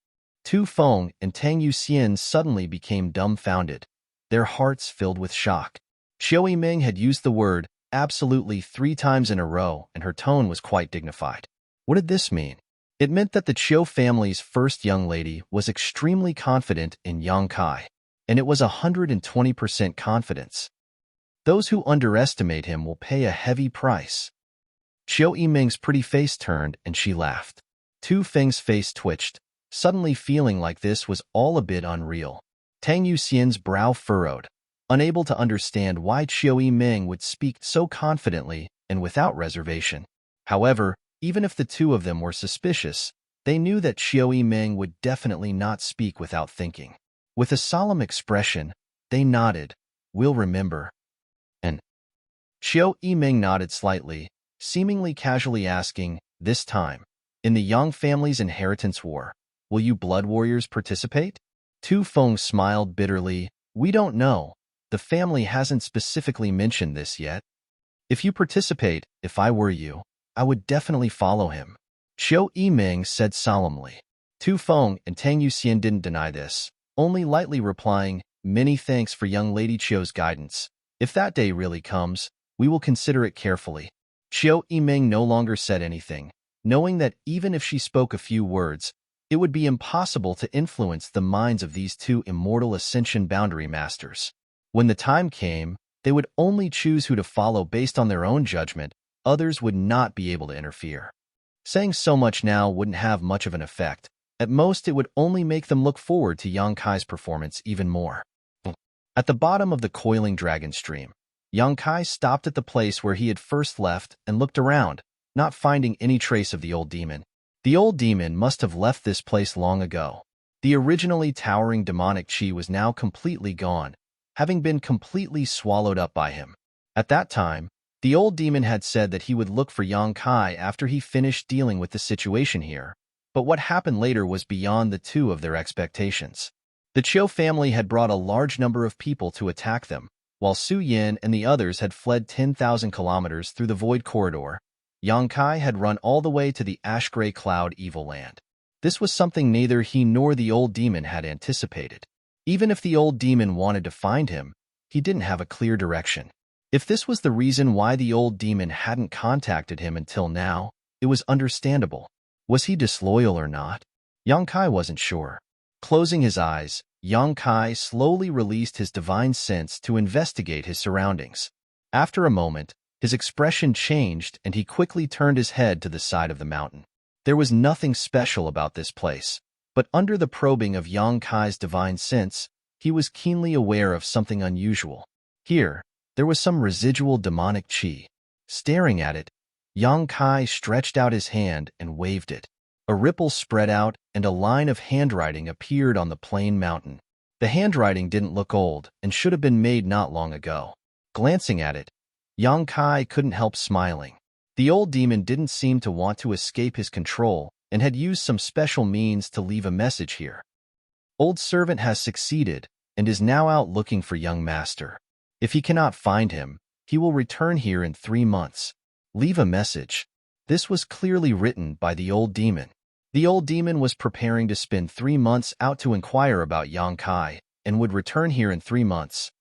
Tu Feng and Tang Yuxian suddenly became dumbfounded, their hearts filled with shock. Qiu Yiming had used the word absolutely 3 times in a row, and her tone was quite dignified. What did this mean? It meant that the Qiu family's first young lady was extremely confident in Yang Kai, and it was 120% confidence. Those who underestimate him will pay a heavy price. Qiu Yiming's pretty face turned, and she laughed. Tu Feng's face twitched, suddenly feeling like this was all a bit unreal. Tang Yuxian's brow furrowed, unable to understand why Qiu Yiming would speak so confidently and without reservation. However, even if the two of them were suspicious, they knew that Qiu Yiming would definitely not speak without thinking. With a solemn expression, they nodded. We'll remember. And Qiu Yiming nodded slightly, seemingly casually asking, this time, in the Yang family's inheritance war, will you blood warriors participate? Tu Feng smiled bitterly. We don't know. The family hasn't specifically mentioned this yet. If you participate, if I were you, I would definitely follow him. Qiu Yiming said solemnly. Tu Feng and Tang Yuxian didn't deny this, only lightly replying, many thanks for young Lady Qiu's guidance. If that day really comes, we will consider it carefully. Qiu Yiming no longer said anything, knowing that even if she spoke a few words, it would be impossible to influence the minds of these two immortal Ascension Boundary Masters. When the time came, they would only choose who to follow based on their own judgment. Others would not be able to interfere. Saying so much now wouldn't have much of an effect. At most, it would only make them look forward to Yang Kai's performance even more. At the bottom of the coiling dragon stream, Yang Kai stopped at the place where he had first left and looked around, not finding any trace of the old demon. The old demon must have left this place long ago. The originally towering demonic chi was now completely gone, having been completely swallowed up by him. At that time, the old demon had said that he would look for Yang Kai after he finished dealing with the situation here, but what happened later was beyond the two of their expectations. The Qiu family had brought a large number of people to attack them, while Su Yin and the others had fled 10,000 kilometers through the Void Corridor. Yang Kai had run all the way to the Ash-Gray Cloud Evil Land. This was something neither he nor the old demon had anticipated. Even if the old demon wanted to find him, he didn't have a clear direction. If this was the reason why the old demon hadn't contacted him until now, it was understandable. Was he disloyal or not? Yang Kai wasn't sure. Closing his eyes, Yang Kai slowly released his divine sense to investigate his surroundings. After a moment, his expression changed and he quickly turned his head to the side of the mountain. There was nothing special about this place, but under the probing of Yang Kai's divine sense, he was keenly aware of something unusual. Here, there was some residual demonic qi. Staring at it, Yang Kai stretched out his hand and waved it. A ripple spread out and a line of handwriting appeared on the plain mountain. The handwriting didn't look old and should have been made not long ago. Glancing at it, Yang Kai couldn't help smiling. The old demon didn't seem to want to escape his control and had used some special means to leave a message here. Old servant has succeeded and is now out looking for young master. If he cannot find him, he will return here in 3 months. Leave a message. This was clearly written by the old demon. The old demon was preparing to spend 3 months out to inquire about Yang Kai and would return here in 3 months.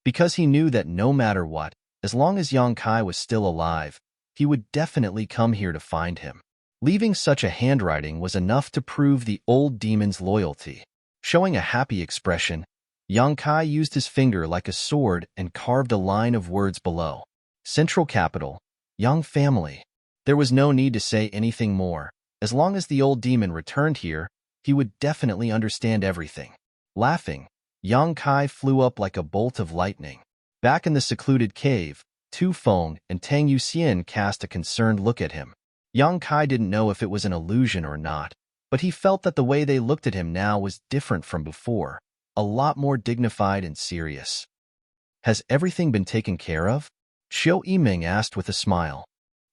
Because he knew that no matter what, as long as Yang Kai was still alive, he would definitely come here to find him. Leaving such a handwriting was enough to prove the old demon's loyalty. Showing a happy expression, Yang Kai used his finger like a sword and carved a line of words below. Central Capital, Young Family. There was no need to say anything more. As long as the old demon returned here, he would definitely understand everything. Laughing, Yang Kai flew up like a bolt of lightning. Back in the secluded cave, Tu Feng and Tang Yuxian cast a concerned look at him. Yang Kai didn't know if it was an illusion or not, but he felt that the way they looked at him now was different from before, a lot more dignified and serious. Has everything been taken care of? Xiao Yiming asked with a smile.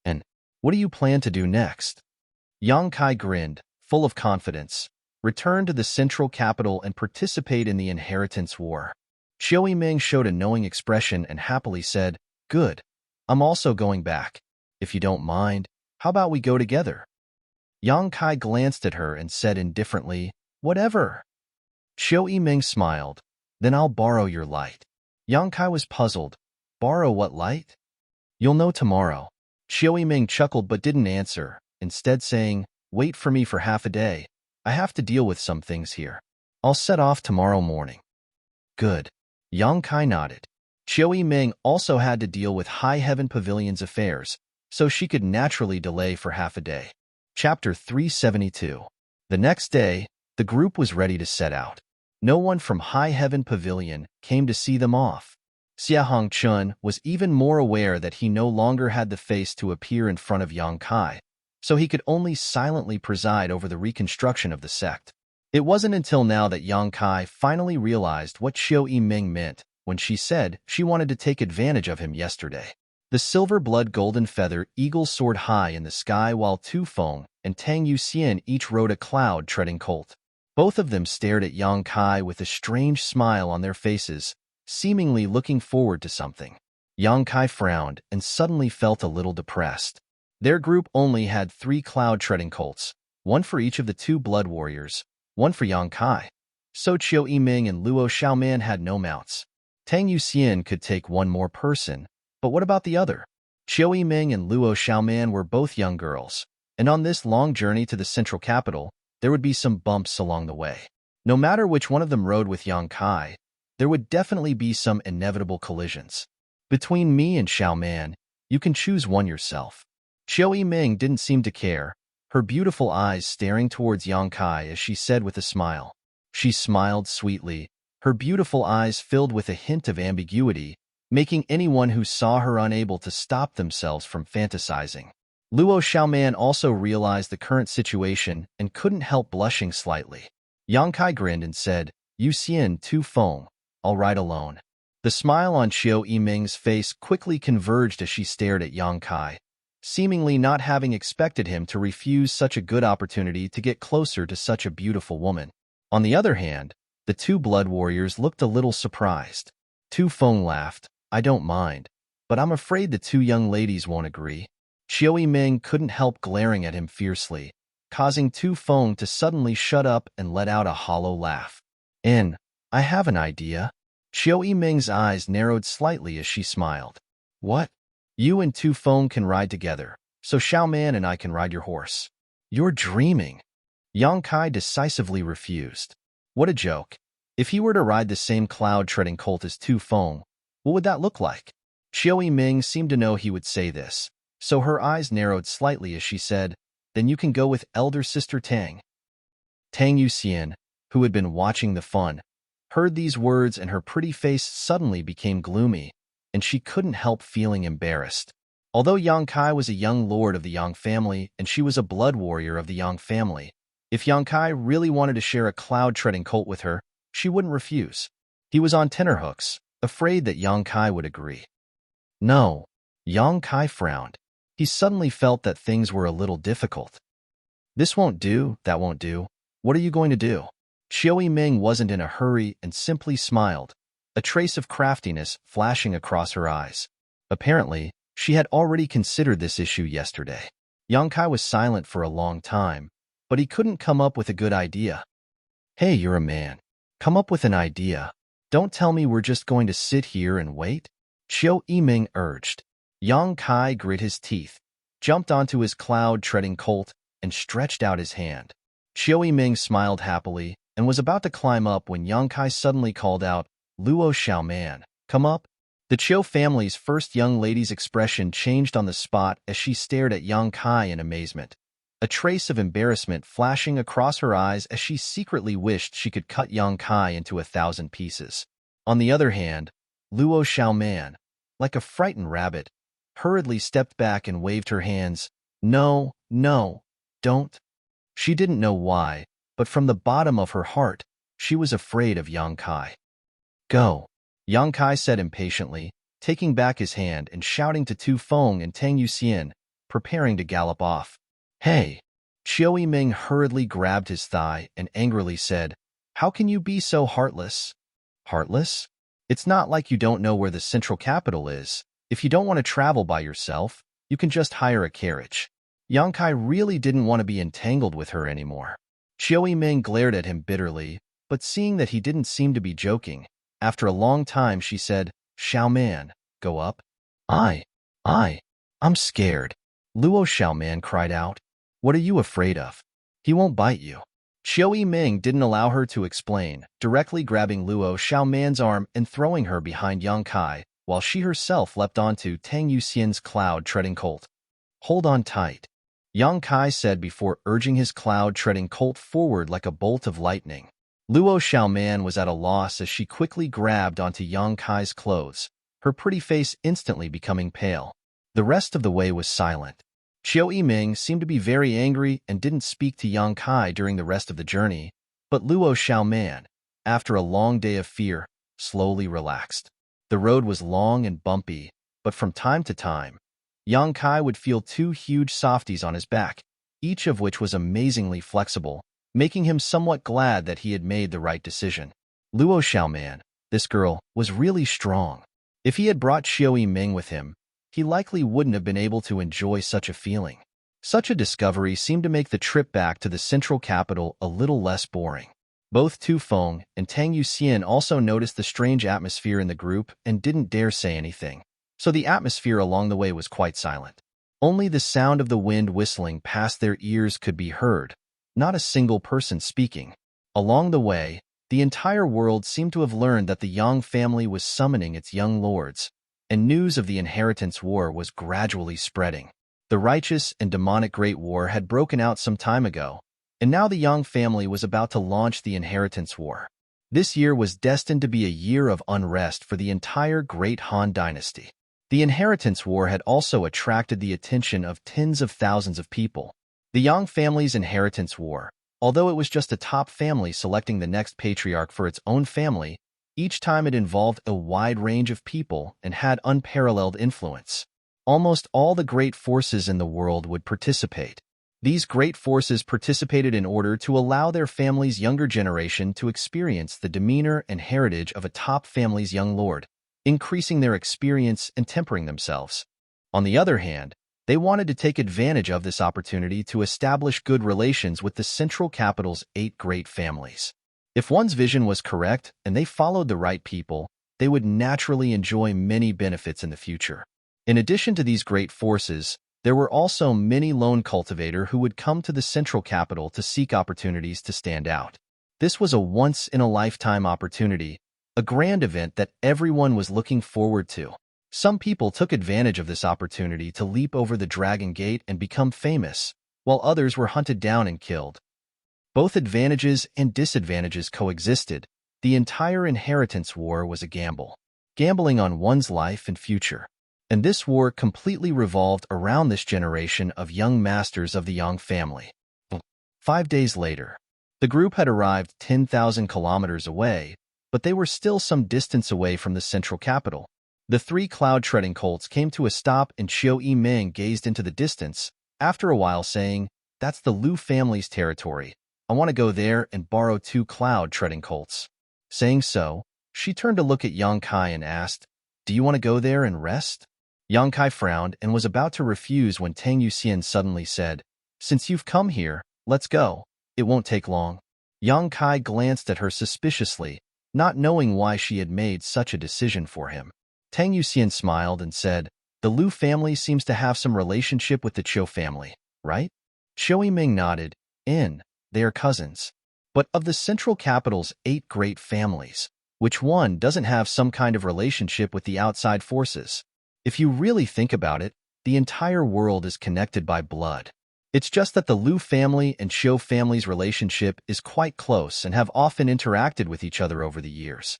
And what do you plan to do next? Yang Kai grinned, full of confidence. Return to the central capital and participate in the inheritance war. Xiao Yiming showed a knowing expression and happily said, Good. I'm also going back. If you don't mind, how about we go together? Yang Kai glanced at her and said indifferently, Whatever. Xiao Yiming smiled. Then I'll borrow your light. Yang Kai was puzzled. Borrow what light? You'll know tomorrow. Xiao Yiming chuckled but didn't answer, instead saying, Wait for me for half a day. I have to deal with some things here. I'll set off tomorrow morning. Good. Yang Kai nodded. Xiao Yiming also had to deal with High Heaven Pavilion's affairs, so she could naturally delay for half a day. Chapter 372. The next day, the group was ready to set out. No one from High Heaven Pavilion came to see them off. Xia Hongchun was even more aware that he no longer had the face to appear in front of Yang Kai, so he could only silently preside over the reconstruction of the sect. It wasn't until now that Yang Kai finally realized what Xiao Yiming meant when she said she wanted to take advantage of him yesterday. The silver blood golden feather eagle soared high in the sky while Tu Feng and Tang Yuxian each rode a cloud-treading colt. Both of them stared at Yang Kai with a strange smile on their faces, seemingly looking forward to something. Yang Kai frowned and suddenly felt a little depressed. Their group only had 3 cloud-treading colts, one for each of the 2 blood warriors, one for Yang Kai. So Qiu Yiming and Luo Xiaoman had no mounts. Tang Yuxian could take one more person, but what about the other? Qiu Yiming and Luo Xiaoman were both young girls, and on this long journey to the central capital, there would be some bumps along the way. No matter which one of them rode with Yang Kai, there would definitely be some inevitable collisions. Between me and Xiaoman, you can choose one yourself. Qiu Yiming didn't seem to care, her beautiful eyes staring towards Yang Kai as she said with a smile. She smiled sweetly, her beautiful eyes filled with a hint of ambiguity, making anyone who saw her unable to stop themselves from fantasizing. Luo Xiaoman also realized the current situation and couldn't help blushing slightly. Yang Kai grinned and said, "You Xian Tu Feng, I'll ride alone." The smile on Qiu Yiming's face quickly converged as she stared at Yang Kai, seemingly not having expected him to refuse such a good opportunity to get closer to such a beautiful woman. On the other hand, the 2 blood warriors looked a little surprised. Tu Feng laughed, "I don't mind, but I'm afraid the 2 young ladies won't agree." Qiu Yiming couldn't help glaring at him fiercely, causing Tu Feng to suddenly shut up and let out a hollow laugh. I have an idea." Qiu Yiming's eyes narrowed slightly as she smiled. "What? You and Tu Feng can ride together, so Xiaoman and I can ride your horse." "You're dreaming." Yang Kai decisively refused. "What a joke. If he were to ride the same cloud-treading colt as Tu Feng, what would that look like? Xiao Yiming seemed to know he would say this, so her eyes narrowed slightly as she said, "Then you can go with elder sister Tang." Tang Yuxian, who had been watching the fun, heard these words and her pretty face suddenly became gloomy, and she couldn't help feeling embarrassed. Although Yang Kai was a young lord of the Yang family and she was a blood warrior of the Yang family, if Yang Kai really wanted to share a cloud-treading colt with her, she wouldn't refuse. He was on tenterhooks, afraid that Yang Kai would agree. No, Yang Kai frowned. He suddenly felt that things were a little difficult. This won't do, that won't do. What are you going to do? Xiao Yiming wasn't in a hurry and simply smiled, a trace of craftiness flashing across her eyes. Apparently, she had already considered this issue yesterday. Yang Kai was silent for a long time, but he couldn't come up with a good idea. Hey, you're a man. Come up with an idea. Don't tell me we're just going to sit here and wait. Xiao Yiming urged. Yang Kai grit his teeth, jumped onto his cloud-treading colt, and stretched out his hand. Xiao Yiming smiled happily and was about to climb up when Yang Kai suddenly called out, "Luo Xiaoman, come up." The Chiu family's first young lady's expression changed on the spot as she stared at Yang Kai in amazement, a trace of embarrassment flashing across her eyes as she secretly wished she could cut Yang Kai into 1,000 pieces. On the other hand, Luo Xiaoman, like a frightened rabbit, hurriedly stepped back and waved her hands. No, no, don't. She didn't know why, but from the bottom of her heart, she was afraid of Yang Kai. Go, Yang Kai said impatiently, taking back his hand and shouting to Tu Feng and Tang Yuxian, preparing to gallop off. Hey! Xiao Yiming hurriedly grabbed his thigh and angrily said, "How can you be so heartless?" Heartless? It's not like you don't know where the central capital is. If you don't want to travel by yourself, you can just hire a carriage. Yang Kai really didn't want to be entangled with her anymore. Xiao Yiming glared at him bitterly, but seeing that he didn't seem to be joking, after a long time she said, "Xiaoman, go up." I'm scared. Luo Xiaoman cried out. What are you afraid of? He won't bite you. Xiao Yiming didn't allow her to explain, directly grabbing Luo Xiaoman's arm and throwing her behind Yang Kai, while she herself leapt onto Tang Yuxian's cloud-treading colt. Hold on tight, Yang Kai said before urging his cloud-treading colt forward like a bolt of lightning. Luo Xiaoman was at a loss as she quickly grabbed onto Yang Kai's clothes, her pretty face instantly becoming pale. The rest of the way was silent. Xiao Yiming seemed to be very angry and didn't speak to Yang Kai during the rest of the journey, but Luo Xiaoman, after a long day of fear, slowly relaxed. The road was long and bumpy, but from time to time, Yang Kai would feel 2 huge softies on his back, each of which was amazingly flexible, making him somewhat glad that he had made the right decision. Luo Xiaoman, this girl, was really strong. If he had brought Xiao Yiming with him, he likely wouldn't have been able to enjoy such a feeling. Such a discovery seemed to make the trip back to the central capital a little less boring. Both Tu Feng and Tang Yuxian also noticed the strange atmosphere in the group and didn't dare say anything, so the atmosphere along the way was quite silent. Only the sound of the wind whistling past their ears could be heard, not a single person speaking. Along the way, the entire world seemed to have learned that the Yang family was summoning its young lords, and news of the inheritance war was gradually spreading. The righteous and demonic Great War had broken out some time ago, and now the Yang family was about to launch the inheritance war. This year was destined to be a year of unrest for the entire Great Han dynasty. The inheritance war had also attracted the attention of tens of thousands of people. The Yang family's inheritance war, although it was just a top family selecting the next patriarch for its own family, each time it involved a wide range of people and had unparalleled influence. Almost all the great forces in the world would participate. These great forces participated in order to allow their family's younger generation to experience the demeanor and heritage of a top family's young lord, increasing their experience and tempering themselves. On the other hand, they wanted to take advantage of this opportunity to establish good relations with the central capital's 8 great families. If one's vision was correct and they followed the right people, they would naturally enjoy many benefits in the future. In addition to these great forces, there were also many lone cultivators who would come to the central capital to seek opportunities to stand out. This was a once-in-a-lifetime opportunity, a grand event that everyone was looking forward to. Some people took advantage of this opportunity to leap over the Dragon Gate and become famous, while others were hunted down and killed. Both advantages and disadvantages coexisted. The entire inheritance war was a gamble. Gambling on one's life and future. And this war completely revolved around this generation of young masters of the Yang family. 5 days later, the group had arrived 10,000 kilometers away, but they were still some distance away from the central capital. The 3 cloud-treading colts came to a stop and Xiao Yiming gazed into the distance, after a while saying, "That's the Lu family's territory. I want to go there and borrow 2 cloud-treading colts." Saying so, she turned to look at Yang Kai and asked, "Do you want to go there and rest?" Yang Kai frowned and was about to refuse when Tang Yuxian suddenly said, "Since you've come here, let's go. It won't take long." Yang Kai glanced at her suspiciously, not knowing why she had made such a decision for him. Tang Yuxian smiled and said, "The Lu family seems to have some relationship with the Qiu family, right?" Xiao Yiming nodded. They are cousins. But of the central capital's 8 great families, which one doesn't have some kind of relationship with the outside forces? If you really think about it, the entire world is connected by blood. It's just that the Lu family and Qiu family's relationship is quite close and have often interacted with each other over the years.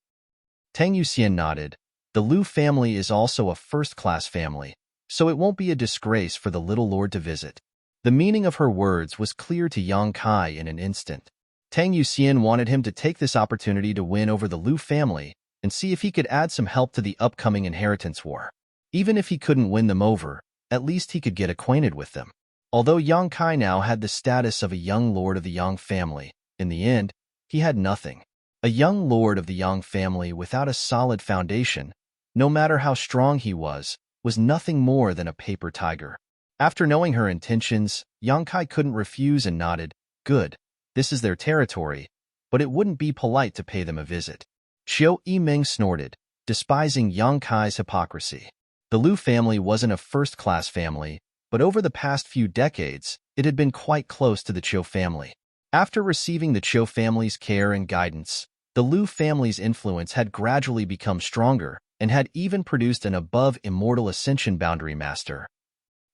Tang Yuxian nodded. The Lu family is also a first-class family, so it won't be a disgrace for the little lord to visit. The meaning of her words was clear to Yang Kai in an instant. Tang Yuxian wanted him to take this opportunity to win over the Lu family and see if he could add some help to the upcoming inheritance war. Even if he couldn't win them over, at least he could get acquainted with them. Although Yang Kai now had the status of a young lord of the Yang family, in the end, he had nothing. A young lord of the Yang family without a solid foundation, no matter how strong he was nothing more than a paper tiger. After knowing her intentions, Yang Kai couldn't refuse and nodded. Good, this is their territory, but it wouldn't be polite to pay them a visit. Xiao Yiming snorted, despising Yang Kai's hypocrisy. The Lu family wasn't a first-class family, but over the past few decades, it had been quite close to the Qiu family. After receiving the Qiu family's care and guidance, the Lu family's influence had gradually become stronger and had even produced an above-immortal ascension boundary master.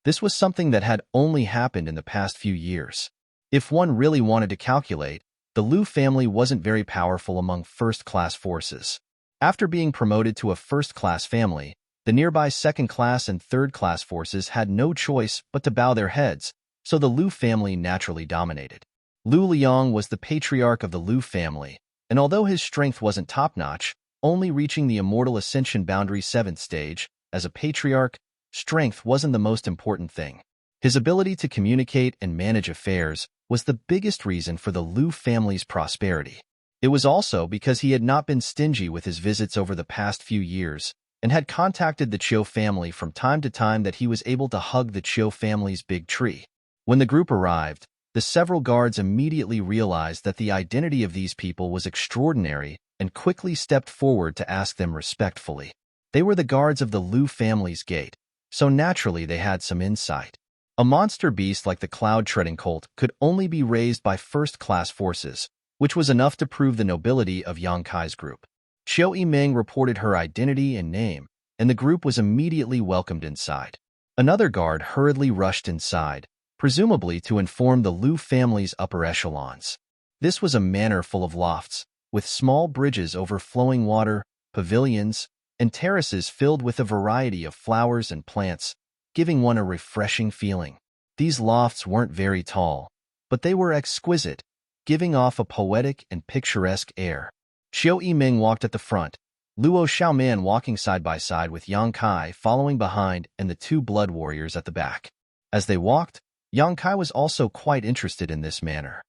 This was something that had only happened in the past few years. If one really wanted to calculate, the Lu family wasn't very powerful among first-class forces. After being promoted to a first-class family, the nearby second-class and third-class forces had no choice but to bow their heads, so the Lu family naturally dominated. Lu Liang was the patriarch of the Lu family, and although his strength wasn't top-notch, only reaching the immortal ascension boundary 7th stage, as a patriarch, strength wasn't the most important thing. His ability to communicate and manage affairs was the biggest reason for the Lu family's prosperity. It was also because he had not been stingy with his visits over the past few years, and had contacted the Qiu family from time to time that he was able to hug the Qiu family's big tree. When the group arrived, the several guards immediately realized that the identity of these people was extraordinary and quickly stepped forward to ask them respectfully. They were the guards of the Lu family's gate, so naturally they had some insight. A monster beast like the cloud-treading colt could only be raised by first-class forces, which was enough to prove the nobility of Yang Kai's group. Xiao Yiming reported her identity and name, and the group was immediately welcomed inside. Another guard hurriedly rushed inside, presumably to inform the Lu family's upper echelons. This was a manor full of lofts, with small bridges over flowing water, pavilions, and terraces filled with a variety of flowers and plants, giving one a refreshing feeling. These lofts weren't very tall, but they were exquisite, giving off a poetic and picturesque air. Xiao Yiming walked at the front, Luo Xiaoman walking side by side with Yang Kai following behind and the 2 blood warriors at the back. As they walked, Yang Kai was also quite interested in this manor.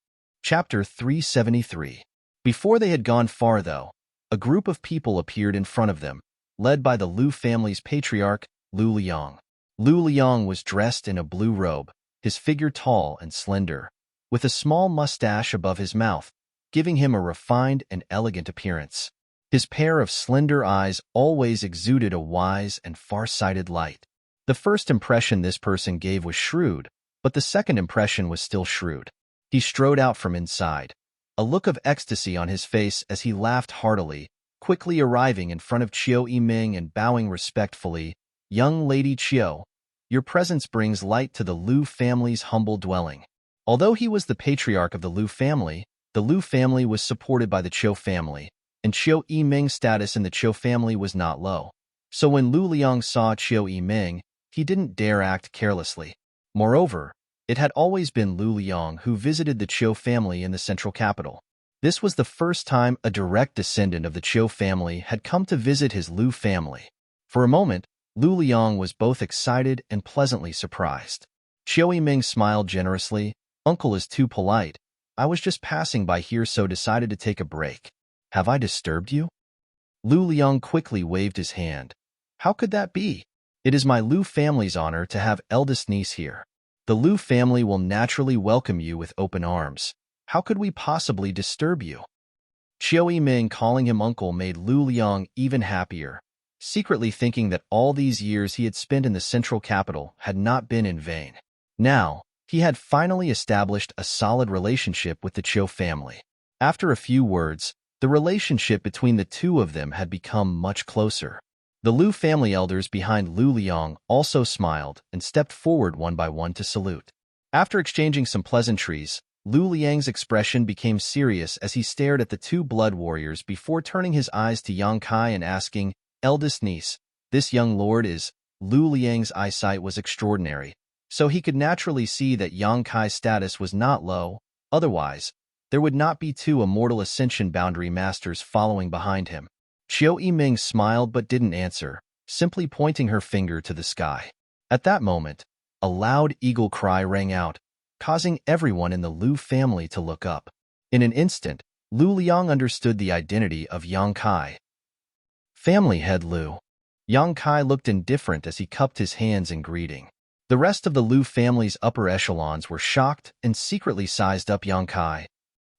Chapter 373. Before they had gone far, though, a group of people appeared in front of them, led by the Lu family's patriarch, Lu Liang. Lu Liang was dressed in a blue robe, his figure tall and slender, with a small mustache above his mouth, giving him a refined and elegant appearance. His pair of slender eyes always exuded a wise and far-sighted light. The first impression this person gave was shrewd, but the second impression was still shrewd. He strode out from inside, a look of ecstasy on his face as he laughed heartily, quickly arriving in front of Chiu Yiming and bowing respectfully. "Young Lady Chiu, your presence brings light to the Liu family's humble dwelling." Although he was the patriarch of the Liu family was supported by the Chiu family, and Chiu Yiming's status in the Chiu family was not low. So when Lu Liang saw Chiu Yiming, he didn't dare act carelessly. Moreover, it had always been Lu Liang who visited the Chiu family in the central capital. This was the first time a direct descendant of the Chiu family had come to visit his Liu family. For a moment, Lu Liang was both excited and pleasantly surprised. Chiu Yiming smiled generously. "Uncle is too polite. I was just passing by here so decided to take a break. Have I disturbed you?" Lu Liang quickly waved his hand. "How could that be? It is my Liu family's honor to have eldest niece here. The Liu family will naturally welcome you with open arms. How could we possibly disturb you?" Chiu Yiming calling him uncle made Lu Liang even happier, secretly thinking that all these years he had spent in the central capital had not been in vain. Now, he had finally established a solid relationship with the Chiu family. After a few words, the relationship between the two of them had become much closer. The Liu family elders behind Lu Liang also smiled and stepped forward one by one to salute. After exchanging some pleasantries, Lu Liang's expression became serious as he stared at the two blood warriors before turning his eyes to Yang Kai and asking, "Eldest niece, this young lord is..." Lu Liang's eyesight was extraordinary, so he could naturally see that Yang Kai's status was not low. Otherwise, there would not be two immortal ascension boundary masters following behind him. Chiu Yiming smiled but didn't answer, simply pointing her finger to the sky. At that moment, a loud eagle cry rang out, causing everyone in the Liu family to look up. In an instant, Lu Liang understood the identity of Yang Kai. Family head Liu. Yang Kai looked indifferent as he cupped his hands in greeting. The rest of the Liu family's upper echelons were shocked and secretly sized up Yang Kai.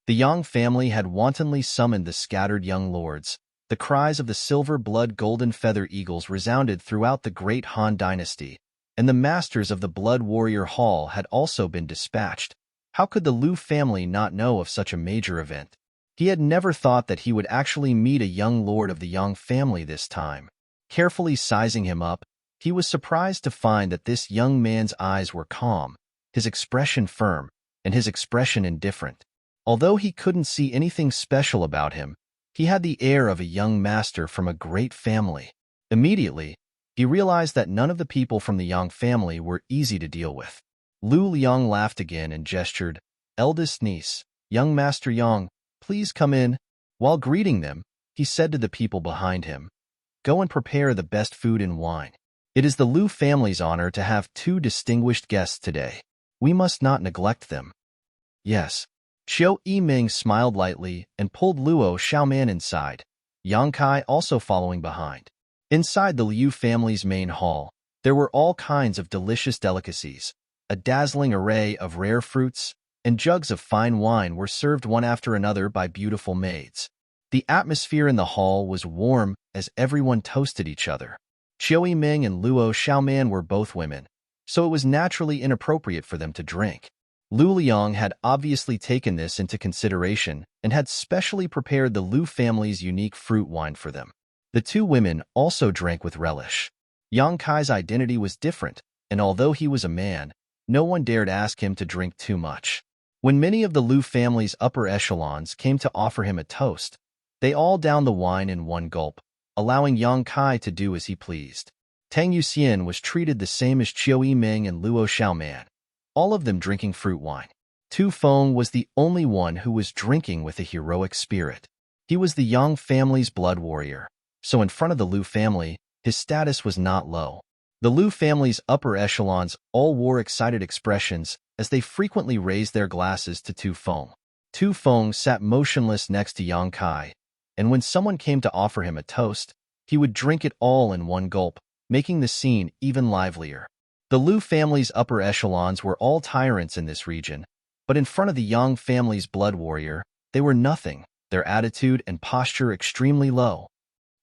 The Yang family had wantonly summoned the scattered young lords. The cries of the silver-blood golden feather eagles resounded throughout the great Han dynasty, and the masters of the Blood Warrior Hall had also been dispatched. How could the Liu family not know of such a major event? He had never thought that he would actually meet a young lord of the Yang family this time. Carefully sizing him up, he was surprised to find that this young man's eyes were calm, his expression firm, and his expression indifferent. Although he couldn't see anything special about him, he had the air of a young master from a great family. Immediately, he realized that none of the people from the Yang family were easy to deal with. Lu Liang laughed again and gestured, "Eldest niece, young Master Yang, please come in." While greeting them, he said to the people behind him, "Go and prepare the best food and wine. It is the Liu family's honor to have two distinguished guests today. We must not neglect them." "Yes." Chiu Yiming smiled lightly and pulled Luo Xiaoman inside, Yang Kai also following behind. Inside the Liu family's main hall, there were all kinds of delicious delicacies. A dazzling array of rare fruits and jugs of fine wine were served one after another by beautiful maids. The atmosphere in the hall was warm as everyone toasted each other. Chiu Yiming and Luo Xiaoman were both women, so it was naturally inappropriate for them to drink. Lu Liang had obviously taken this into consideration and had specially prepared the Liu family's unique fruit wine for them. The two women also drank with relish. Yang Kai's identity was different, and although he was a man, no one dared ask him to drink too much. When many of the Liu family's upper echelons came to offer him a toast, they all downed the wine in one gulp, allowing Yang Kai to do as he pleased. Tang Yuxian was treated the same as Chiu Yiming and Luo Xiaoman, all of them drinking fruit wine. Tu Feng was the only one who was drinking with a heroic spirit. He was the Yang family's blood warrior, so in front of the Liu family, his status was not low. The Liu family's upper echelons all wore excited expressions as they frequently raised their glasses to Tu Feng. Tu Feng sat motionless next to Yang Kai, and when someone came to offer him a toast, he would drink it all in one gulp, making the scene even livelier. The Liu family's upper echelons were all tyrants in this region, but in front of the Yang family's blood warrior, they were nothing, their attitude and posture extremely low.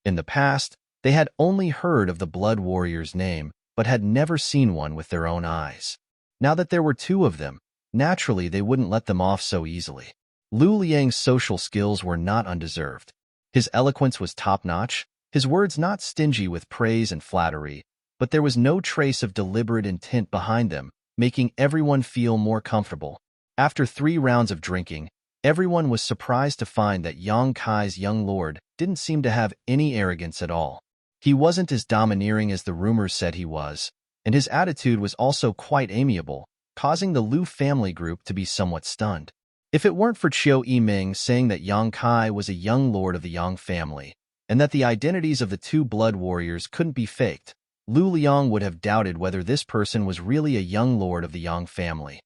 In the past, they had only heard of the blood warrior's name, but had never seen one with their own eyes. Now that there were two of them, naturally they wouldn't let them off so easily. Lu Liang's social skills were not undeserved. His eloquence was top-notch, his words not stingy with praise and flattery, but there was no trace of deliberate intent behind them, making everyone feel more comfortable. After 3 rounds of drinking, everyone was surprised to find that Yang Kai's young lord didn't seem to have any arrogance at all. He wasn't as domineering as the rumors said he was, and his attitude was also quite amiable, causing the Lu family group to be somewhat stunned. If it weren't for Chiu Yiming saying that Yang Kai was a young lord of the Yang family, and that the identities of the 2 blood warriors couldn't be faked, Lu Liang would have doubted whether this person was really a young lord of the Yang family.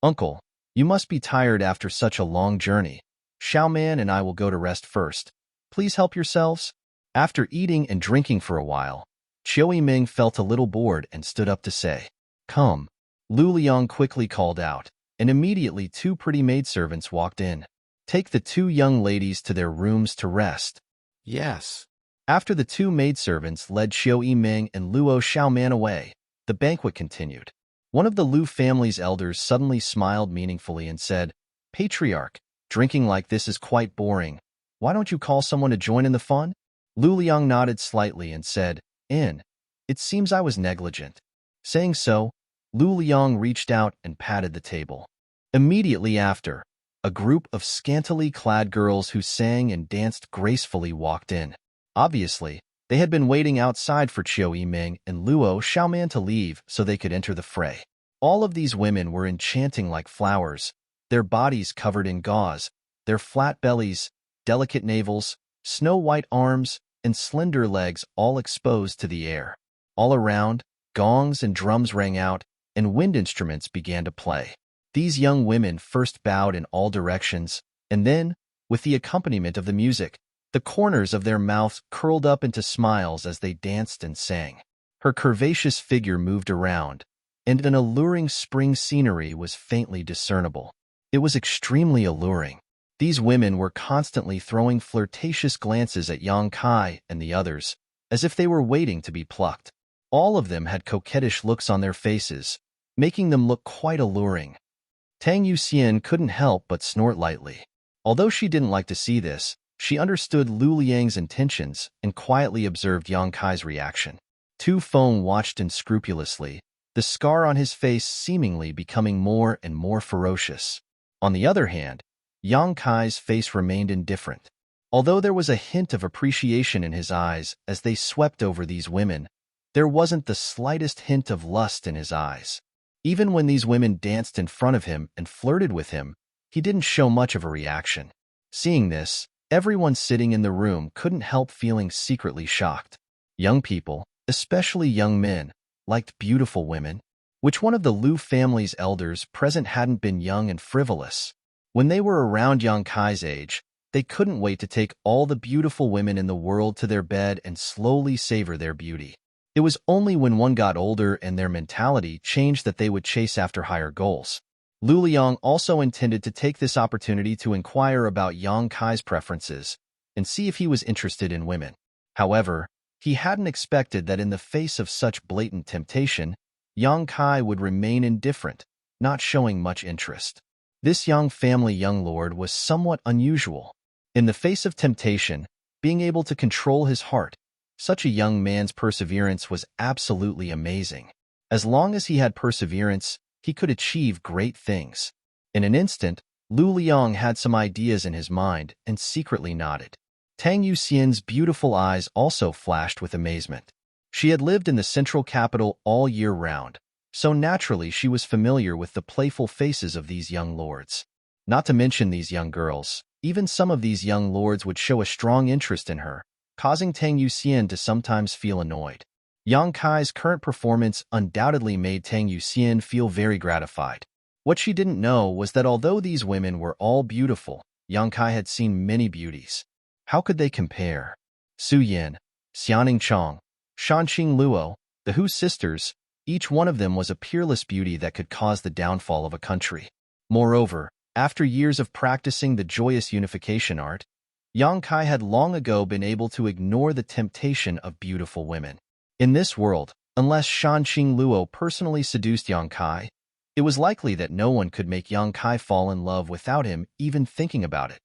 "Uncle, you must be tired after such a long journey. Xiaoman and I will go to rest first. Please help yourselves." After eating and drinking for a while, Chiu Yiming felt a little bored and stood up to say, "Come." Lu Liang quickly called out, and immediately 2 pretty maidservants walked in. "Take the 2 young ladies to their rooms to rest." Yes. After the 2 maidservants led Chiu Yiming and Luo Xiaoman away, the banquet continued. One of the Lu family's elders suddenly smiled meaningfully and said, "Patriarch, drinking like this is quite boring. Why don't you call someone to join in the fun?" Lu Liang nodded slightly and said, "It seems I was negligent." Saying so, Lu Liang reached out and patted the table. Immediately after, a group of scantily clad girls who sang and danced gracefully walked in. Obviously, they had been waiting outside for Chiu Yiming and Luo Xiaoman to leave so they could enter the fray. All of these women were enchanting like flowers, their bodies covered in gauze, their flat bellies, delicate navels, snow-white arms, and slender legs all exposed to the air. All around, gongs and drums rang out, and wind instruments began to play. These young women first bowed in all directions, and then, with the accompaniment of the music, the corners of their mouths curled up into smiles as they danced and sang. Her curvaceous figure moved around, and an alluring spring scenery was faintly discernible. It was extremely alluring. These women were constantly throwing flirtatious glances at Yang Kai and the others, as if they were waiting to be plucked. All of them had coquettish looks on their faces, making them look quite alluring. Tang Yuxian couldn't help but snort lightly. Although she didn't like to see this, she understood Lu Liang's intentions and quietly observed Yang Kai's reaction. Tu Feng watched unscrupulously, the scar on his face seemingly becoming more and more ferocious. On the other hand, Yang Kai's face remained indifferent. Although there was a hint of appreciation in his eyes as they swept over these women, there wasn't the slightest hint of lust in his eyes. Even when these women danced in front of him and flirted with him, he didn't show much of a reaction. Seeing this, everyone sitting in the room couldn't help feeling secretly shocked. Young people, especially young men, liked beautiful women. Which one of the Lu family's elders present hadn't been young and frivolous? When they were around Yang Kai's age, they couldn't wait to take all the beautiful women in the world to their bed and slowly savor their beauty. It was only when one got older and their mentality changed that they would chase after higher goals. Lu Liang also intended to take this opportunity to inquire about Yang Kai's preferences and see if he was interested in women. However, he hadn't expected that in the face of such blatant temptation, Yang Kai would remain indifferent, not showing much interest. This Yang family young lord was somewhat unusual. In the face of temptation, being able to control his heart, such a young man's perseverance was absolutely amazing. As long as he had perseverance, he could achieve great things. In an instant, Lu Liang had some ideas in his mind and secretly nodded. Tang Yuxian's beautiful eyes also flashed with amazement. She had lived in the central capital all year round, so naturally she was familiar with the playful faces of these young lords. Not to mention these young girls, even some of these young lords would show a strong interest in her, causing Tang Yuxian to sometimes feel annoyed. Yang Kai's current performance undoubtedly made Tang Yuxian feel very gratified. What she didn't know was that although these women were all beautiful, Yang Kai had seen many beauties. How could they compare? Su Yin, Xianing Chong, Shanqing Luo, the Hu sisters, each one of them was a peerless beauty that could cause the downfall of a country. Moreover, after years of practicing the joyous unification art, Yang Kai had long ago been able to ignore the temptation of beautiful women. In this world, unless Shanqing Luo personally seduced Yang Kai, It was likely that no one could make young Kai fall in love without him even thinking about it.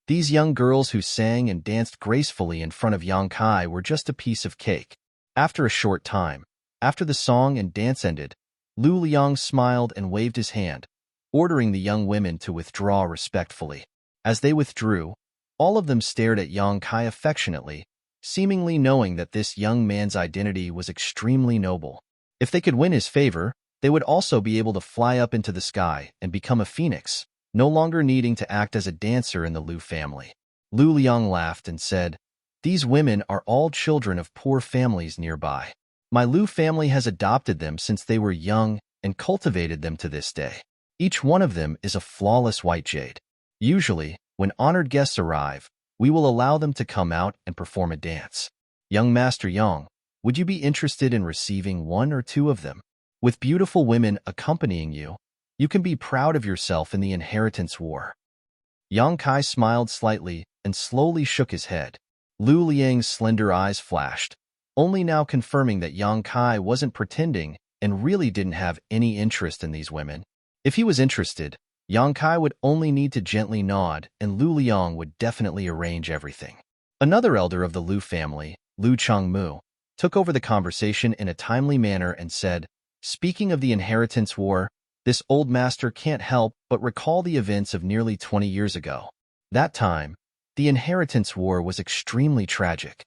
These young girls who sang and danced gracefully in front of young Kai were just a piece of cake. After a short time, after the song and dance ended, Lu Liang smiled and waved his hand, ordering the young women to withdraw respectfully. As they withdrew, all of them stared at young Kai affectionately, seemingly knowing that this young man's identity was extremely noble. If they could win his favor, they would also be able to fly up into the sky and become a phoenix, no longer needing to act as a dancer in the Lu family. Lu Liang laughed and said, "These women are all children of poor families nearby. My Lu family has adopted them since they were young and cultivated them to this day. Each one of them is a flawless white jade. Usually, when honored guests arrive, we will allow them to come out and perform a dance. Young Master Yang, would you be interested in receiving one or two of them? With beautiful women accompanying you, you can be proud of yourself in the inheritance war." Yang Kai smiled slightly and slowly shook his head. Lu Liang's slender eyes flashed, only now confirming that Yang Kai wasn't pretending and really didn't have any interest in these women. If he was interested, Yang Kai would only need to gently nod and Lu Liang would definitely arrange everything. Another elder of the Lu family, Lu Changmu, took over the conversation in a timely manner and said, "Speaking of the inheritance war, this old master can't help but recall the events of nearly 20 years ago. That time, the inheritance war was extremely tragic."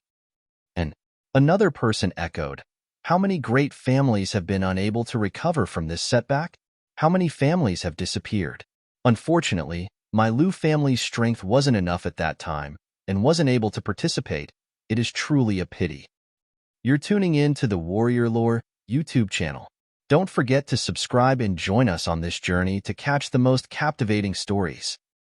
And another person echoed, "How many great families have been unable to recover from this setback? How many families have disappeared? Unfortunately, my Lu family's strength wasn't enough at that time and wasn't able to participate. It is truly a pity." You're tuning in to the Warrior Lore YouTube channel. Don't forget to subscribe and join us on this journey to catch the most captivating stories.